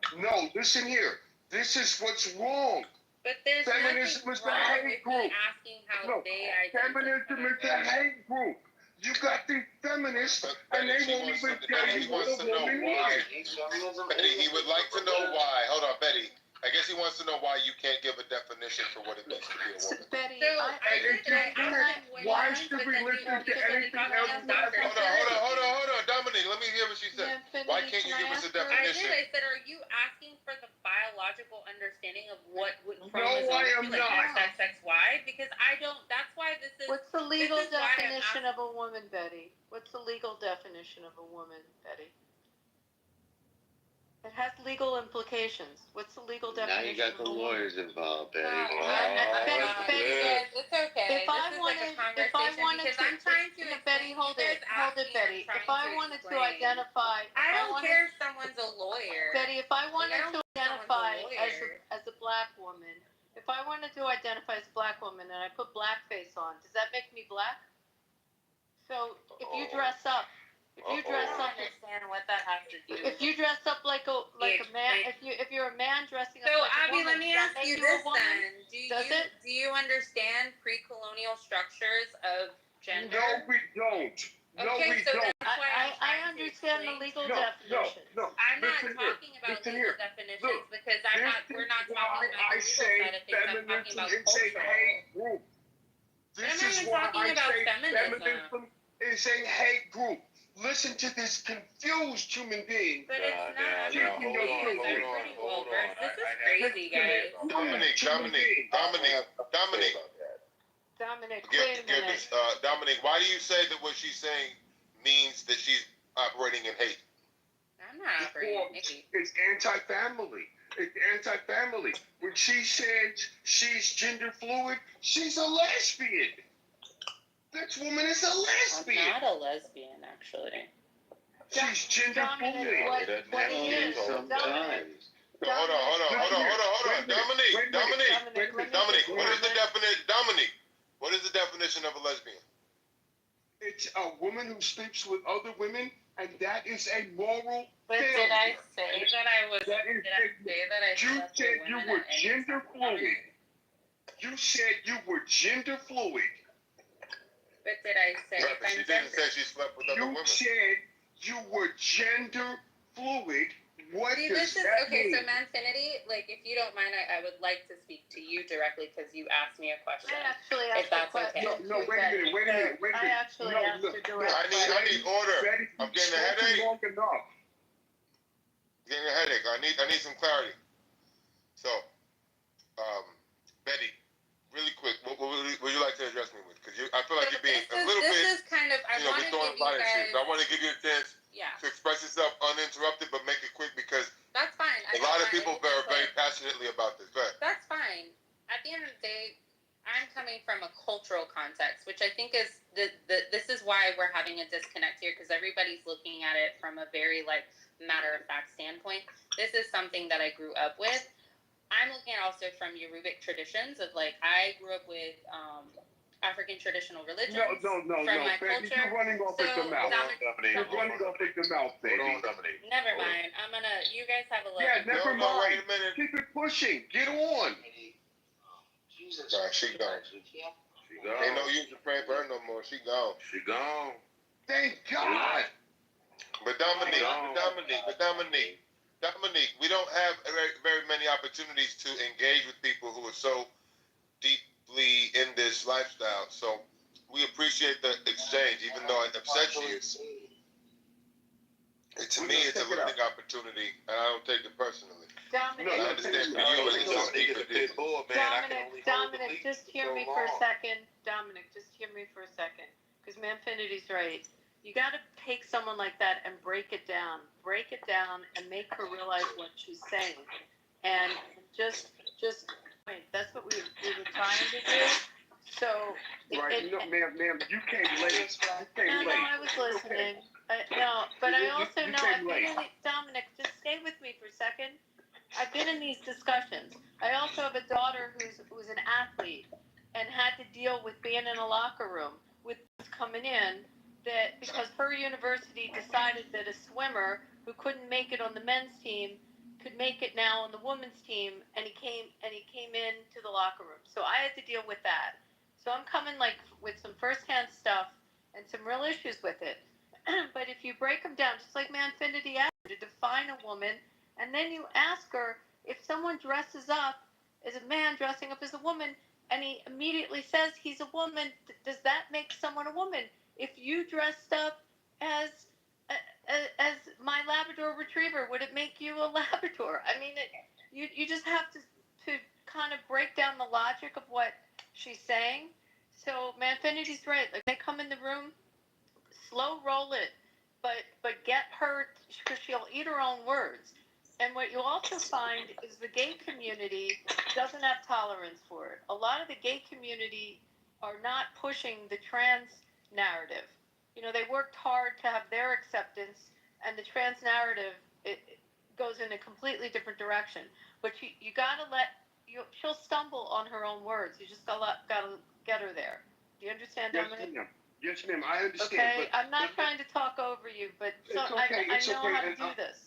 S14: listen here. This is what's wrong.
S11: But there's
S14: Feminism is
S11: nothing
S14: a
S11: wrong
S14: hate
S11: with
S14: group.
S11: me asking how
S14: No,
S11: they identify.
S14: feminism is a hate group. You got these feminists, and they won't even tell you what a woman is.
S10: Betty, he would like to know why. Hold on, Betty. I guess he wants to know why you can't give a definition for what it means to be a woman.
S17: Betty,
S14: Why should we listen to anything else?
S10: Hold on, Dominique. Let me hear what she said. Why can't you give us a definition?
S11: I said, are you asking for the biological understanding of what would
S14: No, I am
S11: like
S14: not.
S11: XXY? Because I don't. That's why this is.
S17: What's the legal
S11: this is why I'm
S17: definition of a woman, Betty? What's the legal definition of a woman, Betty? It has legal implications. What's the legal definition?
S22: Now you got the
S17: of a woman?
S22: lawyers involved, Betty.
S11: It's okay.
S17: If I wanted
S11: because I'm trying to.
S17: Betty, hold it, Betty. If I wanted to identify,
S11: I don't care if someone's a lawyer.
S17: Betty, if I wanted to identify
S11: lawyer.
S17: as a black woman, if I wanted to identify as a black woman and I put blackface on, does that make me black? So if you dress up. If you dress up,
S11: understand what that has to do.
S17: if you dress up like a man, if you're a man dressing up
S11: So
S17: like a
S11: Abby,
S17: woman,
S11: let me
S17: does
S11: ask
S17: that make
S11: you
S17: a
S11: this
S17: woman?
S11: then: Do you understand pre-colonial structures of gender?
S14: No, we don't. No,
S11: Okay,
S14: we
S11: so
S14: don't.
S11: that's why
S17: I understand the legal
S14: No,
S17: definition.
S14: no,
S17: definitions.
S14: No,
S11: I'm not
S14: listen
S11: talking
S14: here.
S11: about
S14: Listen
S11: legal
S14: here.
S11: definitions
S14: Look,
S11: because we're not
S14: this
S11: talking
S14: is
S11: about
S14: why
S11: the
S14: I
S11: legal
S14: say
S11: side of things. I'm talking
S14: feminism
S11: about
S14: is a
S11: cultural.
S14: hate group.
S11: But I'm
S14: This
S11: not
S14: is
S11: even
S14: why
S11: talking
S14: I
S11: about
S14: say
S11: feminism.
S14: feminism is a hate group. Listen to this confused human being.
S11: But it's not. I'm not
S14: Speaking
S11: confused.
S14: your
S11: I'm
S14: truth.
S11: pretty well versed. This is crazy, guys.
S10: Dominic,
S17: Dominic,
S10: Give
S17: wait a minute.
S10: this, Dominic, why do you say that what she's saying means that she's operating in hate?
S11: I'm not operating in hate.
S14: It's anti-family. It's anti-family. When she says she's gender fluid, she's a lesbian. This woman is a lesbian.
S11: I'm not a lesbian, actually.
S14: She's gender fluid.
S17: What it is,
S10: Sometimes. Hold on. Dominic, what is the definition? Dominic, what is the definition of a lesbian?
S14: It's a woman who sleeps with other women, and that is a moral
S11: But
S14: failure.
S11: did I say that I was?
S14: That is
S11: Did I say that I
S14: You
S11: slept
S14: said
S11: with
S14: you
S11: women
S14: were
S11: at any
S14: gender
S11: time?
S14: fluid. You said you were gender fluid.
S11: But did I say if
S10: She
S11: I'm
S10: didn't
S11: gender?
S10: say she slept with other
S14: You
S10: women.
S14: said you were gender fluid. What
S11: See,
S14: does
S11: this is
S14: that
S11: okay.
S14: mean?
S11: So, Manfinity, like, if you don't mind, I would like to speak to you directly because you asked me a question.
S17: I actually
S11: If
S17: asked
S11: that's
S17: a question.
S11: okay.
S14: No, wait a minute.
S17: I actually asked a direct
S10: I need order.
S14: Betty,
S10: I'm
S14: you've
S10: getting a
S14: spoken
S10: headache.
S14: long enough.
S10: Getting a headache. I need some clarity. So, Betty, really quick, what would you like to address me with? Because I feel like you're being a little
S11: This
S10: bit,
S11: is kind of, I
S10: we're
S11: want to
S10: throwing
S11: give
S10: a lot
S11: you
S10: of shit.
S11: guys.
S10: So I want to give you a chance
S11: Yeah,
S10: to express yourself uninterrupted, but make it quick because
S11: that's fine.
S10: a lot of people are very passionately about this. Go ahead.
S11: That's fine. At the end of the day, I'm coming from a cultural context, which I think is this is why we're having a disconnect here because everybody's looking at it from a very like matter of fact standpoint. This is something that I grew up with. I'm looking at also from Yorubic traditions of like I grew up with African traditional religions.
S14: No.
S11: From my
S14: Betty,
S11: culture.
S14: you're running off at the mouth. You're running off at the mouth, baby.
S11: Never mind. I'm gonna. You guys have a look.
S14: Yeah, never
S10: No, wait
S14: mind.
S10: a minute.
S14: Keep it pushing. Get on.
S6: Jesus.
S10: Nah, she gone. Ain't no use to praying for her no more. She gone.
S14: Thank God.
S10: But Dominique, we don't have very many opportunities to engage with people who are so deeply in this lifestyle. So we appreciate the exchange, even though it upsets you. To me, it's a learning opportunity, and I don't take it personally.
S17: Dominic,
S10: I understand for you, it's just deeper.
S17: Dominic, just hear me for a second. Dominic, just hear me for a second. Because Manfinity's right. You got to take someone like that and break it down. Break it down and make her realize what she's saying. And just that's what we were trying to do. So,
S14: Right. Ma'am, you came late.
S17: No, I was listening. No, but I also know I've been in Dominic, just stay with me for a second. I've been in these discussions. I also have a daughter who's an athlete and had to deal with being in a locker room with coming in that because her university decided that a swimmer who couldn't make it on the men's team could make it now on the women's team, and he came in to the locker room. So I had to deal with that. So I'm coming like with some firsthand stuff and some real issues with it. But if you break them down, just like Manfinity asked you to define a woman, and then you ask her if someone dresses up as a man dressing up as a woman, and he immediately says he's a woman, does that make someone a woman? If you dressed up as my Labrador Retriever, would it make you a Labrador? I mean, you just have to kind of break down the logic of what she's saying. So Manfinity's right. Like they come in the room, slow roll it, but get her because she'll eat her own words. And what you also find is the gay community doesn't have tolerance for it. A lot of the gay community are not pushing the trans narrative. You know, they worked hard to have their acceptance, and the trans narrative it goes in a completely different direction. But you gotta she'll stumble on her own words. You just gotta get her there. Do you understand, Dominic?
S14: Yes, ma'am. I understand.
S17: Okay, I'm not trying to talk over you, but
S14: It's okay.
S17: I know how to do this.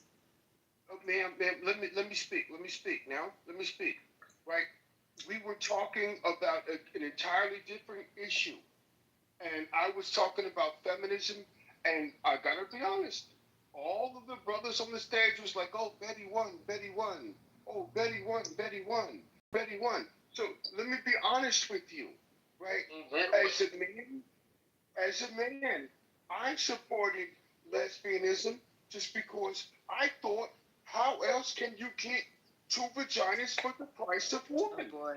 S14: Ma'am, let me speak. Let me speak now. Let me speak. Right? We were talking about an entirely different issue, and I was talking about feminism, and I gotta be honest. all of the brothers on the stage was like, oh, Betty won, Betty won. Oh, Betty won, Betty won, Betty won. So let me be honest with you, right? As a man, I supported lesbianism just because I thought, how else can you get two vaginas for the price of one?
S17: Oh, boy.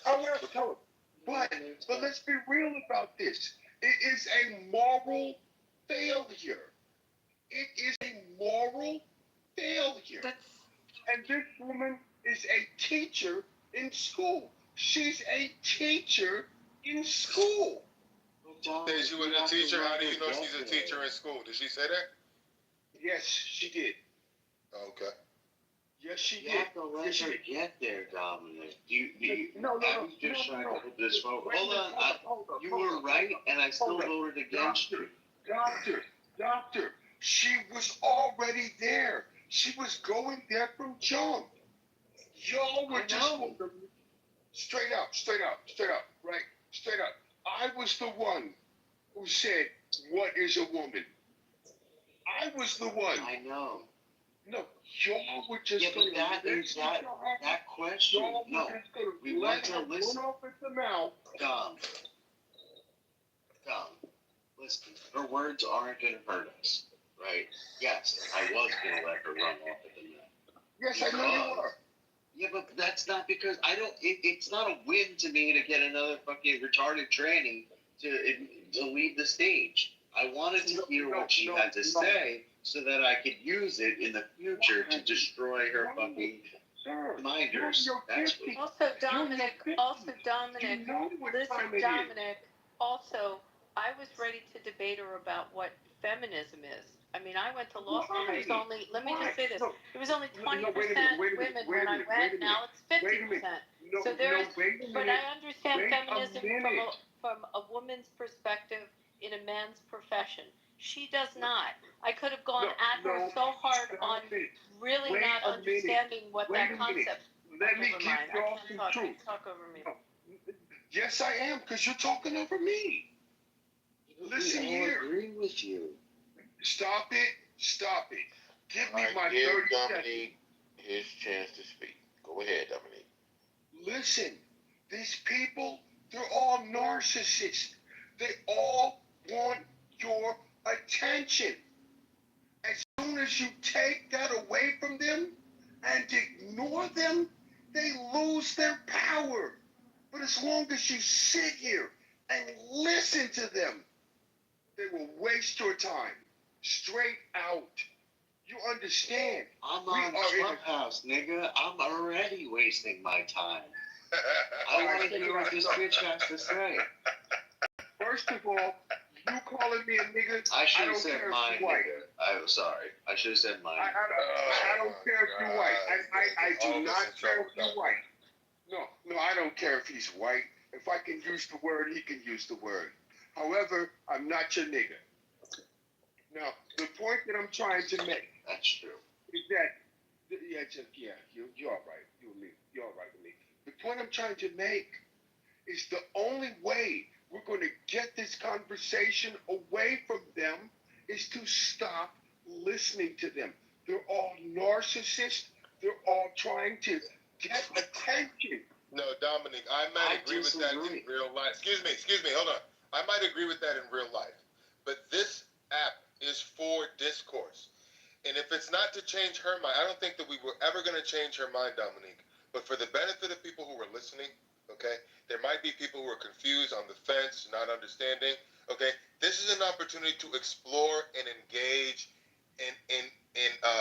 S14: How else? But let's be real about this. It is a moral failure. It is a moral failure. And this woman is a teacher in school. She's a teacher in school.
S10: Said she was a teacher. How do you know she's a teacher in school? Did she say that?
S14: Yes, she did.
S10: Okay.
S14: Yes, she
S22: You
S14: did.
S22: have to let her get there, Dominic. I was just trying to put this forward. Hold on. You were right, and I still voted against you.
S14: Doctor, she was already there. She was going there from jump. Y'all were just straight up, right? Straight up. I was the one who said, what is a woman? I was the one.
S22: I know.
S14: No, y'all were just
S22: but that question. No, we want to listen. Dumb. Listen, her words aren't going to hurt us, right? Yes, I was going to let her run off at the net.
S14: Yes, I know you were.
S22: Yeah, but that's not because I don't. It's not a win to me to get another fucking retarded tranny to lead the stage. I wanted to hear what she had to say so that I could use it in the future to destroy her fucking minders. That's what.
S17: Also, Dominic, listen, Dominic, also, I was ready to debate her about what feminism is. I mean, I went to law school. It was only, let me just say this, it was only 20% women when I went. Now it's 50%. So there's, but I understand feminism from a woman's perspective in a man's profession. She does not. I could have gone at her so hard on really not understanding what that concept.
S14: Let me give y'all some truth.
S17: Talk over me.
S14: Yes, I am, because you're talking over me. Listen here.
S22: I agree with you.
S14: Stop it. Give me my 30
S16: Dominique his chance to speak. Go ahead, Dominique.
S14: Listen, these people, they're all narcissists. They all want your attention. As soon as you take that away from them and ignore them, they lose their power. But as long as you sit here and listen to them, they will waste your time. Straight out. You understand?
S22: I'm on Clubhouse, nigga. I'm already wasting my time. I want to hear what this bitch has to say.
S14: First of all, you calling me a nigga,
S22: I should have said mine, nigga. I'm sorry. I should have said mine.
S14: I don't care if you're white. I do not care if you're white. No, I don't care if he's white. If I can use the word, he can use the word. However, I'm not your nigga. Now, the point that I'm trying to make.
S22: That's true.
S14: Is that, you're all right. You're all right with me. The point I'm trying to make is the only way we're going to get this conversation away from them is to stop listening to them. They're all narcissists. They're all trying to get attention.
S10: No, Dominic, I might agree with that in real life. Excuse me, hold on. I might agree with that in real life. But this app is for discourse. And if it's not to change her mind, I don't think that we were ever going to change her mind, Dominique. But for the benefit of people who are listening, okay, there might be people who are confused, on the fence, not understanding, okay? This is an opportunity to explore and engage and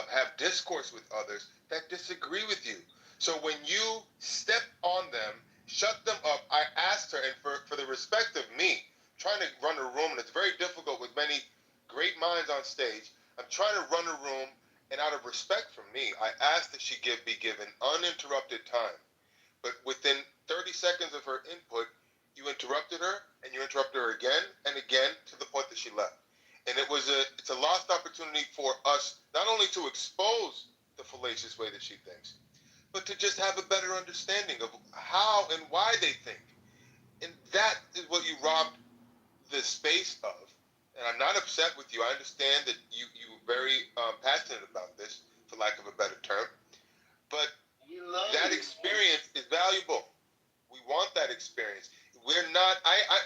S10: have discourse with others that disagree with you. So when you step on them, shut them up, I asked her, and for the respect of me, trying to run a room, and it's very difficult with many great minds on stage, I'm trying to run a room, and out of respect for me, I asked that she be given uninterrupted time. But within 30 seconds of her input, you interrupted her, and you interrupted her again and again to the point that she left. And it's a lost opportunity for us not only to expose the fallacious way that she thinks, but to just have a better understanding of how and why they think. And that is what you robbed the space of and I'm not upset with you. I understand that you're very passionate about this, for lack of a better term. But that experience is valuable. We want that experience. We're not.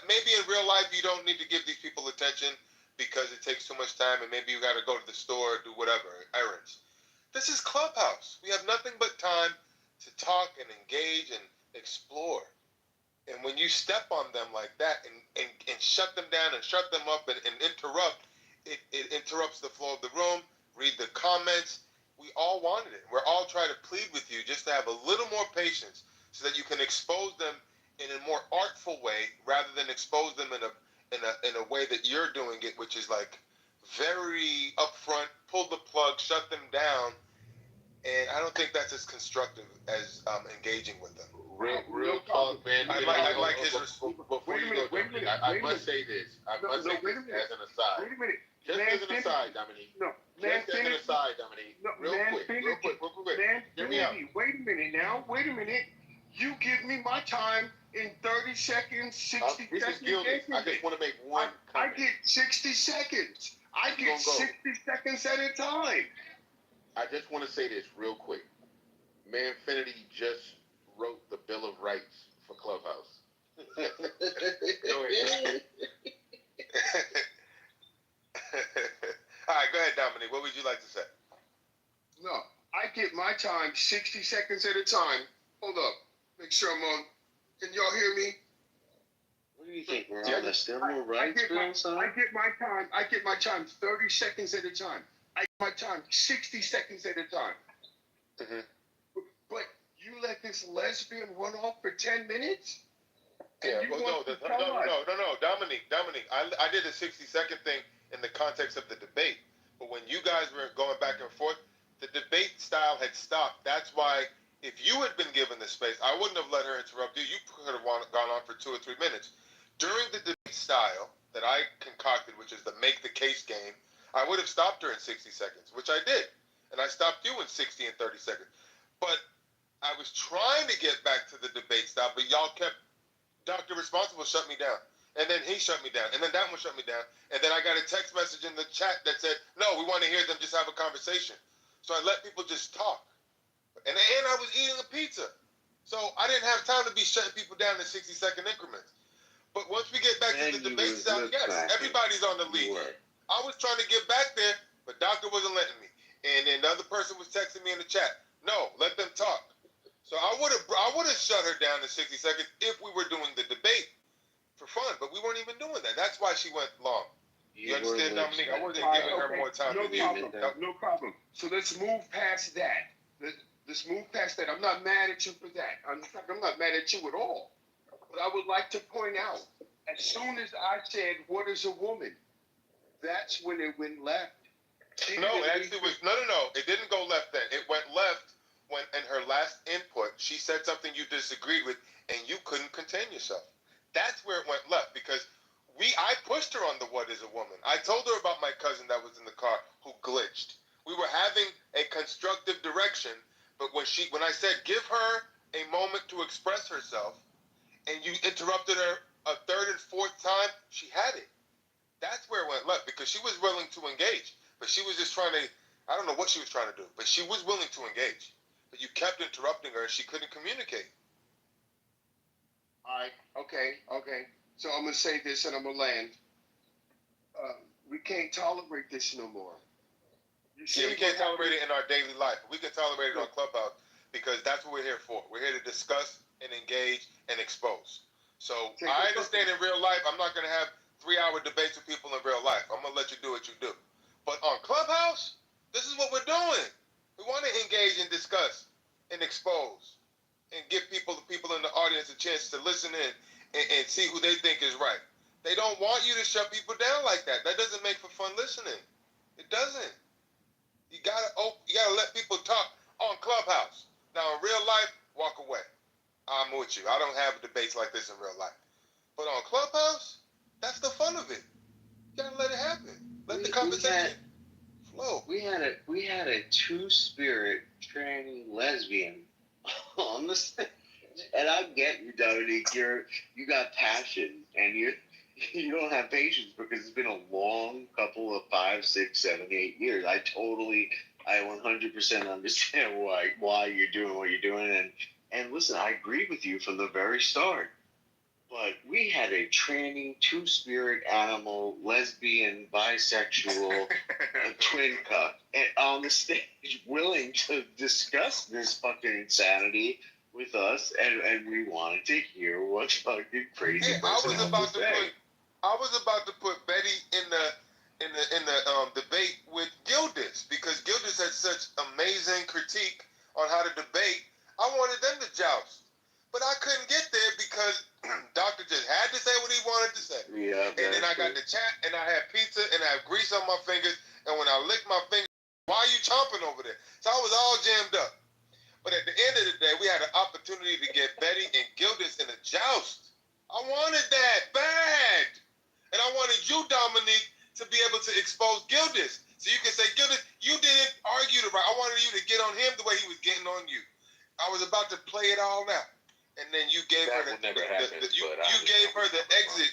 S10: Maybe in real life you don't need to give these people attention because it takes too much time, and maybe you got to go to the store or do whatever errands. This is Clubhouse. We have nothing but time to talk and engage and explore. And when you step on them like that and shut them down and shut them up and interrupt, it interrupts the flow of the room. Read the comments. We all wanted it. We're all trying to plead with you just to have a little more patience so that you can expose them in a more artful way rather than expose them in a way that you're doing it, which is like very upfront, pull the plug, shut them down. And I don't think that's as constructive as engaging with them.
S16: Real talk, man.
S10: I like his response.
S16: Before you go, Dominique, I must say this. I must say this as an aside.
S14: Wait a minute.
S16: Just as an aside, Dominique.
S14: No,
S16: just as an aside, Dominique. Real quick. Hear me out.
S14: Wait a minute now. Wait a minute. You give me my time in 30 seconds, 60
S16: this
S14: seconds.
S16: Is guilty. I just want to make one comment.
S14: I get 60 seconds. I get 60 seconds at a time.
S16: I just want to say this real quick. Manfinity just wrote the Bill of Rights for Clubhouse.
S10: Go ahead. All right, go ahead, Dominique. What would you like to say?
S14: No, I get my time 60 seconds at a time. Hold up. Make sure I'm on. Can y'all hear me?
S22: What do you think? We're on the civil rights bill, son?
S14: I get my time 30 seconds at a time. I get my time 60 seconds at a time.
S10: Mm-hmm.
S14: But you let this lesbian run off for 10 minutes?
S10: Yeah, well, no, Dominique. I did a 60-second thing in the context of the debate. But when you guys were going back and forth, the debate style had stopped. That's why if you had been given the space, I wouldn't have let her interrupt you. You could have gone on for 2 or 3 minutes. During the debate style that I concocted, which is the make the case game, I would have stopped her in 60 seconds, which I did. And I stopped you in 60 and 30 seconds. But I was trying to get back to the debate style, but y'all kept, Dr. Responsible shut me down. And then he shut me down. And then that one shut me down. And then I got a text message in the chat that said, no, we want to hear them just have a conversation. So I let people just talk. And I was eating a pizza. So I didn't have time to be shutting people down in 60-second increments. But once we get back to the debate style, yes, everybody's on the lead. I was trying to get back there, but Doctor wasn't letting me. And then the other person was texting me in the chat. No, let them talk. So I would have shut her down in 60 seconds if we were doing the debate for fun, but we weren't even doing that. That's why she went long. You understand, Dominique? I wasn't giving her more time.
S14: No problem. So let's move past that. Let's move past that. I'm not mad at you for that. I'm not mad at you at all. But I would like to point out, as soon as I said, what is a woman? That's when it went left.
S10: No, actually, it didn't go left then. It went left when, in her last input, she said something you disagreed with, and you couldn't contain yourself. That's where it went left, because I pushed her on the what is a woman. I told her about my cousin that was in the car who glitched. We were having a constructive direction, but when I said give her a moment to express herself, and you interrupted her a third and fourth time, she had it. That's where it went left, because she was willing to engage, but she was just trying to, I don't know what she was trying to do, but she was willing to engage. But you kept interrupting her, and she couldn't communicate.
S14: All right. Okay. So I'm going to say this, and I'm going to land. We can't tolerate this no more.
S10: We can't tolerate it in our daily life. We can tolerate it on Clubhouse, because that's what we're here for. We're here to discuss and engage and expose. So I understand in real life, I'm not going to have 3-hour debates with people in real life. I'm going to let you do what you do. But on Clubhouse, this is what we're doing. We want to engage and discuss and expose and give the people in the audience a chance to listen in and see who they think is right. They don't want you to shut people down like that. That doesn't make for fun listening. It doesn't. You gotta let people talk on Clubhouse. Now in real life, walk away. I'm with you. I don't have debates like this in real life. But on Clubhouse, that's the fun of it. You gotta let it happen. Let the conversation flow.
S22: We had a two-spirit tranny lesbian on the stage. And I get you, Dominique. You got passion, and you don't have patience because it's been a long couple of 5, 6, 7, 8 years. I 100% understand why you're doing what you're doing, and listen, I agree with you from the very start. But we had a tranny, two-spirit animal, lesbian, bisexual, a twin cuck on the stage willing to discuss this fucking insanity with us, and we wanted to hear what fucking crazy person
S10: I was about to put Betty in the debate with Gildas, because Gildas had such amazing critique on how to debate. I wanted them to joust. But I couldn't get there because Doctor just had to say what he wanted to say.
S22: Yeah,
S10: and then I got the chat, and I had pizza, and I had grease on my fingers, and when I licked my fingers, why are you chomping over there? So I was all jammed up. But at the end of the day, we had an opportunity to get Betty and Gildas in a joust. I wanted that bad. And I wanted you, Dominique, to be able to expose Gildas. So you can say, Gildas, you didn't argue the right. I wanted you to get on him the way he was getting on you. I was about to play it all out. And then you gave her the exit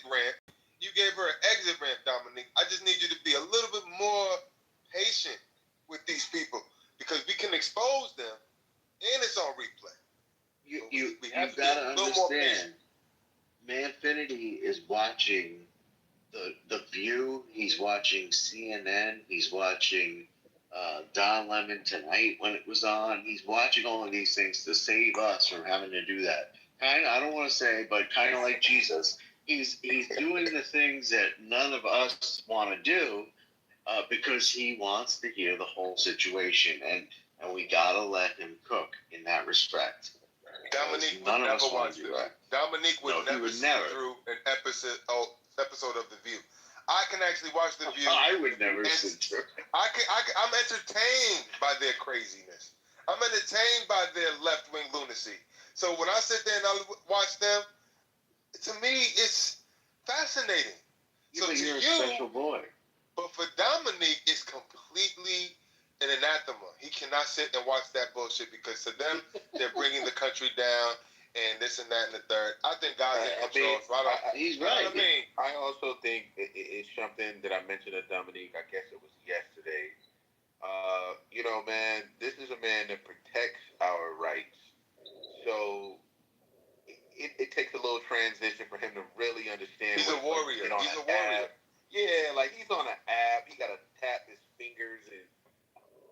S10: rant. You gave her an exit rant, Dominique. I just need you to be a little bit more patient with these people, because we can expose them, and it's on replay.
S22: You've got to understand, Manfinity is watching the View. He's watching CNN. He's watching Don Lemon Tonight when it was on. He's watching all of these things to save us from having to do that. I don't want to say, but kind of like Jesus, he's doing the things that none of us want to do because he wants to hear the whole situation, and we gotta let him cook in that respect.
S10: Dominique would never watch that. Dominique would never sit through an episode of The View. I can actually watch The View.
S22: I would never sit through.
S10: I'm entertained by their craziness. I'm entertained by their left-wing lunacy. So when I sit there and I watch them, to me, it's fascinating.
S22: Yeah,
S10: so
S22: but you're
S10: to you,
S22: a special boy.
S10: But for Dominique, it's completely an anathema. He cannot sit and watch that bullshit, because to them, they're bringing the country down and this and that and the third. I think God's in control.
S22: He's right.
S10: You know what I mean?
S16: I also think it's something that I mentioned to Dominique, I guess it was yesterday. Man, this is a man that protects our rights. So it takes a little transition for him to really understand.
S10: He's a warrior. He's a warrior.
S16: Yeah, like he's on an app. He got to tap his fingers and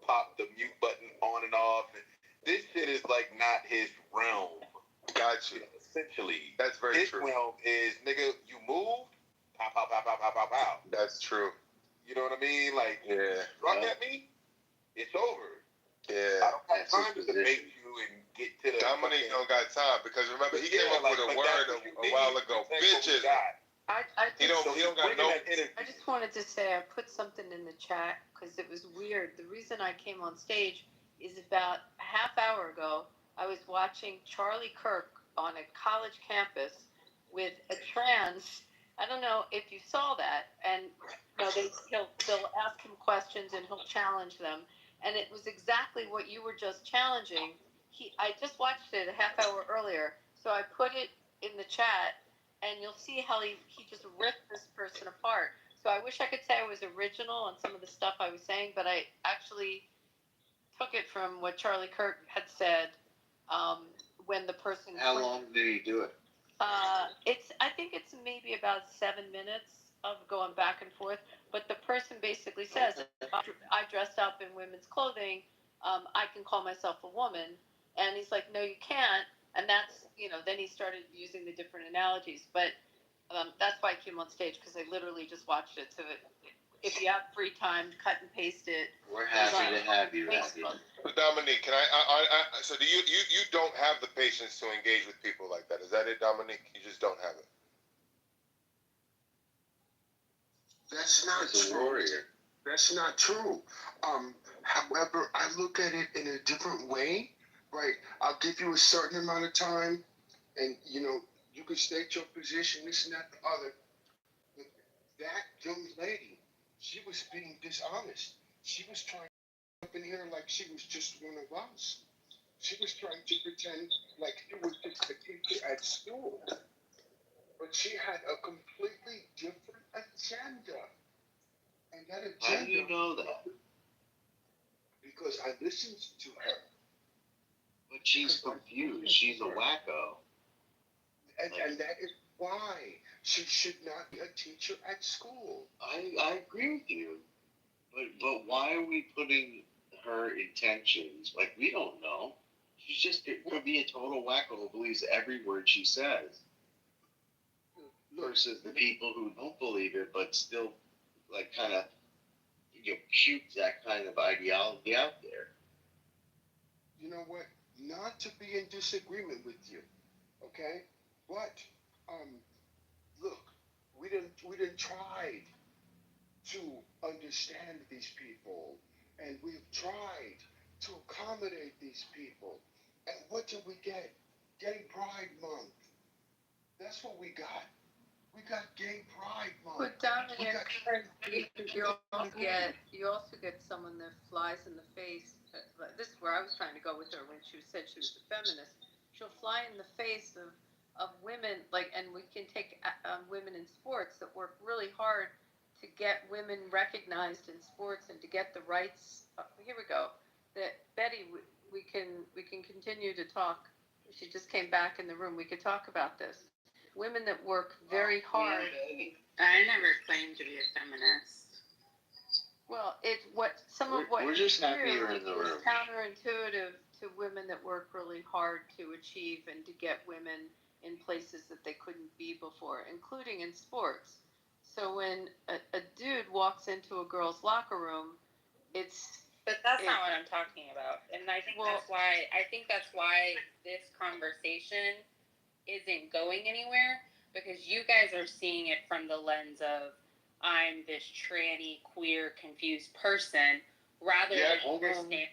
S16: pop the mute button on and off. And this shit is like not his realm.
S10: Gotcha.
S16: Essentially,
S10: that's very
S16: true. His realm is, nigga, you moved, pow, pow, pow, pow, pow, pow, pow.
S10: That's true.
S16: You know what I mean? Like, struck at me, it's over.
S10: Yeah.
S16: I don't have time to debate you and get to the.
S10: Dominique don't got time, because remember, he came up with a word a while ago. Bitches. He don't got no.
S2: I just wanted to say I put something in the chat because it was weird. The reason I came on stage is about a half hour ago, I was watching Charlie Kirk on a college campus with a trans. I don't know if you saw that, and they'll ask him questions and he'll challenge them, and it was exactly what you were just challenging. I just watched it a half hour earlier, so I put it in the chat, and you'll see how he just ripped this person apart. So I wish I could say I was original on some of the stuff I was saying, but I actually took it from what Charlie Kirk had said when the person.
S22: How long did he do it?
S2: I think it's maybe about 7 minutes of going back and forth. But the person basically says, I dress up in women's clothing. I can call myself a woman. And he's like, no, you can't. And that's, then he started using the different analogies. But that's why I came on stage, because I literally just watched it. So if you have free time, cut and paste it.
S22: We're happy to have you, Rafi.
S10: But Dominique, can I so do you don't have the patience to engage with people like that? Is that it, Dominique? You just don't have it.
S14: That's not true. That's not true. However, I look at it in a different way, right? I'll give you a certain amount of time, and you can state your position, this and that, the other. But that young lady, she was being dishonest. She was trying to up in here like she was just one of us. She was trying to pretend like she was just a teacher at school. but she had a completely different agenda. And that agenda.
S22: How do you know that?
S14: Because I listened to her.
S22: But she's confused. She's a wacko.
S14: And that is why she should not be a teacher at school.
S22: I agree with you. But why are we putting her intentions? Like, we don't know. She's just, it could be a total wacko who believes every word she says. Versus the people who don't believe it, but still, like, kind of, puke that kind of ideology out there.
S14: You know what? Not to be in disagreement with you, okay? But, look, we didn't try to understand these people, and we've tried to accommodate these people. And what did we get? Gay Pride Month. That's what we got. We got Gay Pride Month.
S2: But Dominic, you also get someone that flies in the face. This is where I was trying to go with her when she said she was a feminist. She'll fly in the face of women, and we can take women in sports that work really hard to get women recognized in sports and to get the rights. Here we go. That Betty, we can continue to talk. She just came back in the room. We could talk about this. Women that work very hard.
S11: I never claimed to be a feminist.
S2: Well, it's what some of what
S22: We're just
S2: you
S22: happy
S2: do
S22: you're in the
S2: is
S22: room.
S2: counterintuitive to women that work really hard to achieve and to get women in places that they couldn't be before, including in sports. So when a dude walks into a girl's locker room,
S11: But that's not what I'm talking about, and I think that's why this conversation isn't going anywhere, because you guys are seeing it from the lens of I'm this tranny, queer, confused person, rather than understand.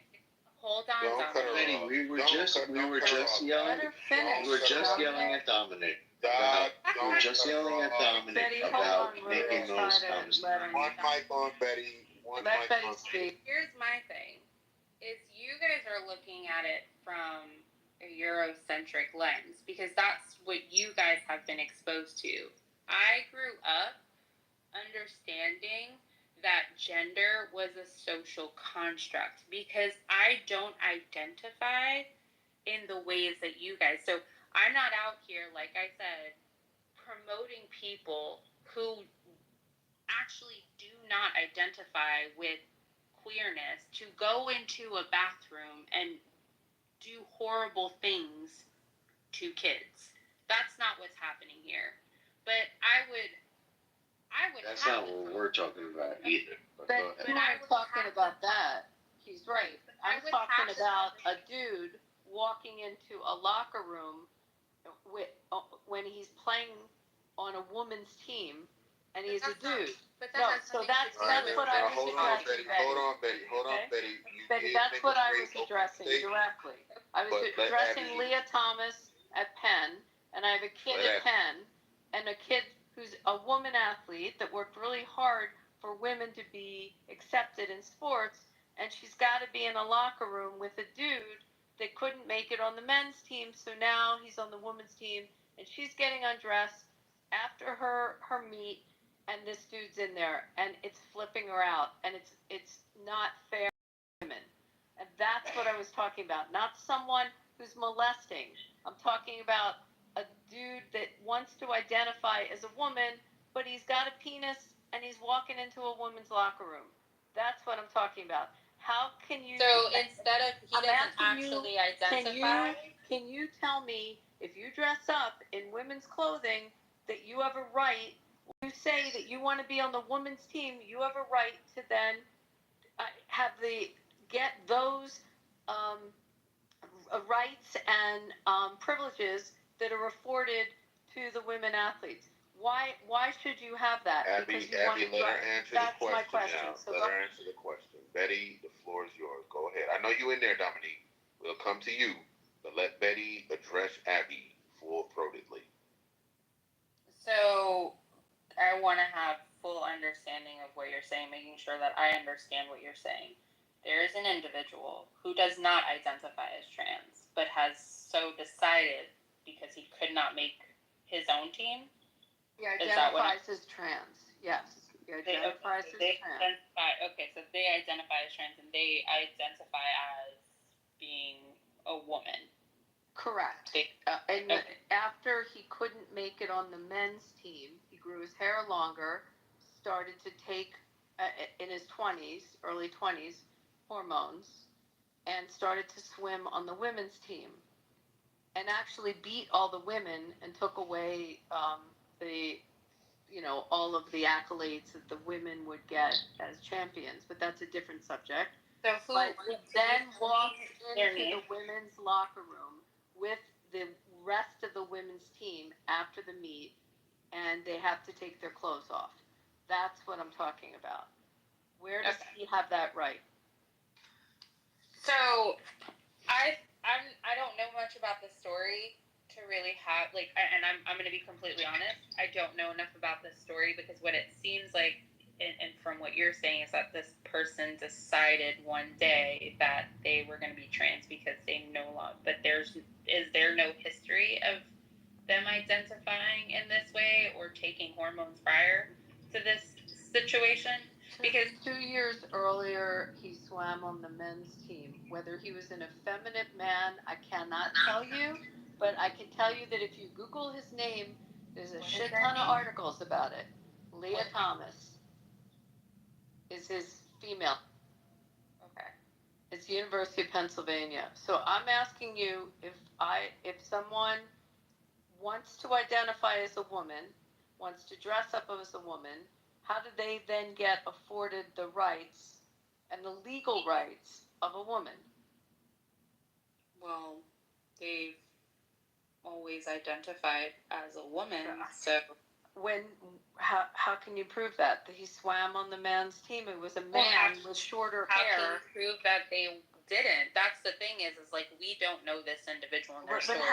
S11: Hold on,
S22: Betty, we were just yelling at Dominic. We were just yelling at Dominic about making those comments.
S10: One mic on Betty.
S2: Let Betty speak.
S11: Here's my thing: is you guys are looking at it from a Eurocentric lens, because that's what you guys have been exposed to. I grew up understanding that gender was a social construct, because I don't identify in the ways that you guys. So I'm not out here, like I said, promoting people who actually do not identify with queerness to go into a bathroom and do horrible things to kids. That's not what's happening here. But I would.
S22: That's not what we're talking about either.
S2: But I'm not talking about that. He's right. I'm talking about a dude walking into a locker room when he's playing on a woman's team, and he's a dude. That's what I was addressing.
S10: Hold on, Betty.
S2: Betty, that's what I was addressing directly. I was addressing Leah Thomas at Penn, and I have a kid at Penn, and a kid who's a woman athlete that worked really hard for women to be accepted in sports, and she's got to be in a locker room with a dude that couldn't make it on the men's team, so now he's on the women's team, and she's getting undressed after her meet, and this dude's in there, and it's flipping her out, and it's not fair to women. And that's what I was talking about. Not someone who's molesting. I'm talking about a dude that wants to identify as a woman, but he's got a penis and he's walking into a woman's locker room. That's what I'm talking about. How can you?
S11: So instead of he doesn't actually identify.
S2: Can you tell me, if you dress up in women's clothing, that you have a right? You say that you want to be on the women's team. You have a right to then get those rights and privileges that are afforded to the women athletes. Why should you have that?
S10: Abby, let her answer the question now.
S2: So
S10: let her answer the question. Betty, the floor is yours. Go ahead. I know you in there, Dominique. We'll come to you, but let Betty address Abby full-throatedly.
S11: So I want to have full understanding of what you're saying, making sure that I understand what you're saying. There is an individual who does not identify as trans, but has so decided because he could not make his own team.
S2: He
S11: Is that what
S2: identifies as trans. Yes, he identifies as trans.
S11: Okay, so they identify as trans and they identify as being a woman.
S2: Correct. After he couldn't make it on the men's team, he grew his hair longer, started to take, in his 20s, early 20s, hormones, and started to swim on the women's team. And actually beat all the women and took away all of the accolades that the women would get as champions. But that's a different subject.
S11: So
S2: but then walked into the women's locker room with the rest of the women's team after the meet, and they have to take their clothes off. That's what I'm talking about. Where does he have that right?
S11: So, I don't know much about the story to really have and I'm going to be completely honest. I don't know enough about this story because what it seems like, and from what you're saying, is that this person decided one day that they were going to be trans because they no longer. But is there no history of them identifying in this way or taking hormones prior to this situation? Because
S2: 2 years earlier, he swam on the men's team. Whether he was an effeminate man, I cannot tell you, but I can tell you that if you Google his name, there's a shit ton of articles about it. Leah Thomas is his female.
S11: Okay.
S2: It's University of Pennsylvania. So I'm asking you, if someone wants to identify as a woman, wants to dress up as a woman, how do they then get afforded the rights and the legal rights of a woman?
S11: Well, they've always identified as a woman, so...
S2: How can you prove that he swam on the men's team? It was a man with shorter hair.
S11: How can you prove that they didn't? That's the thing is we don't know this individual in their story.
S2: But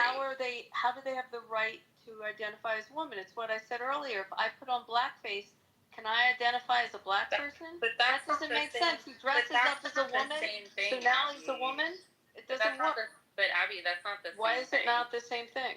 S2: how do they have the right to identify as a woman? It's what I said earlier. If I put on blackface, can I identify as a black person?
S11: But that
S2: doesn't make sense. He dresses up as a woman, so now he's a woman? It doesn't work.
S11: But Abby, that's not the same thing.
S2: Why is it not the same thing?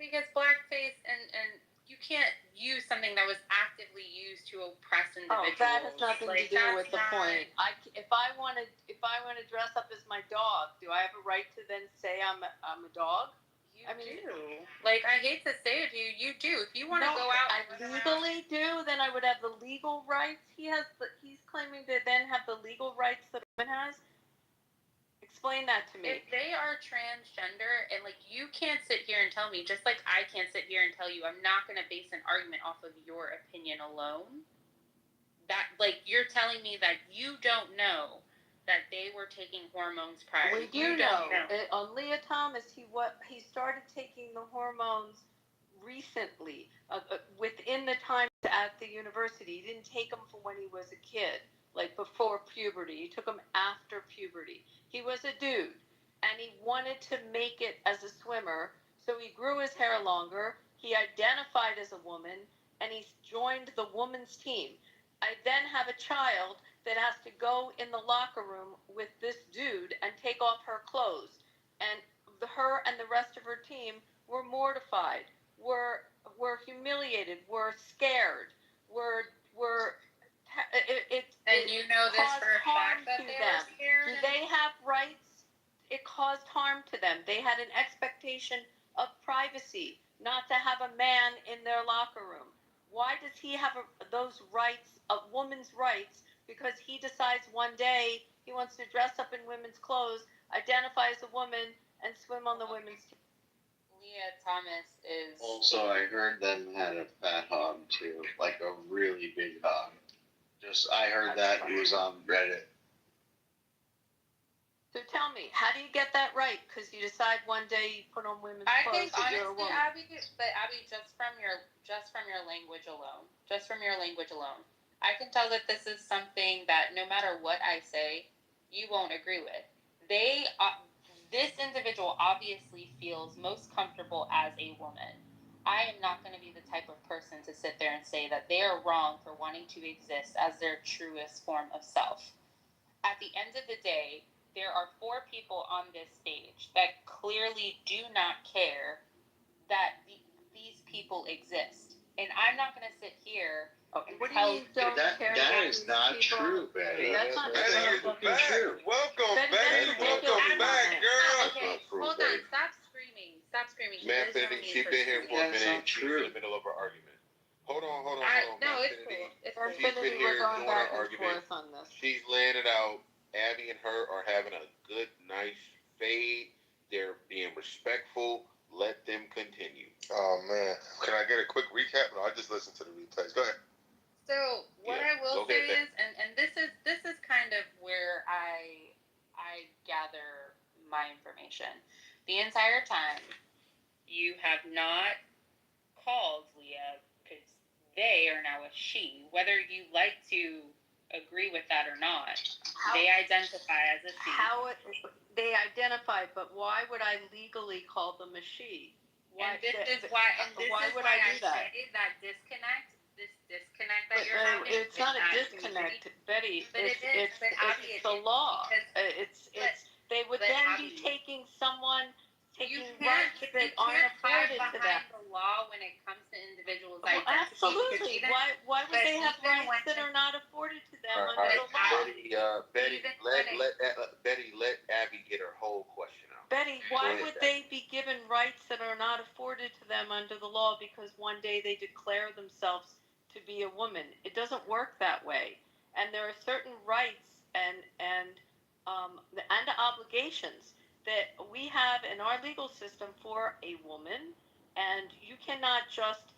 S11: Because blackface and you can't use something that was actively used to oppress individuals.
S2: Oh, that has nothing to do with the point. If I want to dress up as my dog, do I have a right to then say I'm a dog?
S11: You do. I hate to say it to you, you do. If you want to go out,
S2: I legally do. Then I would have the legal rights. He's claiming to then have the legal rights that a woman has. Explain that to me.
S11: If they are transgender and you can't sit here and tell me, just like I can't sit here and tell you, I'm not going to base an argument off of your opinion alone. That you're telling me that you don't know that they were taking hormones prior.
S2: We do know. On Leah Thomas, he started taking the hormones recently, within the time at the university. He didn't take them from when he was a kid. Before puberty. He took them after puberty. He was a dude, and he wanted to make it as a swimmer, so he grew his hair longer. He identified as a woman, and he joined the women's team. I then have a child that has to go in the locker room with this dude and take off her clothes. And her and the rest of her team were mortified, were humiliated, were scared,
S11: and you know this for a fact that they were scared?
S2: Do they have rights? It caused harm to them. They had an expectation of privacy, not to have a man in their locker room. Why does he have those rights, a woman's rights, because he decides one day he wants to dress up in women's clothes, identify as a woman, and swim on the women's team?
S11: Leah Thomas is...
S22: Also, I heard them had a fat hog, too. A really big hog. I heard that it was on Reddit.
S2: So tell me, how do you get that right? Because you decide one day you put on women's
S11: I
S2: clothes.
S11: think honestly, Abby, just from your language alone, I can tell that this is something that no matter what I say, you won't agree with. This individual obviously feels most comfortable as a woman. I am not going to be the type of person to sit there and say that they are wrong for wanting to exist as their truest form of self. At the end of the day, there are 4 people on this stage that clearly do not care that these people exist. And I'm not going to sit here and
S2: What do
S11: tell
S2: you mean don't care
S22: That
S2: about
S22: is
S2: these
S22: not
S2: people?
S22: true, Betty.
S2: That's not
S22: That's not fucking true.
S10: Welcome,
S2: Betty,
S10: Betty.
S2: that's
S10: Welcome
S2: ridiculous.
S10: back, girl.
S11: Okay, hold on. Stop screaming. Stop screaming. He
S16: Man,
S11: does know
S16: Betty,
S11: me
S16: she's
S11: for
S16: been here for a
S11: screaming.
S16: minute. She's in the middle of her argument. Hold on.
S11: No,
S16: Man,
S11: it's cool. It's cool.
S16: She's been here
S2: We're going
S16: doing
S2: back
S16: her
S2: and
S16: argument.
S2: forth on this.
S16: She's laying it out. Abby and her are having a good, nice fade. They're being respectful. Let them continue.
S10: Oh man, can I get a quick recap? No, I just listened to the replays. Go ahead.
S11: So what
S16: Yeah,
S11: I will
S16: go
S11: say
S16: ahead,
S11: is, and this is kind of where I gather my information. The entire time, you have not called Leah because they are now a she. Whether you like to agree with that or not, they identify as a she.
S2: They identify, but why would I legally call them a she?
S11: Why would I do that? Say that disconnect that you're having.
S2: It's not a disconnect, Betty.
S11: But
S2: It's the law. They would then be taking rights that aren't afforded to them.
S11: The law when it comes to individuals'
S2: Well,
S11: identity.
S2: absolutely. Why would they have rights that are not afforded to them under the law?
S16: Betty, let Abby get her whole question out.
S2: Betty, why would they be given rights that are not afforded to them under the law because one day they declare themselves to be a woman? It doesn't work that way. And there are certain rights and obligations that we have in our legal system for a woman, and you cannot just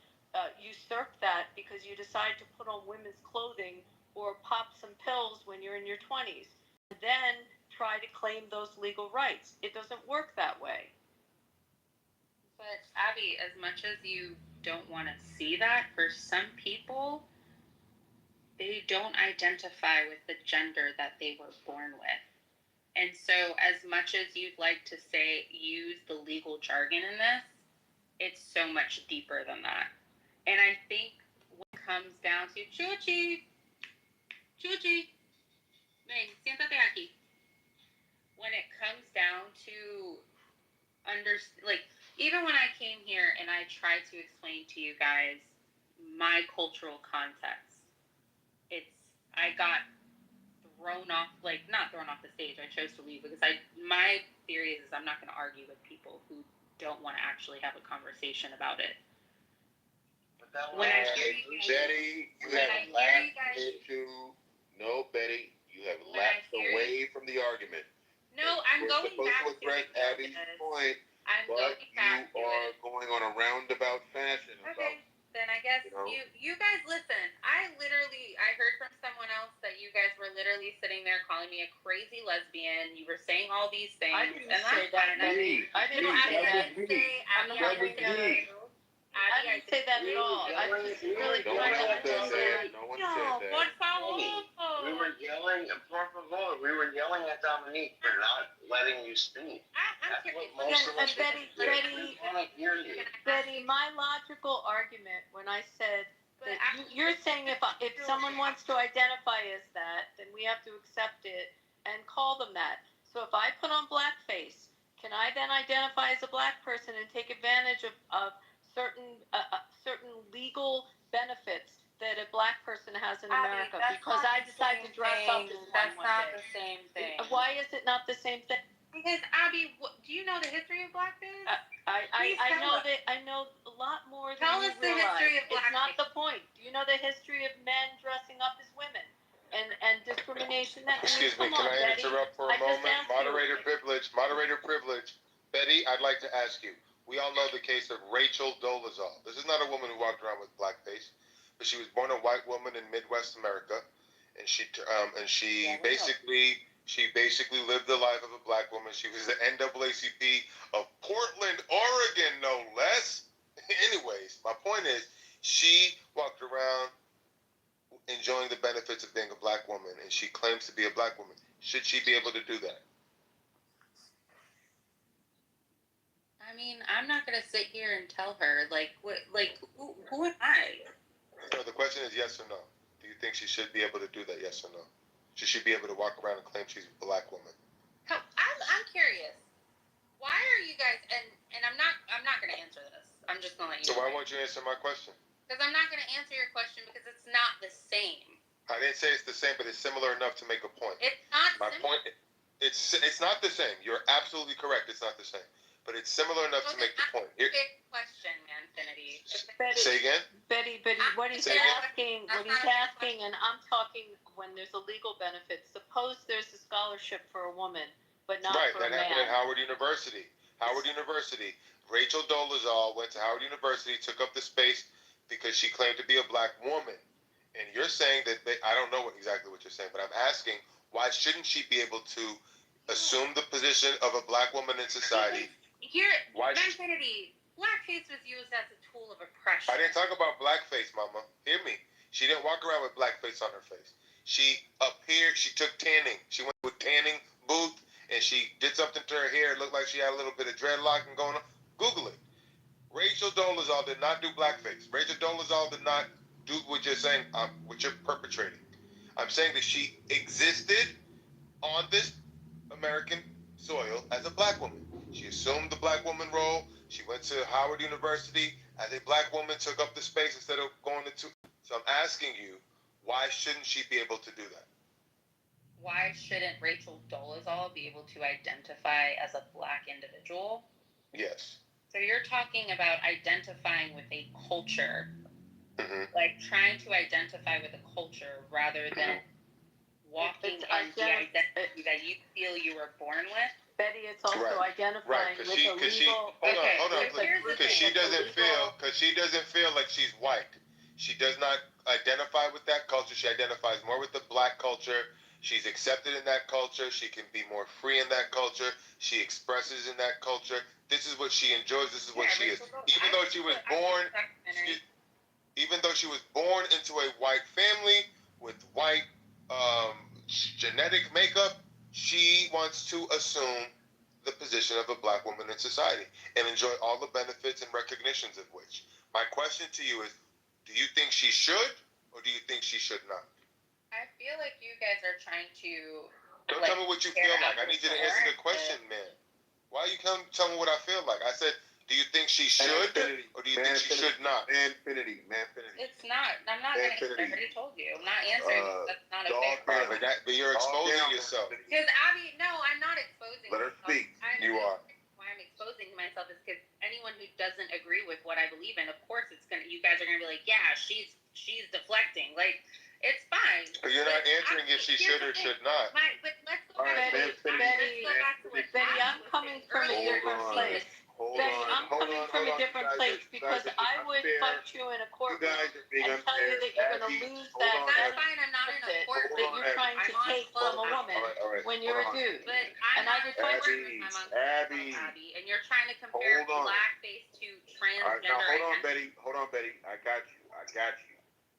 S2: usurp that because you decide to put on women's clothing or pop some pills when you're in your 20s, and then try to claim those legal rights. It doesn't work that way.
S11: But Abby, as much as you don't want to see that, for some people, they don't identify with the gender that they were born with. And so as much as you'd like to say, use the legal jargon in this, it's so much deeper than that. And I think when it comes down to Chuchi, ven, siéntate aquí. When it comes down to even when I came here and I tried to explain to you guys my cultural context, I got not thrown off the stage. I chose to leave because my theory is I'm not going to argue with people who don't want to actually have a conversation about it. When I hear you guys,
S16: Betty, you have lapsed into. No, Betty, you have lapsed away from the argument.
S11: No, I'm going back to
S16: address Abby's point, but you are going on a roundabout fashion.
S11: Okay, then I guess you guys listen. I heard from someone else that you guys were literally sitting there calling me a crazy lesbian. You were saying all these things.
S2: I didn't say that. I didn't say that at all. I just really trying to understand.
S11: No, por favor.
S7: We were yelling, por favor, we were yelling at Dominique for not letting you speak.
S2: Betty, my logical argument when I said that you're saying if someone wants to identify as that, then we have to accept it and call them that. So if I put on blackface, can I then identify as a black person and take advantage of certain legal benefits that a black person has in America because I decide to dress up as one?
S11: That's not the same thing.
S2: Why is it not the same thing?
S11: Because Abby, do you know the history of blackface?
S2: I know a lot more than
S11: Tell
S2: you
S11: us the
S2: realize.
S11: history of
S2: It's not
S11: blackface.
S2: the point. Do you know the history of men dressing up as women and discrimination?
S10: Excuse me, can I interrupt for a moment? Moderator privilege. Betty, I'd like to ask you. We all know the case of Rachel Dolezal. This is not a woman who walked around with blackface, but she was born a white woman in Midwest America, and she basically lived the life of a black woman. She was the NAACP of Portland, Oregon, no less. Anyways, my point is, she walked around enjoying the benefits of being a black woman, and she claims to be a black woman. Should she be able to do that?
S11: I mean, I'm not gonna sit here and tell her who am I?
S10: So the question is yes or no. Do you think she should be able to do that? Yes or no? Should she be able to walk around and claim she's a black woman?
S11: I'm curious. Why are you guys and I'm not gonna answer this. I'm just gonna let you.
S10: So why won't you answer my question?
S11: Because I'm not going to answer your question because it's not the same.
S10: I didn't say it's the same, but it's similar enough to make a point.
S11: It's not
S10: My point, it's not the same. You're absolutely correct. It's not the same, but it's similar enough to make the point. Here,
S11: big question, Manfinity.
S2: Betty,
S10: say again.
S2: Betty, what he's asking, and I'm talking when there's a legal benefit. Suppose there's a scholarship for a woman, but not
S10: Right,
S2: for a
S10: that happened
S2: man.
S10: at Howard University. Howard University. Rachel Dolezal went to Howard University, took up the space because she claimed to be a black woman. And you're saying that I don't know exactly what you're saying, but I'm asking, why shouldn't she be able to assume the position of a black woman in society?
S11: Manfinity, blackface was used as a tool of oppression.
S10: I didn't talk about blackface, Mama. Hear me. She didn't walk around with blackface on her face. She appeared, she took tanning. She went to a tanning booth and she did something to her hair. It looked like she had a little bit of dreadlock and going on. Google it. Rachel Dolezal did not do blackface. Rachel Dolezal did not do what you're saying, what you're perpetrating. I'm saying that she existed on this American soil as a black woman. She assumed the black woman role. She went to Howard University as a black woman, took up the space instead of going to. So I'm asking you, why shouldn't she be able to do that?
S11: Why shouldn't Rachel Dolezal be able to identify as a black individual?
S10: Yes.
S11: So you're talking about identifying with a culture,
S2: like
S11: trying to identify with a culture rather than walking in the identity that you feel you were born with.
S2: Betty, it's also identifying with a legal.
S10: Hold on, because she doesn't feel like she's white. She does not identify with that culture. She identifies more with the black culture. She's accepted in that culture. She can be more free in that culture. She expresses in that culture. This is what she enjoys. This is what she is. Even though she was born into a white family with white genetic makeup, she wants to assume the position of a black woman in society and enjoy all the benefits and recognitions of which. My question to you is, do you think she should or do you think she should not?
S11: I feel like you guys are trying to...
S10: Don't tell me what you feel like. I need you to answer the question, man. Why are you tell me what I feel like? I said, do you think she should or do you think she should not?
S16: Manfinity.
S11: It's not. I'm not going to... I already told you. I'm not answering. That's not a fair question.
S10: But you're exposing yourself.
S11: Because Abby, no, I'm not exposing
S10: Let her speak. You are.
S11: Why I'm exposing myself is because anyone who doesn't agree with what I believe in, of course, you guys are gonna be like, yeah, she's deflecting. Like, it's fine.
S10: But you're not answering if she should or should not.
S11: But let's go back to what
S2: Betty, I'm coming from a different place. Betty, I'm coming from a different place because I would fight you in a courtroom and tell you that you're going to lose that
S11: fine. I'm not in a court
S2: that you're trying to take from a woman when you're a dude.
S11: But I'm not Abby, and you're trying to compare blackface to transgender.
S16: Hold on, Betty. I got you.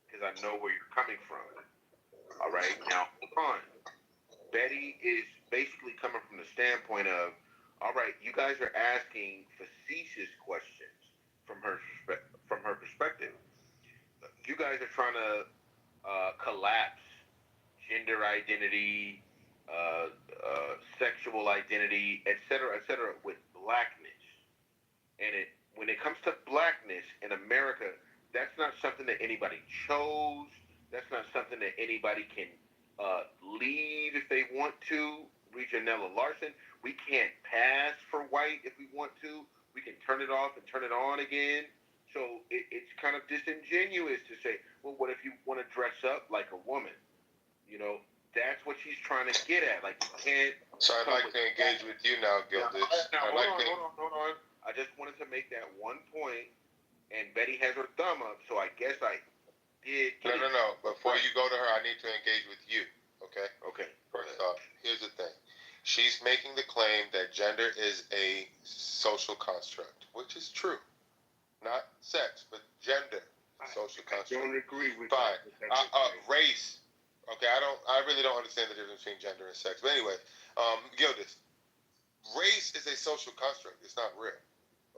S16: Because I know where you're coming from. All right, now hold on. Betty is basically coming from the standpoint of, all right, you guys are asking facetious questions from her perspective. You guys are trying to collapse gender identity, sexual identity, etc., with blackness. And when it comes to blackness in America, that's not something that anybody chose. That's not something that anybody can leave if they want to. Janella Larson, we can't pass for white if we want to. We can turn it off and turn it on again. So it's kind of disingenuous to say, well, what if you want to dress up like a woman? You know, that's what she's trying to get at. Like, you can't.
S10: So I'd like to engage with you now, Gilded.
S16: Hold on. I just wanted to make that one point, and Betty has her thumb up, so I guess I did.
S10: No. Before you go to her, I need to engage with you. Okay?
S16: Okay.
S10: First off, here's the thing. She's making the claim that gender is a social construct, which is true. Not sex, but gender. Social construct.
S4: I don't agree with
S10: Fine.
S4: that.
S10: Race. Okay, I really don't understand the difference between gender and sex. But anyway, Gilded, race is a social construct. It's not real.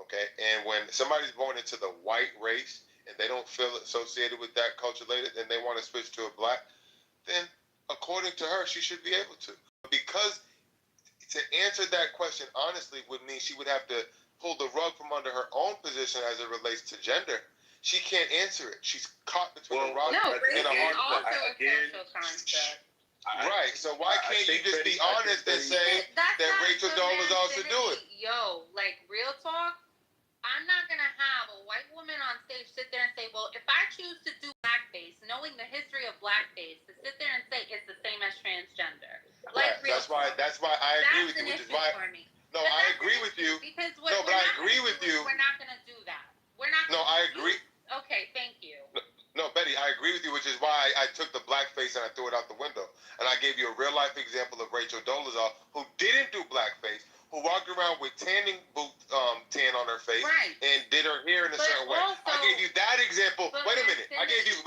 S10: Okay? And when somebody's born into the white race and they don't feel associated with that culture later, and they want to switch to a black, then according to her, she should be able to. Because to answer that question honestly would mean she would have to pull the rug from under her own position as it relates to gender. she can't answer it. She's caught between a rock
S11: No, race
S10: and a
S11: is
S10: hard
S11: also
S10: place.
S11: a social concept.
S10: Right. So why can't you just be honest and say
S11: That's
S10: that
S11: not
S10: Rachel Dolezal should do it?
S11: Yo, like real talk, I'm not gonna have a white woman on stage sit there and say, well, if I choose to do blackface, knowing the history of blackface, to sit there and say it's the same as transgender. Like
S10: Right. That's why I agree with you, which is why. No, I agree with you.
S11: Because
S10: no, but I agree with you.
S11: We're not gonna do that. We're not.
S10: No, I agree.
S11: Okay, thank you.
S10: No, Betty, I agree with you, which is why I took the blackface and I threw it out the window. And I gave you a real life example of Rachel Dolezal, who didn't do blackface, who walked around with tanning boot tan on her face and did her hair in a certain way. I gave you that example. Wait a minute. I gave you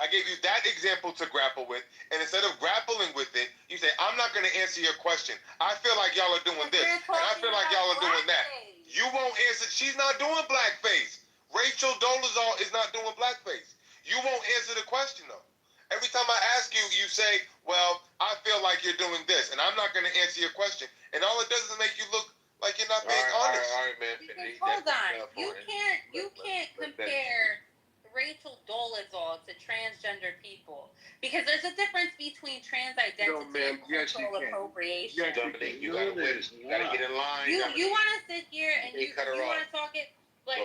S10: I gave you that example to grapple with, and instead of grappling with it, you say, I'm not going to answer your question. I feel like y'all are doing this, and I feel like y'all are doing that. You won't answer. She's not doing blackface. Rachel Dolezal is not doing blackface. You won't answer the question, though. Every time I ask you, you say, well, I feel like you're doing this, and I'm not going to answer your question. And all it does is make you look like you're not being honest.
S16: All right, man.
S11: Hold on. You can't compare Rachel Dolezal to transgender people, because there's a difference between trans identity and cultural appropriation.
S16: Yes, Dominique, you gotta wait. You gotta get in line.
S11: You want to sit here and you want to talk it, but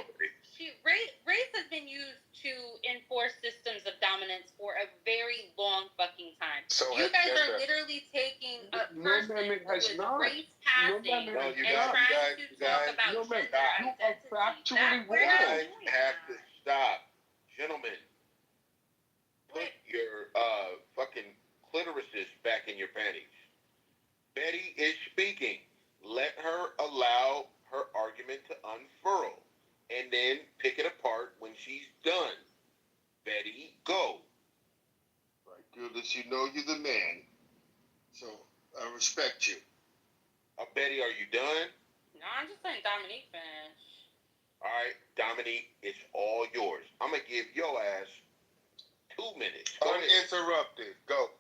S11: race has been used to enforce systems of dominance for a very long fucking time.
S10: So
S11: you guys are literally taking a person who is race passing and trying to talk about gender identity.
S16: You guys have to stop. Gentlemen, put your fucking clitorises back in your panties. Betty is speaking. Let her allow her argument to unfurl, and then pick it apart when she's done. Betty, go.
S14: Right, Goodness, you know you're the man, so I respect you.
S16: Betty, are you done?
S11: No, I'm just letting Dominique finish.
S16: All right, Dominique, it's all yours. I'm going to give your ass 2 minutes.
S10: Uninterrupted. Go.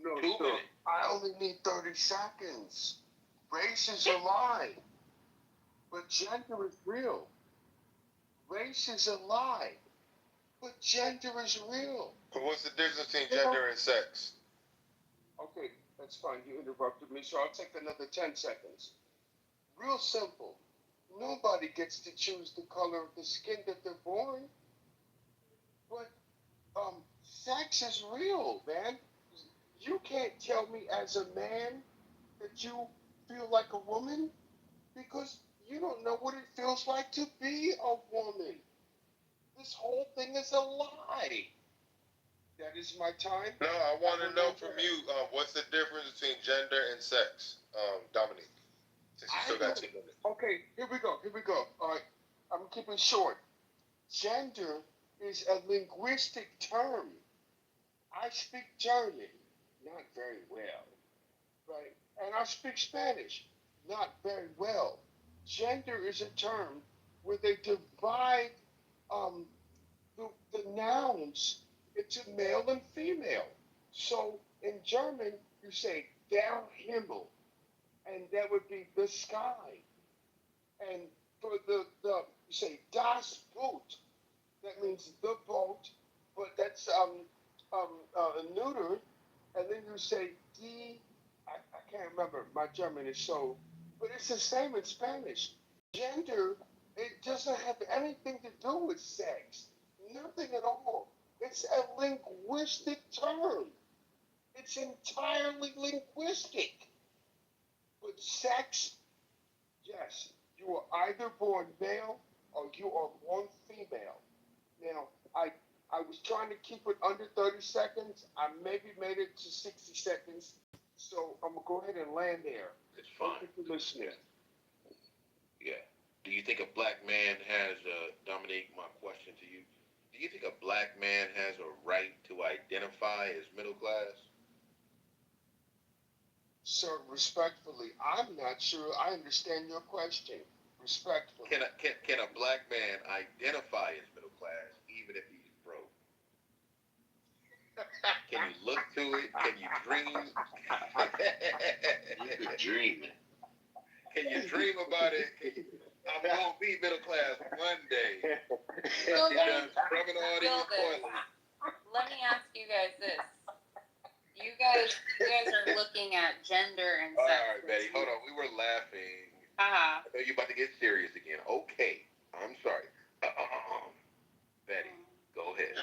S14: No,
S16: 2 minutes.
S14: I only need 30 seconds. Race is a lie, but gender is real. Race is a lie, but gender is real.
S10: But what's the difference between gender and sex?
S14: Okay, that's fine. You interrupted me, so I'll take another 10 seconds. Real simple. Nobody gets to choose the color of the skin that they're born. But sex is real, man. You can't tell me as a man that you feel like a woman, because you don't know what it feels like to be a woman. This whole thing is a lie. That is my time.
S10: No, I want to know from you, what's the difference between gender and sex, Dominique? Since you still got 2 minutes.
S14: Okay, here we go. All right, I'm keeping it short. Gender is a linguistic term. I speak German, not very well, right? And I speak Spanish, not very well. Gender is a term where they divide the nouns into male and female. So in German, you say der Himmel, and that would be the sky. And for the you say das Boot, that means the boat, but that's neutered. And then you say I can't remember, my German is so, but it's the same in Spanish. Gender, it doesn't have anything to do with sex, nothing at all. It's a linguistic term. It's entirely linguistic. But sex, yes, you are either born male or you are born female. Now, I was trying to keep it under 30 seconds. I maybe made it to 60 seconds. So I'm going to go ahead and land there.
S16: It's fine.
S14: Thank you for listening.
S16: Yeah. Do you think a black man has, Dominique, my question to you, do you think a black man has a right to identify as middle class?
S14: Sir, respectfully, I'm not sure I understand your question. Respectfully.
S16: Can a black man identify as middle class even if he's broke? Can you look to it? Can you dream?
S22: You could dream it.
S16: Can you dream about it? I'm gonna be middle class one day.
S11: So
S16: Done scrubbing all these toilets.
S11: let me ask you guys this. You guys are looking at gender and
S16: All
S11: sex.
S16: right, Betty, hold on. We were laughing.
S11: Haha.
S16: I know you're about to get serious again. Okay, I'm sorry. Betty, go ahead.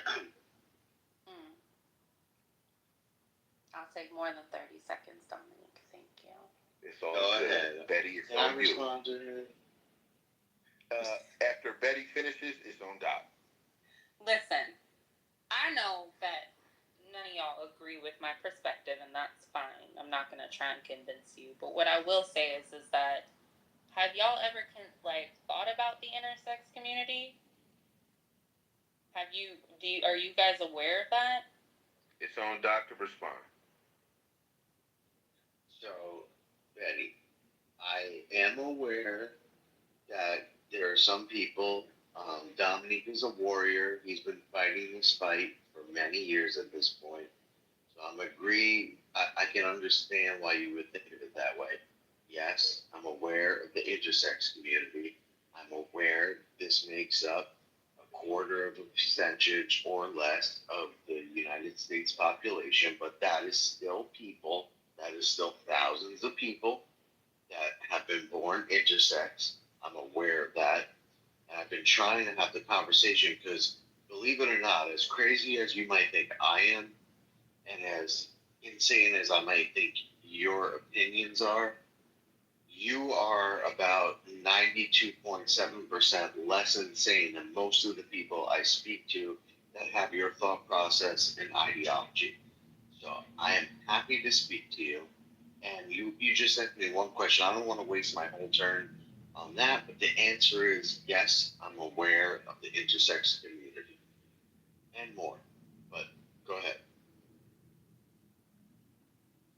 S11: I'll take more than 30 seconds, Dominique. Thank you.
S16: It's all
S22: Go
S16: good.
S22: ahead.
S16: Betty, it's
S22: Can I
S16: on you.
S22: respond to her?
S16: After Betty finishes, it's on Doc.
S11: Listen, I know that none of y'all agree with my perspective, and that's fine. I'm not gonna try and convince you. But what I will say is that have y'all ever thought about the intersex community? Are you guys aware of that?
S16: It's on Doc to respond.
S22: So, Betty, I am aware that there are some people. Dominique is a warrior. He's been fighting this fight for many years at this point. So I'm agree. I can understand why you would think of it that way. Yes, I'm aware of the intersex community. I'm aware this makes up a quarter of a percentage or less of the United States population, but that is still people. That is still thousands of people that have been born intersex. I'm aware of that. And I've been trying to have the conversation because, believe it or not, as crazy as you might think I am, and as insane as I might think your opinions are, you are about 92.7% less insane than most of the people I speak to that have your thought process and ideology. So I am happy to speak to you. And you just asked me one question. I don't want to waste my whole turn on that, but the answer is yes, I'm aware of the intersex community and more. But go ahead.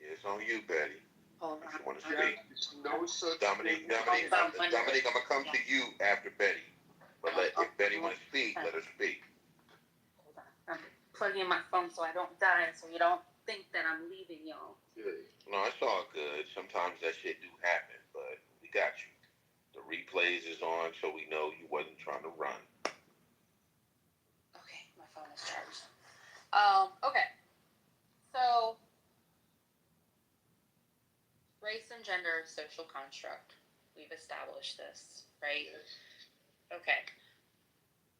S16: It's on you, Betty.
S11: Hold
S16: If
S11: on.
S16: you want to speak.
S14: No such
S16: Dominique, I'm gonna come to you after Betty. But if Betty want to speak, let her speak.
S11: Hold on. I'm plugging my phone so I don't die, so you don't think that I'm leaving y'all.
S16: No, it's all good. Sometimes that shit do happen, but we got you. The replays is on, so we know you wasn't trying to run.
S11: Okay, my phone is charged. Okay. So, race and gender are social construct. We've established this, right? Okay.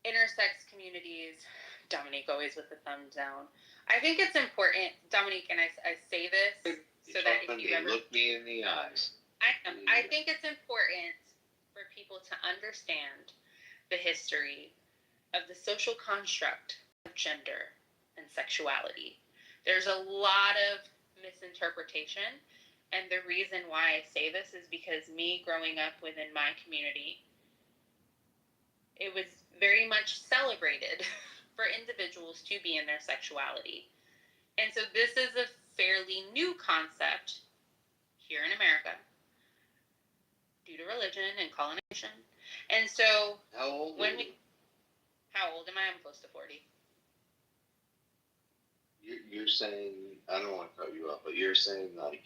S11: Intersex communities, Dominique always with the thumbs down. I think it's important, Dominique, and I say this so that if you ever
S22: look me in the eyes.
S11: I think it's important for people to understand the history of the social construct of gender and sexuality. There's a lot of misinterpretation, and the reason why I say this is because me growing up within my community, it was very much celebrated for individuals to be in their sexuality. And so this is a fairly new concept here in America due to religion and colonization. And so
S22: how old
S11: am I? I'm close to 40.
S22: You're saying, I don't want to cut you off, but you're saying like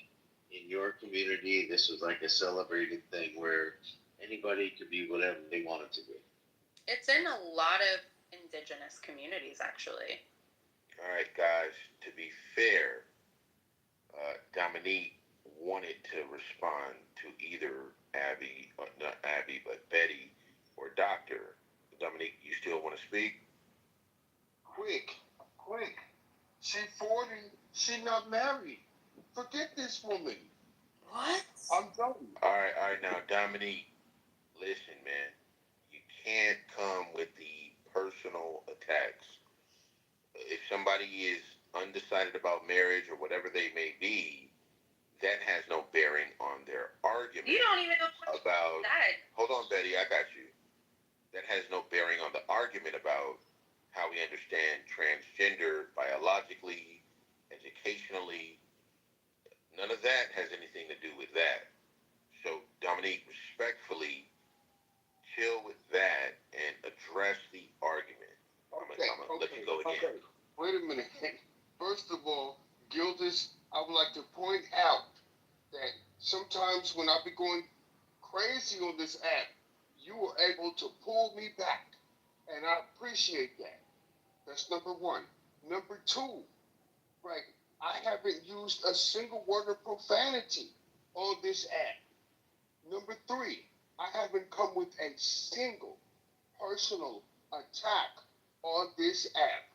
S22: in your community, this was like a celebrated thing where anybody could be whatever they wanted to be.
S11: It's in a lot of indigenous communities, actually.
S16: All right, guys. To be fair, Dominique wanted to respond to either Abby, or not Abby, but Betty or Doctor. Dominique, you still want to speak?
S14: Quick. She 40. She not married. Forget this woman.
S11: What?
S14: I'm done.
S16: All right. Now, Dominique, listen, man. You can't come with the personal attacks. If somebody is undecided about marriage or whatever they may be, that has no bearing on their argument.
S11: You don't even know
S16: about
S11: that.
S16: Hold on, Betty, I got you. That has no bearing on the argument about how we understand transgender biologically, educationally. None of that has anything to do with that. So, Dominique, respectfully, chill with that and address the argument. I'm gonna let you go again.
S14: Okay. Wait a minute. First of all, Gildas, I would like to point out that sometimes when I be going crazy on this app, you were able to pull me back, and I appreciate that. That's number one. Number two, right? I haven't used a single word of profanity on this app. Number three, I haven't come with a single personal attack on this app.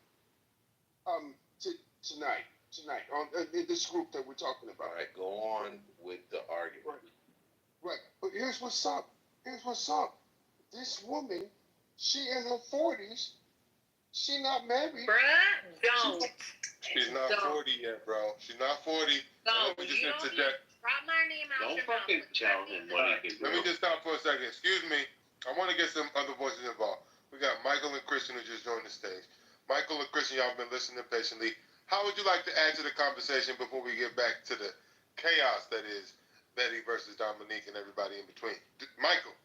S14: Tonight on in this group that we're talking about.
S16: All right, go on with the argument.
S14: Right. But here's what's up. This woman, she in her 40s. She not married.
S2: Bruh, don't.
S10: She's not 40 yet, bro. She's not 40. Let me just interject.
S2: Drop my name out
S22: Don't
S2: your
S22: fucking
S2: mouth.
S22: tell him what he can do.
S10: Let me just stop for a second. Excuse me. I want to get some other voices involved. We got Michael and Christian who just joined the stage. Michael and Christian, y'all been listening patiently. How would you like to add to the conversation before we get back to the chaos that is Betty versus Dominique and everybody in between? Michael.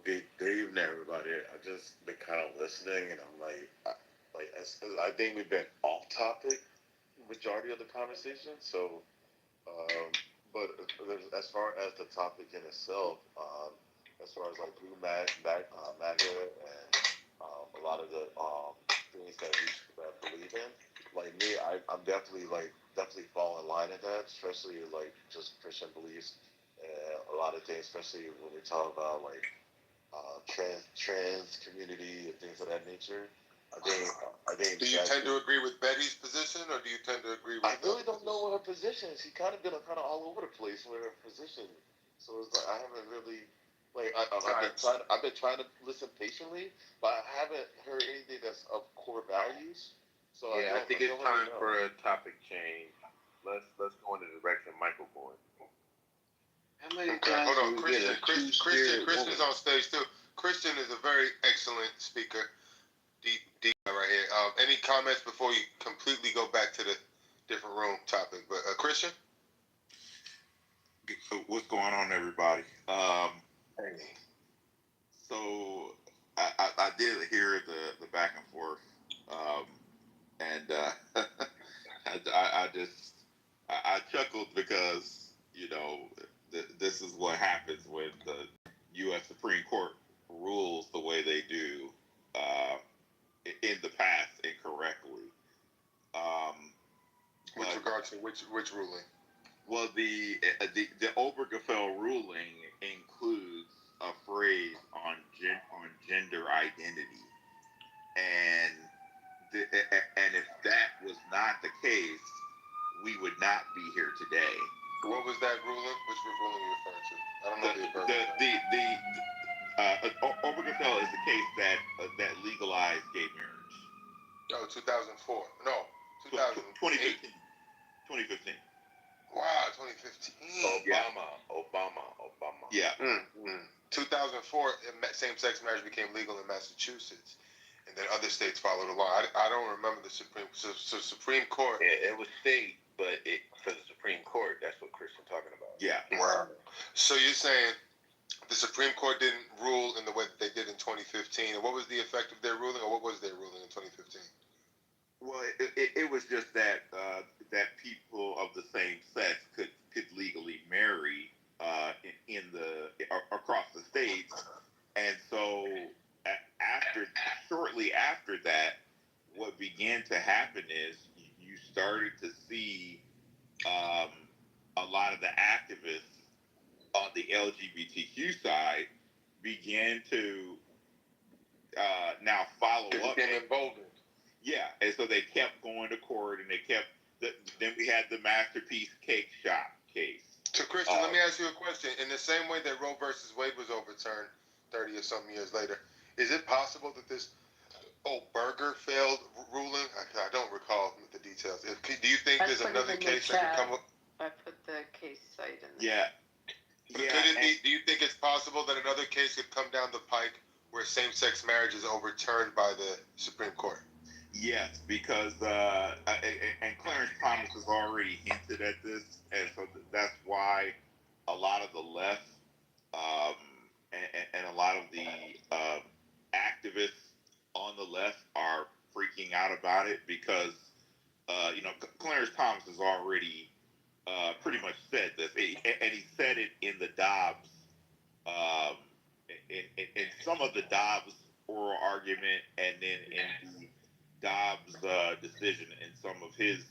S19: Good evening, everybody. I just been kind of listening, and I'm I think we've been off topic majority of the conversation. So, but as far as the topic in itself, as far as like Blue MAGA and a lot of the things that we believe in, like me, I'm definitely fall in line in that, especially like just Christian beliefs and a lot of things, especially when we talk about like trans community and things of that nature. I think.
S10: Do you tend to agree with Betty's position, or do you tend to agree with?
S19: I really don't know what her position is. She's kind of been all over the place with her position. So it's like I haven't really I've been trying to listen patiently, but I haven't heard anything that's of core values. So
S3: yeah, I think it's time for a topic change. Let's go in the direction Michael going.
S22: How many
S10: Okay,
S22: times
S10: hold on.
S22: do we get a
S10: Christian's on stage too. Christian is a very excellent speaker. Deep right here. Any comments before you completely go back to the different room topic? But Christian?
S19: What's going on, everybody? So I did hear the back and forth, and I chuckled because this is what happens when the U.S. Supreme Court rules the way they do in the past incorrectly.
S10: With regard to which ruling?
S19: Well, the Obergefell ruling includes a phrase on gender identity, and if that was not the case, we would not be here today.
S10: What was that ruling? Which ruling are you referring to? I don't know
S19: Obergefell is the case that legalized gay marriage.
S10: Oh, 2004. No,
S19: 2015. 2015.
S10: Wow, 2015.
S19: Obama. Yeah.
S10: 2004, same-sex marriage became legal in Massachusetts, and then other states followed along. I don't remember the Supreme Court.
S19: Yeah, it was state, but for the Supreme Court, that's what Christian's talking about. Yeah.
S10: Wow. So you're saying the Supreme Court didn't rule in the way that they did in 2015, and what was the effect of their ruling, or what was their ruling in 2015?
S19: Well, it was just that that people of the same sex could legally marry across the states, and so shortly after that, what began to happen is you started to see a lot of the activists on the LGBTQ side began to now follow up.
S10: Became emboldened.
S19: Yeah, and so they kept going to court, and then we had the Masterpiece Cake Shop case.
S10: So, Christian, let me ask you a question. In the same way that Roe versus Wade was overturned 30 or something years later, is it possible that this Obergefell ruling, I don't recall the details. Do you think there's another case that could come up?
S2: I put the case site in
S19: there.
S10: Could it be, do you think it's possible that another case could come down the pike where same-sex marriage is overturned by the Supreme Court?
S19: Yes, because and Clarence Thomas has already hinted at this, and so that's why a lot of the left and a lot of the activists on the left are freaking out about it because Clarence Thomas has already pretty much said this, and he said it in the Dobbs
S16: some of the Dobbs oral argument, and then in the Dobbs decision, in some of his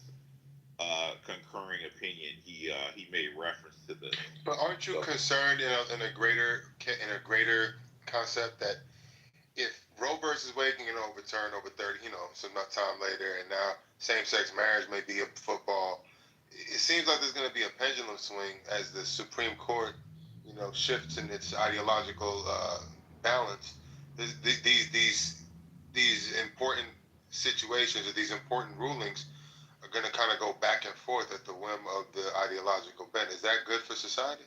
S16: concurring opinion, he made reference to this.
S10: But aren't you concerned in a greater concept that if Roe versus Wade can get overturned over 30, some time later, and now same-sex marriage may be a football, it seems like there's going to be a pendulum swing as the Supreme Court, shifts in its ideological balance. These important situations or these important rulings are going to kind of go back and forth at the whim of the ideological bent. Is that good for society?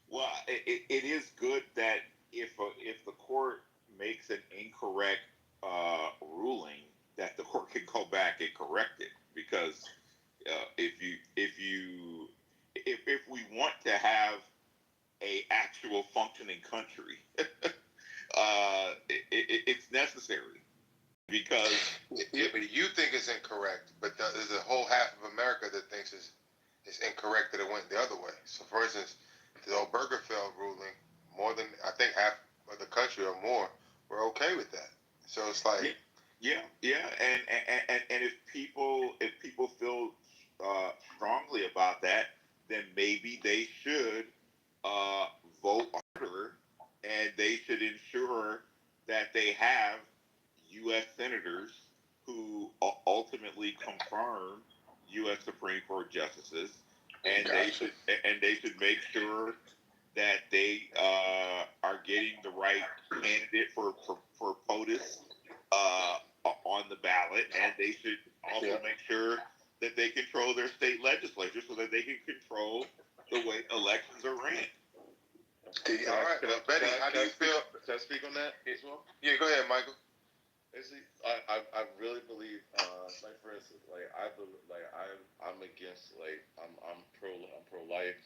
S16: Well, it is good that if the court makes an incorrect ruling, that the court can go back and correct it. Because if we want to have a actual functioning country, it's necessary. Because
S10: but you think it's incorrect, but there's a whole half of America that thinks it's incorrect that it went the other way. So, for instance, the Obergefell ruling, more than I think half of the country or more were okay with that. So it's like,
S16: yeah, and if people feel strongly about that, then maybe they should vote harder, and they should ensure that they have U.S. senators who ultimately confirm U.S. Supreme Court justices, and they should make sure that they are getting the right candidate for POTUS on the ballot, and they should also make sure that they control their state legislature so that they can control the way elections are ran.
S10: All right, Betty, how do you feel?
S19: Can I speak on that as well?
S10: Yeah, go ahead, Michael.
S19: I really believe, like for instance, I'm against, I'm pro-life.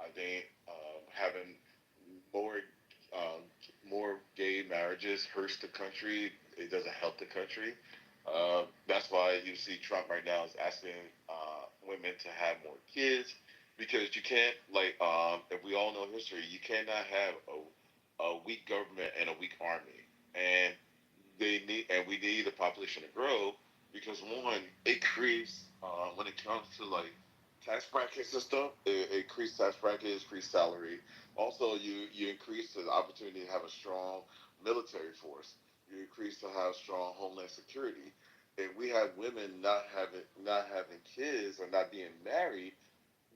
S19: I think having more gay marriages hurts the country. It doesn't help the country. That's why you see Trump right now is asking women to have more kids, because you can't, if we all know history, you cannot have a weak government and a weak army, and we need the population to grow, because one, it creates when it comes to tax brackets and stuff, it increased tax brackets, increased salary. Also, you increase the opportunity to have a strong military force. You increase to have strong homeland security. If we have women not having kids or not being married,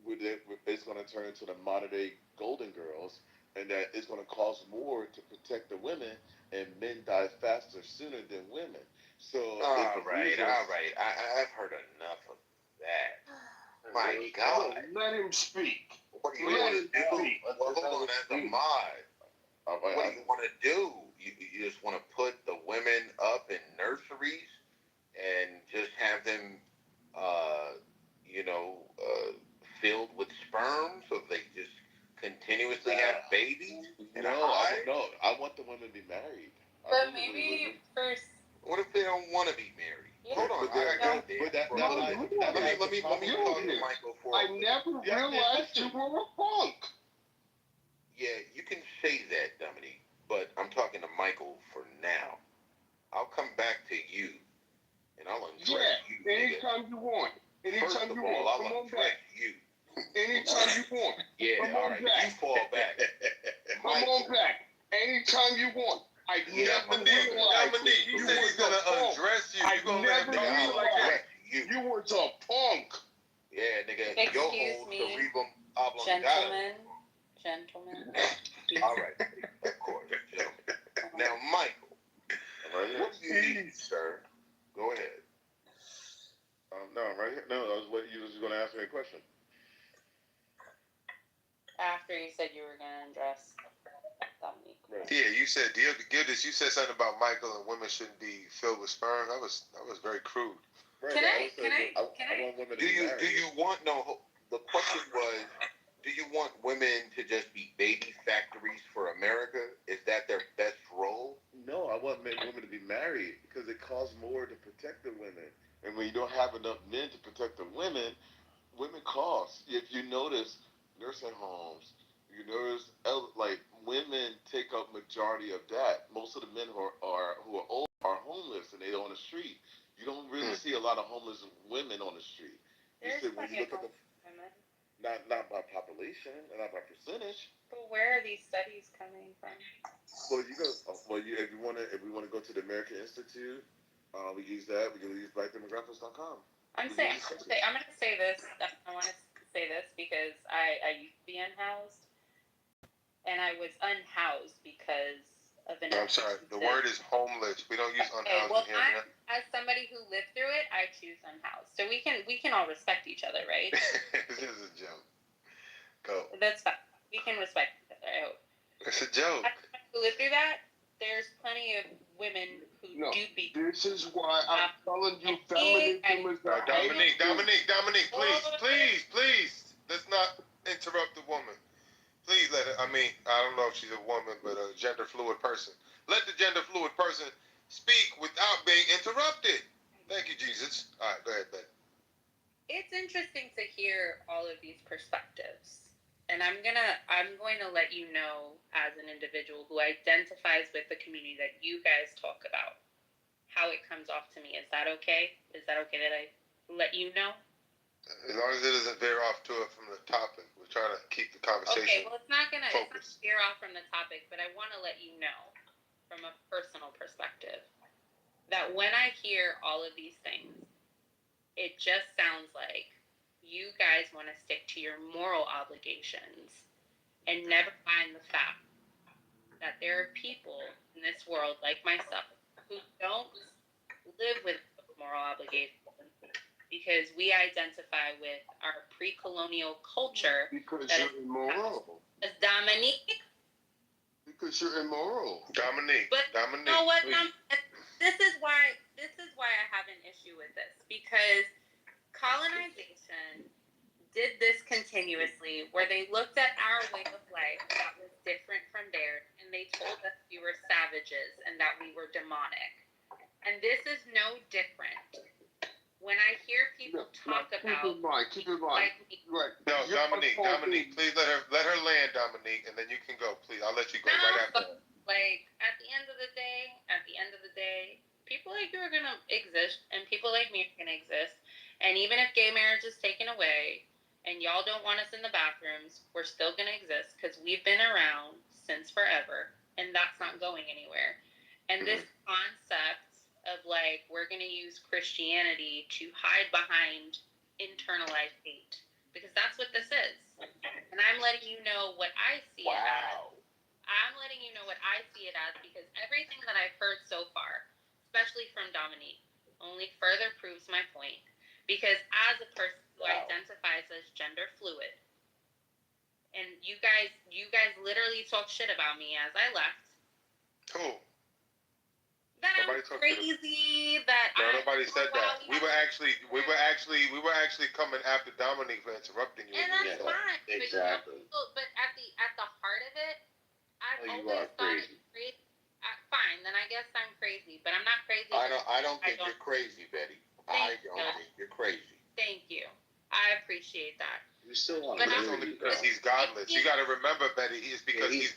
S19: it's going to turn into the modern day Golden Girls, and that it's going to cost more to protect the women, and men die faster sooner than women. So
S12: all right. I've heard enough of that. My God,
S14: let him speak.
S12: What do you want to do? Well, hold on, as a mod, what do you want to do? You just want to put the women up in nurseries and just have them, filled with sperm, so they just continuously have babies?
S19: No, I want the women to be married.
S11: But maybe first.
S12: What if they don't want to be married?
S11: Yeah.
S12: Hold on, let me talk to Michael for.
S14: I never realized you were a punk.
S12: Yeah, you can say that, Dominique, but I'm talking to Michael for now. I'll come back to you, and I'll undress you.
S14: Anytime you want. Anytime you want.
S12: I'll
S14: Come on
S12: undress
S14: back.
S12: you.
S14: Anytime you want.
S12: Yeah,
S14: Come
S12: all
S14: on
S12: right.
S14: back.
S12: You fall back.
S14: Come on back. Anytime you want. I never realized
S10: Dominique, you said he's gonna undress you.
S14: I
S10: You gonna let him
S14: never
S10: do you like that?
S14: You was a punk.
S12: Yeah, nigga.
S11: Excuse me, gentlemen.
S12: All right, of course, gentlemen. Now, Michael, what do you need, sir? Go ahead.
S19: No, I'm right here. No, I was waiting. You was going to ask me a question.
S11: After you said you were going to address Dominique.
S19: Right.
S10: Yeah, you said Gildas. You said something about Michael and women shouldn't be filled with sperm. That was very crude.
S19: Right,
S11: Can I
S19: want women to
S12: Do
S19: be
S12: you
S19: married.
S12: the question was, do you want women to just be baby factories for America? Is that their best role?
S19: No, I want women to be married, because it costs more to protect the women. And when you don't have enough men to protect the women cost. If you notice nursing homes, you notice women take up
S16: majority of that. Most of the men who are old are homeless and they're on the street. You don't really see a lot of homeless women on the street.
S11: There's
S16: When you look at
S11: women.
S16: not by population, not by percentage.
S11: But where are these studies coming from?
S16: Well, if we want to go to the American Institute, we use that. We can use blackdemographics.com.
S11: I'm going to say this. I want to say this because I used to be unhoused, and I was unhoused because of an.
S10: I'm sorry. The word is homeless. We don't use unhoused
S11: well,
S10: here.
S11: As somebody who lived through it, I choose unhoused. So we can all respect each other, right?
S10: This is a joke. Go.
S11: That's fine. We can respect each other. I hope.
S10: It's a joke.
S11: As somebody who lived through that, there's plenty of women who do be.
S14: This is why I'm telling you, feminism is not.
S10: Dominique, please. Let's not interrupt the woman. Please let her. I mean, I don't know if she's a woman, but a gender fluid person. Let the gender fluid person speak without being interrupted. Thank you, Jesus. All right, go ahead, Ben.
S11: It's interesting to hear all of these perspectives. And I'm going to let you know as an individual who identifies with the community that you guys talk about how it comes off to me. Is that okay? Is that okay that I let you know?
S10: As long as it doesn't veer off to it from the topic, we're trying to keep the conversation.
S11: Okay, well, it's not gonna
S10: focused.
S11: veer off from the topic, but I want to let you know from a personal perspective that when I hear all of these things, it just sounds like you guys want to stick to your moral obligations and never mind the fact that there are people in this world like myself who don't live with moral obligations because we identify with our pre-colonial culture.
S14: Because you're immoral.
S11: As Dominique.
S14: Because you're immoral.
S10: Dominique.
S11: You know what? This is why I have an issue with this, because colonization did this continuously, where they looked at our way of life that was different from theirs, and they told us we were savages and that we were demonic. And this is no different. When I hear people talk about,
S14: keep in mind. Right.
S10: No, Dominique, please let her land, Dominique, and then you can go, please. I'll let you go right after.
S11: Like at the end of the day, people like you are gonna exist, and people like me are gonna exist. And even if gay marriage is taken away, and y'all don't want us in the bathrooms, we're still gonna exist because we've been around since forever, and that's not going anywhere. And this concept of like we're going to use Christianity to hide behind internalized hate, because that's what this is. And I'm letting you know what I see it as. I'm letting you know what I see it as, because everything that I've heard so far, especially from Dominique, only further proves my point. Because as a person who identifies as gender fluid, and you guys literally talk shit about me as I left.
S10: Who?
S11: That I'm crazy.
S10: Nobody said that. We were actually coming after Dominique for interrupting you.
S11: And that's fine.
S22: Exactly.
S11: But at the heart of it, I've always thought it's crazy. Fine, then I guess I'm crazy, but I'm not crazy.
S16: I don't think you're crazy, Betty. I don't think you're crazy.
S11: Thank you. I appreciate that.
S22: You're still on.
S10: But that's only because he's godless. You got to remember, Betty. He's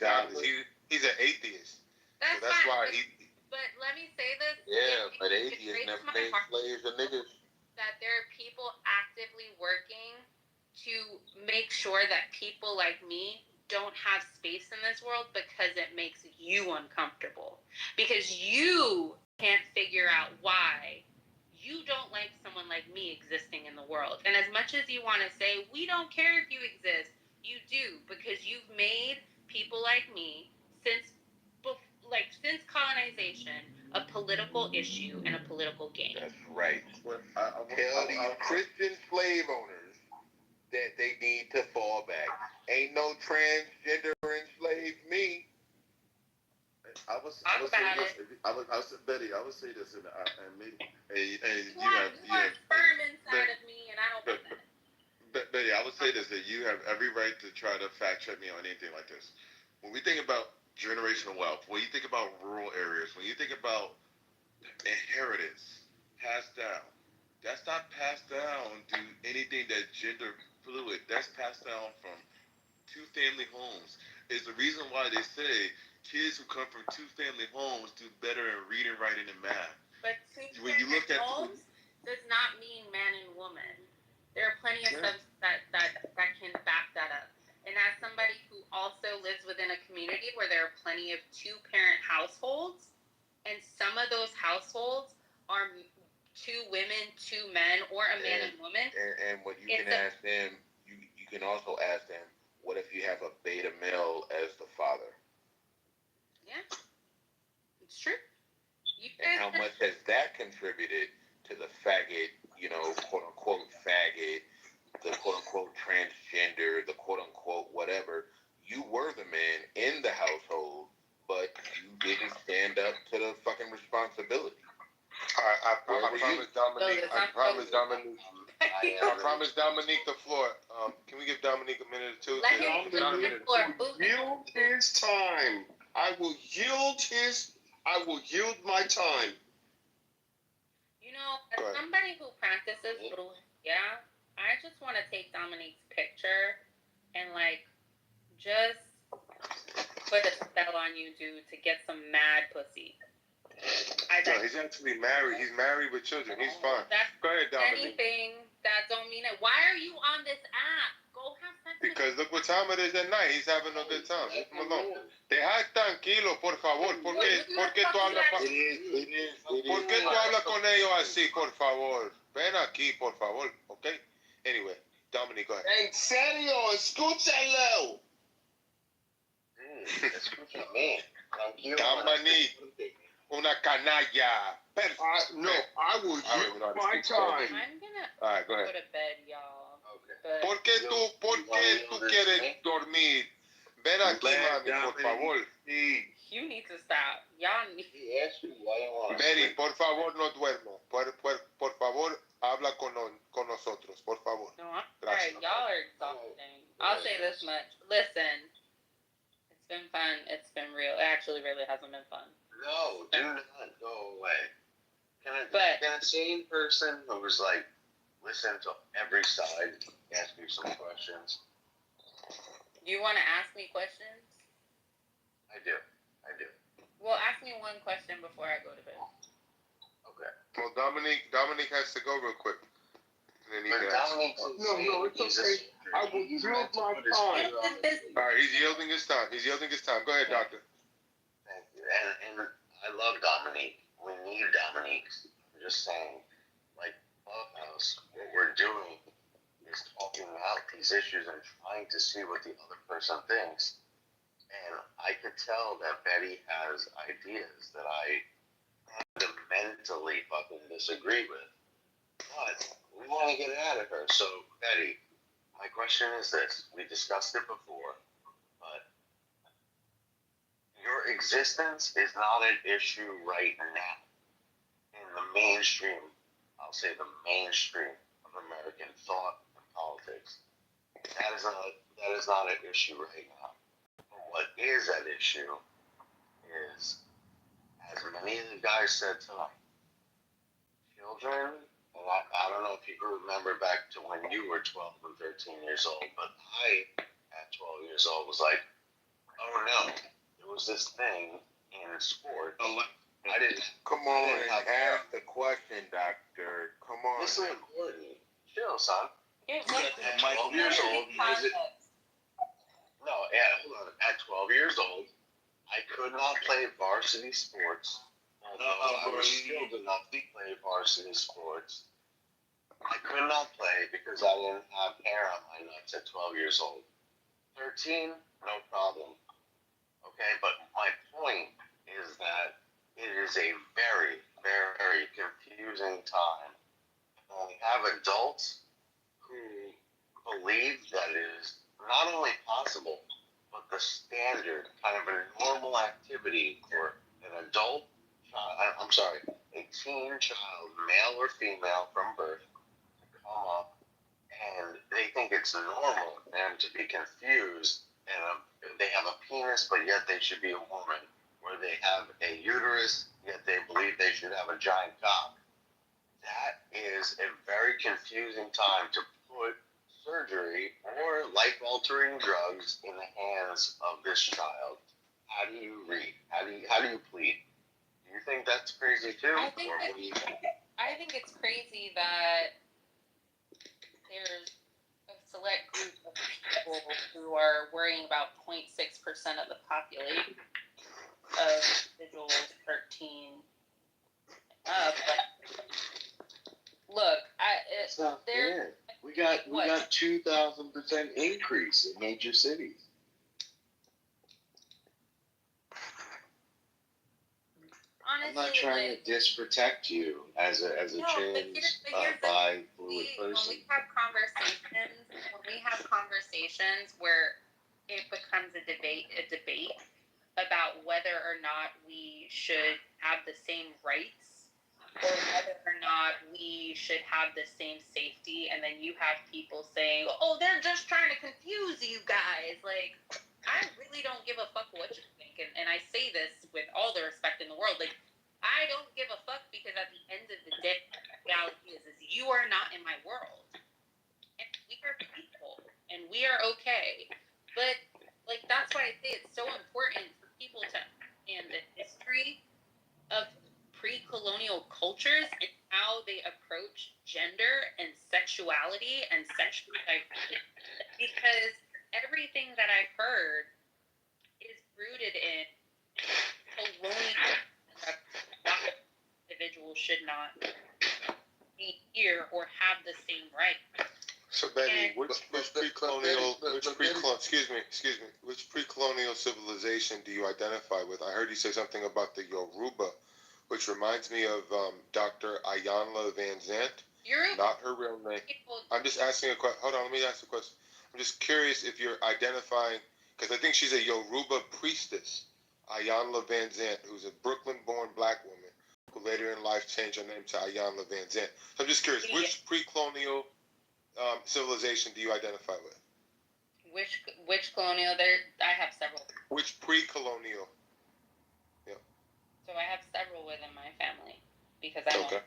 S10: godless. He's an atheist.
S11: That's
S10: why he.
S11: But let me say this.
S16: Yeah, but atheists never made slaves or niggas.
S11: That there are people actively working to make sure that people like me don't have space in this world because it makes you uncomfortable. Because you can't figure out why you don't like someone like me existing in the world. And as much as you want to say, we don't care if you exist, you do, because you've made people like me since colonization a political issue and a political game.
S16: That's right. Tell these Christian slave owners that they need to fall back. Ain't no transgender enslaved me.
S19: Betty, I would say this, and
S11: you have sperm inside of me, and I don't want that.
S19: Betty, I would say this, that you have every right to try to fact check me on anything like this. When we think about generational wealth, when you think about rural areas, when you think about inheritance, passed down, that's not passed down to anything that's gender fluid. That's passed down from two-family homes. Is the reason why they say
S10: kids who come from two-family homes do better in reading, writing, and math.
S11: But
S10: When you look at
S11: homes does not mean man and woman. There are plenty of stuff that can back that up. And as somebody who also lives within a community where there are plenty of two-parent households, and some of those households are 2 women, 2 men, or a man and woman.
S16: And what you can ask them, you can also ask them, what if you have a beta male as the father?
S11: Yeah, it's true.
S16: And how much has that contributed to the faggot, quote unquote faggot, the quote unquote transgender, the quote unquote whatever? You were the man in the household, but you didn't stand up to the fucking responsibility.
S10: I promise Dominique the floor. Can we give Dominique a minute or two?
S11: Let him
S14: yield his time. I will yield my time.
S11: You know, as somebody who practices brujeria, I just want to take Dominique's picture and just put a spell on you, dude, to get some mad pussy.
S10: No, he's actually married. He's married with children. He's fine. Go ahead, Dominique.
S11: Anything that don't mean it. Why are you on this app? Go have sex.
S10: Because look what time it is at night. He's having a good time. Leave him alone. Deja tranquilo, por favor. ¿Por qué tú hablas? ¿Por qué tú hablas con ellos así, por favor? Ven aquí, por favor. Okay. Anyway, Dominique, go ahead.
S14: En serio, escúchalo.
S22: Escúchame. Tranquilo.
S10: Dominique, una canalla.
S14: No, I will use my time.
S11: I'm gonna
S10: All right, go ahead.
S11: go to bed, y'all.
S22: Okay.
S10: ¿Por qué tú quieres dormir? Ven aquí, mami, por favor.
S11: You need to stop. Y'all need.
S10: Mary, por favor, no duermo. Por favor, habla con nosotros, por favor.
S11: No, I'm sorry. Y'all are exhausting. I'll say this much. Listen, it's been fun. It's been real. It actually really hasn't been fun.
S22: No, do not go away. Can a sane person who was listen to every side, ask you some questions?
S11: Do you want to ask me questions?
S22: I do.
S11: Well, ask me one question before I go to bed.
S22: Okay.
S10: Well, Dominique has to go real quick. And then he can ask.
S14: No, it's okay. I will yield my time.
S10: All right, he's yielding his time. Go ahead, doctor.
S22: Thank you. And I love Dominique. We need Dominique. I'm just saying, Clubhouse, what we're doing is talking out these issues and trying to see what the other person thinks. And I could tell that Betty has ideas that I fundamentally fucking disagree with. But we want to get out of her. So, Betty, my question is this. We discussed it before, but your existence is not an issue right now in the mainstream, I'll say the mainstream of American thought and politics. That is not an issue right now. But what is an issue is, as many of the guys said tonight, children, and I don't know if you can remember back to when you were 12 and 13 years old, but I, at 12 years old, was like, oh no, there was this thing in sport. I didn't.
S16: Come on, ask the question, doctor. Come on.
S22: This is important. Chill, son.
S11: Yeah,
S22: at 12 years old, at 12 years old, I could not play varsity sports. I was skilled enough to play varsity sports. I could not play because I didn't have hair on my nuts at 12 years old. 13, no problem. Okay, but my point is that it is a very, very confusing time. And we have adults who believe that it is not only possible, but the standard, kind of a normal activity for an adult, a teen child, male or female from birth, to come up, and they think it's normal for them to be confused, and they have a penis, but yet they should be a woman, or they have a uterus, yet they believe they should have a giant cock. That is a very confusing time to put surgery or life-altering drugs in the hands of this child. How do you read? How do you plead? Do you think that's crazy too?
S11: I think it's crazy that there's a select group of people who are worrying about 0.6% of the population of individuals 13 up. Look,
S22: we got 2,000% increase in major cities.
S11: Honestly,
S22: I'm not trying to disprotect you as a trans bi fluid person.
S11: When we have conversations where it becomes a debate about whether or not we should have the same rights or whether or not we should have the same safety, and then you have people saying, "Oh, they're just trying to confuse you guys." Like, I really don't give a fuck what you think, and I say this with all the respect in the world. Like, I don't give a fuck because at the end of the day, the reality is you are not in my world, and we are people, and we are okay. But like, that's why I say it's so important for people to understand the history of pre-colonial cultures and how they approach gender and sexuality and sexual diversity, because everything that I've heard is rooted in colonial. Individuals should not be here or have the same rights.
S10: So Betty, which pre-colonial civilization do you identify with? I heard you say something about the Yoruba, which reminds me of Dr. Ayanla Van Zandt.
S11: Yoruba.
S10: Not her real name. I'm just asking a question. Hold on, let me ask a question. I'm just curious if you're identifying, because I think she's a Yoruba priestess, Ayanla Van Zandt, who's a Brooklyn-born black woman who later in life changed her name to Ayanla Van Zandt. So I'm just curious, which pre-colonial civilization do you identify with?
S11: Which colonial? I have several.
S10: Which pre-colonial? Yeah.
S11: So I have several within my family because I'm
S10: okay.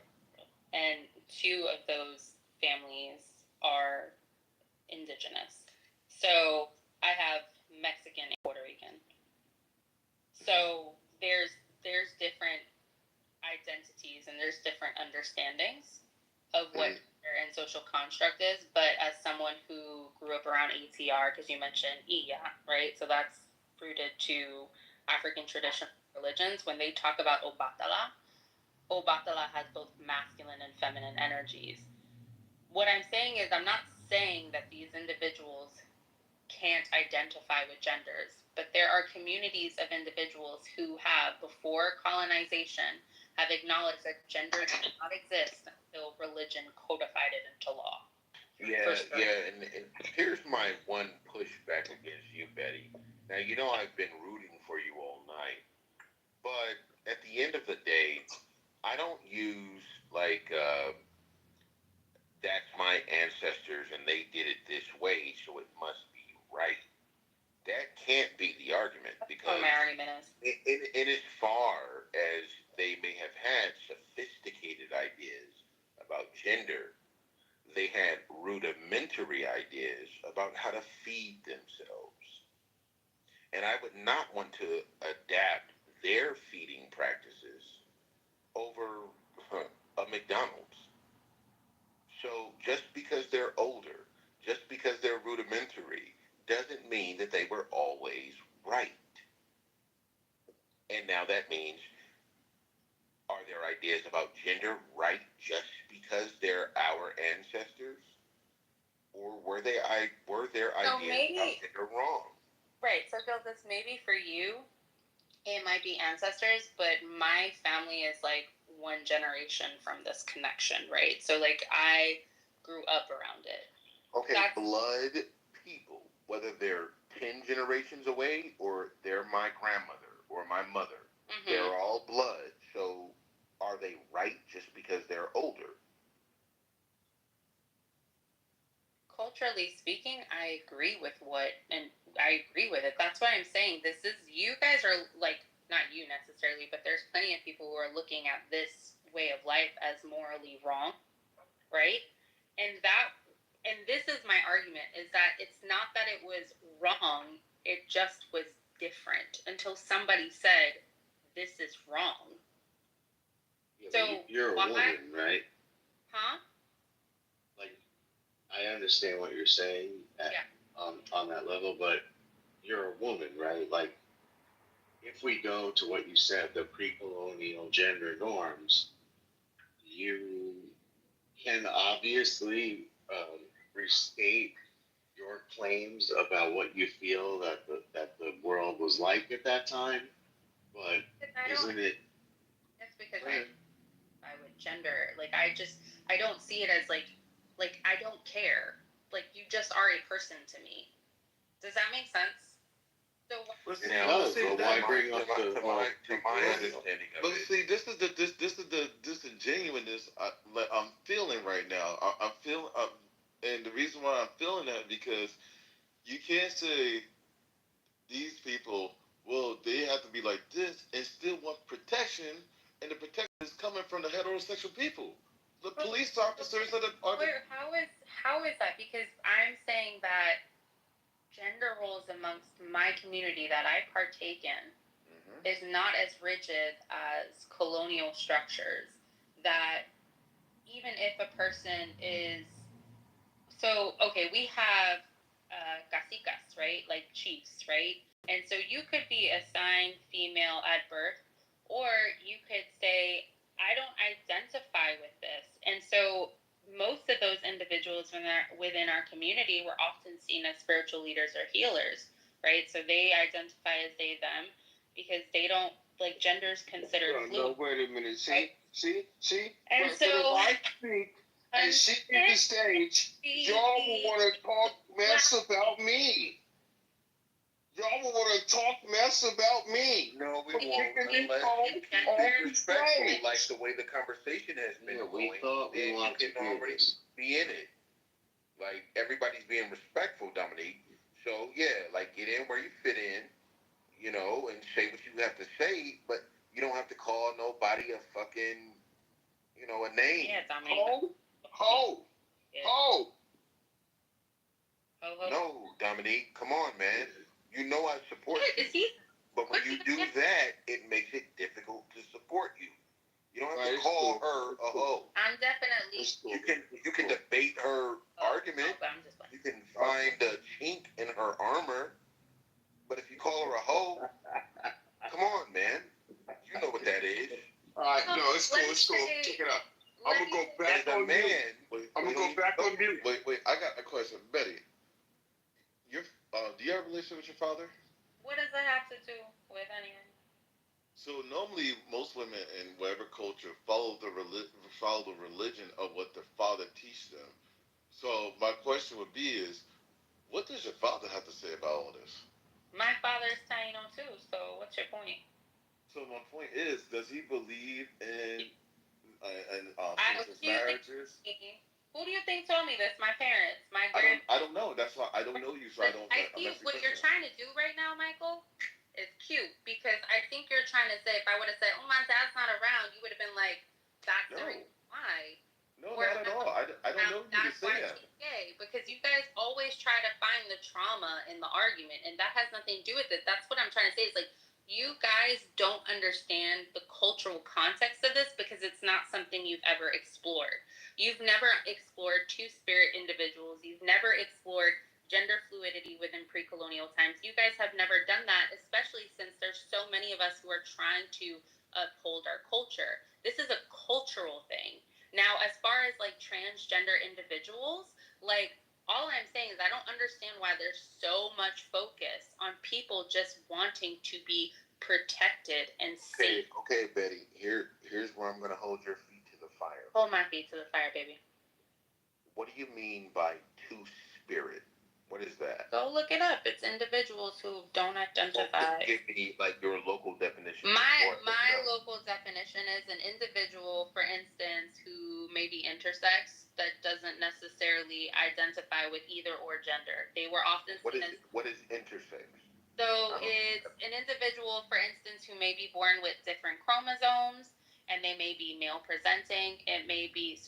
S11: And two of those families are indigenous. So I have Mexican and Puerto Rican. So there's different identities and there's different understandings of what gender and social construct is. But as someone who grew up around ATR, because you mentioned Iya, right? So that's rooted to African traditional religions. When they talk about Obatala has both masculine and feminine energies. What I'm saying is I'm not saying that these individuals can't identify with genders, but there are communities of individuals who have, before colonization, have acknowledged that gender did not exist until religion codified it into law.
S16: Yeah, and here's my one pushback against you, Betty. Now, you know I've been rooting for you all night, but at the end of the day, I don't use, that's my ancestors and they did it this way, so it must be right. That can't be the argument, because in as far as they may have had sophisticated ideas about gender, they had rudimentary ideas about how to feed themselves. And I would not want to adapt their feeding practices over a McDonald's. So just because they're older, just because they're rudimentary, doesn't mean that they were always right. And now that means, are their ideas about gender right just because they're our ancestors? Or were their ideas about gender wrong?
S11: Right, so Gildas, maybe for you, it might be ancestors, but my family is like one generation from this connection, right? So I grew up around it.
S16: Okay, blood people, whether they're 10 generations away or they're my grandmother or my mother, they're all blood. So are they right just because they're older?
S11: Culturally speaking, I agree with it. That's why I'm saying you guys are not you necessarily, but there's plenty of people who are looking at this way of life as morally wrong, right? And this is my argument, is that it's not that it was wrong, it just was different until somebody said, this is wrong.
S22: Yeah,
S11: So
S22: but you're a
S11: why?
S22: woman, right?
S11: Huh?
S22: Like, I understand what you're saying on that level, but you're a woman, right? Like, if we go to what you said, the pre-colonial gender norms, you can obviously restate your claims about what you feel that the world was like at that time, but isn't it?
S11: That's because I would gender. Like, I don't see it as like I don't care. Like, you just are a person to me. Does that make sense? So
S22: Why bring up the
S10: my understanding of it? See, this is the disingenuousness I'm feeling right now. I'm feeling, and the reason why I'm feeling that because you can't say these people, well, they have to be like this and still want protection, and the protection is coming from the heterosexual people. The police officers are the.
S11: How is that? Because I'm saying that gender roles amongst my community that I partake in is not as rigid as colonial structures. That even if a person is we have caciques, right? Like chiefs, right? And so you could be assigned female at birth, or you could say, I don't identify with this. And so most of those individuals within our community were often seen as spiritual leaders or healers, right? So they identify as they, them, because they don't, like, gender's considered fluid.
S14: No, wait a minute. See?
S11: And
S14: But
S11: so
S14: if I speak and she hit the stage, y'all will want to talk mess about me. Y'all will want to talk mess about me.
S16: No, we won't unless you keep it respectful, like the way the conversation has been going. Then you can already be in it. Like, everybody's being respectful, Dominique. So, yeah, like, get in where you fit in, you know, and say what you have to say, but you don't have to call nobody a fucking, you know, a name.
S11: Yeah, Dominique.
S14: Ho!
S16: No, Dominique, come on, man. You know I support you. But when you do that, it makes it difficult to support you. You don't have to call her a hoe.
S11: I'm definitely.
S16: You can debate her argument. You can find a chink in her armor. But if you call her a hoe, come on, man. You know what that is.
S14: All right, no, it's cool. Check it out. I'm gonna go back on mute. I'm gonna go back on mute.
S10: Wait. I got a question, Betty. Do you have a relationship with your father?
S11: What does that have to do with anything?
S10: So normally, most women in whatever culture follow the religion of what their father teaches them. So my question would be is, what does your father have to say about all this?
S11: My father's Taino too. So what's your point?
S10: So my point is, does he believe in same-sex marriages?
S11: Who do you think told me this? My parents, my
S10: I don't know. That's why I don't know you, so I don't.
S11: I see what you're trying to do right now, Michael. It's cute because I think you're trying to say if I would have said, "Oh, my dad's not around," you would have been like, "That's the reason why."
S10: No, not at all. I don't know you to say that.
S11: Gay, because you guys always try to find the trauma in the argument, and that has nothing to do with it. That's what I'm trying to say. Is like you guys don't understand the cultural context of this because it's not something you've ever explored. You've never explored two-spirit individuals. You've never explored gender fluidity within pre-colonial times. You guys have never done that, especially since there's so many of us who are trying to uphold our culture. This is a cultural thing. Now, as far as like transgender individuals, like all I'm saying is I don't understand why there's so much focus on people just wanting to be protected and safe.
S16: Okay, Betty. Here's where I'm gonna hold your feet to the fire.
S11: Hold my feet to the fire, baby.
S16: What do you mean by two-spirit? What is that?
S11: Go look it up. It's individuals who don't identify.
S16: Give me like your local definition.
S11: My local definition is an individual, for instance, who may be intersex that doesn't necessarily identify with either or gender. They were often seen as.
S16: What is intersex?
S11: So it's an individual, for instance, who may be born with different chromosomes, and they may be male presenting. It may be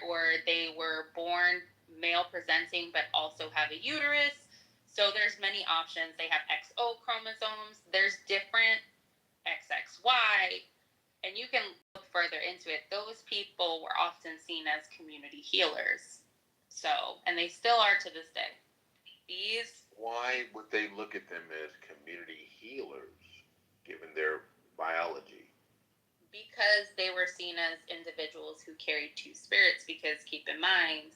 S11: or they were born male presenting but also have a uterus. So there's many options. They have XO chromosomes. There's different XXY, and you can look further into it. Those people were often seen as community healers. So, and they still are to this day.
S16: Why would they look at them as community healers, given their biology?
S11: Because they were seen as individuals who carried two spirits, because keep in mind,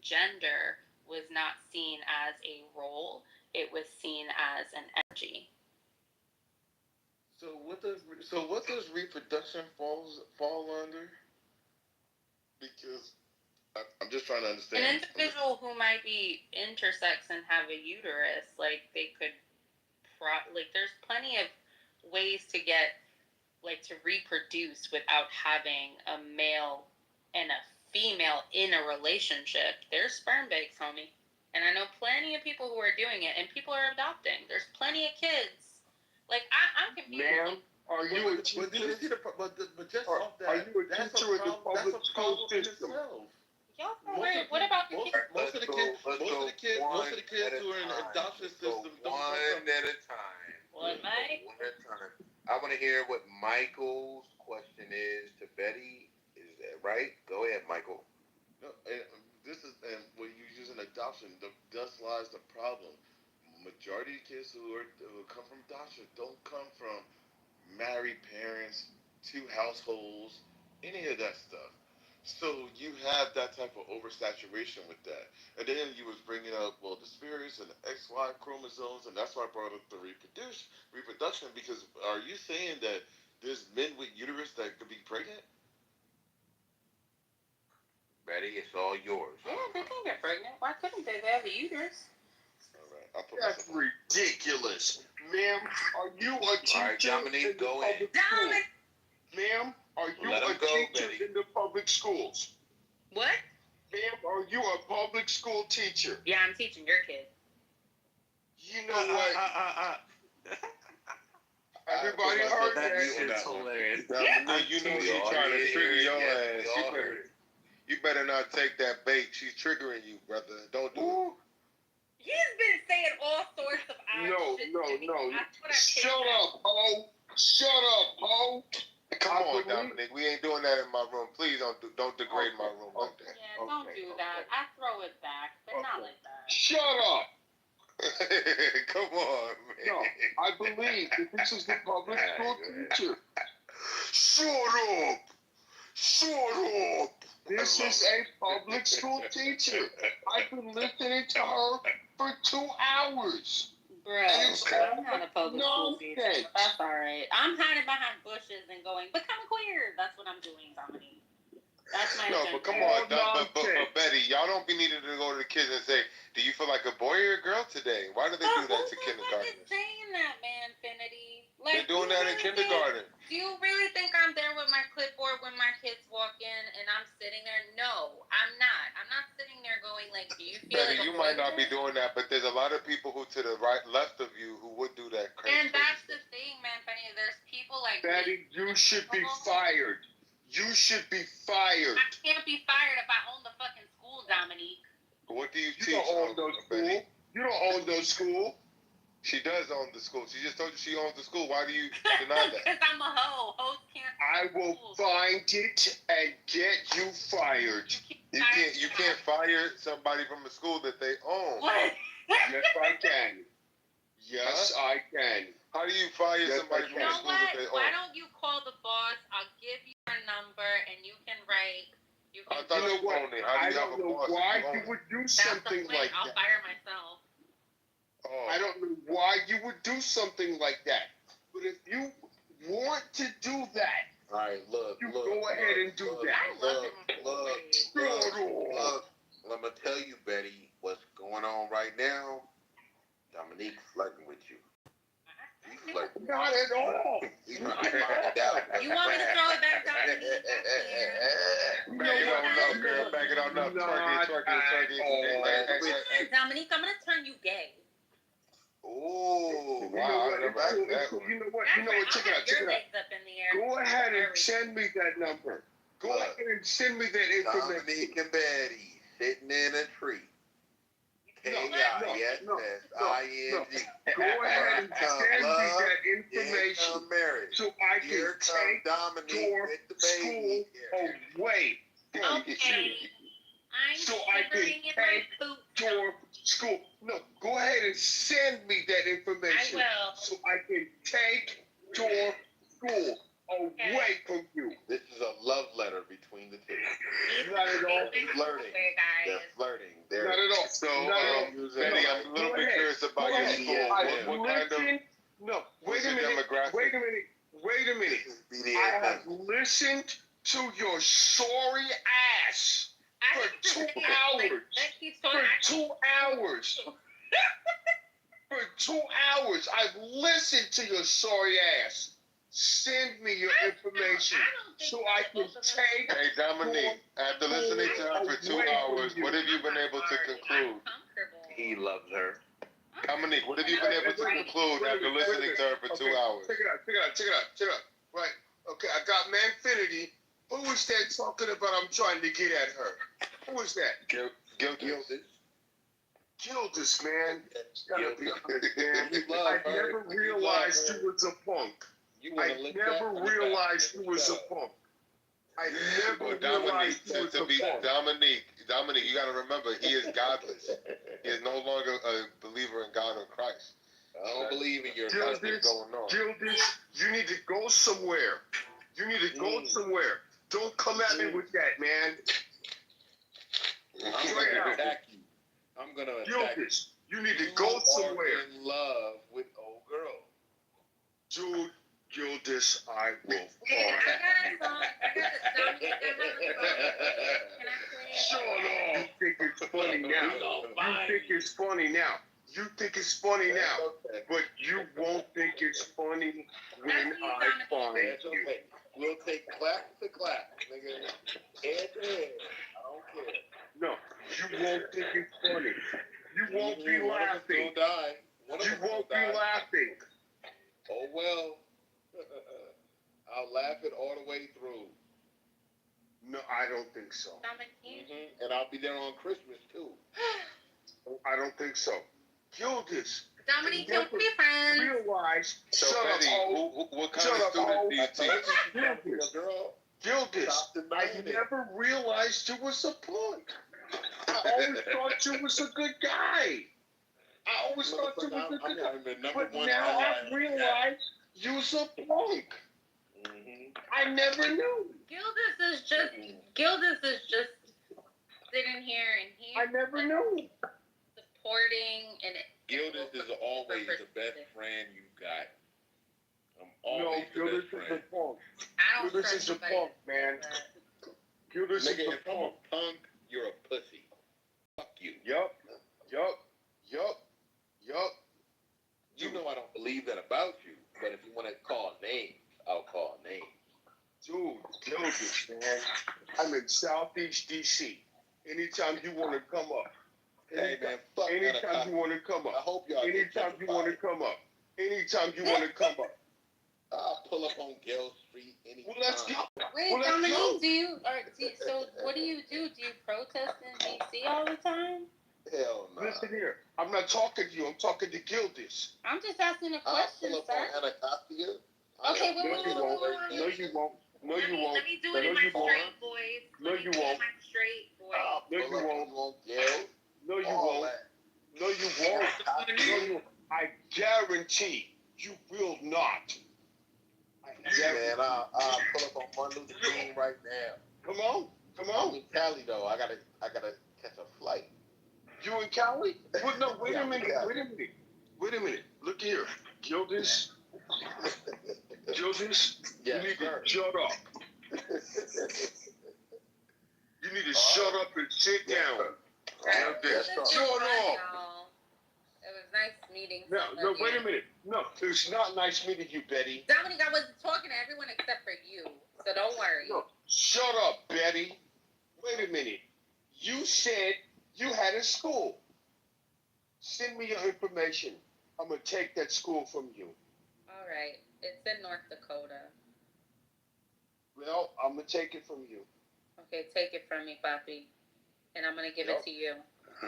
S11: gender was not seen as a role, it was seen as an energy.
S10: So what does reproduction fall under? Because I'm just trying to understand.
S11: An individual who might be intersex and have a uterus, like they could, there's plenty of ways to get, to reproduce without having a male and a female in a relationship. There's sperm banks, homie. And I know plenty of people who are doing it, and people are adopting. There's plenty of kids. I'm confused.
S14: Ma'am, are you a teacher?
S10: But just off that,
S14: are you a teacher in the public school system?
S11: Y'all so weird. What about the kids?
S10: Most of the kids who are in the adoption system don't
S16: one at a time.
S11: What, Mike?
S16: One at a time. I want to hear what Michael's question is to Betty. Is that right? Go ahead, Michael.
S10: No, when you use an adoption, thus lies the problem. Majority of kids who come from adoption don't come from married parents, two households, any of that stuff. So you have that type of oversaturation with that. And then you was bringing up, the spirits and the XY chromosomes, and that's why I brought up the reproduction, because are you saying that there's men with uterus that could be pregnant?
S16: Betty, it's all yours.
S11: Yeah, they can get pregnant. Why couldn't they? They have a uterus.
S10: All right,
S14: That's ridiculous. Ma'am, are you a teacher?
S16: All right, Dominique, go ahead.
S11: Dominic!
S14: Ma'am, are you
S16: Let
S14: a
S16: him go,
S14: teacher
S16: Betty.
S14: in the public schools?
S11: What?
S14: Ma'am, are you a public school teacher?
S11: Yeah, I'm teaching your kid.
S14: You know what? Everybody heard that.
S3: Shit's
S10: hilarious.
S3: You know she's trying to trigger your ass. You better not take that bait. She's triggering you, brother. Don't do it.
S11: He's been saying all sorts of odd shit to me.
S14: Shut up, ho. Shut up, ho.
S3: Come on, Dominic. We ain't doing that in my room. Please don't degrade my room like that.
S11: Yeah, don't do that. I throw it back, but not like that.
S14: Shut up.
S3: Come on, man.
S14: No, I believe that this is the public school teacher.
S3: Shut up. Shut up.
S14: This is a public school teacher. I've been listening to her for 2 hours.
S11: Bro, I'm not a public school teacher. That's alright. I'm hiding behind bushes and going, become queer. That's what I'm doing, Dominique. That's my agenda.
S3: But come on, but Betty, y'all don't be needing to go to the kids and say, do you feel like a boy or a girl today? Why do they do that to kindergartners?
S11: Who's saying that, man, Finity?
S3: They're doing that in kindergarten.
S11: Do you really think I'm there with my clipboard when my kids walk in and I'm sitting there? No, I'm not. I'm not sitting there going do you feel
S3: Betty,
S11: like
S3: you might not be doing that, but there's a lot of people who to the left of you who would do that crazy.
S11: And that's the thing, man, Penny. There's people like
S14: Betty, you should be fired. You should be fired.
S11: I can't be fired if I own the fucking school, Dominique.
S3: What do you teach?
S14: You don't own no school. You don't own no school.
S3: She does own the school. She just told you she owns the school. Why do you deny that?
S11: Because I'm a hoe. Hoes can't.
S14: I will find it and get you fired.
S3: You can't fire somebody from a school that they own.
S11: What?
S14: Yes, I can. Yes, I can.
S3: How do you fire somebody from a school that they own?
S11: Why don't you call the boss? I'll give you her number and you can write. You
S3: I thought you owned it. How do you have a boss?
S14: Why you would do something like
S11: I'll
S14: that.
S11: fire myself.
S14: I don't know why you would do something like that. But if you want to do that,
S16: all right, look,
S14: go ahead and do that.
S16: Look, let me tell you, Betty, what's going on right now. Dominique's flirting with you. He's flirting.
S14: Not at all.
S11: You want me to throw it back, Dominique?
S3: Back it on up, girl. Back it on up. Twerk it.
S11: Dominique, I'm gonna turn you gay.
S3: Oh, wow.
S14: You know what? Check it out.
S11: Your legs up in the air.
S14: Go ahead and send me that number. Go ahead and send me that information.
S16: Dominique and Betty sitting in a tree. K-I-S-S-I-N-G.
S14: Go ahead and send me that information so I can take your school away from you. So I can take your school. No, go ahead and send me that information.
S11: I will.
S14: So I can take your school away from you.
S16: This is a love letter between the two.
S14: Not at all.
S16: Flirting. They're flirting. They're
S14: Not at all.
S10: So,
S14: Not at all.
S10: Betty, I'm a little bit curious about your school. What kind of
S14: No,
S10: what's your demographic?
S14: Wait a minute. I have listened to your sorry ass for 2 hours. For 2 hours. For 2 hours, I've listened to your sorry ass. Send me your information so I can take.
S10: Hey, Dominique, after listening to her for 2 hours, what have you been able to conclude?
S23: He loves her.
S10: Dominique, what have you been able to conclude after listening to her for 2 hours?
S14: Check it out. Right. Okay, I got Manfinity. Who was that talking about I'm trying to get at her? Who was that? Gildas, man. Gotta be honest, man. I never realized you was a punk. I never realized you was a punk. I never realized you was a punk.
S10: Dominique, you gotta remember, he is godless. He is no longer a believer in God or Christ.
S16: I don't believe in your
S14: Gildas, you need to go somewhere. Don't come at me with that, man.
S16: I'm gonna attack you. I'm gonna attack you.
S14: You need to go somewhere.
S16: In love with old girl.
S14: Dude, Gildas, I will Shut up. You think it's funny now. You think it's funny now. But you won't think it's funny when I find you.
S16: We'll take clap to clap, nigga. Head to head. I don't care.
S14: No, you won't think it's funny. You won't be laughing. You won't be laughing.
S16: Oh well. I'll laugh it all the way through.
S14: No, I don't think so.
S16: And I'll be there on Christmas too.
S14: I don't think so. Gildas.
S11: Dominique, don't be friends.
S14: Realize.
S10: So, Betty, what kind of student do you teach?
S14: Gildas, I never realized you was a punk. I always thought you was a good guy. But now I realize you was a punk. I never knew.
S11: Gildas is just sitting here and
S14: I never knew.
S11: Supporting and
S16: Gildas is always the best friend you got. I'm always the best friend.
S14: Gildas is a punk, man. Gildas is a punk.
S16: Punk, you're a pussy. Fuck you.
S14: Yup.
S16: You know I don't believe that about you, but if you want to call names, I'll call names.
S14: Dude, Gildas, man. I'm in Southeast DC. Anytime you want to come up. Anytime you want to come up.
S16: I hope y'all.
S14: Anytime you want to come up.
S16: I'll pull up on Gale Street anytime.
S14: Well, let's go.
S11: Wait, Dominique, so what do? Do you protest in DC all the time?
S16: Hell no.
S14: Listen here. I'm not talking to you. I'm talking to Gildas.
S11: I'm just asking a question,
S16: I'll pull up
S11: sir.
S16: on Anacostia.
S11: Okay,
S14: No, you won't.
S11: Let me do it in my straight voice.
S14: No, you won't. No, you won't. I guarantee you will not.
S16: Man, I'll pull up on Martin Luther King right now.
S14: Come on.
S16: I'm in Cali though. I gotta catch a flight.
S14: You in Cali? Well, no, wait a minute. Look here, Gildas. You need to shut up. You need to shut up and sit down. Shut up.
S11: It was nice meeting.
S14: No, wait a minute. No, it's not nice meeting you, Betty.
S11: Dominique, I was talking to everyone except for you, so don't worry.
S14: No, shut up, Betty. Wait a minute. You said you had a school. Send me your information. I'm going to take that school from you.
S11: All right. It's in North Dakota.
S14: Well, I'm going to take it from you.
S11: Okay, take it from me, Papi. And I'm going to give it to you.
S3: So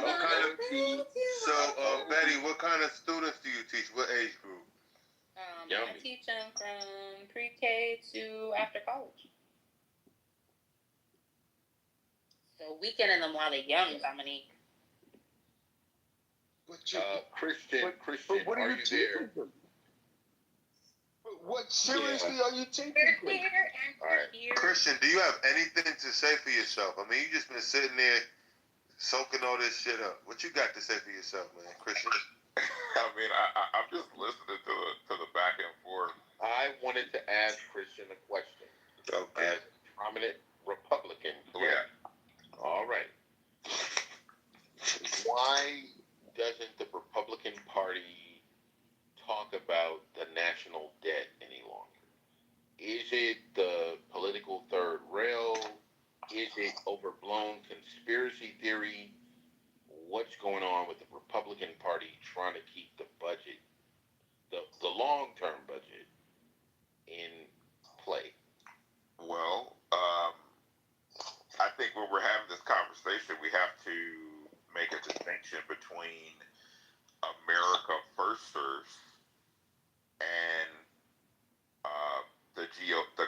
S3: what kind of Betty, what kind of students do you teach? What age group?
S11: I teach them from pre-K to after college. So we getting them while they're young, Dominique.
S16: Christian,
S14: what
S16: are you there?
S14: What seriously are you taking?
S3: All right, Christian, do you have anything to say for yourself? I mean, you just been sitting there soaking all this shit up. What you got to say for yourself, man, Christian?
S16: I mean, I'm just listening to the back and forth. I wanted to ask Christian a question.
S3: Okay.
S16: As a prominent Republican, correct? Yeah. All right. Why doesn't the Republican Party talk about the national debt any longer? Is it the political third rail? Is it overblown conspiracy theory? What's going on with the Republican Party trying to keep the budget, the long-term budget, in play?
S12: Well, I think when we're having this conversation, we have to make a distinction between America Firsters and the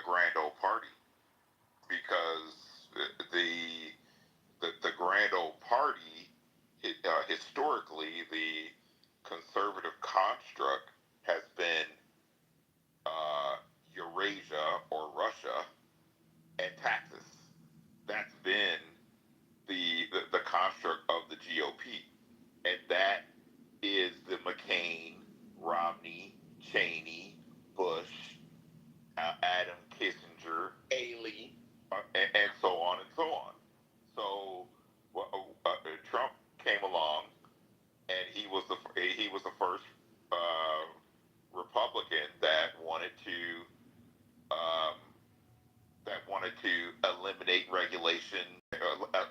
S12: Grand Old Party, because the Grand Old Party, historically, the conservative construct has been Eurasia or Russia and taxes. That's been the construct of the GOP, and that is the McCain, Romney, Cheney, Bush, Adam Kissinger, Haley, and so on and so on. So Trump came along, and he was the first Republican that wanted to eliminate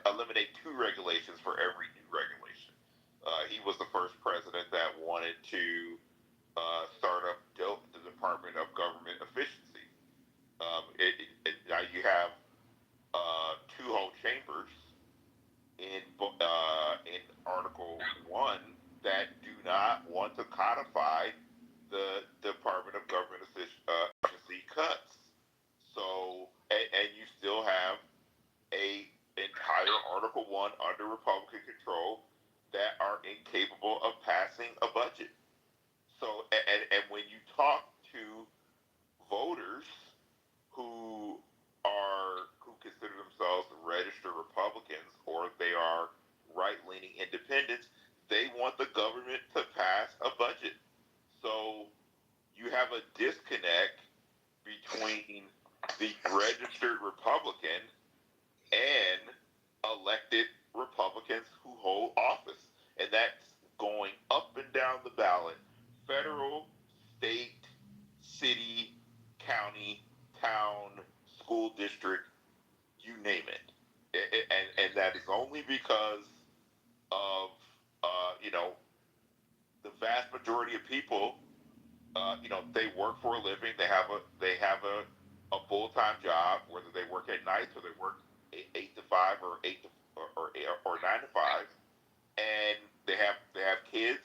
S12: eliminate two regulations for every new regulation. He was the first president that wanted to start up the Department of Government Efficiency. Now you have two whole chambers in Article 1 that do not want to codify the Department of Government Efficiency cuts. So, and you still have a entire Article 1 under Republican control that are incapable of passing a budget. So, and when you talk to voters who consider themselves registered Republicans, or they are right-leaning independents, they want the government to pass a budget. So you have a disconnect between the registered Republican and elected Republicans who hold office. And that's going up and down the ballot: federal, state, city, county, town, school district, you name it. And that is only because of, the vast majority of people, they work for a living. They have a full-time job, whether they work at night or they work 8 to 5 or 9 to 5, and they have kids.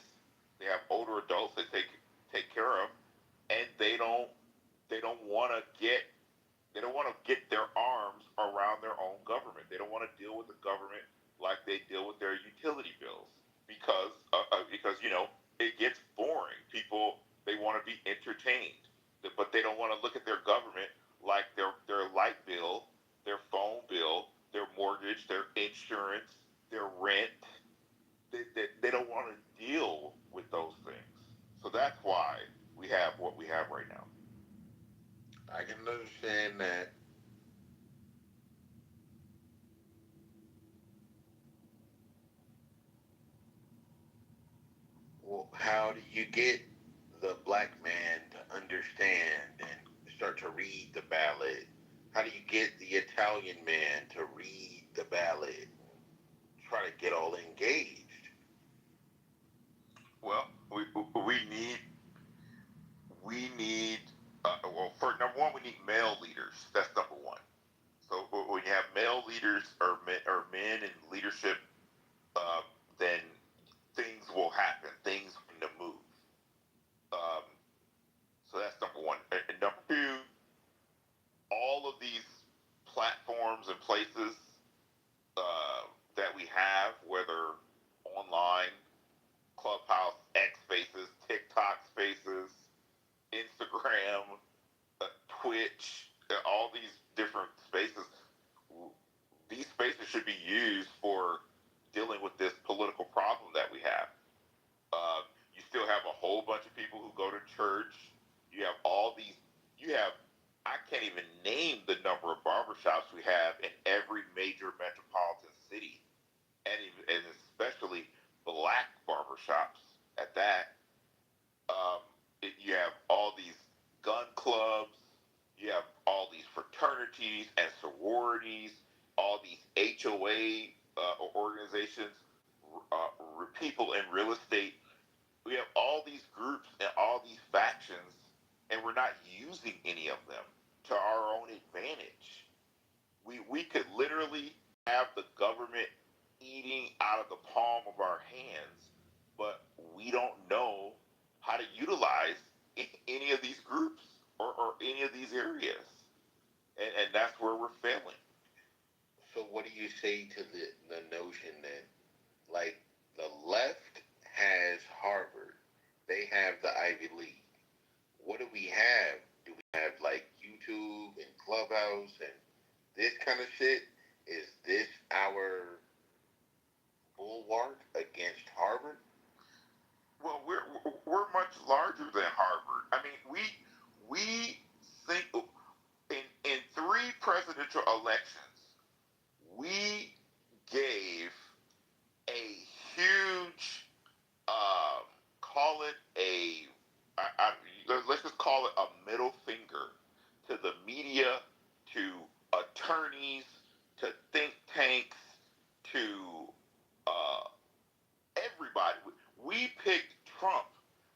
S12: They have older adults that they take care of, and they don't want to get their arms around their own government. They don't want to deal with the government like they deal with their utility bills, because it gets boring. People, they want to be entertained, but they don't want to look at their government like their light bill, their phone bill, their mortgage, their insurance, their rent. They don't want to deal with those things. So that's why we have what we have right now.
S16: I can understand that. Well, how do you get the black man to understand and start to read the ballot? How do you get the Italian man to read the ballot and try to get all engaged?
S12: Well, we need for number one, we need male leaders. That's number one. So when you have male leaders or men
S16: TikTok Spaces, Instagram, Twitch, all these different spaces. These spaces should be used for dealing with this political problem that we have. You still have a whole bunch of people who go to church. You have all these. I can't even name the number of barbershops we have in every major metropolitan city, and especially black barbershops at that. You have all these gun clubs. You have all these fraternities and sororities, all these HOA organizations, people in real estate. We have all these groups and all these factions, and we're not using any of them to our own advantage. We could literally have the government eating out of the palm of our hands, but we don't know how to utilize any of these groups or any of these areas. And that's where we're failing.
S3: So what do you say to the notion that, like, the left has Harvard, they have the Ivy League. What do we have? Do we have, like, YouTube and Clubhouse and this kind of shit? Is this our bulwark against Harvard?
S16: Well, we're much larger than Harvard. I mean, we think in 3 presidential elections, we gave a huge, let's just call it a middle finger to the media, to attorneys, to think tanks, to everybody. We picked Trump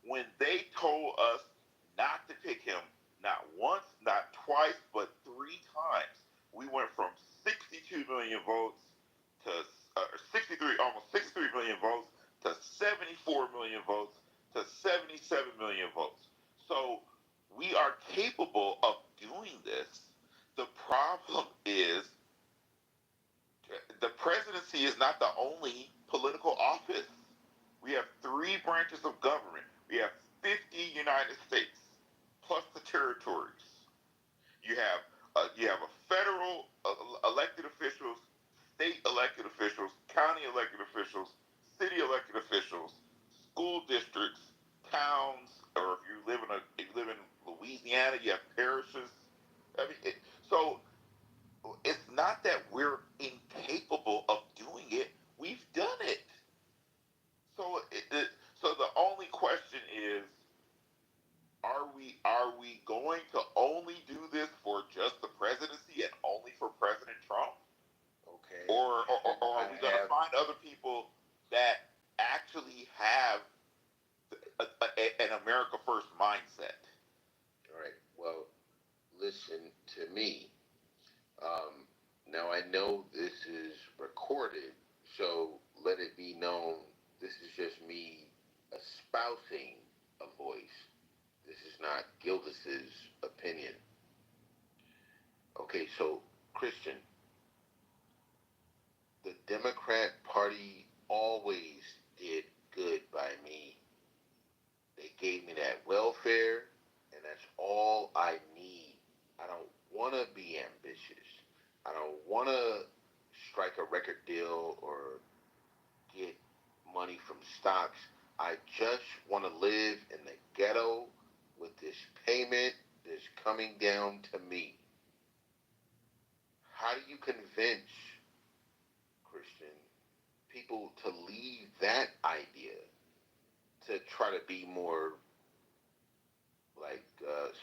S16: when they told us not to pick him, not once, not twice, but 3 times. We went from 62 million votes to almost 63 million votes to 74 million votes to 77 million votes. So we are capable of doing this. The problem is the presidency is not the only political office. We have 3 branches of government. We have 50 United States plus the territories. You have a federal elected officials, state elected officials, county elected officials, city elected officials, school districts, towns, or if you live in Louisiana, you have parishes. I mean, so it's not that we're incapable of doing it. We've done it. So the only question is, are we going to only do this for just the presidency and only for President Trump?
S3: Okay.
S16: Or are we going to find other people that actually have an America First mindset?
S3: All right. Well, listen to me. Now I know this is recorded, so let it be known this is just me espousing a voice. This is not Gildas's opinion. Okay, so Christian, the Democrat Party always did good by me. They gave me that welfare, and that's all I need. I don't want to be ambitious. I don't want to strike a record deal or get money from stocks. I just want to live in the ghetto with this payment that's coming down to me. How do you convince, Christian, people to leave that idea to try to be more like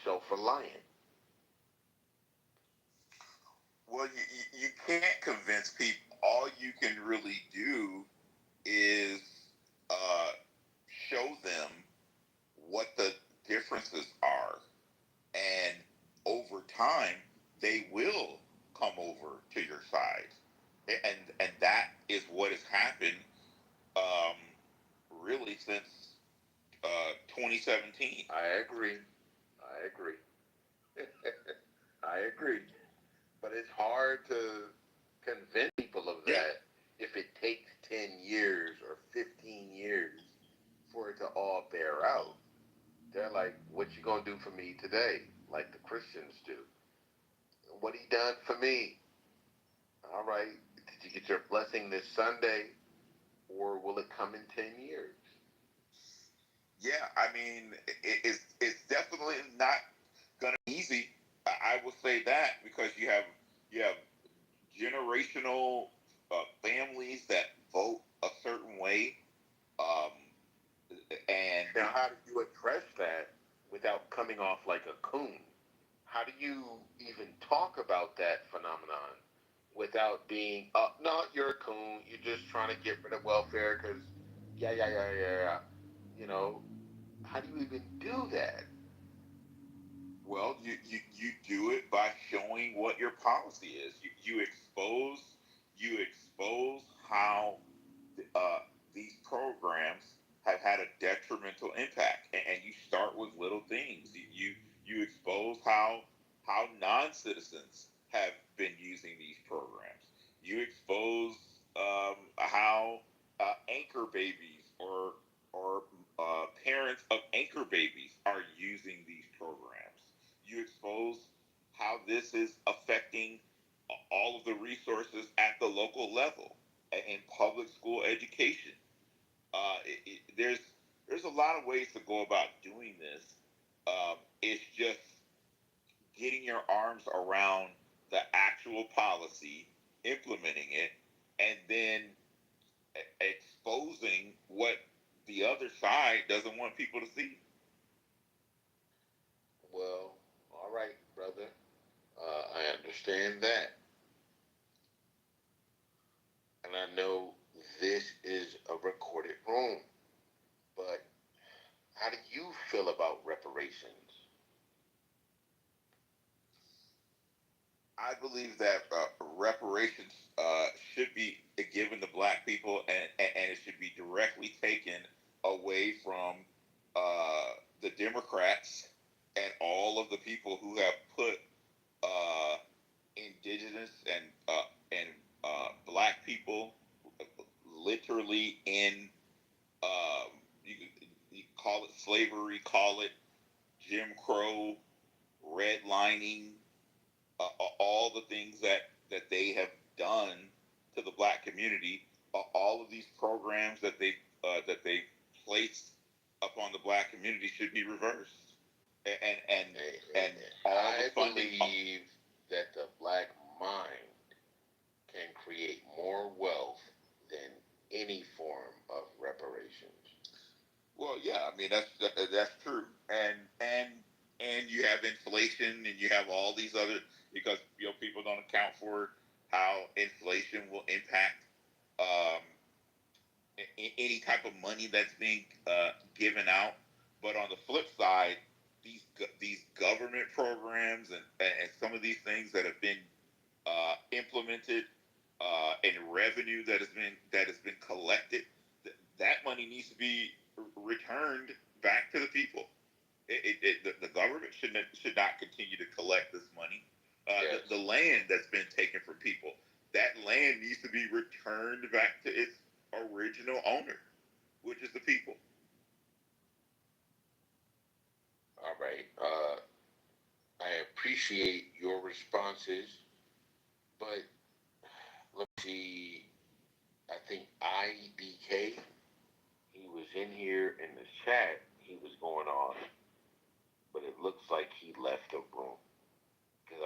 S3: self-reliant?
S16: Well, you can't convince people. All you can really do is show them what the differences are, and over time they will come over to your side, and that is what has happened really since 2017.
S3: I agree. I agree. But it's hard to convince people of that if it takes 10 years or 15 years for it to all bear out. They're like, what you gonna do for me today? Like the Christians do. What he done for me? All right. Did you get your blessing this Sunday, or will it come in 10 years?
S13: Yeah, I mean, it's definitely not gonna be easy. I will say that because you have generational families that vote a certain way, and
S3: now how do you address that without coming off like a coon? How do you even talk about that phenomenon without being, no, you're a coon, you're just trying to get rid of welfare because, yeah. You know, how do you even do that?
S13: Well, you do it by showing what your policy is. You expose how these programs have had a detrimental impact, and you start with little things. You expose how non-citizens have been using these programs. You expose how anchor babies or parents of anchor babies are using these programs. You expose how this is affecting all of the resources at the local level in public school education. There's a lot of ways to go about doing this. It's just getting your arms around the actual policy, implementing it, and then exposing what the other side doesn't want people to see.
S3: Well, all right, brother. I understand that. And I know this is a recorded room, but how do you feel about reparations?
S13: I believe that reparations should be given to black people, and it should be directly taken away from the Democrats and all of the people who have put indigenous and black people literally in, you call it slavery, call it Jim Crow, redlining, all the things that they have done to the black community, all of these programs that they placed upon the black community should be reversed. And
S3: I believe that the black mind can create more wealth than any form of reparations.
S13: Well, yeah, I mean that's true, and you have inflation, and you have all these other, because people don't account for how inflation will impact any type of money that's being given out. But on the flip side, these government programs and some of these things that have been implemented, and revenue that has been collected, that money needs to be returned back to the people. The government should not continue to collect this money.
S3: Yes.
S13: The land that's been taken from people, that land needs to be returned back to its original owner, which is the people.
S3: All right. I appreciate your responses, but let's see. I think IDK, he was in here in the chat. He was going on, but it looks like he left the room, because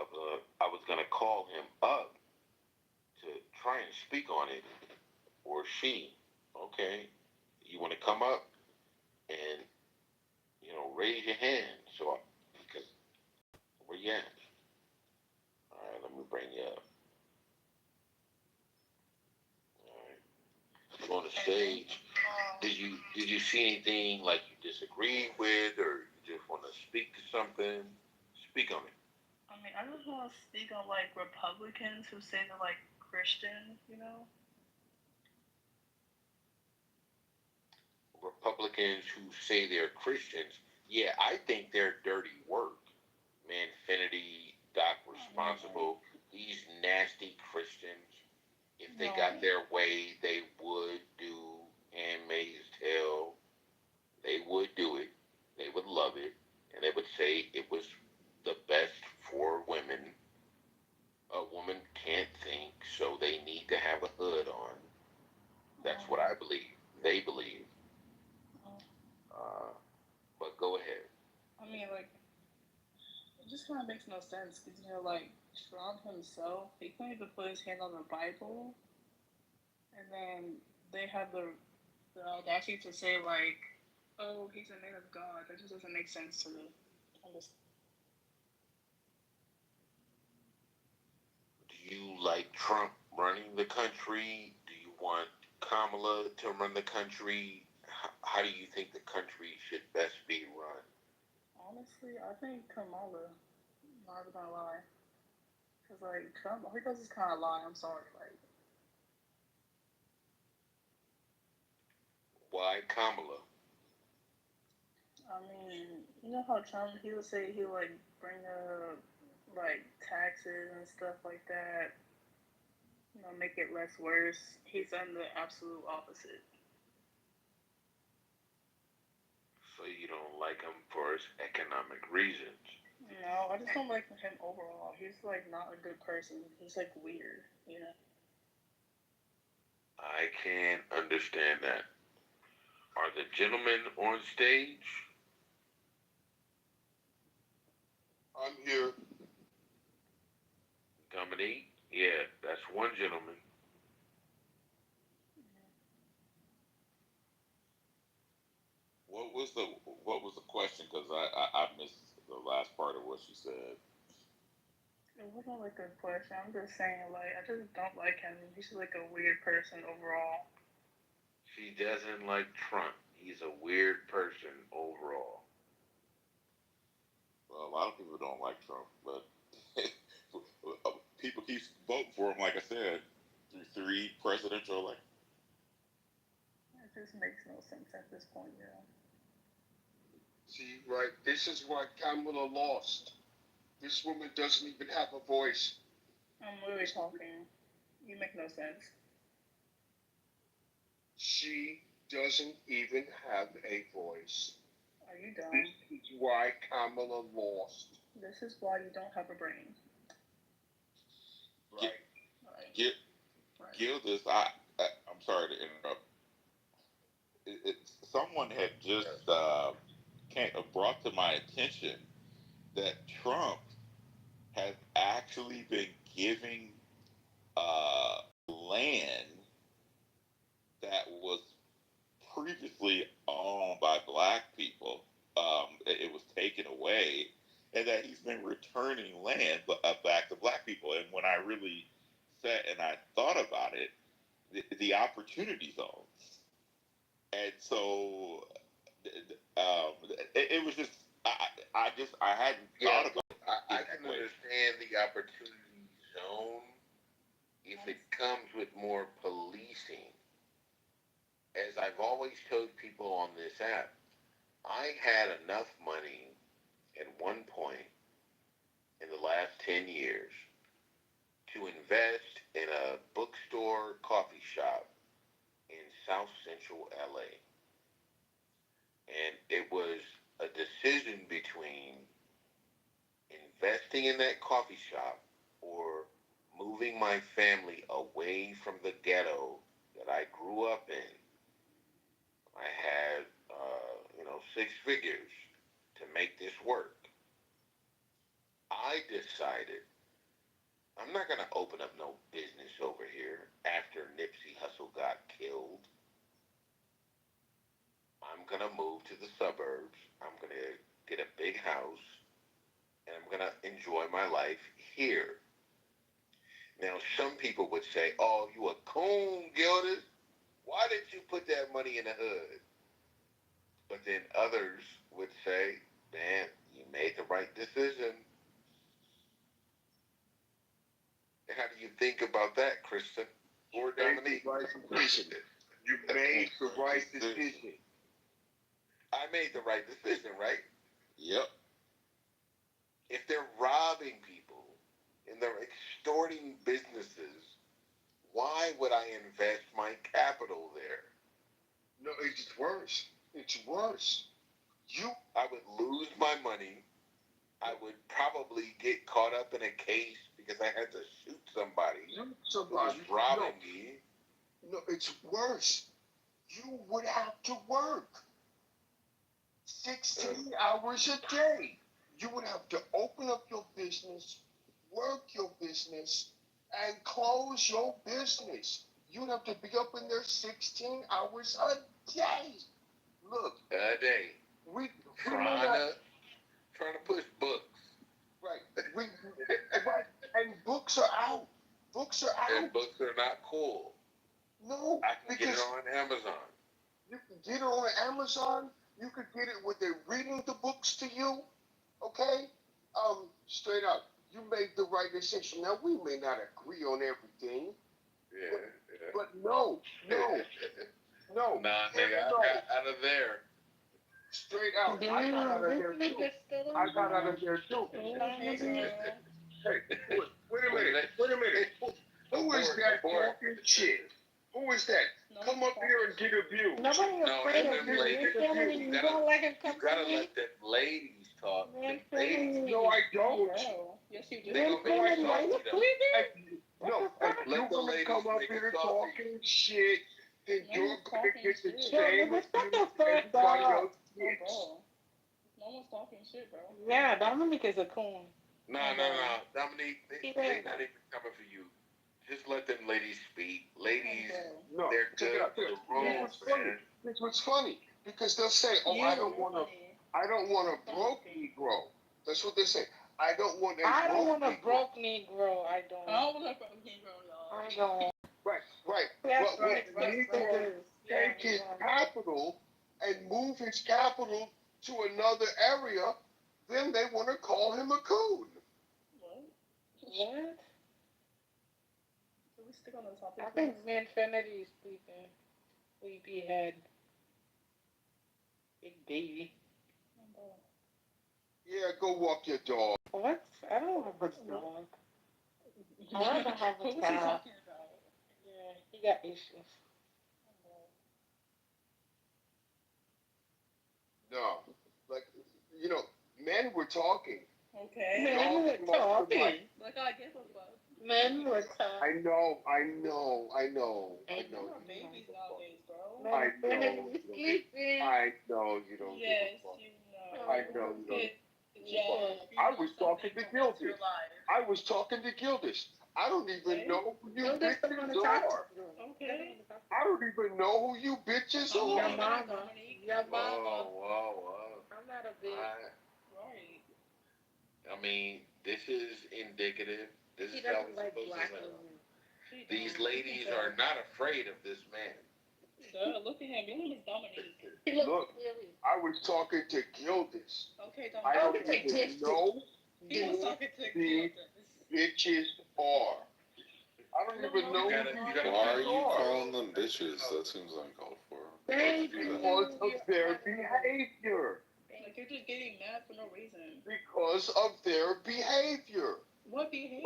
S3: I was gonna call him up to try and speak on it, or she. Okay, you want to come up and raise your hand, because where you at? All right, let me bring you up. All right, on the stage. Did you see anything like you disagree with, or you just want to speak to something? Speak on it.
S20: I mean, I just want to speak on like Republicans who say they're like Christian,
S3: Republicans who say they're Christians, yeah, I think they're dirty work. Manfinity, Doc Responsible, these nasty Christians, if they got their way, they would do Handmaid's Tale. They would do it. They would love it. say it was the best for women. A woman can't think, so they need to have a hood on. That's what I believe. They believe. But go ahead.
S20: I mean, like, it just kind of makes no sense because, you know, like, Trump himself, he couldn't even put his hand on the Bible, and then they have the audacity to say, like, oh, he's a man of God. That just doesn't make sense to me.
S3: Do you like Trump running the country? Do you want Kamala to run the country? How do you think the country should best be run?
S20: Honestly, I think Kamala, not gonna lie. Because, like, Trump, all he does is kind of lie. I'm sorry. Like,
S3: why Kamala?
S20: I mean, you know how Trump, he would say he would, like, bring up, like, taxes and stuff like that, you know, make it less worse. He's done the absolute opposite.
S3: So you don't like him for his economic reasons?
S20: No, I just don't like him overall. He's, like, not a good person. He's, like, weird, you know?
S3: I can understand that. Are the gentlemen on stage?
S14: I'm here.
S3: Dominique? Yeah, that's one gentleman.
S13: What was the question? Because I missed the last part of what she said.
S20: It wasn't, like, a question. I'm just saying, like, I just don't like him. He's, like, a weird person overall.
S3: She doesn't like Trump. He's a weird person overall.
S13: Well, a lot of people don't like Trump, but people keep voting for him, like I said, through 3 presidential elections.
S20: It just makes no sense at this point, you know?
S14: See, right, this is why Kamala lost. This woman doesn't even have a voice.
S20: I'm literally talking. You make no sense.
S14: She doesn't even have a voice.
S20: Are you dumb?
S14: This is why Kamala lost.
S20: This is why you don't have a brain.
S14: Right.
S13: Gildas, I'm sorry to interrupt. Someone had just brought to my attention that Trump has actually been giving land that was previously owned by black people. It was taken away, and that he's been returning land back to black people. And when I really sat and I thought about it, the opportunity zones. And so it was just I hadn't thought about it.
S3: I can understand the opportunity zone if it comes with more policing. As I've always told people on this app, I had enough money at one point in the last 10 years to invest in a bookstore coffee shop in South Central LA. And it was a decision between investing in that coffee shop or moving my family away from the ghetto that I grew up in. I had, 6 figures to make this work. I decided I'm not going to open up no business over here after Nipsey Hussle got killed. I'm going to move to the suburbs. I'm going to get a big house, and I'm going to enjoy my life here. Now, some people would say, oh, you a coon, Gildas. Why didn't you put that money in the hood? But then others would say, man, you made the right decision. How do you think about that, Kristen? Or Dominique?
S14: You made the right decision.
S3: I made the right decision, right?
S13: Yep.
S3: If they're robbing people and they're extorting businesses, why would I invest my capital there?
S14: No, it's worse. It's worse.
S3: I would lose my money
S16: I would probably get caught up in a case because I had to shoot somebody who was robbing me.
S14: No, it's worse. You would have to work 16 hours a day. You would have to open up your business, work your business, and close your business. You'd have to be up in there 16 hours a day. Look.
S16: A day.
S14: We
S16: trying to push books.
S14: Right. Right. And books are out. Books are out.
S16: And books are not cool.
S14: No.
S16: I can get it on Amazon.
S14: You can get it on Amazon. You could get it when they're reading the books to you. Okay? Straight up. You made the right decision. Now, we may not agree on everything.
S16: Yeah.
S14: But no. No.
S16: Nah, nigga, I got out of there.
S14: Straight out. I got out of there too. Hey, wait a minute. Who is that talking shit? Who is that? Come up here and get a view.
S16: Nobody's afraid of you. You gotta let them ladies talk.
S14: No, I don't.
S20: Yes, you do.
S16: They gonna make you talk to them.
S14: No, if you're gonna come up here talking shit, then you're gonna get the same as everybody else gets.
S20: No one's talking shit, bro.
S1: Yeah, Dominic is a coon.
S16: No. Dominique, they're not even coming for you. Just let them ladies speak. Ladies, they're good for the rules, man.
S14: This was funny because they'll say, "Oh, I don't want a broke Negro." That's what they say. I don't want a
S1: broke Negro. I don't want a broke Negro, y'all. I don't.
S14: Right.
S1: That's
S14: But when Negro take his capital and move his capital to another area, then they want to call him a coon.
S1: What?
S20: We stick on the topic.
S1: I think Infinity is sleeping. Sleepyhead. Big baby.
S14: Yeah, go walk your dog.
S1: What? I don't have a dog. I don't have a dog. Yeah, he got issues.
S14: No, like, men were talking.
S20: Okay.
S1: Men were talking.
S20: Like I guess it was.
S1: Men were talking.
S14: I know.
S20: Babies nowadays, bro.
S14: I know you don't.
S20: Yes, you know.
S14: I know you don't. I was talking to Gildas. I don't even know who you bitches are.
S20: Okay.
S14: I don't even know who you bitches are.
S1: Your mama.
S16: Whoa.
S1: I'm not a bitch.
S20: Right.
S16: I mean, this is indicative. This
S1: He
S16: is how
S1: doesn't
S16: we're
S1: like
S16: supposed
S1: black
S16: to live.
S1: women.
S16: These ladies are not afraid of this man.
S20: Look at him. Your name is Dominique.
S14: Look, I was talking to Gildas.
S20: Okay,
S14: I don't
S20: Dominique.
S14: even know
S20: He was
S14: who
S20: talking to
S14: these bitches are. I don't even know who these
S9: Why are you
S14: bitches are.
S9: calling them bitches? That seems uncalled for.
S14: Because of their behavior.
S20: Like you're just getting mad for no reason.
S14: Because of their behavior.
S20: What behavior?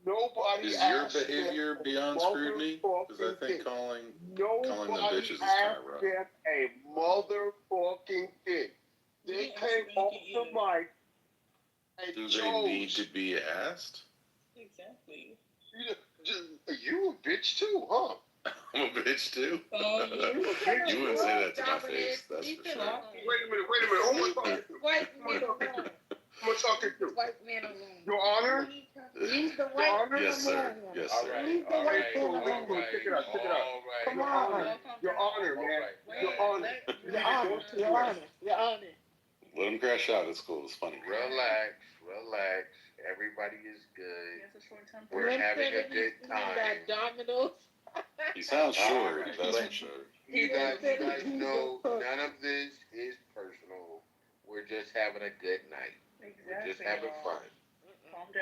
S14: Nobody
S9: Is your
S14: asked
S9: behavior
S14: them
S9: beyond
S14: a
S9: scrutiny? Because I think calling them
S14: Nobody
S9: bitches is kind of rough.
S14: asked them a motherfucking thing. They came off the mic and
S9: Do
S14: chose.
S9: they need to be asked?
S20: Exactly.
S14: You a bitch too, huh?
S9: I'm a bitch too.
S14: You
S9: You wouldn't say that to my face, that's for sure.
S14: Wait a minute. Who am I talking to? Who am I talking to?
S1: White man alone.
S14: Your Honor?
S1: Leave the white man
S9: Yes, sir.
S1: alone.
S9: Yes,
S14: All
S9: sir.
S14: right.
S1: Leave the white man alone.
S14: Check it out.
S1: Come on.
S14: Your Honor, man. Your Honor.
S1: Your Honor.
S9: Let him crash out. It's cool. It's funny.
S3: Relax. Everybody is good. We're having a good time.
S1: Got dominoes.
S9: He sounds short, that's
S3: But
S9: for sure.
S3: You guys know none of this is personal. We're just having a good night. We're just having fun.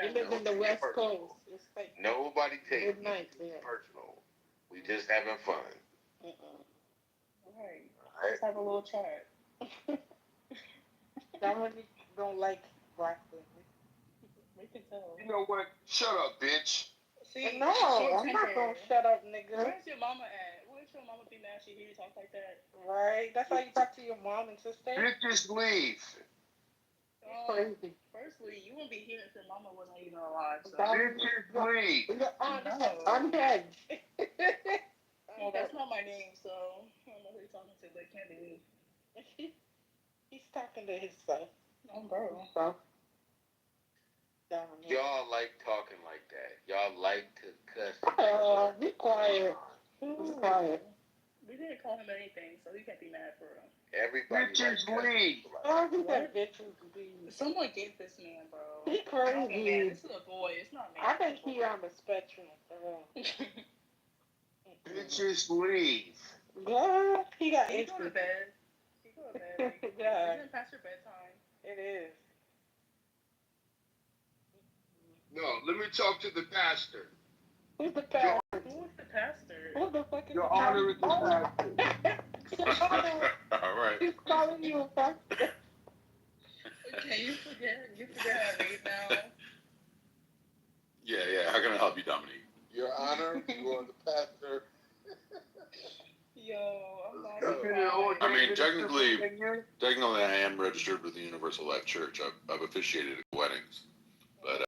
S1: You live in the West Coast. It's like
S3: Nobody takes
S1: good night
S3: it
S1: there.
S3: personal. We just having fun.
S20: Alright. Let's have a little chat.
S1: Dominic don't like black women.
S20: We can tell.
S14: You know what? Shut up, bitch.
S20: See,
S1: No, I'm not gonna shut up, nigga.
S20: Where's your mama at? Where's your mama be mad she hear you talk like that?
S1: Right? That's how you talk to your mom and sister.
S14: Bitches leave.
S1: crazy.
S20: Firstly, you wouldn't be here if your mama wasn't even alive. So.
S14: Bitches, please.
S1: I'm dead.
S20: Well, that's not my name, so I don't know who you're talking to, but it can't be me.
S1: He's talking to himself.
S20: Oh, bro.
S1: So.
S3: Y'all like talking like that. Y'all like to cuss.
S1: Be quiet. Be quiet.
S20: We didn't call him anything, so he can't be mad for real.
S3: Everybody
S14: Bitches,
S3: likes
S14: please.
S1: Oh, he said bitches, please.
S20: Someone get this man, bro.
S1: He crazy.
S20: Man, this is a boy. It's not me.
S1: I think he on the spectrum, for real.
S14: Bitches, leave.
S1: Girl, he got
S20: He go to bed. He go to bed.
S1: Yeah.
S20: Isn't it past your bedtime?
S1: It is.
S14: No, let me talk to the pastor.
S1: Who's the pastor?
S20: Who is the pastor?
S1: Who the fuck is
S14: Your
S1: the
S14: Honor is the pastor.
S9: All right.
S1: He's calling you a pastor.
S20: Okay, you forget how I read now.
S9: Yeah. How can I help you, Dominique?
S4: Your Honor, you are the pastor.
S20: Yo, I'm not.
S9: I mean, technically, I am registered with the Universal Life Church. I've officiated weddings, but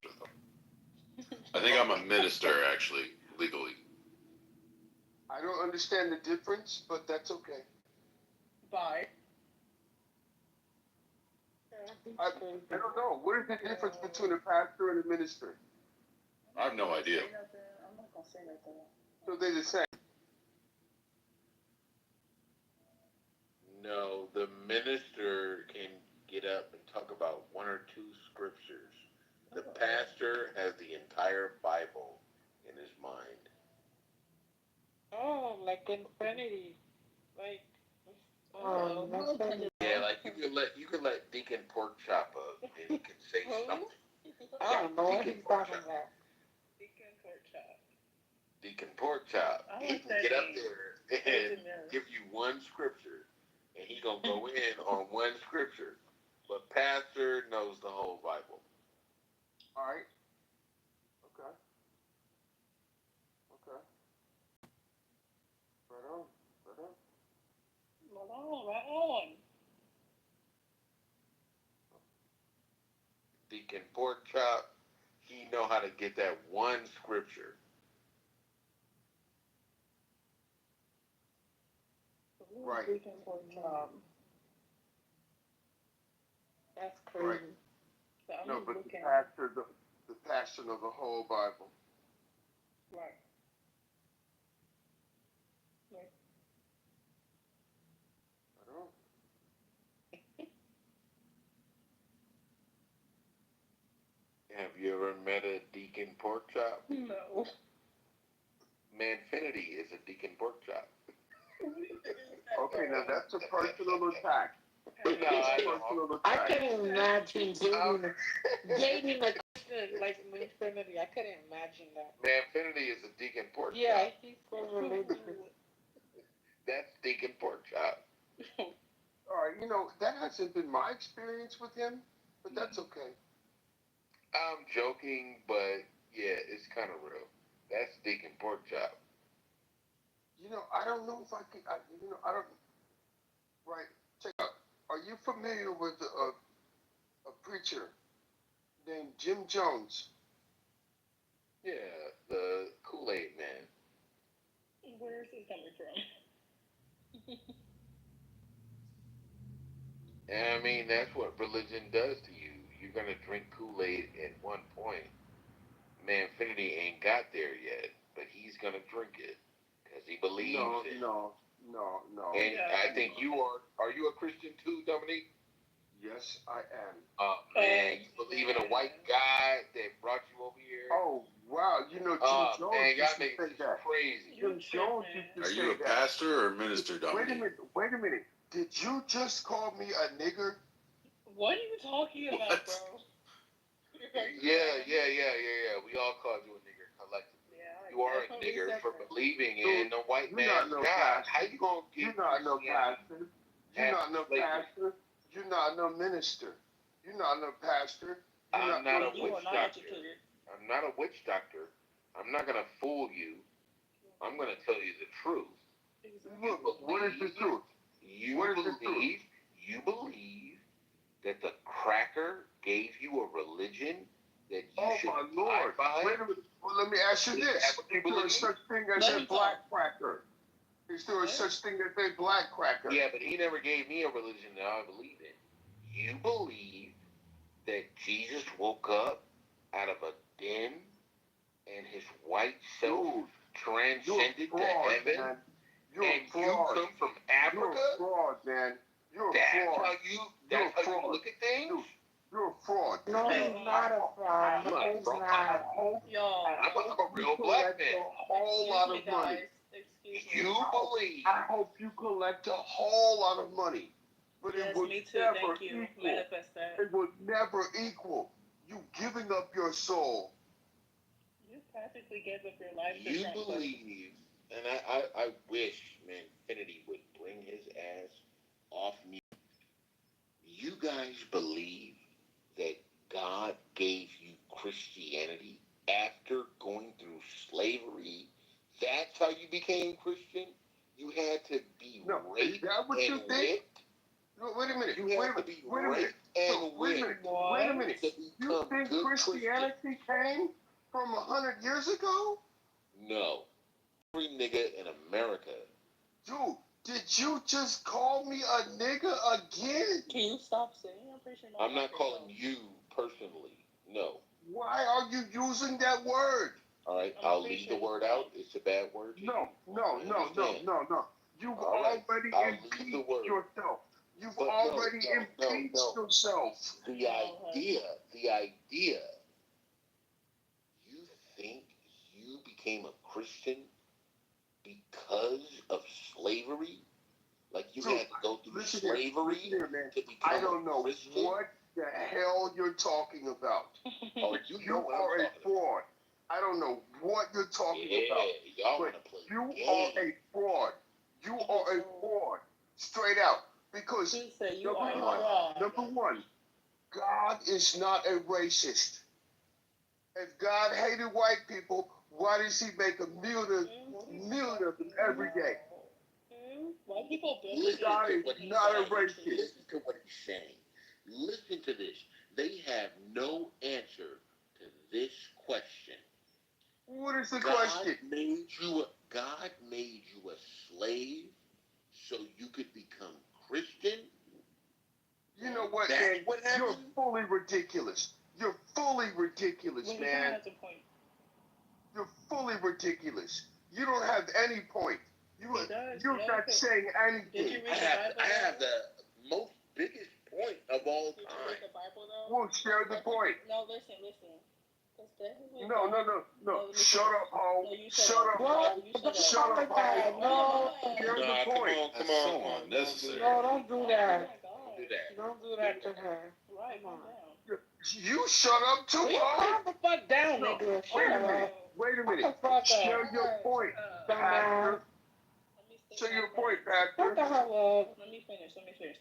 S9: I think I'm a minister, actually, legally.
S14: I don't understand the difference, but that's okay.
S20: Bye.
S14: I don't know. What is the difference between a pastor and a minister?
S9: I have no idea.
S20: I'm not gonna say nothing.
S14: So they're the same.
S3: No, the minister can get up and talk about one or two scriptures. The pastor has the entire Bible in his mind.
S1: Oh, like Infinity. Like,
S3: Yeah, like you can let Deacon Porkchop up and he can say something.
S1: I don't know what he's talking about.
S20: Deacon Porkchop.
S3: Deacon Porkchop. He can get up there and give you one scripture, and he gonna go in on one scripture. But pastor knows the whole Bible.
S14: All right. Okay.
S20: Right on.
S3: Deacon Porkchop, he know how to get that one scripture.
S14: Right.
S20: Deacon Porkchop.
S1: That's crazy.
S14: Right. No, but the pastor of the whole Bible.
S20: Right.
S14: I don't.
S3: Have you ever met a Deacon Porkchop?
S20: No.
S3: Manfinity is a Deacon Porkchop.
S14: Okay, now that's a personal attack.
S1: I couldn't imagine dating a Christian like Manfinity. I couldn't imagine that.
S3: Manfinity is a Deacon Porkchop.
S1: Yeah, he's so religious.
S3: That's Deacon Porkchop.
S14: All right, that hasn't been my experience with him, but that's okay.
S3: I'm joking, but yeah, it's kind of real. That's Deacon Porkchop.
S14: I don't know if I can. I don't. Right. Check out. Are you familiar with a preacher named Jim Jones?
S3: Yeah, the Kool-Aid Man.
S20: Where is he coming from?
S3: And I mean, that's what religion does to you. You're gonna drink Kool-Aid at one point. Manfinity ain't got there yet, but he's gonna drink it because he believes it.
S14: No.
S3: And I think you are. Are you a Christian too, Dominique?
S14: Yes, I am.
S3: Man, you believe in a white guy that brought you over here?
S14: Oh, wow. Jim Jones
S3: man, y'all
S14: used to
S3: niggas
S14: say
S3: is
S14: that.
S3: crazy.
S14: Jim Jones used to
S9: Are
S14: say
S9: you a
S14: that.
S9: pastor or minister, Dominique?
S14: Wait a minute. Did you just call me a nigger?
S20: What are you talking about, bro?
S3: Yeah. We all called you a nigger collectively.
S20: Yeah,
S3: You are a nigger for believing in a white man's God. How you gonna get?
S14: You're not no pastor. You're not no pastor. You're not no minister. You're not no pastor.
S3: I'm not a witch doctor. I'm not a witch doctor. I'm not gonna fool you. I'm gonna tell you the truth.
S14: Look, what is the truth?
S3: You believe that the cracker gave you a religion that you
S14: Oh
S3: should
S14: my
S3: abide
S14: Lord!
S3: by?
S14: Wait a minute. Well, let me ask you
S3: Is
S14: this:
S3: that what you
S14: is there
S3: believe?
S14: such thing as a black cracker? Is there such thing as a black cracker?
S3: Yeah, but he never gave me a religion that I believe in. You believe that Jesus woke up out of a den and his white self transcended to heaven,
S14: man. You're
S3: and
S14: a fraud.
S3: you come from Africa?
S14: You're a fraud, man. You're a
S3: That's
S14: fraud.
S3: how you look at things?
S14: You're a fraud.
S1: No, he's not a fraud. No, he's not.
S3: I'm a real black man.
S14: A whole lot of money.
S3: You believe.
S14: I hope you collect a whole lot of money. But
S20: Yes,
S14: it would
S20: me too.
S14: never
S20: Thank you.
S14: equal.
S20: Manifest that.
S14: It would never equal you giving up your soul.
S20: You practically gave up your life to
S3: You
S20: Trump.
S3: believe, and I wish Manfinity would bring his ass off mute. You guys believe that God gave you Christianity after going through slavery? That's how you became Christian? You had to be raped
S14: Is that what you
S3: and
S14: think?
S3: whipped?
S14: No, wait a minute.
S3: You
S14: Wait a
S3: have to
S14: minute.
S3: be
S14: Wait a minute.
S3: raped and
S14: Wait a minute.
S3: whipped
S14: Wait a minute.
S3: to
S14: You
S3: become
S14: think
S3: good
S14: Christianity came from 100 years ago?
S3: No. Every nigga in America.
S14: Dude, did you just call me a nigga again?
S20: Can you stop saying? I'm pretty sure
S3: I'm not calling you personally. No.
S14: Why are you using that word?
S3: All right, I'll leave the word out. It's a bad word.
S14: No. You've
S3: All right,
S14: already
S3: I'll leave
S14: impeached
S3: the word.
S14: yourself. You've
S3: But
S14: already impeached yourself.
S3: The idea, you think you became a Christian because of slavery? Like you had to go through slavery
S14: here, man.
S3: to become
S14: I don't know
S3: a Christian?
S14: what the hell you're talking about.
S3: Oh, you know what
S14: are
S3: I'm
S14: a fraud. I don't know what you're talking about.
S3: Y'all
S14: But
S3: want to play
S14: you
S3: games.
S14: are a fraud. You are a fraud. Straight out. Because number one, God is not a racist. If God hated white people, why does he make a million of them every day?
S20: White people
S14: God is not a racist.
S3: Listen to what he's saying. Listen to this. They have no answer to this question.
S14: What is the question?
S3: God made you a slave so you could become Christian?
S14: You know what,
S3: That's
S14: man?
S3: what
S14: You're
S3: happened?
S14: fully ridiculous. You're fully ridiculous, man. You're fully ridiculous. You don't have any point. You're not saying anything.
S3: I have the most biggest point of all time.
S14: We'll share the point.
S20: No, listen.
S14: No. Shut up, ho. Shut up, ho. Shut up, ho.
S1: No.
S14: Share the point.
S9: Come on. Unnecessary.
S1: No, don't do that.
S3: Don't do that.
S1: Don't do that to her. Come on.
S14: You shut up too, ho.
S1: Calm the fuck down, nigga. Shut up.
S14: Wait a minute.
S1: Shut the fuck up.
S14: Share your point, Pastor. Share your point, Pastor.
S1: Shut the hell up.
S20: Let me finish.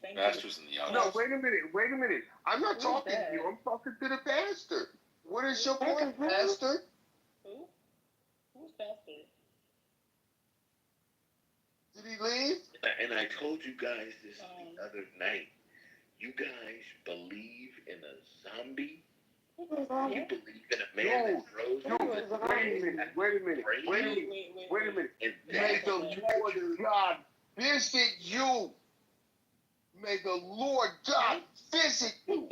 S20: Thank
S9: Masters in the
S14: No,
S9: audience.
S14: wait a minute. I'm not talking to you. I'm talking to the pastor. What is your point, Pastor?
S20: Who? Who's pastor?
S14: Did he leave?
S3: And I told you guys this the other night. You guys believe in a zombie? You believe in a man that grows?
S14: Wait a minute. May the Lord God visit you. May the Lord God visit you.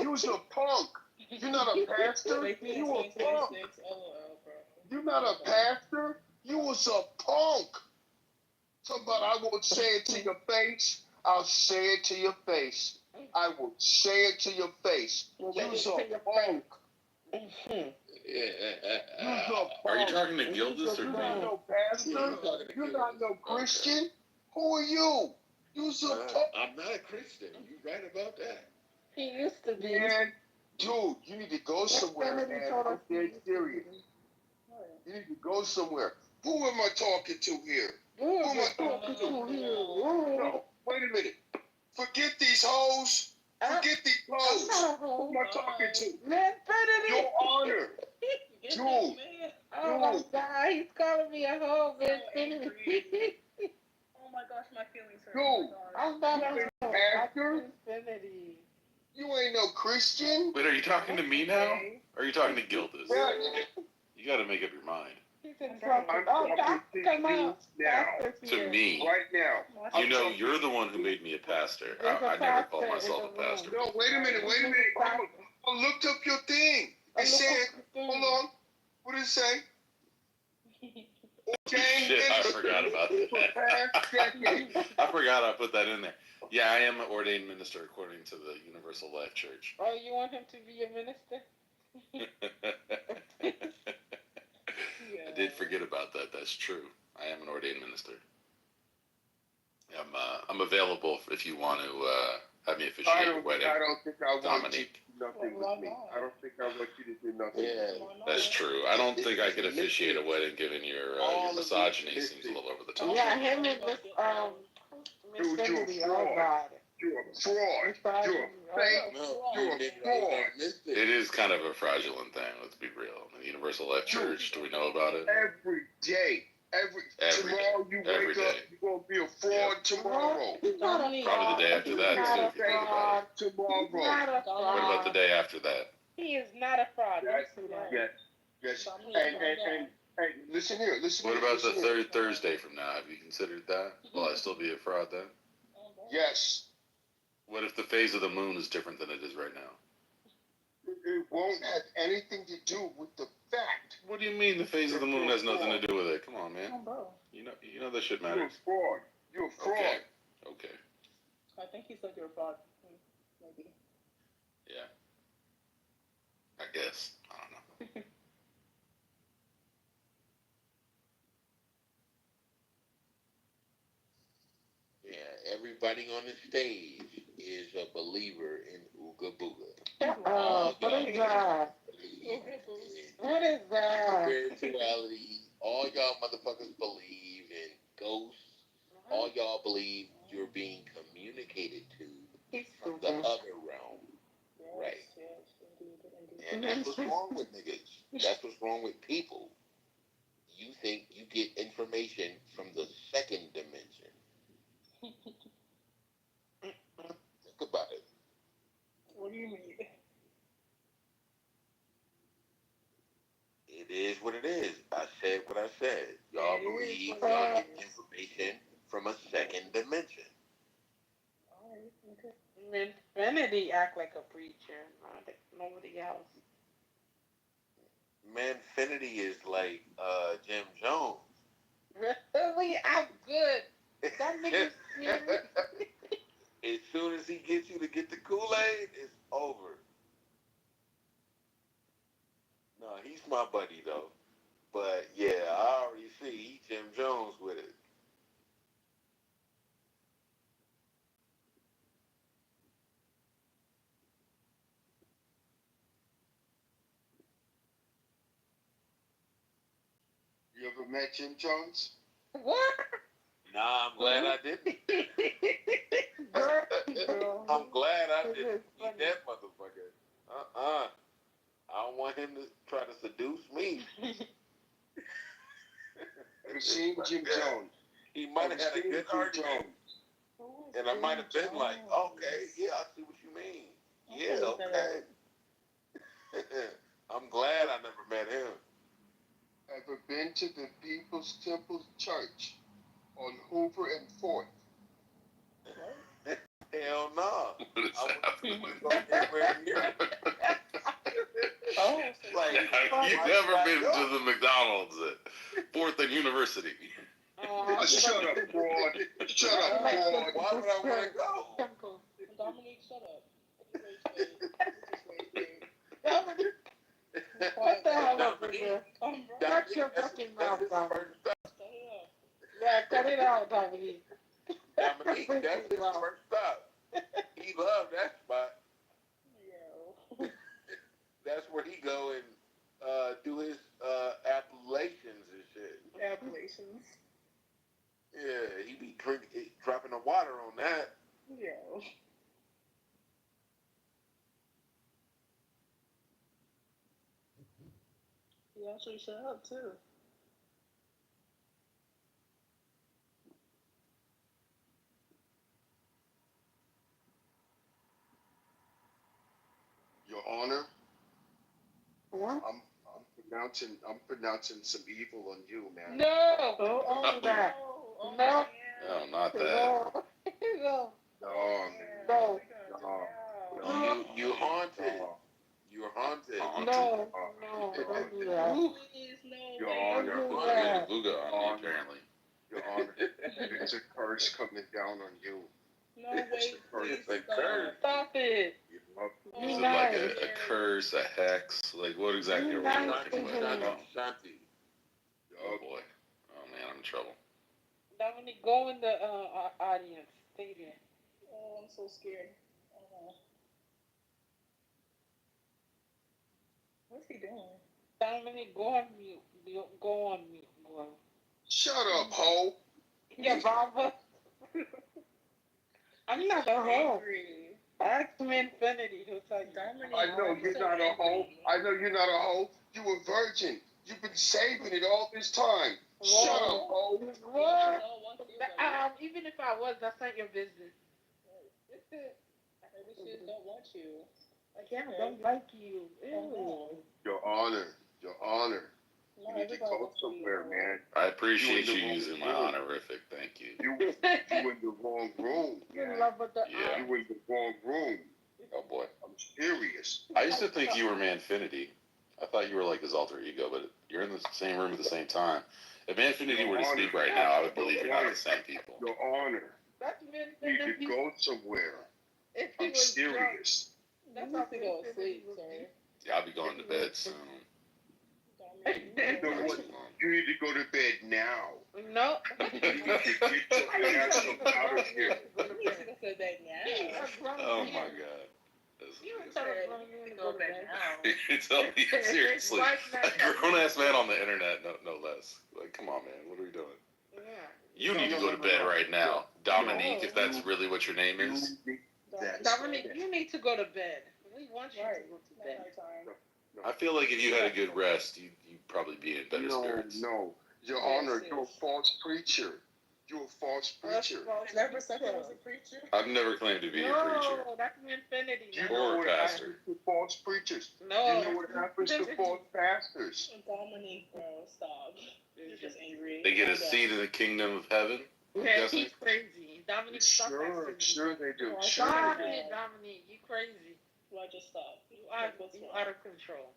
S14: You's a punk. You're not a pastor. You a punk. You're not a pastor. You was a punk. Somebody, I won't say it to your face. I'll say it to your face. I will say it to your face. You's a punk.
S9: Are you talking to Gildas or
S14: You're
S9: me?
S14: not no pastor. You're not no Christian. Who are you? You's a punk.
S3: I'm not a Christian. You're right about that.
S1: He used to be.
S14: Man, dude, you need to go somewhere, man. I'm dead serious. You need to go somewhere. Who am I talking to here? Who am I talking to here? No, wait a minute. Forget these hoes. Forget these hoes. Who am I talking to? Your Honor. Dude.
S1: Oh my God, he's calling me a hoe, man.
S20: Oh my gosh, my feelings hurt.
S14: Dude.
S1: I'm not a
S14: Pastor.
S1: Infinity.
S14: no Christian.
S9: Wait, are you talking to me now? Or are you talking to Gildas?
S14: Yeah.
S9: You got to make up your mind.
S14: I'm talking
S9: To me.
S14: right now.
S9: You know, you're the one who made me a pastor. I never called myself a pastor.
S14: No, wait a minute. I looked up your thing. It said, hold on. What did it say?
S9: Shit, I forgot about that. I forgot I put that in there. Yeah, I am an ordained minister according to the Universal Life Church.
S1: Oh, you want him to be a minister?
S9: I did forget about that. That's true. I am an ordained minister. I'm available if you want to have me officiate your wedding.
S14: I don't think I want
S9: Dominique.
S14: you to do nothing with me. I don't think I want you to do nothing.
S16: Yeah.
S9: That's true. I don't think I could officiate a wedding given your misogyny seems a little over the top.
S1: Yeah, him and Miss Kennedy all got it.
S14: You're a fraud. You're a fake. You're a fraud.
S9: It is kind of a fraudulent thing, let's be real. The Universal Life Church, do we know about it?
S14: Every day. Tomorrow you wake up, you're going to be a fraud tomorrow.
S9: Probably the day after that, too, if you think about it.
S14: Tomorrow.
S9: What about the day after that?
S1: He is not a fraud.
S14: Yes. And listen here.
S9: What about the third Thursday from now? Have you considered that? Will I still be a fraud then?
S14: Yes.
S9: What if the phase of the moon is different than it is right now?
S14: It won't have anything to do with the fact.
S9: What do you mean the phase of the moon has nothing to do with it? Come on, man. You know that shit matters.
S14: You're a fraud.
S9: Okay.
S20: I think he said you're a fraud. Maybe.
S9: Yeah. I guess. I don't know.
S3: Yeah, everybody on the stage is a believer in Ooga Booga.
S1: What is that? What is that?
S3: Spirituality. All y'all motherfuckers believe in ghosts. All y'all believe you're being communicated to from the other realm. Right. And that's what's wrong with niggas. That's what's wrong with people. You think you get information from the second dimension. Think about it.
S20: What do you mean?
S3: It is what it is. I said what I said. Y'all believe y'all get information from a second dimension.
S1: Infinity act like a preacher, nobody else.
S3: Manfinity is like Jim Jones.
S1: Really? I'm good. That nigga's scary.
S3: As soon as he gets you to get the Kool-Aid, it's over. No, he's my buddy though. But yeah, I already see he Jim Jones with it.
S14: You ever met Jim Jones?
S1: What?
S3: Nah, I'm glad I didn't. I'm glad I didn't eat that motherfucker. I don't want him to try to seduce me.
S14: I've seen Jim Jones.
S3: He might have had a good argument. And I might have been like, okay, yeah, I see what you mean. Yeah, okay. I'm glad I never met him.
S14: Ever been to the People's Temple Church on Hoover and 4th?
S3: Hell no. I wouldn't go anywhere near it.
S9: You've never been to the McDonald's at 4th and University.
S14: Shut up, fraud. Shut up, fraud.
S3: Why would I want to go?
S20: Dominique, shut up.
S1: What the hell over here? Shut your fucking mouth, Dominique. Yeah, cut it out, Dominique.
S3: Dominique, that's his first stop. He loved that spot. That's where he go and do his appellations and shit.
S20: Appellations.
S3: Yeah, he be dropping the water on that.
S20: Yeah. He actually shut up too.
S14: Your Honor.
S1: What?
S14: I'm pronouncing some evil on you, man.
S1: No, don't own that. No.
S9: No, not that.
S1: No. No.
S14: No,
S1: No.
S14: no.
S16: You haunted. You're haunted.
S1: No. No. Don't do that.
S14: Your Honor.
S1: Don't do
S9: I
S1: that.
S9: got Luga on me, apparently.
S14: Your Honor. It's a curse coming down on you.
S20: No, wait, please
S1: Stop it.
S9: Is it like a curse, a hex? Like, what exactly are we looking at?
S16: Shanti.
S9: Oh, boy. Oh, man, I'm in trouble.
S1: Dominic, go in the audience. Stay there.
S20: Oh, I'm so scared. What's he doing?
S1: Dominic, go on mute. Go on mute. Go on.
S14: Shut up, ho.
S1: Yeah, Baba. I'm not a hoe. Ask me Infinity. He'll tell you.
S14: I know you're not a hoe. I know you're not a hoe. You a virgin. You've been saving it all this time. Shut up, ho.
S1: What? Even if I was, that's not your business.
S20: Maybe she don't want you.
S1: Again, I don't like you. Ew.
S14: Your Honor. Your Honor. You need to go somewhere, man.
S9: I appreciate you using my honorific. Thank you.
S14: You in the wrong room.
S1: You love with the
S9: Yeah.
S14: You in the wrong room.
S9: Oh, boy.
S14: I'm serious.
S9: I used to think you were Manfinity. I thought you were like his alter ego, but you're in the same room at the same time. If Manfinity were to speak right now, I would believe you're not the same people.
S14: Your Honor.
S1: That's
S14: You need to go somewhere.
S1: If he
S14: I'm
S1: was
S14: serious.
S1: drunk, that's how to go to sleep, sir.
S9: Yeah, I'll be going to bed soon.
S14: You know what? You need to go to bed now.
S1: No.
S14: You need to get your ass up out of here.
S9: Oh, my God.
S1: You were telling me to go to bed now.
S9: It's only, seriously, a grown-ass man on the internet, no less. Like, come on, man. What are we doing?
S1: Yeah.
S9: You need to go to bed right now. Dominique, if that's really what your name is.
S1: Dominic, you need to go to bed. We want you to go to bed.
S9: I feel like if you had a good rest, you'd probably be in better spirits.
S14: No. Your Honor, you're a false preacher. You're a false preacher.
S20: Never said he was a preacher.
S9: I've never claimed to be a preacher.
S1: No, that's Infinity.
S14: You
S1: No.
S14: know what happens to false preachers?
S1: No.
S14: You know what happens to false pastors?
S20: Dominique, bro, stop. You're just angry.
S9: They get a seat in the kingdom of heaven.
S1: Yeah, he's crazy. Dominic, stop that.
S14: Sure they do.
S1: Stop it, Dominic. You crazy.
S20: Why just stop?
S1: You out of control.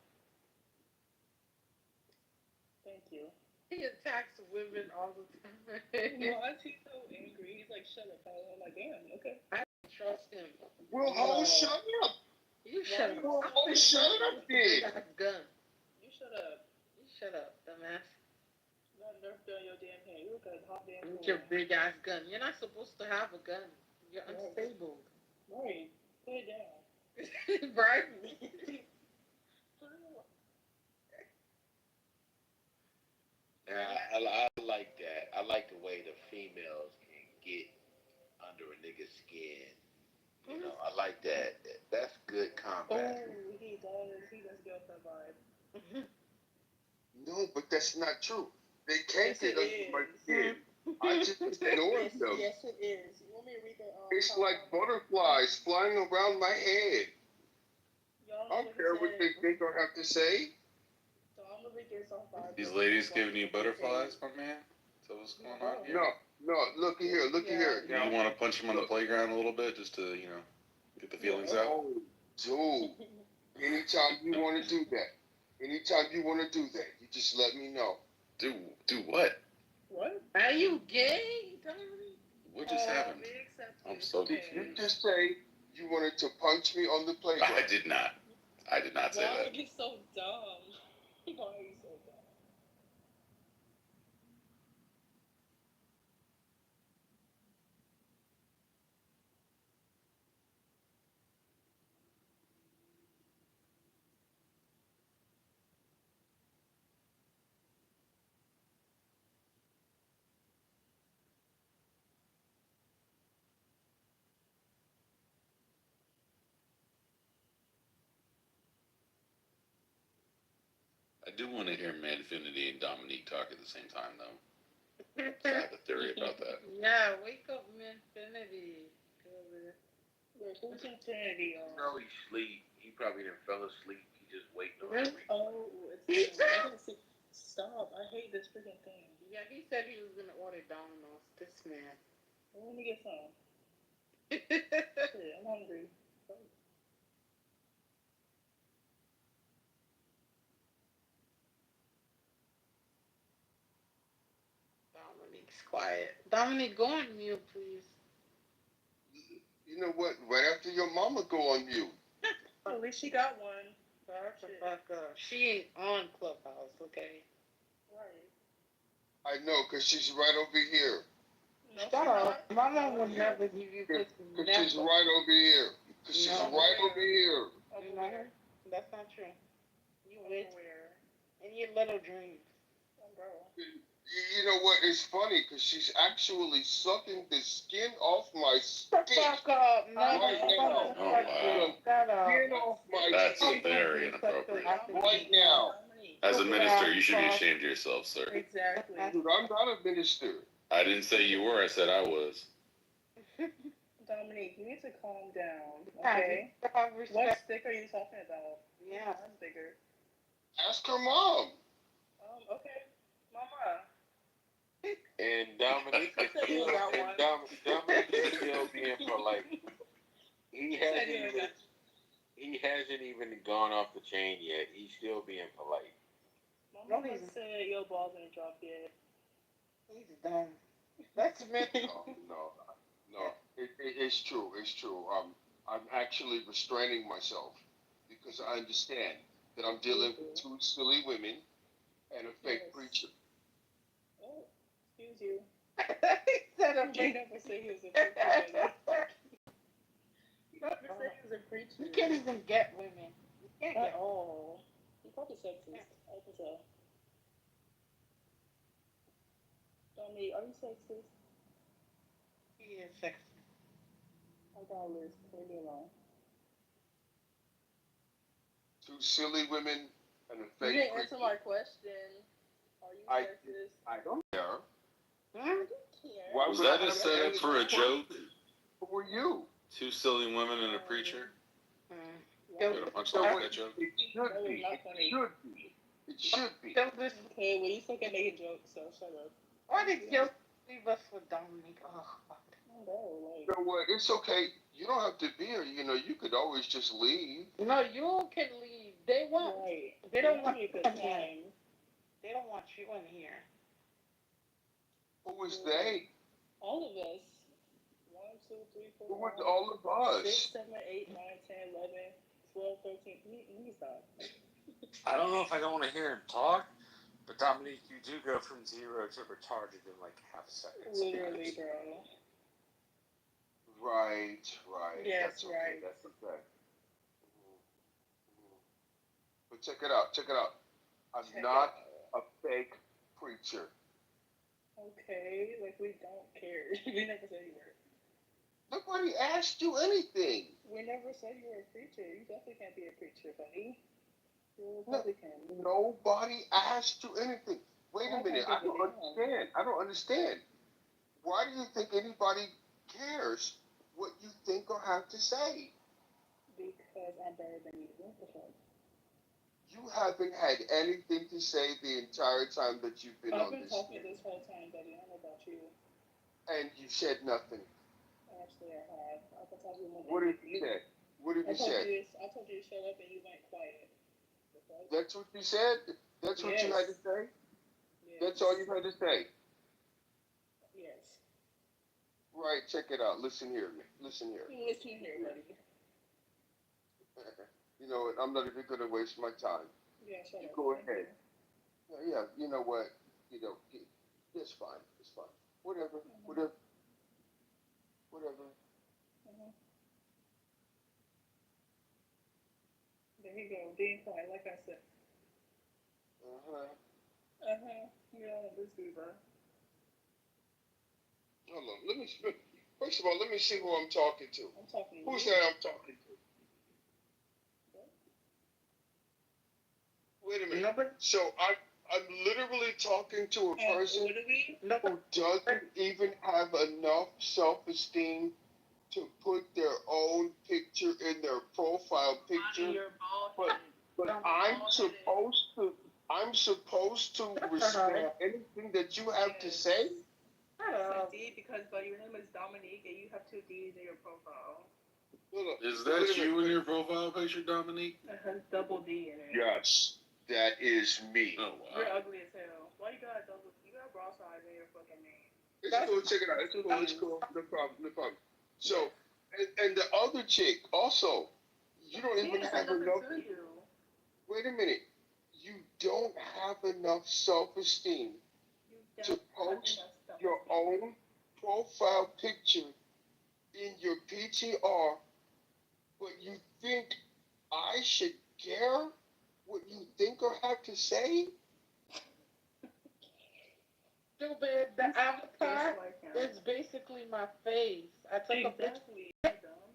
S20: Thank you.
S1: He attacks women all the time.
S20: Why is he so angry? He's like, shut up. I'm like, damn, okay.
S1: I don't trust him.
S14: Well, ho, shut up.
S1: You shut up.
S14: Well, ho, shut up,
S1: You
S14: then.
S1: got a gun.
S20: You shut up.
S1: You shut up, dumbass.
S20: Not nerf down your damn hand. You look like a hot damn
S1: With your big ass gun. You're not supposed to have a gun. You're unstable.
S20: Right. Put it down.
S1: Right?
S3: I like that. I like the way the females can get under a nigga's skin. You know, I like that. That's good combat.
S20: Oh, he does get that vibe.
S14: No, but that's not true. They can't
S20: Yes,
S14: get
S20: it
S14: under my
S20: is.
S14: skin. I just ignored them.
S20: Yes, it is. You want me to read the
S14: It's like butterflies flying around my head. I don't care what they don't have to say.
S9: These ladies giving you butterflies, my man? So what's going on here?
S14: No, look here.
S9: You want to punch him on the playground a little bit just to, get the feelings out?
S14: Oh, dude. Anytime you want to do that, you just let me know.
S9: Do what?
S20: What?
S1: Are you gay?
S9: What just happened? I'm so
S14: Did you
S9: confused.
S14: just say you wanted to punch me on the playground?
S9: I did not. I did not say
S20: Why
S9: that.
S20: are you so dumb? Why are you so dumb?
S9: I do want to hear Manfinity and Dominique talk at the same time, though. I have a theory about that.
S1: Yeah, wake up, Infinity.
S20: Where's Infinity?
S3: No, he
S16: he probably didn't fell asleep. He just waiting on
S1: Really?
S16: me.
S20: Oh, it's stop. I hate this freaking thing.
S1: Yeah, he said he was gonna order Domino's. This man.
S20: Let me get some. Shit, I'm hungry.
S1: Dominique's quiet. Dominique, go on mute, please.
S14: You know what? Right after your mama go on mute.
S20: At least she got one.
S1: Shut the fuck up. She ain't on Clubhouse, okay?
S20: Right.
S14: I know, because she's right over here.
S20: No,
S1: Shut up. My mom would never give you pussy.
S14: Because she's right over here. Because she's right over here.
S1: You know her? That's not true. You witch. And your little dreams.
S14: You know what? It's funny because she's actually sucking the skin off my stick.
S1: Fuck up. No,
S14: right now.
S9: Oh, wow.
S14: Skin off my
S9: That's
S14: stick.
S9: very inappropriate.
S14: Right now.
S9: As a minister, you should be ashamed of yourself, sir.
S20: Exactly.
S14: Dude, I'm not a minister.
S9: I didn't say you were. I said I was.
S20: Dominique, you need to calm down, okay? What stick are you talking about?
S1: Yeah.
S20: I'm bigger.
S14: Ask her mom.
S20: Okay. Mama.
S16: And Dominique is still, Dominique is still being polite. He hasn't even gone off the chain yet. He's still being polite.
S20: Mama said your balls ain't dropped yet.
S1: He's dumb. That's me.
S14: No. It's true. It's true. I'm actually restraining myself because I understand that I'm dealing with two silly women and a fake preacher.
S20: Oh, excuse you.
S1: He said
S20: You never say he was a preacher. You never say he was a preacher.
S1: You can't even get women. You can't get
S20: all. He's probably sexist. I can tell. Dominique, are you sexist?
S1: He is sexist.
S20: I got a list. Leave me alone.
S14: Two silly women and a
S20: You
S14: fake
S20: didn't
S14: preacher.
S20: answer my question. Are you sexist?
S14: I don't care.
S20: I don't care.
S14: Why
S9: Was
S14: would
S9: that
S14: I
S9: a
S14: have
S9: setup
S14: any
S9: for a joke?
S14: Who are you?
S9: Two silly women and a preacher?
S1: Go
S9: Got a punchline for that joke?
S14: It should be. It should be.
S20: Okay, well, you still can make a joke, so shut up.
S1: Why did you leave us for Dominique? Oh,
S14: You know what? It's okay. You don't have to be here. You know, you could always just leave.
S1: no, you can leave. They won't.
S20: Right.
S1: They don't want
S20: you
S1: you
S20: good
S1: in here.
S20: time.
S1: They don't want you in here.
S14: Who was they?
S20: All of us. 1, 2, 3, 4.
S14: Who was all of us?
S20: 6, 7, 8, 9, 10, 11, 12, 13. Let me stop.
S8: I don't know if I don't want to hear him talk, but Dominique, you do go from 0 to retarded in like half a second.
S20: Literally, bro.
S14: Right.
S20: Yes,
S14: That's okay.
S20: right.
S14: That's okay. But check it out. I'm not a fake preacher.
S20: Okay, like we don't care. We never said you were.
S14: Nobody asked you anything.
S20: We never said you were a preacher. You definitely can't be a preacher, buddy. You're a Republican.
S14: Nobody asked you anything. Wait a minute. I don't understand. Why do you think anybody cares what you think or have to say?
S20: Because I'm better than you. What the fuck?
S14: You haven't had anything to say the entire time that you've been on this.
S20: I've been talking this whole time, buddy. I don't know about you.
S14: And you said nothing.
S20: Actually, I have. I've been talking more than
S14: What have you said? What have you said?
S20: I told you to shut up and you went quiet.
S14: That's what you said? That's what you had to say?
S20: Yes.
S14: That's all you had to say?
S20: Yes.
S14: Right, check it out. Listen here.
S20: Listen here, buddy.
S14: You know what? I'm not even going to waste my time.
S20: Yeah, shut
S14: You
S20: up.
S14: go ahead. Yeah, you know what? You know, it's fine. It's fine. Whatever.
S20: There you go. Being quiet, like I said. Yeah, this diva.
S14: Hold on. First of all, let me see who I'm talking to.
S20: I'm talking to
S14: Who's
S20: you.
S14: that I'm talking to? Wait a minute. So I'm literally talking to a person who doesn't even have enough self-esteem to put their own picture in their profile picture, but I'm supposed to respect anything that you have to say.
S20: D, because your name is Dominique and you have 2 D's in your profile.
S9: Is that you in your profile picture, Dominique?
S20: It has double D in it.
S14: Yes, that is me.
S9: Oh, wow.
S20: You're ugly as hell. Why you got bra size in your fucking name?
S14: It's cool, check it out. It's cool. No problem. So, and the other chick also, you don't even have enough. Wait a minute. You don't have enough self-esteem to post your own profile picture in your PTR, but you think I should care what you think or have to say?
S1: Stupid. The avatar is basically my face. I took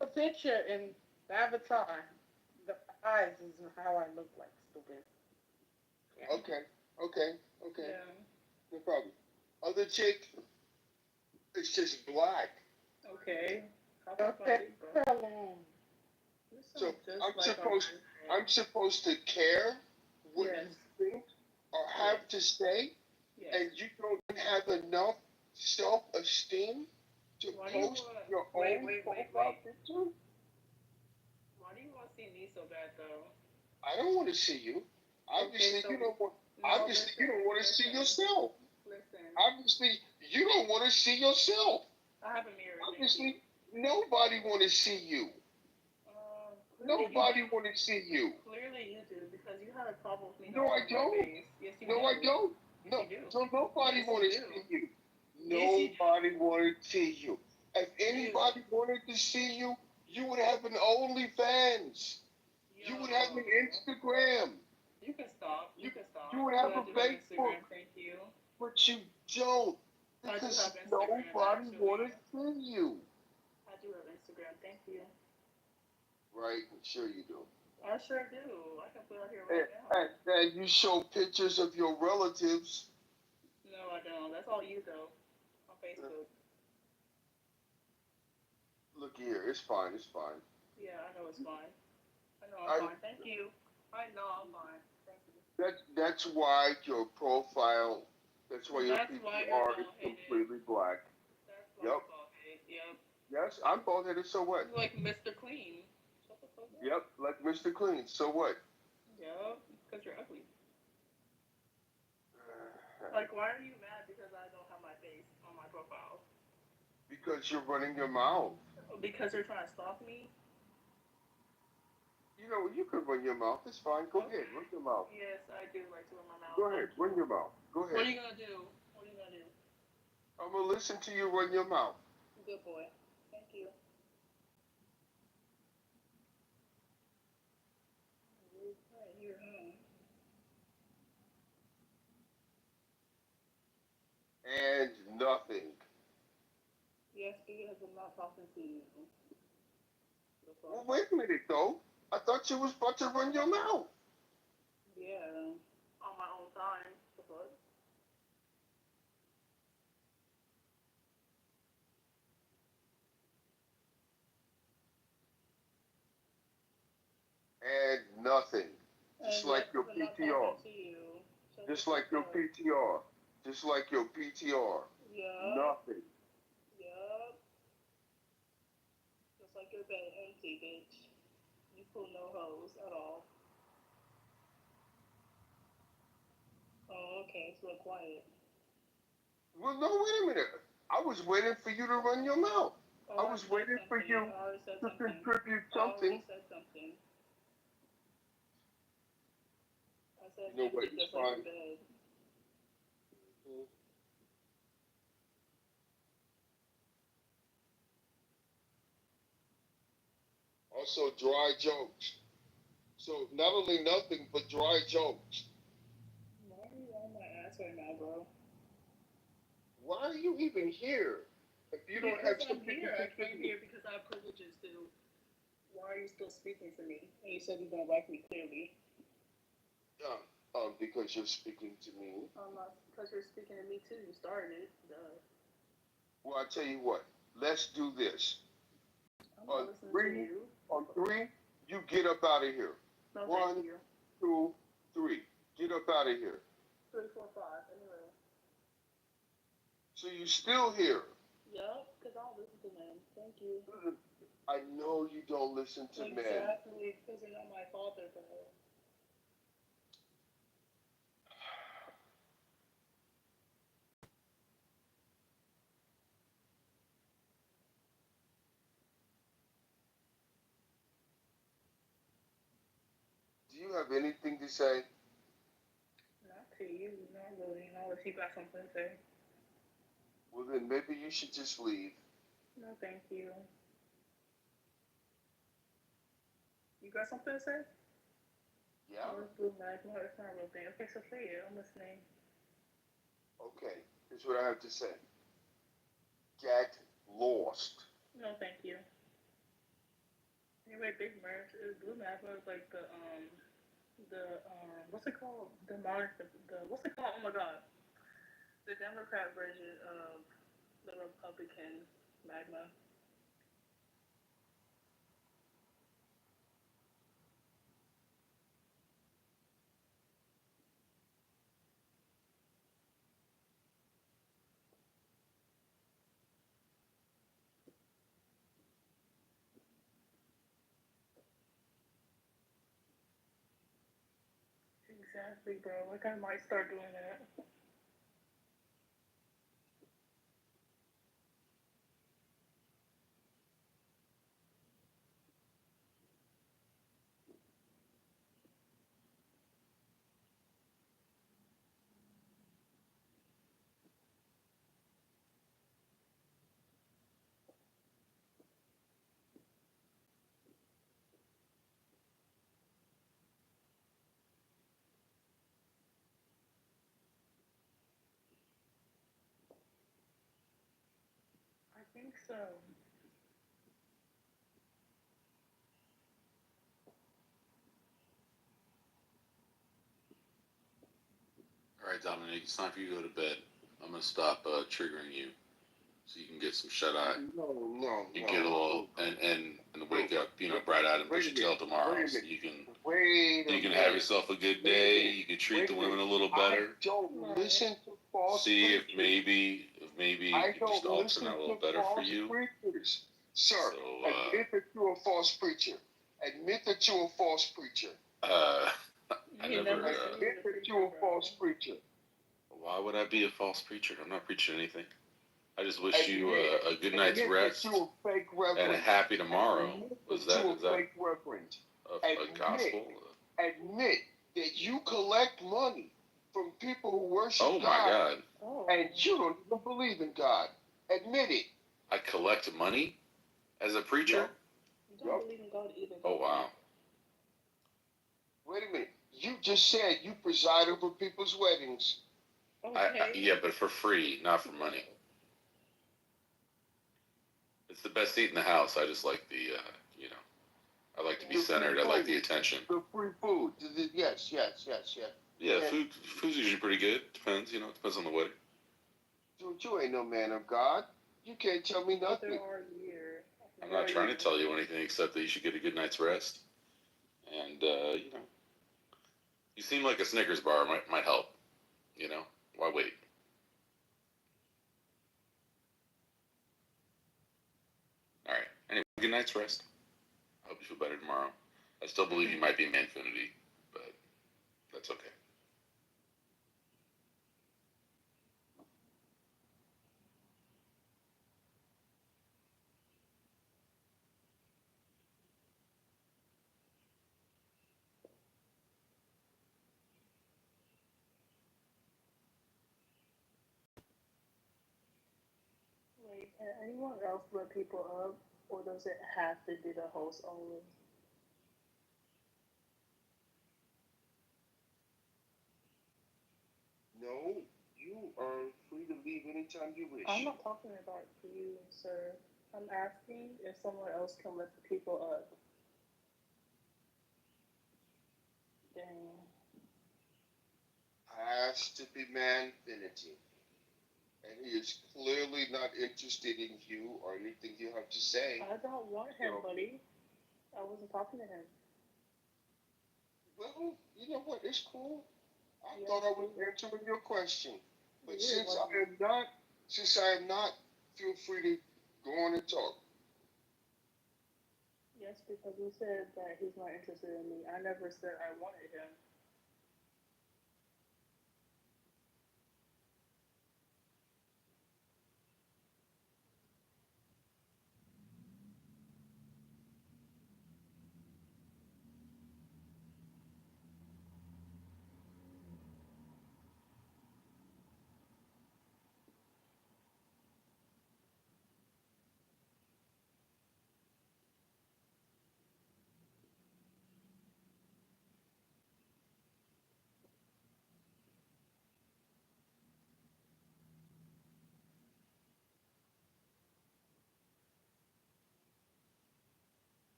S1: a picture and the avatar, the eyes is how I look like. Stupid.
S14: Okay.
S20: Yeah.
S14: No problem. Other chick, it's just black.
S20: Okay.
S14: So I'm supposed to care what you think or have to say, and you don't have enough self-esteem to post your own profile picture?
S20: Why do you want to see me so bad, though?
S14: I don't want to see you. Obviously, you don't want. Obviously, you don't want to see yourself.
S20: Listen.
S14: Obviously, you don't want to see yourself.
S20: I have a mirror.
S14: Obviously, nobody want to see you. Nobody want to see you.
S20: Clearly you do, because you had a problem with me.
S14: No, I don't.
S20: Yes, you
S14: no,
S20: do.
S14: I don't. No,
S20: Yes, you do.
S14: so nobody
S20: Yes,
S14: want to
S20: you do.
S14: see you.
S20: Yes,
S14: Nobody wanted to see you. If anybody wanted to see you, you would have an OnlyFans. You would have an Instagram.
S20: You can stop. You can stop.
S14: You would have a
S20: I do have
S14: Facebook.
S20: Instagram, thank you.
S14: But you don't.
S20: I do
S14: Because
S20: have Instagram,
S14: nobody
S20: actually.
S14: wanted to see you.
S20: I do have Instagram, thank you.
S14: Right? Sure you do.
S20: I sure do. I can put it out here right now.
S14: And you show pictures of your relatives.
S20: No, I don't. That's all you, though. On Facebook.
S14: Look here, it's fine.
S20: Yeah, I know it's fine. I know I'm fine. Thank you. I know I'm fine. Thank you.
S14: That's why your profile, that's why your PPR is completely black. Yep.
S20: Yep.
S14: Yes, I'm bald-headed, so what?
S20: You're like Mr. Clean. Shut the fuck up.
S14: Yep, like Mr. Clean, so what?
S20: Yep, because you're ugly. Like, why are you mad because I don't have my face on my profile?
S14: Because you're running your mouth.
S20: Because you're trying to stalk me?
S14: You know, you could run your mouth. It's fine. Go ahead. Run your mouth.
S20: Yes, I do like to run my mouth.
S14: Go ahead. Run your mouth. Go ahead.
S20: What are you going to do? What are you going to do?
S14: I'm going to listen to you run your mouth.
S20: Good boy. Thank you. Right here, huh?
S14: And nothing.
S20: Yes, because I'm not talking to you.
S14: Well, wait a minute, though. I thought you was about to run your mouth.
S20: Yeah, on my own time. What?
S14: And nothing. Just like your PTR. Just like your PTR. Just like your PTR.
S20: Yeah.
S14: Nothing.
S20: Yup. Just like your bed empty, bitch. You pull no hoes at all. Oh, okay. It's real quiet.
S14: Well, no, wait a minute. I was waiting for you to run your mouth.
S20: Oh,
S14: I was waiting for you to contribute something.
S20: I said something. I said
S14: You know what?
S20: just
S14: It's
S20: like
S14: fine.
S20: your bed.
S14: Also, dry jokes. So, not only nothing, but dry jokes.
S20: Why are you on my ass right now, bro?
S14: Why are you even here? If you don't have
S20: I'm
S14: something
S20: here.
S14: to
S20: I came here because I have privileges to. Why are you still speaking to me? And you said you don't like me clearly.
S14: Because you're speaking to me.
S20: Because you're speaking to me too. You started it. Duh.
S14: Well, I tell you what. Let's do this.
S20: I'm not
S14: On
S20: listening to
S14: three,
S20: you.
S14: on three, you get up out of here.
S20: No,
S14: One,
S20: thank you.
S14: 2, 3. Get up out of here.
S20: 3, 4, 5. Anyway.
S14: So you still here.
S20: Yup, because I don't listen to men. Thank you.
S14: I know you don't listen to men.
S20: Exactly, because they're not my father, bro.
S14: Do you have anything to say?
S20: Not to you, not really. Not if you got something to say.
S14: Well, then maybe you should just leave.
S20: No, thank you. You got something to say?
S14: Yeah.
S20: Or blue magma? It's not a real thing. Okay, so say it. I'm listening.
S14: Okay, here's what I have to say. Get lost.
S20: No, thank you. Anyway, Big Merch is blue magma is like the what's it called? The what's it called? Oh my god. The Democrat version of the Republican magma. Exactly, bro. Like I might start doing that. I think so.
S9: All right, Dominic, it's time for you to go to bed. I'm gonna stop triggering you, so you can get some shut eye.
S14: No.
S9: You get a little and wake up, bright-eyed and bushy tailed tomorrow. So you can have yourself a good day. You can treat the women a little better.
S14: I don't listen to false
S9: See if
S14: preachers.
S9: maybe
S14: I
S9: you can just
S14: don't
S9: alter
S14: listen
S9: that a little
S14: to
S9: better for
S14: false
S9: you.
S14: preachers. Sir,
S9: So,
S14: admit that you're a false preacher. Admit that you're a false preacher.
S9: I never.
S14: Admit that you're a false preacher.
S9: Why would I be a false preacher? I'm not preaching anything. I just wish you a good night's rest and a happy tomorrow. Was that
S14: fake reverend?
S9: a gospel?
S14: Admit that you collect money from people who worship
S9: Oh
S14: God.
S9: my God!
S14: And you don't even believe in God. Admit it.
S9: I collect money as a preacher.
S20: You don't believe in God either.
S9: Oh wow!
S14: Wait a minute. You just said you preside over people's weddings.
S20: Okay.
S9: Yeah, but for free, not for money. It's the best seat in the house. I just like the, I like to be centered. I like the attention.
S14: The free food. Yes.
S9: Yeah, food's usually pretty good. Depends, depends on the wedding.
S14: Dude, you ain't no man of God. You can't tell me nothing.
S20: There are years.
S9: I'm not trying to tell you anything except that you should get a good night's rest. And, you seem like a Snickers bar might help. Why wait? All right. Anyway, good night's rest. I hope you feel better tomorrow. I still believe you might be Manfinity, but that's okay.
S20: Wait, can anyone else let people up, or does it have to be the host only?
S14: No, you are free to leave anytime you wish.
S20: I'm not talking about you, sir. I'm asking if someone else can let the people up. Dang.
S14: Has to be Manfinity. and he is clearly not interested in you or anything you have to say.
S20: I don't want him, buddy. I wasn't talking to him.
S14: Well, you know what? It's cool. I thought I was answering your question, but since I am not, feel free to go on and talk.
S20: Yes, because you said that he's not interested in me. I never said I wanted him.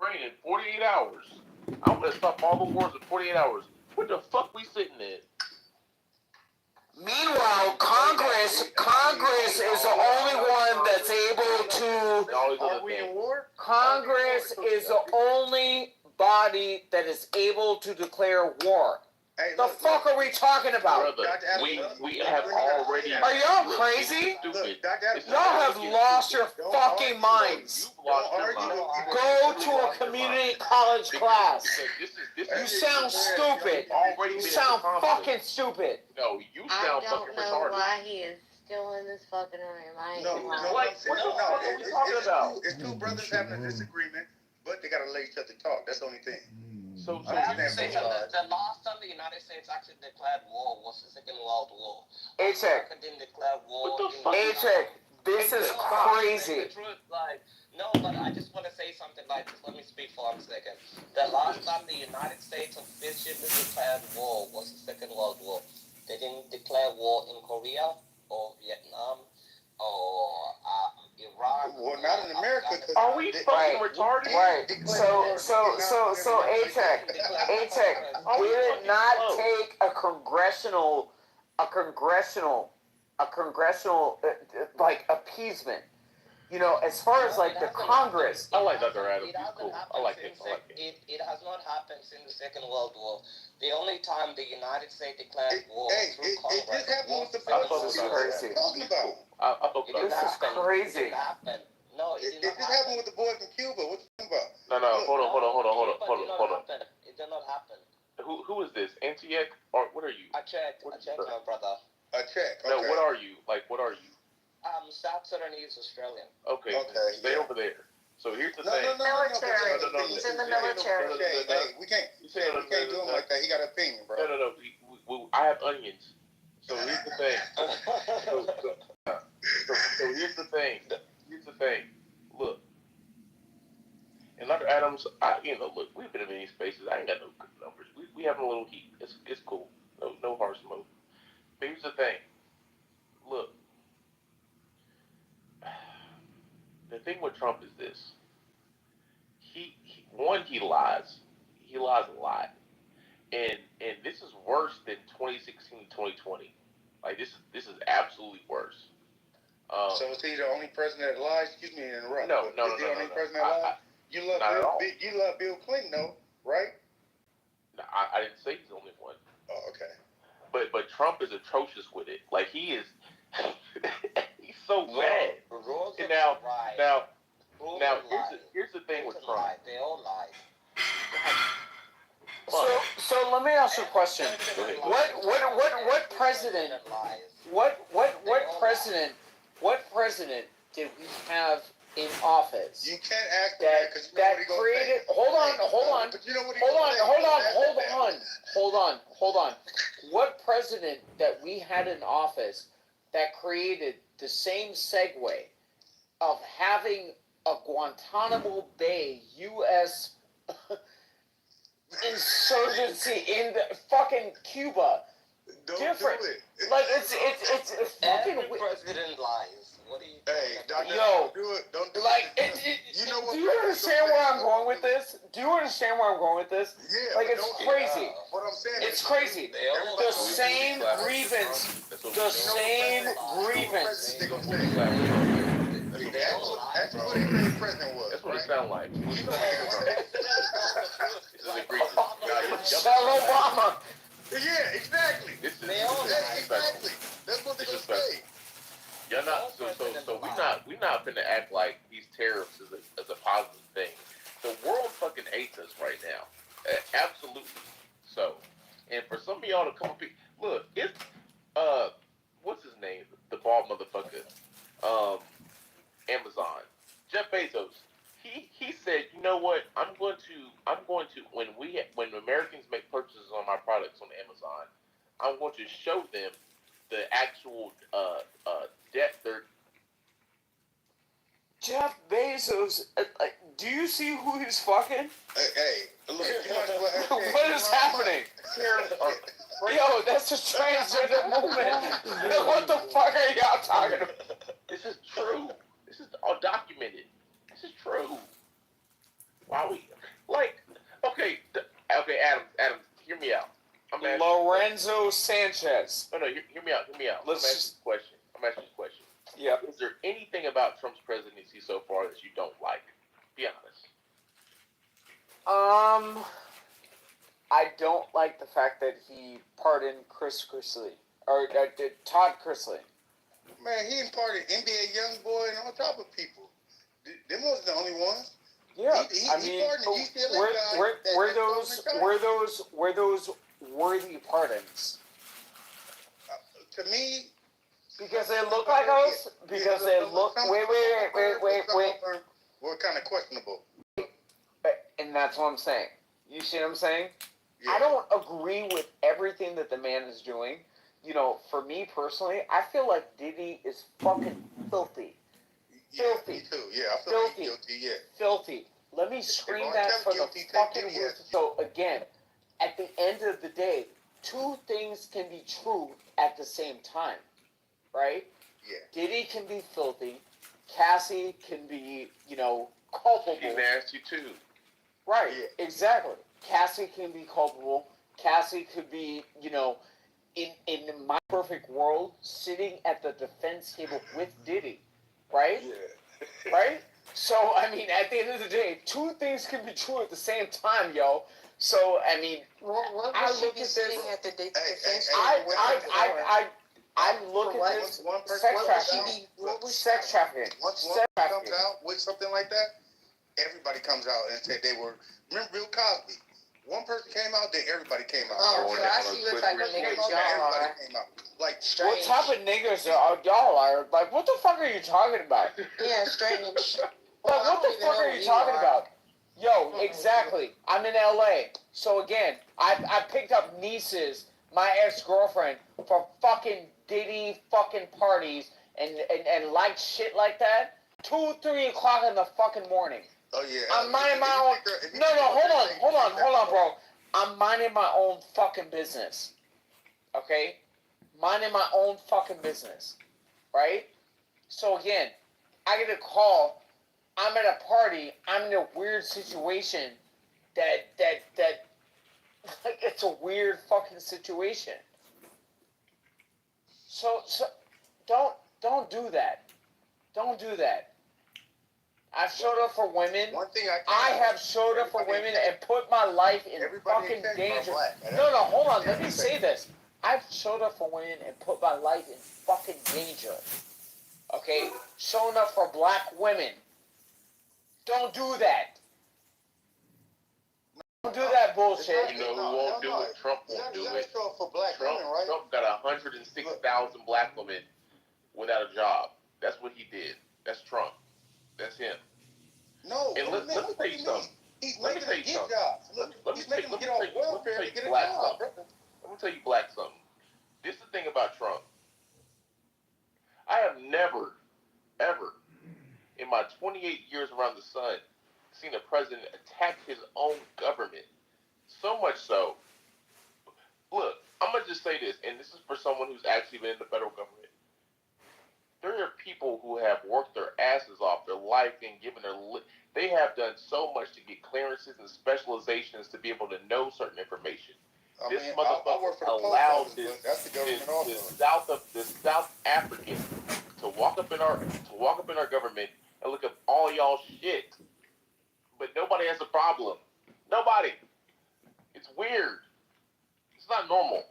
S16: Ukraine in 48 hours. I'm gonna stop all the wars in 48 hours. What the fuck we sitting in?
S5: Meanwhile, Congress is the only one that's able to.
S16: Are we in war?
S5: Congress is the only body that is able to declare war.
S15: Hey,
S5: the fuck are we talking about?
S16: Brother, we have already.
S5: Are y'all crazy? Y'all have lost your fucking minds. Go to a community college class. You sound stupid. You sound fucking stupid.
S16: No, you sound fucking retarded.
S21: I don't know why he is still in this fucking room. I ain't gonna lie.
S16: What the fuck are we talking about?
S15: It's two brothers having a disagreement, but they gotta let each other talk. That's the only thing.
S16: So
S24: I have to say something. The last time the United States actually declared war was the Second World War.
S5: A-Check.
S24: America didn't declare war.
S5: A-Check, this is crazy.
S24: The truth, like, no, but I just want to say something like this. Let me speak for a second. The last time the United States officially declared war was the Second World War. They didn't declare war in Korea or Vietnam or Iraq.
S15: Well, not in America.
S16: Are we fucking retarded?
S5: Right. So A-Check, we did not take a congressional like appeasement. You know, as far as like the Congress.
S16: I like Dr. Adams. He's cool. I like him.
S24: It has not happened since the Second World War. The only time the United States declared war through Congress.
S15: It just happened with the
S5: This is crazy. This is crazy.
S24: No, it
S15: just happened with the boy from Cuba. What you talking about?
S16: No, hold on.
S24: It did not happen.
S16: Who is this? Antioch? Or what are you?
S24: I checked, my brother.
S15: A check. Okay.
S16: No, what are you? Like, what are you?
S24: South Sudanese Australian.
S16: Okay. Stay over there. So here's the thing.
S21: Military. He's in the military.
S15: Hey, we can't do him like that. He got an opinion, bro.
S16: No. I have onions. So here's the thing. So here's the thing. Look. And Dr. Adams, look, we've been in many spaces. I ain't got no good numbers. We having a little heat. It's cool. No harsh smoke. But here's the thing. Look. The thing with Trump is this. He lies. He lies a lot. And this is worse than 2016, 2020. Like this is absolutely worse.
S15: So is he the only president that lies? Excuse me to interrupt.
S16: No.
S15: Is he the only president that lies? You love Bill Clinton, though, right?
S16: No, I didn't say he's the only one.
S15: Oh, okay.
S16: But Trump is atrocious with it. Like he is, he's so bad. And now, here's the thing with Trump.
S24: They all lie.
S5: So let me ask you a question. What president did we have in office?
S15: You can't ask that because you know what he gonna
S5: created.
S15: say.
S5: Hold on.
S15: But you know what he
S5: Hold on. What president that we had in office that created the same segue of having a Guantanamo Bay U.S. insurgency in the fucking Cuba? Different. Like it's fucking.
S24: Every president lies. What do you?
S15: Hey, Doctor,
S5: Yo,
S15: don't do it.
S5: like
S15: you know what?
S5: Do you understand where I'm going with this?
S15: Yeah.
S5: Like it's crazy.
S15: What I'm saying
S5: It's crazy. The same grievance.
S15: That's what the president was.
S16: That's what it sounds like.
S5: Michelle Obama.
S15: Yeah, exactly.
S16: Exactly.
S15: That's what they gonna say.
S16: You're not. So we not finna act like these tariffs is a positive thing. The world fucking hates us right now. Absolutely. So, and for some of y'all to come up here, look, it's what's his name? The bald motherfucker. Amazon. Jeff Bezos. He said, you know what? I'm going to when Americans make purchases on my products on Amazon, I'm going to show them the actual debt they're.
S5: Jeff Bezos, do you see who he's fucking?
S15: Hey, look,
S5: what is happening? Yo, that's a transgender movement. What the fuck are y'all talking about?
S16: This is true. This is all documented. This is true. Why we
S5: Lorenzo Sanchez.
S6: No, hear me out. I'm
S5: Let's
S6: asking this question.
S5: Yeah.
S6: Is there anything about Trump's presidency so far that you don't like? Be honest.
S5: I don't like the fact that he pardoned Chris Chrisley. Or Todd Chrisley.
S15: Man, he imparted NBA YoungBoy and all type of people. Them wasn't the only ones.
S5: Yeah,
S15: he pardoned the UCLA guy.
S5: Were those worthy pardons?
S15: To me,
S5: because they look like us. Because they look. Wait.
S15: Were kind of questionable.
S5: And that's what I'm saying. You see what I'm saying? Yeah. I don't agree with everything that the man is doing. You know, for me personally, I feel like Diddy is fucking filthy. Filthy.
S15: Me too. Yeah, I feel like guilty. Yeah.
S5: Filthy. Let me scream that for the fucking roof. So again, at the end of the day, two things can be true at the same time, right?
S15: Yeah.
S5: Diddy can be filthy. Cassie can be, culpable.
S6: She nasty too.
S5: Right. Yeah. Exactly. Cassie can be culpable. Cassie could be, in my perfect world, sitting at the defense table with Diddy, right?
S15: Yeah.
S5: Right? So, I mean, at the end of the day, two things can be true at the same time, yo. So, I mean,
S21: I look at this. At the defense
S5: I look at this. Sex trafficking.
S15: Once one comes out with something like that, everybody comes out and said they were. Remember Bill Cosby? One person came out, then everybody came out.
S21: Oh, Cosby looks like a nigga.
S15: Everybody came out. Like
S5: strange. What type of niggas are y'all are? Like, what the fuck are you talking about?
S21: Yeah, strange.
S5: Like, what the fuck are you talking about? Yo, exactly. I'm in LA. So again, I picked up nieces, my ex-girlfriend, for fucking Diddy fucking parties and like shit like that. 2, 3 o'clock in the fucking morning.
S15: Oh yeah.
S5: I'm minding my own. No, hold on, bro. I'm minding my own fucking business. Okay? Minding my own fucking business. Right? So again, I get a call. I'm at a party. I'm in a weird situation. That like, it's a weird fucking situation. So don't do that. Don't do that. I've showed up for women.
S15: One thing
S5: I have showed up for women and put my life in fucking danger. No, hold on. Let me say this. I've showed up for women and put my life in fucking danger. Okay? Showing up for black women. Don't do that. Don't do that bullshit.
S6: You know who won't do it? Trump won't do it.
S15: For black women, right?
S6: Trump got 106,000 black women without a job. That's what he did. That's Trump. That's him.
S15: No.
S6: And let me tell you something.
S15: He's making them get jobs. Look, he's making them get off welfare to get a job.
S6: Let me tell you black something. This is the thing about Trump. I have never, ever, in my 28 years around the sun, seen a president attack his own government. So much so. Look, I'm going to just say this, and this is for someone who's actually been in the federal government. There are people who have worked their asses off their life and given they have done so much to get clearances and specializations to be able to know certain information. This motherfucker allowed the South African to walk up in our government and look up all y'all shit. But nobody has a problem. Nobody. It's weird. It's not normal.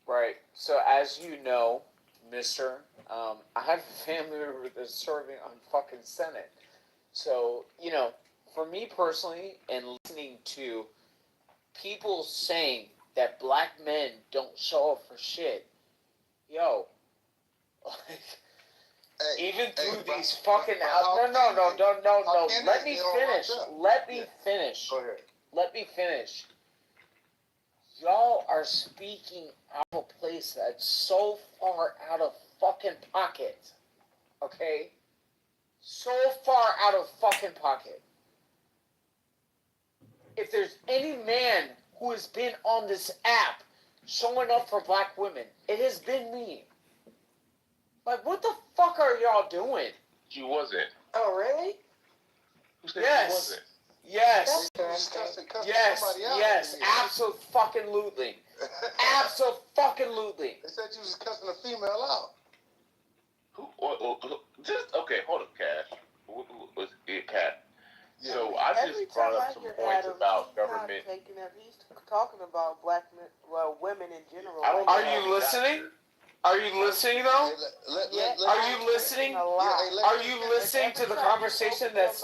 S5: Right. So as you know, Mister, I have a family member that's serving on fucking Senate. So, for me personally, and listening to people saying that black men don't show up for shit, yo, like, even through these fucking no. Let me finish.
S15: Go ahead.
S5: Let me finish. Y'all are speaking out of a place that's so far out of fucking pocket. Okay? So far out of fucking pocket. If there's any man who has been on this app showing up for black women, it has been me. Like, what the fuck are y'all doing?
S6: She wasn't.
S21: Oh, really?
S6: Who said
S5: yes.
S6: she wasn't?
S5: Yes.
S15: Cussing
S5: Yes.
S15: somebody out.
S5: Yes. Absolutely. Absolutely.
S15: They said you was cussing a female out.
S6: Just okay. Hold up, Cash. Was it Cat?
S15: Yeah.
S6: So I
S1: Every
S6: just brought
S1: time
S6: up
S1: I
S6: some
S1: hear
S6: points
S1: Adam,
S6: about
S1: he's
S6: government.
S1: not taking up. He's talking about black men, well, women in general.
S6: I don't
S5: Are you listening? Are you listening though? Are you listening? Are you listening to the conversation that's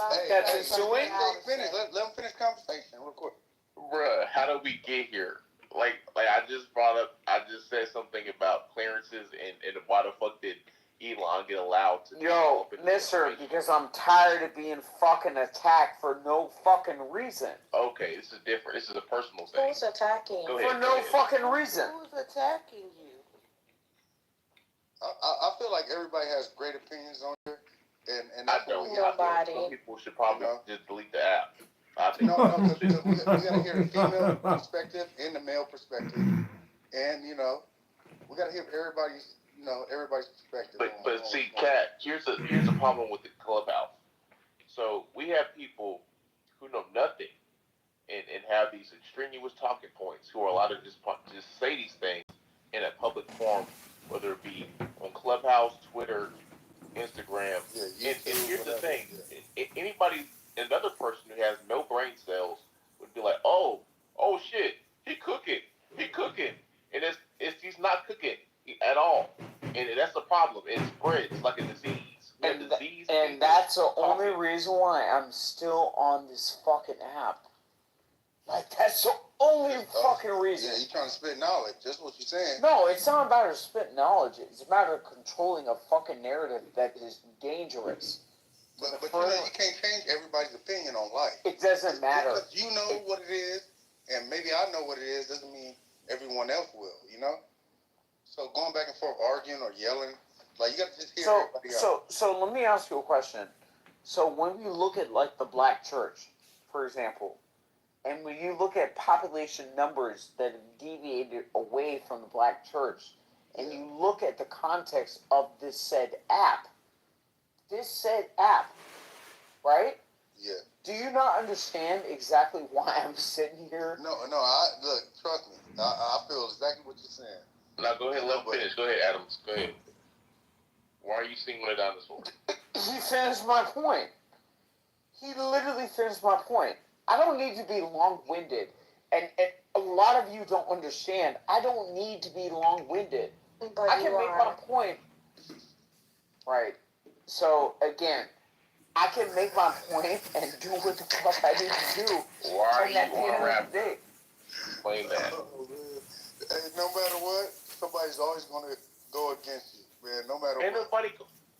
S5: ensuing?
S15: Let them finish conversation real quick.
S6: Bruh, how did we get here? Like I just brought up. I just said something about clearances and why the fuck did Elon get allowed to?
S5: Yo, mister, because I'm tired of being fucking attacked for no fucking reason.
S6: Okay, this is different. This is a personal thing.
S21: Who's attacking you?
S5: For no fucking reason.
S1: Who's attacking you?
S15: I feel like everybody has great opinions on here, and
S6: I don't.
S21: Nobody.
S6: Some people should probably just delete the app. I think
S15: no, because we gotta hear the female perspective and the male perspective, and we gotta hear everybody's perspective.
S6: But see, Kat, here's the problem with the Clubhouse. So we have people who know nothing and have these extraneous talking points who are allowed to just say these things in a public forum, whether it be on Clubhouse, Twitter, Instagram. And here's the thing: another person who has no brain cells would be like, "Oh shit, he cooking," and he's not cooking at all, and that's the problem. It spreads like a disease.
S5: And that's the only reason why I'm still on this fucking app. Like, that's the only fucking reason.
S15: Yeah, you're trying to spit knowledge. That's what you're saying.
S5: No, it's not about spit knowledge. It's a matter of controlling a fucking narrative that is dangerous.
S15: But you can't change everybody's opinion on life.
S5: It doesn't matter.
S15: Because you know what it is, and maybe I know what it is, doesn't mean everyone else will, So going back and forth, arguing or yelling, like, you got to just hear everybody out.
S5: So let me ask you a question. So when you look at, like, the black church, for example, and when you look at population numbers that have deviated away from the black church, and you look at the context of this said app, right?
S15: Yeah.
S5: Do you not understand exactly why I'm sitting here?
S15: No, look, trust me. I feel exactly what you're saying.
S6: Now go ahead, let him finish. Go ahead, Adams. Go ahead. Why are you singling it down the sword?
S5: He finished my point. He literally finished my point. I don't need to be long-winded. And a lot of you don't understand. I don't need to be long-winded.
S21: But
S5: I can make my point. Right. So, again, I can make my point and do what the fuck I need to do.
S6: Why are you
S5: at the end
S6: rap?
S5: of the day.
S6: Explain that.
S15: Hey, no matter what, somebody's always going to go against you, man. No matter
S6: Ain't
S15: what.
S6: nobody.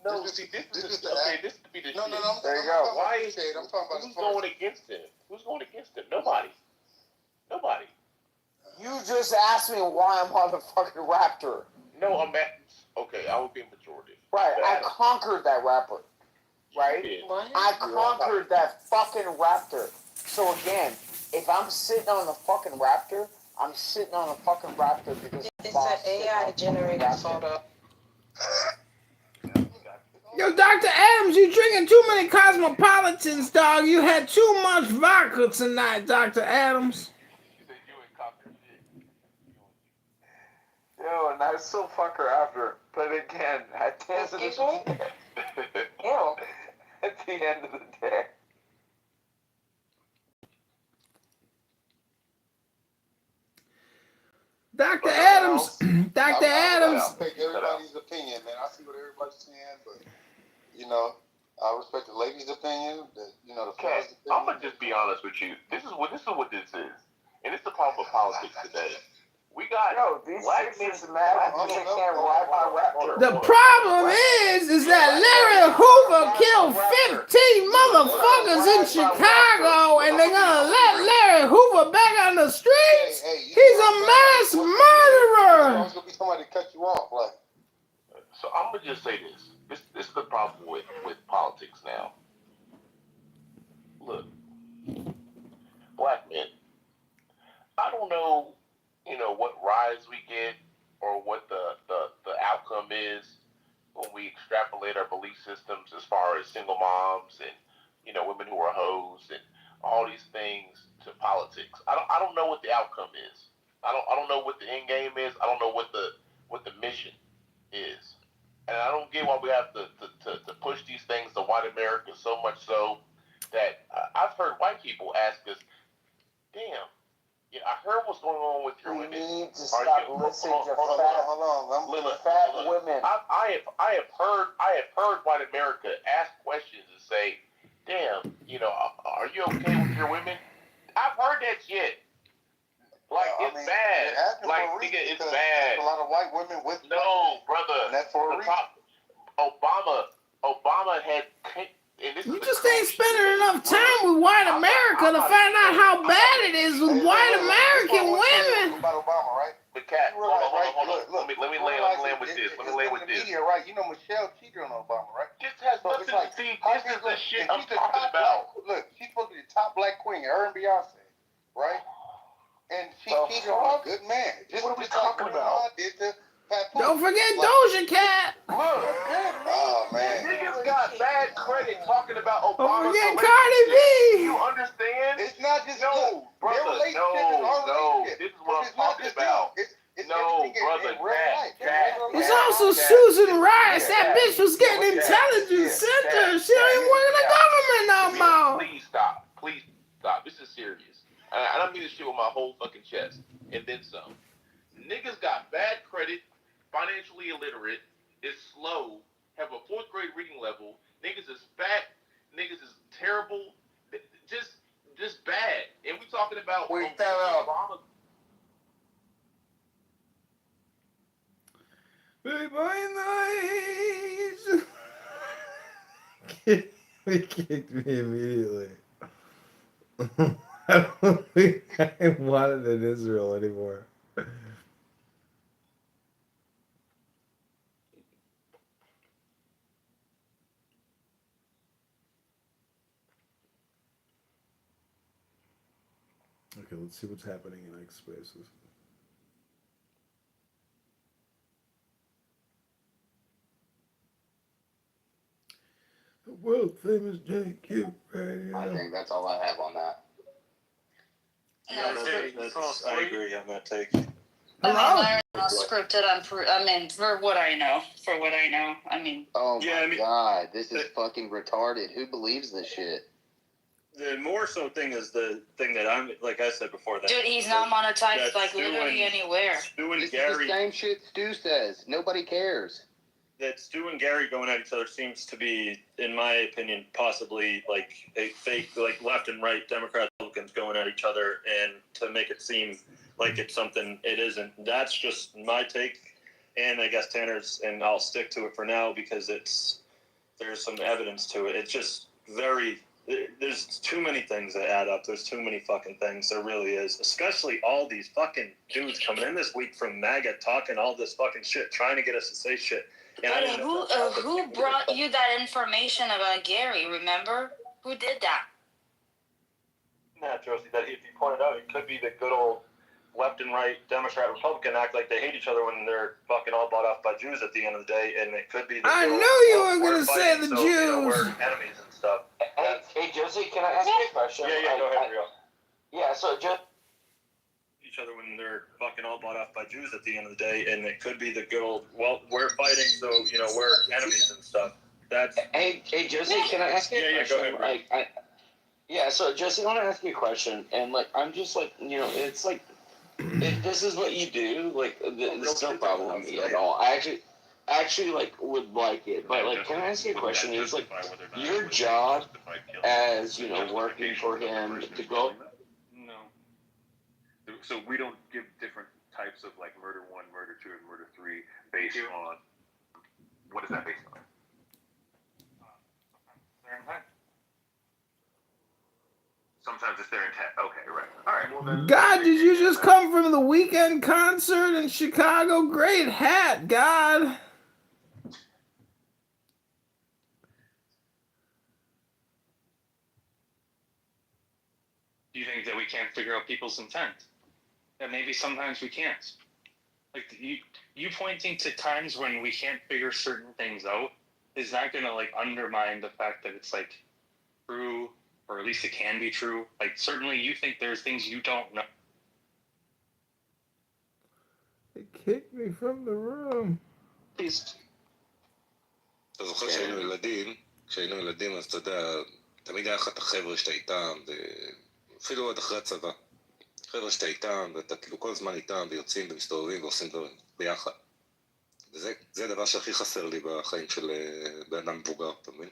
S6: No,
S15: this
S6: see,
S15: is the
S6: okay.
S15: act.
S6: This could be the
S15: No,
S6: shit.
S5: There you go.
S6: Why is
S15: I'm talking about
S6: who's going against him? Who's going against him? Nobody.
S5: You just asked me why I'm on the fucking Raptor.
S6: No, I'm at. Okay, I would be pejorative.
S5: Right, I conquered that rapper. Right? I conquered that fucking Raptor. So again, if I'm sitting on the fucking Raptor, I'm sitting on a fucking Raptor because
S21: it's an AI generated photo.
S2: Yo, Dr. Adams, you drinking too many Cosmopolitans, dog. You had too much vodka tonight, Dr. Adams.
S5: Yo, and I still fuck her after. But again, at the end of the day. At the end of the day.
S2: Dr. Adams, Dr. Adams.
S15: I take everybody's opinion, man. I see what everybody's saying, but, I respect the lady's opinion, the
S6: Kat, I'm gonna just be honest with you. This is what this is, and it's the problem with politics today. We got
S5: these
S6: black men
S5: mad because they can't ride my Raptor.
S2: The problem is that Larry Hoover killed 15 motherfuckers in Chicago, and they're gonna let Larry Hoover back on the streets? He's a mass murderer.
S15: There's gonna be somebody to cut you off, like.
S6: So I'm gonna just say this. This is the problem with politics now. Look, black men. I don't know, what rise we get or what the outcome is when we extrapolate our belief systems as far as single moms and women who are hoes and all these things to politics. I don't know what the outcome is. I don't know what the end game is. I don't know what the mission is. And I don't get why we have to push these things to white America so much so that I've heard white people ask us, damn, I heard what's going on with your women.
S5: You need to stop listening to fat women.
S6: I have heard white America ask questions and say, damn, are you okay with your women? I've heard that shit. Like, it's bad. Like, nigga, it's bad.
S15: A lot of white women with
S6: brother.
S15: And that's for a reason.
S6: Obama had. And this
S2: You just ain't spending enough time with white America to find out how bad it is with white American women.
S15: About Obama, right?
S6: But Kat, hold on.
S15: Look,
S6: Let me land with this.
S15: Media, right? You know Michelle cheated on Obama, right?
S6: This has nothing to see. This is the shit I'm talking about.
S15: Look, she's supposed to be the top black queen, her and Beyonce, right? And she cheated on a good man.
S6: What are we talking about?
S2: Don't forget Doja Cat.
S6: Look.
S15: Oh, man.
S6: Niggas got bad credit talking about Obama.
S2: Don't forget Cardi B.
S6: You understand?
S15: It's not just
S6: brother. No. This is what I'm talking about. Brother. Cat.
S2: It's also Susan Rice. That bitch was getting intelligence center. She don't even work in the government no more.
S6: Please stop. This is serious. And I mean this shit with my whole fucking chest. And then some. Niggas got bad credit, financially illiterate, is slow, have a 4th grade reading level. Niggas is fat. Niggas is terrible. Just bad. And we talking about Obama.
S2: He kicked me immediately. I don't think I want it in Israel anymore. Okay, let's see what's happening in X Spaces. The world famous JQ Radio.
S22: I think that's all I have on that.
S8: I agree on that take.
S2: Hello?
S7: Scripted for what I know.
S22: Oh my God, this is fucking retarded. Who believes this shit?
S8: The more so thing is the thing that I'm, like I said before.
S7: Dude, he's not monetized literally anywhere.
S22: Stu and Gary. The same shit Stu says. Nobody cares.
S8: That Stu and Gary going at each other seems to be, in my opinion, possibly like a fake, like left and right Democrats, Republicans going at each other, and to make it seem like it's something it isn't. That's just my take, and I guess Tanner's, and I'll stick to it for now because there's some evidence to it. It's just there's too many things that add up. There's too many fucking things. There really is. Especially all these fucking dudes coming in this week from MAGA talking all this fucking shit, trying to get us to say shit.
S7: And who brought you that information about Gary, remember? Who did that?
S8: Nah, Josie, that if you pointed out, it could be the good old left and right Democrat Republican act like they hate each other when they're fucking all bought off by Jews at the end of the day, and it could be the
S2: I knew you were going to say the Jews.
S8: We're enemies and stuff.
S5: Hey, Josie, can I ask you a question?
S8: Yeah, go ahead, Rio.
S5: Yeah, so just
S8: each other when they're fucking all bought off by Jews at the end of the day, and it could be the good old, well, we're fighting, so, we're enemies and stuff. That's...
S5: Hey, Josie, can I ask you a question?
S8: Go ahead,
S5: Rio. So, Josie, I want to ask you a question, and, I'm just, it's if this is what you do, it's no problem with me at all. I actually would like it, but, can I ask you a question? Is, your job as, working for him to go...
S17: So we don't give different types of murder 1, murder 2, and murder 3 based on what is that based on? Their intent. Sometimes it's their intent. Okay, right. All right. Well then.
S2: God, did you just come from the weekend concert in Chicago? Great hat, God.
S18: Do you think that we can't figure out people's intent? That maybe sometimes we can't. You pointing to times when we can't figure certain things out is not going to undermine the fact that it's true or at least it can be true. Like, certainly you think there's things you don't know.
S2: They kicked me from the room.
S10: אתה זוכר כשהיינו ילדים, אז אתה יודע, תמיד היה לך את החבר'ה שאתה איתם, אפילו עד אחרי הצבא. חבר'ה שאתה איתם, ואתה כאילו כל הזמן איתם, ויוצאים ומסתובבים ועושים דברים ביחד. וזה הדבר שהכי חסר לי בחיים של בן אדם מבוגר, אתה מבין?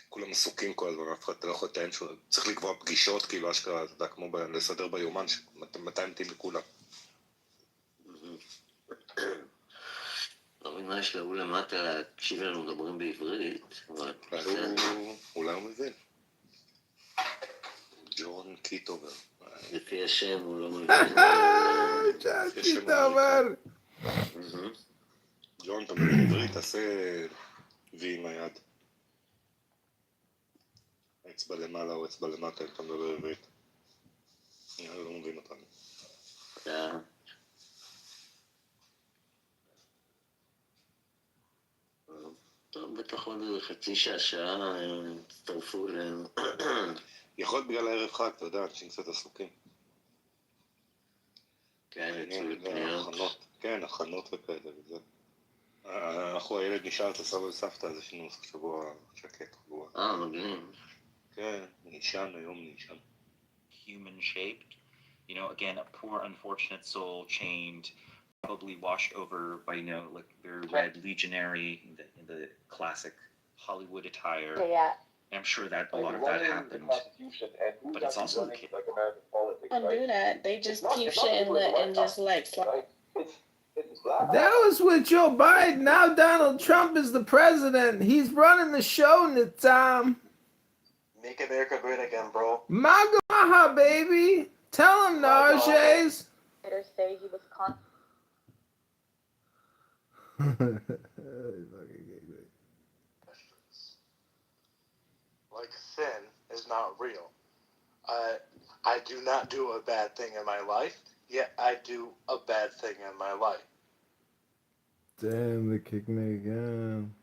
S10: כולם עסוקים כל הזמן, אף אחד אתה לא יכול לתאם שהוא צריך לקבוע פגישות, כאילו אשכרה, אתה יודע, כמו לסדר ביומן, מתי מתאים לכולם.
S11: לא מבין מה יש להוא למטה להקשיב לנו מדברים בעברית, אבל...
S10: אולי הוא מבין. ג'ון קיטובר.
S11: לפי השם הוא לא מבין.
S2: ג'ון קיטובר.
S10: ג'ון, אתה מבין עברית, תעשה וי עם היד. אצבע למעלה או אצבע למטה, אם אתה מדבר עברית. אני לא מבין אותנו.
S11: טוב, בטח עוד חצי שעה תצטרפו אלינו.
S10: יכול להיות בגלל הערב חג, אתה יודע, אנשים קצת עסוקים.
S11: כן, יצאו לפניות.
S10: כן, הכנות וכאלה וזה. הילד נשאר אצל סבא וסבתא, אז יש לנו שבוע שקט רגוע.
S11: מגניב.
S10: כן, נשען היום, נשען.
S19: Human shaped, you know, again, a poor unfortunate soul chained, probably washed over by, you know, like very red legionary in the classic Hollywood attire.
S21: Yeah.
S19: I'm sure that a lot of that happened, but it's also the case.
S20: Undo that. They just keep shit and just like.
S2: That was with Joe Biden. Now Donald Trump is the president. He's running the show, Nitam.
S23: Make America great again, bro.
S2: Maga Maha, baby. Tell him, Narjays.
S21: Say he was
S23: Like sin is not real. I do not do a bad thing in my life, yet I do a bad thing in my life.
S2: Damn, they kicked me again.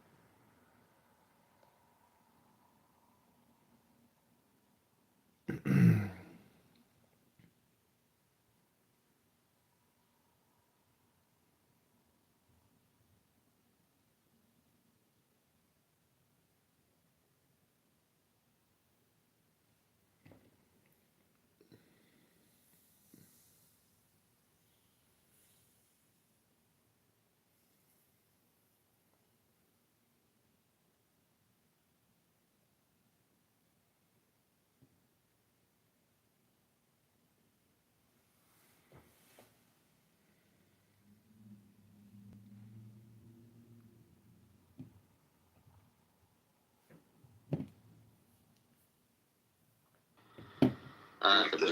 S11: אתה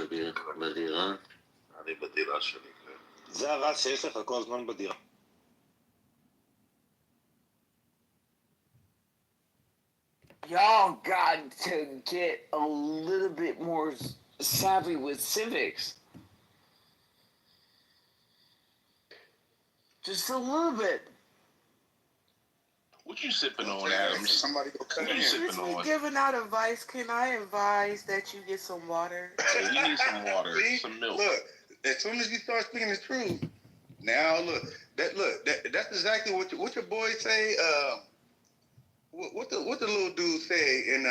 S11: בדירה?
S10: אני בדירה שלי, כן. זה הרעש שיש לך כל הזמן בדירה.
S5: Y'all got to get a little bit more savvy with civics. Just a little bit.
S6: What you sipping on, Adams?
S15: Somebody go cut
S6: What you sipping on?
S1: Giving out advice, can I advise that you get some water?
S6: Yeah, you need some water,
S15: See?
S6: some milk.
S15: Look, as soon as you start speaking the truth, now that's exactly what your boy say. What the little dude say? And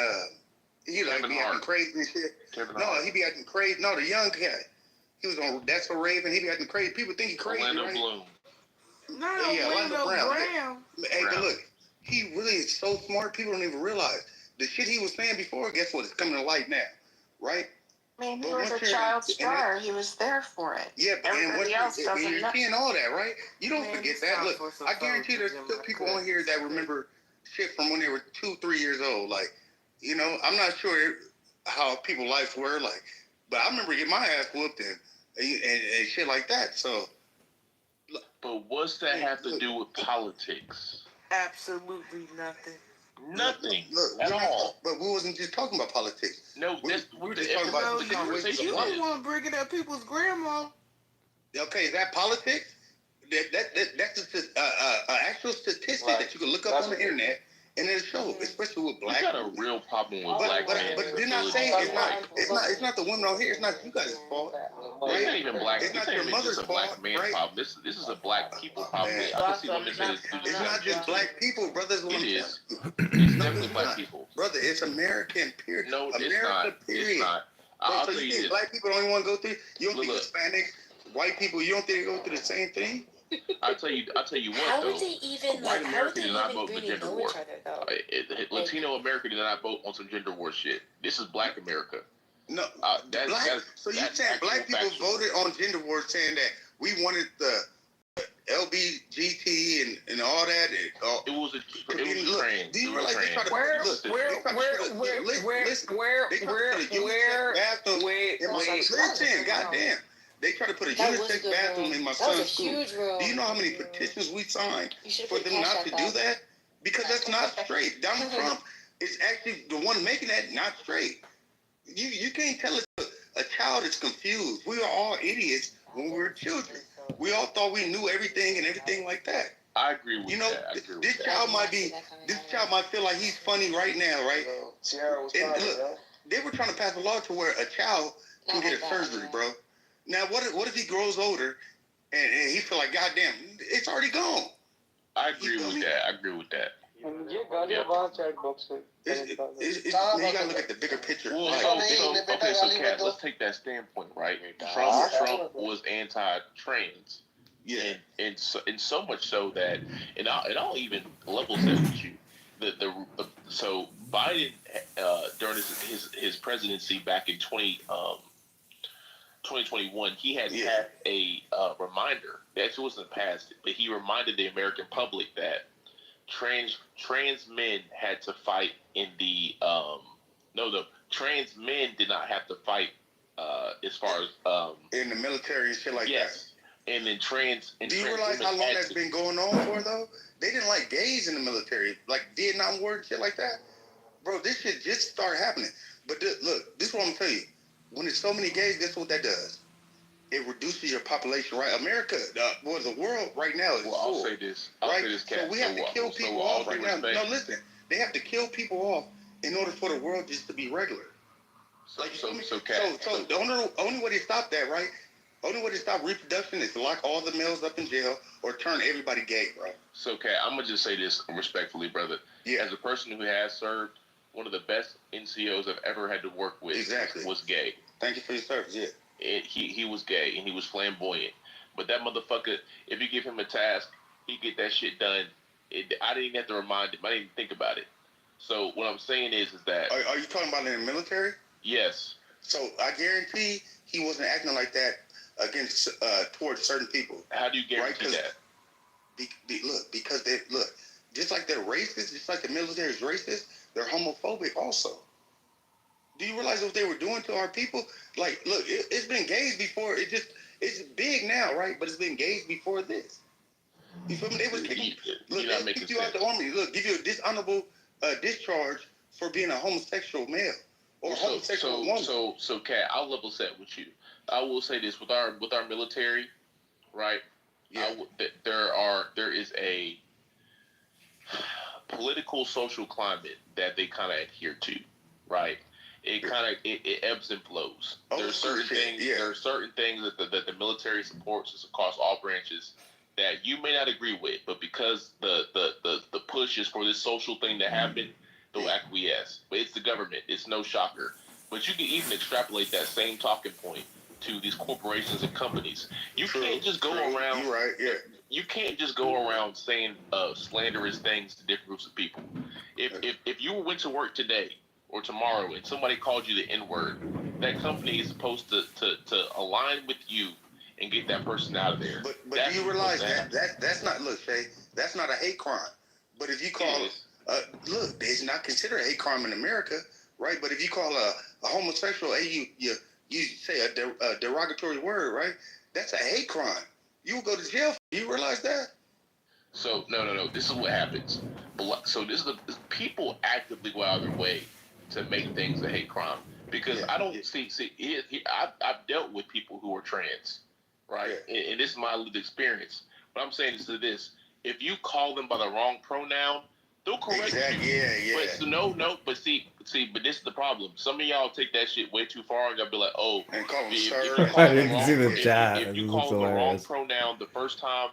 S15: he like be acting crazy and shit. No, he be acting crazy. No, the young cat. He was on That's So Raven. He be acting crazy. People think he crazy,
S6: Orlando
S15: right?
S6: Bloom.
S1: No,
S15: Yeah, Orlando
S1: Brown.
S15: Hey, but look, he really is so smart. People don't even realize the shit he was saying before. Guess what? It's coming to light now, right?
S21: I mean, he
S15: But
S21: was a
S15: once
S21: child
S15: you're-
S21: star. He was there for it.
S15: Yeah, but and
S21: Everybody else doesn't
S15: you're
S21: know.
S15: seeing all that, right? You don't
S21: Man,
S15: forget
S21: it's
S15: that.
S21: not
S15: Look,
S21: for some
S15: I guarantee there's
S21: folks,
S15: still
S21: Jim,
S15: people
S21: I
S15: on here that remember shit from when they were 2-3 years old. Like, you know, I'm not sure how people's lives were like, but I remember getting my ass whooped and shit like that. So,
S6: But what's that have to do with politics?
S1: Absolutely nothing.
S6: Nothing
S15: look,
S6: at all.
S15: But we wasn't just talking about politics.
S6: No,
S15: we're just talking about the conversation.
S1: You don't want to bring it up people's grandma.
S15: Okay, is that politics? That's an actual statistic that you can look up on the internet And it shows, especially with black.
S6: You got a real problem with black men.
S15: But didn't I say it's not the women out here. It's not you guys' fault.
S6: Right? It's not even black. It's not your mother's fault. Black man problem. This is a black people problem. I can see women say this.
S15: It's not just black people, brothers.
S6: It is. It's definitely black people.
S15: Brother, it's American. Period.
S6: No,
S15: America,
S6: it's not.
S15: period.
S6: It's not.
S15: So you think black people don't even want to go through? You don't think Hispanics, white people, you don't think they go through the same thing?
S6: I'll tell you what,
S21: How
S6: though.
S21: would they even,
S6: White
S21: how would
S6: America
S21: they
S6: did not
S21: even
S6: vote for
S21: really
S6: gender
S21: know
S6: war.
S21: each other, though?
S6: Latino America did not vote on some gender war shit. This is black America.
S15: No, so you saying black people voted on gender war, saying that we wanted the LBGT and all that?
S6: It was a trans.
S15: Do you realize they try to listen, goddamn. They try to put a unisex bathroom in my son's school. Do you know how many petitions we signed for them not to do that? Because that's not straight. Donald Trump is actually the one making that not straight. You can't tell a child is confused. We are all idiots when we were children. We all thought we knew everything and everything like that.
S6: I agree with that.
S15: This child might feel like he's funny right now, right? And look, they were trying to pass a law to where a child can get a surgery, bro. Now, what if he grows older and he feel like, goddamn, it's already gone?
S6: I agree with that.
S15: You gotta look at the bigger picture.
S6: Well, so Kat, let's take that standpoint, right? Trump was anti-trans. Yeah. And so much so that, and I'll even level set with you. So Biden, during his presidency back in 2021, he had a reminder. That actually wasn't passed, but he reminded the American public that trans men had to fight in the trans men did not have to fight as far as
S15: in the military and shit like that.
S6: And then do
S15: you realize how long that's been going on for though? They didn't like gays in the military, like Vietnam War and shit like that. Bro, this shit just started happening. But look, this is what I'm telling you. When there's so many gays, this is what that does. It reduces your population, right? America, the world right now is
S6: I'll say this, Kat.
S15: So we have to kill people off right now. No, listen. They have to kill people off in order for the world just to be regular.
S6: So
S15: the only way to stop that, right? Only way to stop reproduction is to lock all the males up in jail or turn everybody gay, bro.
S6: So, Kat, I'm going to just say this respectfully, brother. Yeah. As a person who has served, one of the best NCOs I've ever had to work with was gay.
S15: Thank you for your service,
S6: He was gay, and he was flamboyant. But that motherfucker, if you give him a task, he get that shit done. I didn't even have to remind him. I didn't even think about it. So what I'm saying is that...
S15: Are you talking about in the military?
S6: Yes.
S15: So I guarantee he wasn't acting like that against towards certain people.
S6: How do you guarantee that?
S15: Because just like they're racist, just like the military is racist, they're homophobic also. Do you realize what they were doing to our people? Like, look, it's been gays before. It's big now, right? But it's been gays before this. You feel me? They was kicking. Look, they kicked you out the army. Look, give you a dishonorable discharge for being a homosexual male or homosexual woman.
S6: So, Kat, I'll level set with you. I will say this with our military, right? Yeah. There is a political social climate that they kind of adhere to, right? It ebbs and flows. There are certain things. There are certain things that the military supports across all branches that you may not agree with, but because the push is for this social thing to happen, they'll acquiesce. But it's the government. It's no shocker. But you can even extrapolate that same talking point to these corporations and companies. You can't just go around.
S15: You're right. Yeah.
S6: You can't just go around saying slanderous things to different groups of people. If you went to work today or tomorrow and somebody called you the N-word, that company is supposed to align with you and get that person out of there.
S15: But do you realize that's not, look, Shay, that's not a hate crime. But if you call look, it's not considered a hate crime in America, right? But if you call a homosexual you say a derogatory word, right? That's a hate crime. You will go to jail. Do you realize that?
S6: So no. This is what happens. So people actively go out of their way to make things a hate crime because I don't see. I've dealt with people who are trans, right? And this is my lived experience. What I'm saying is this: if you call them by the wrong pronoun, They'll correct
S15: Exactly.
S6: you.
S15: Yeah.
S6: But so but see, but this is the problem. Some of y'all take that shit way too far and gotta be like, oh,
S15: And call them
S6: if
S15: sir.
S6: you call
S2: I
S6: them
S2: didn't see the
S6: if
S2: chat.
S6: you
S2: It
S6: call
S2: looks
S6: them the wrong
S2: hilarious.
S6: pronoun the first time,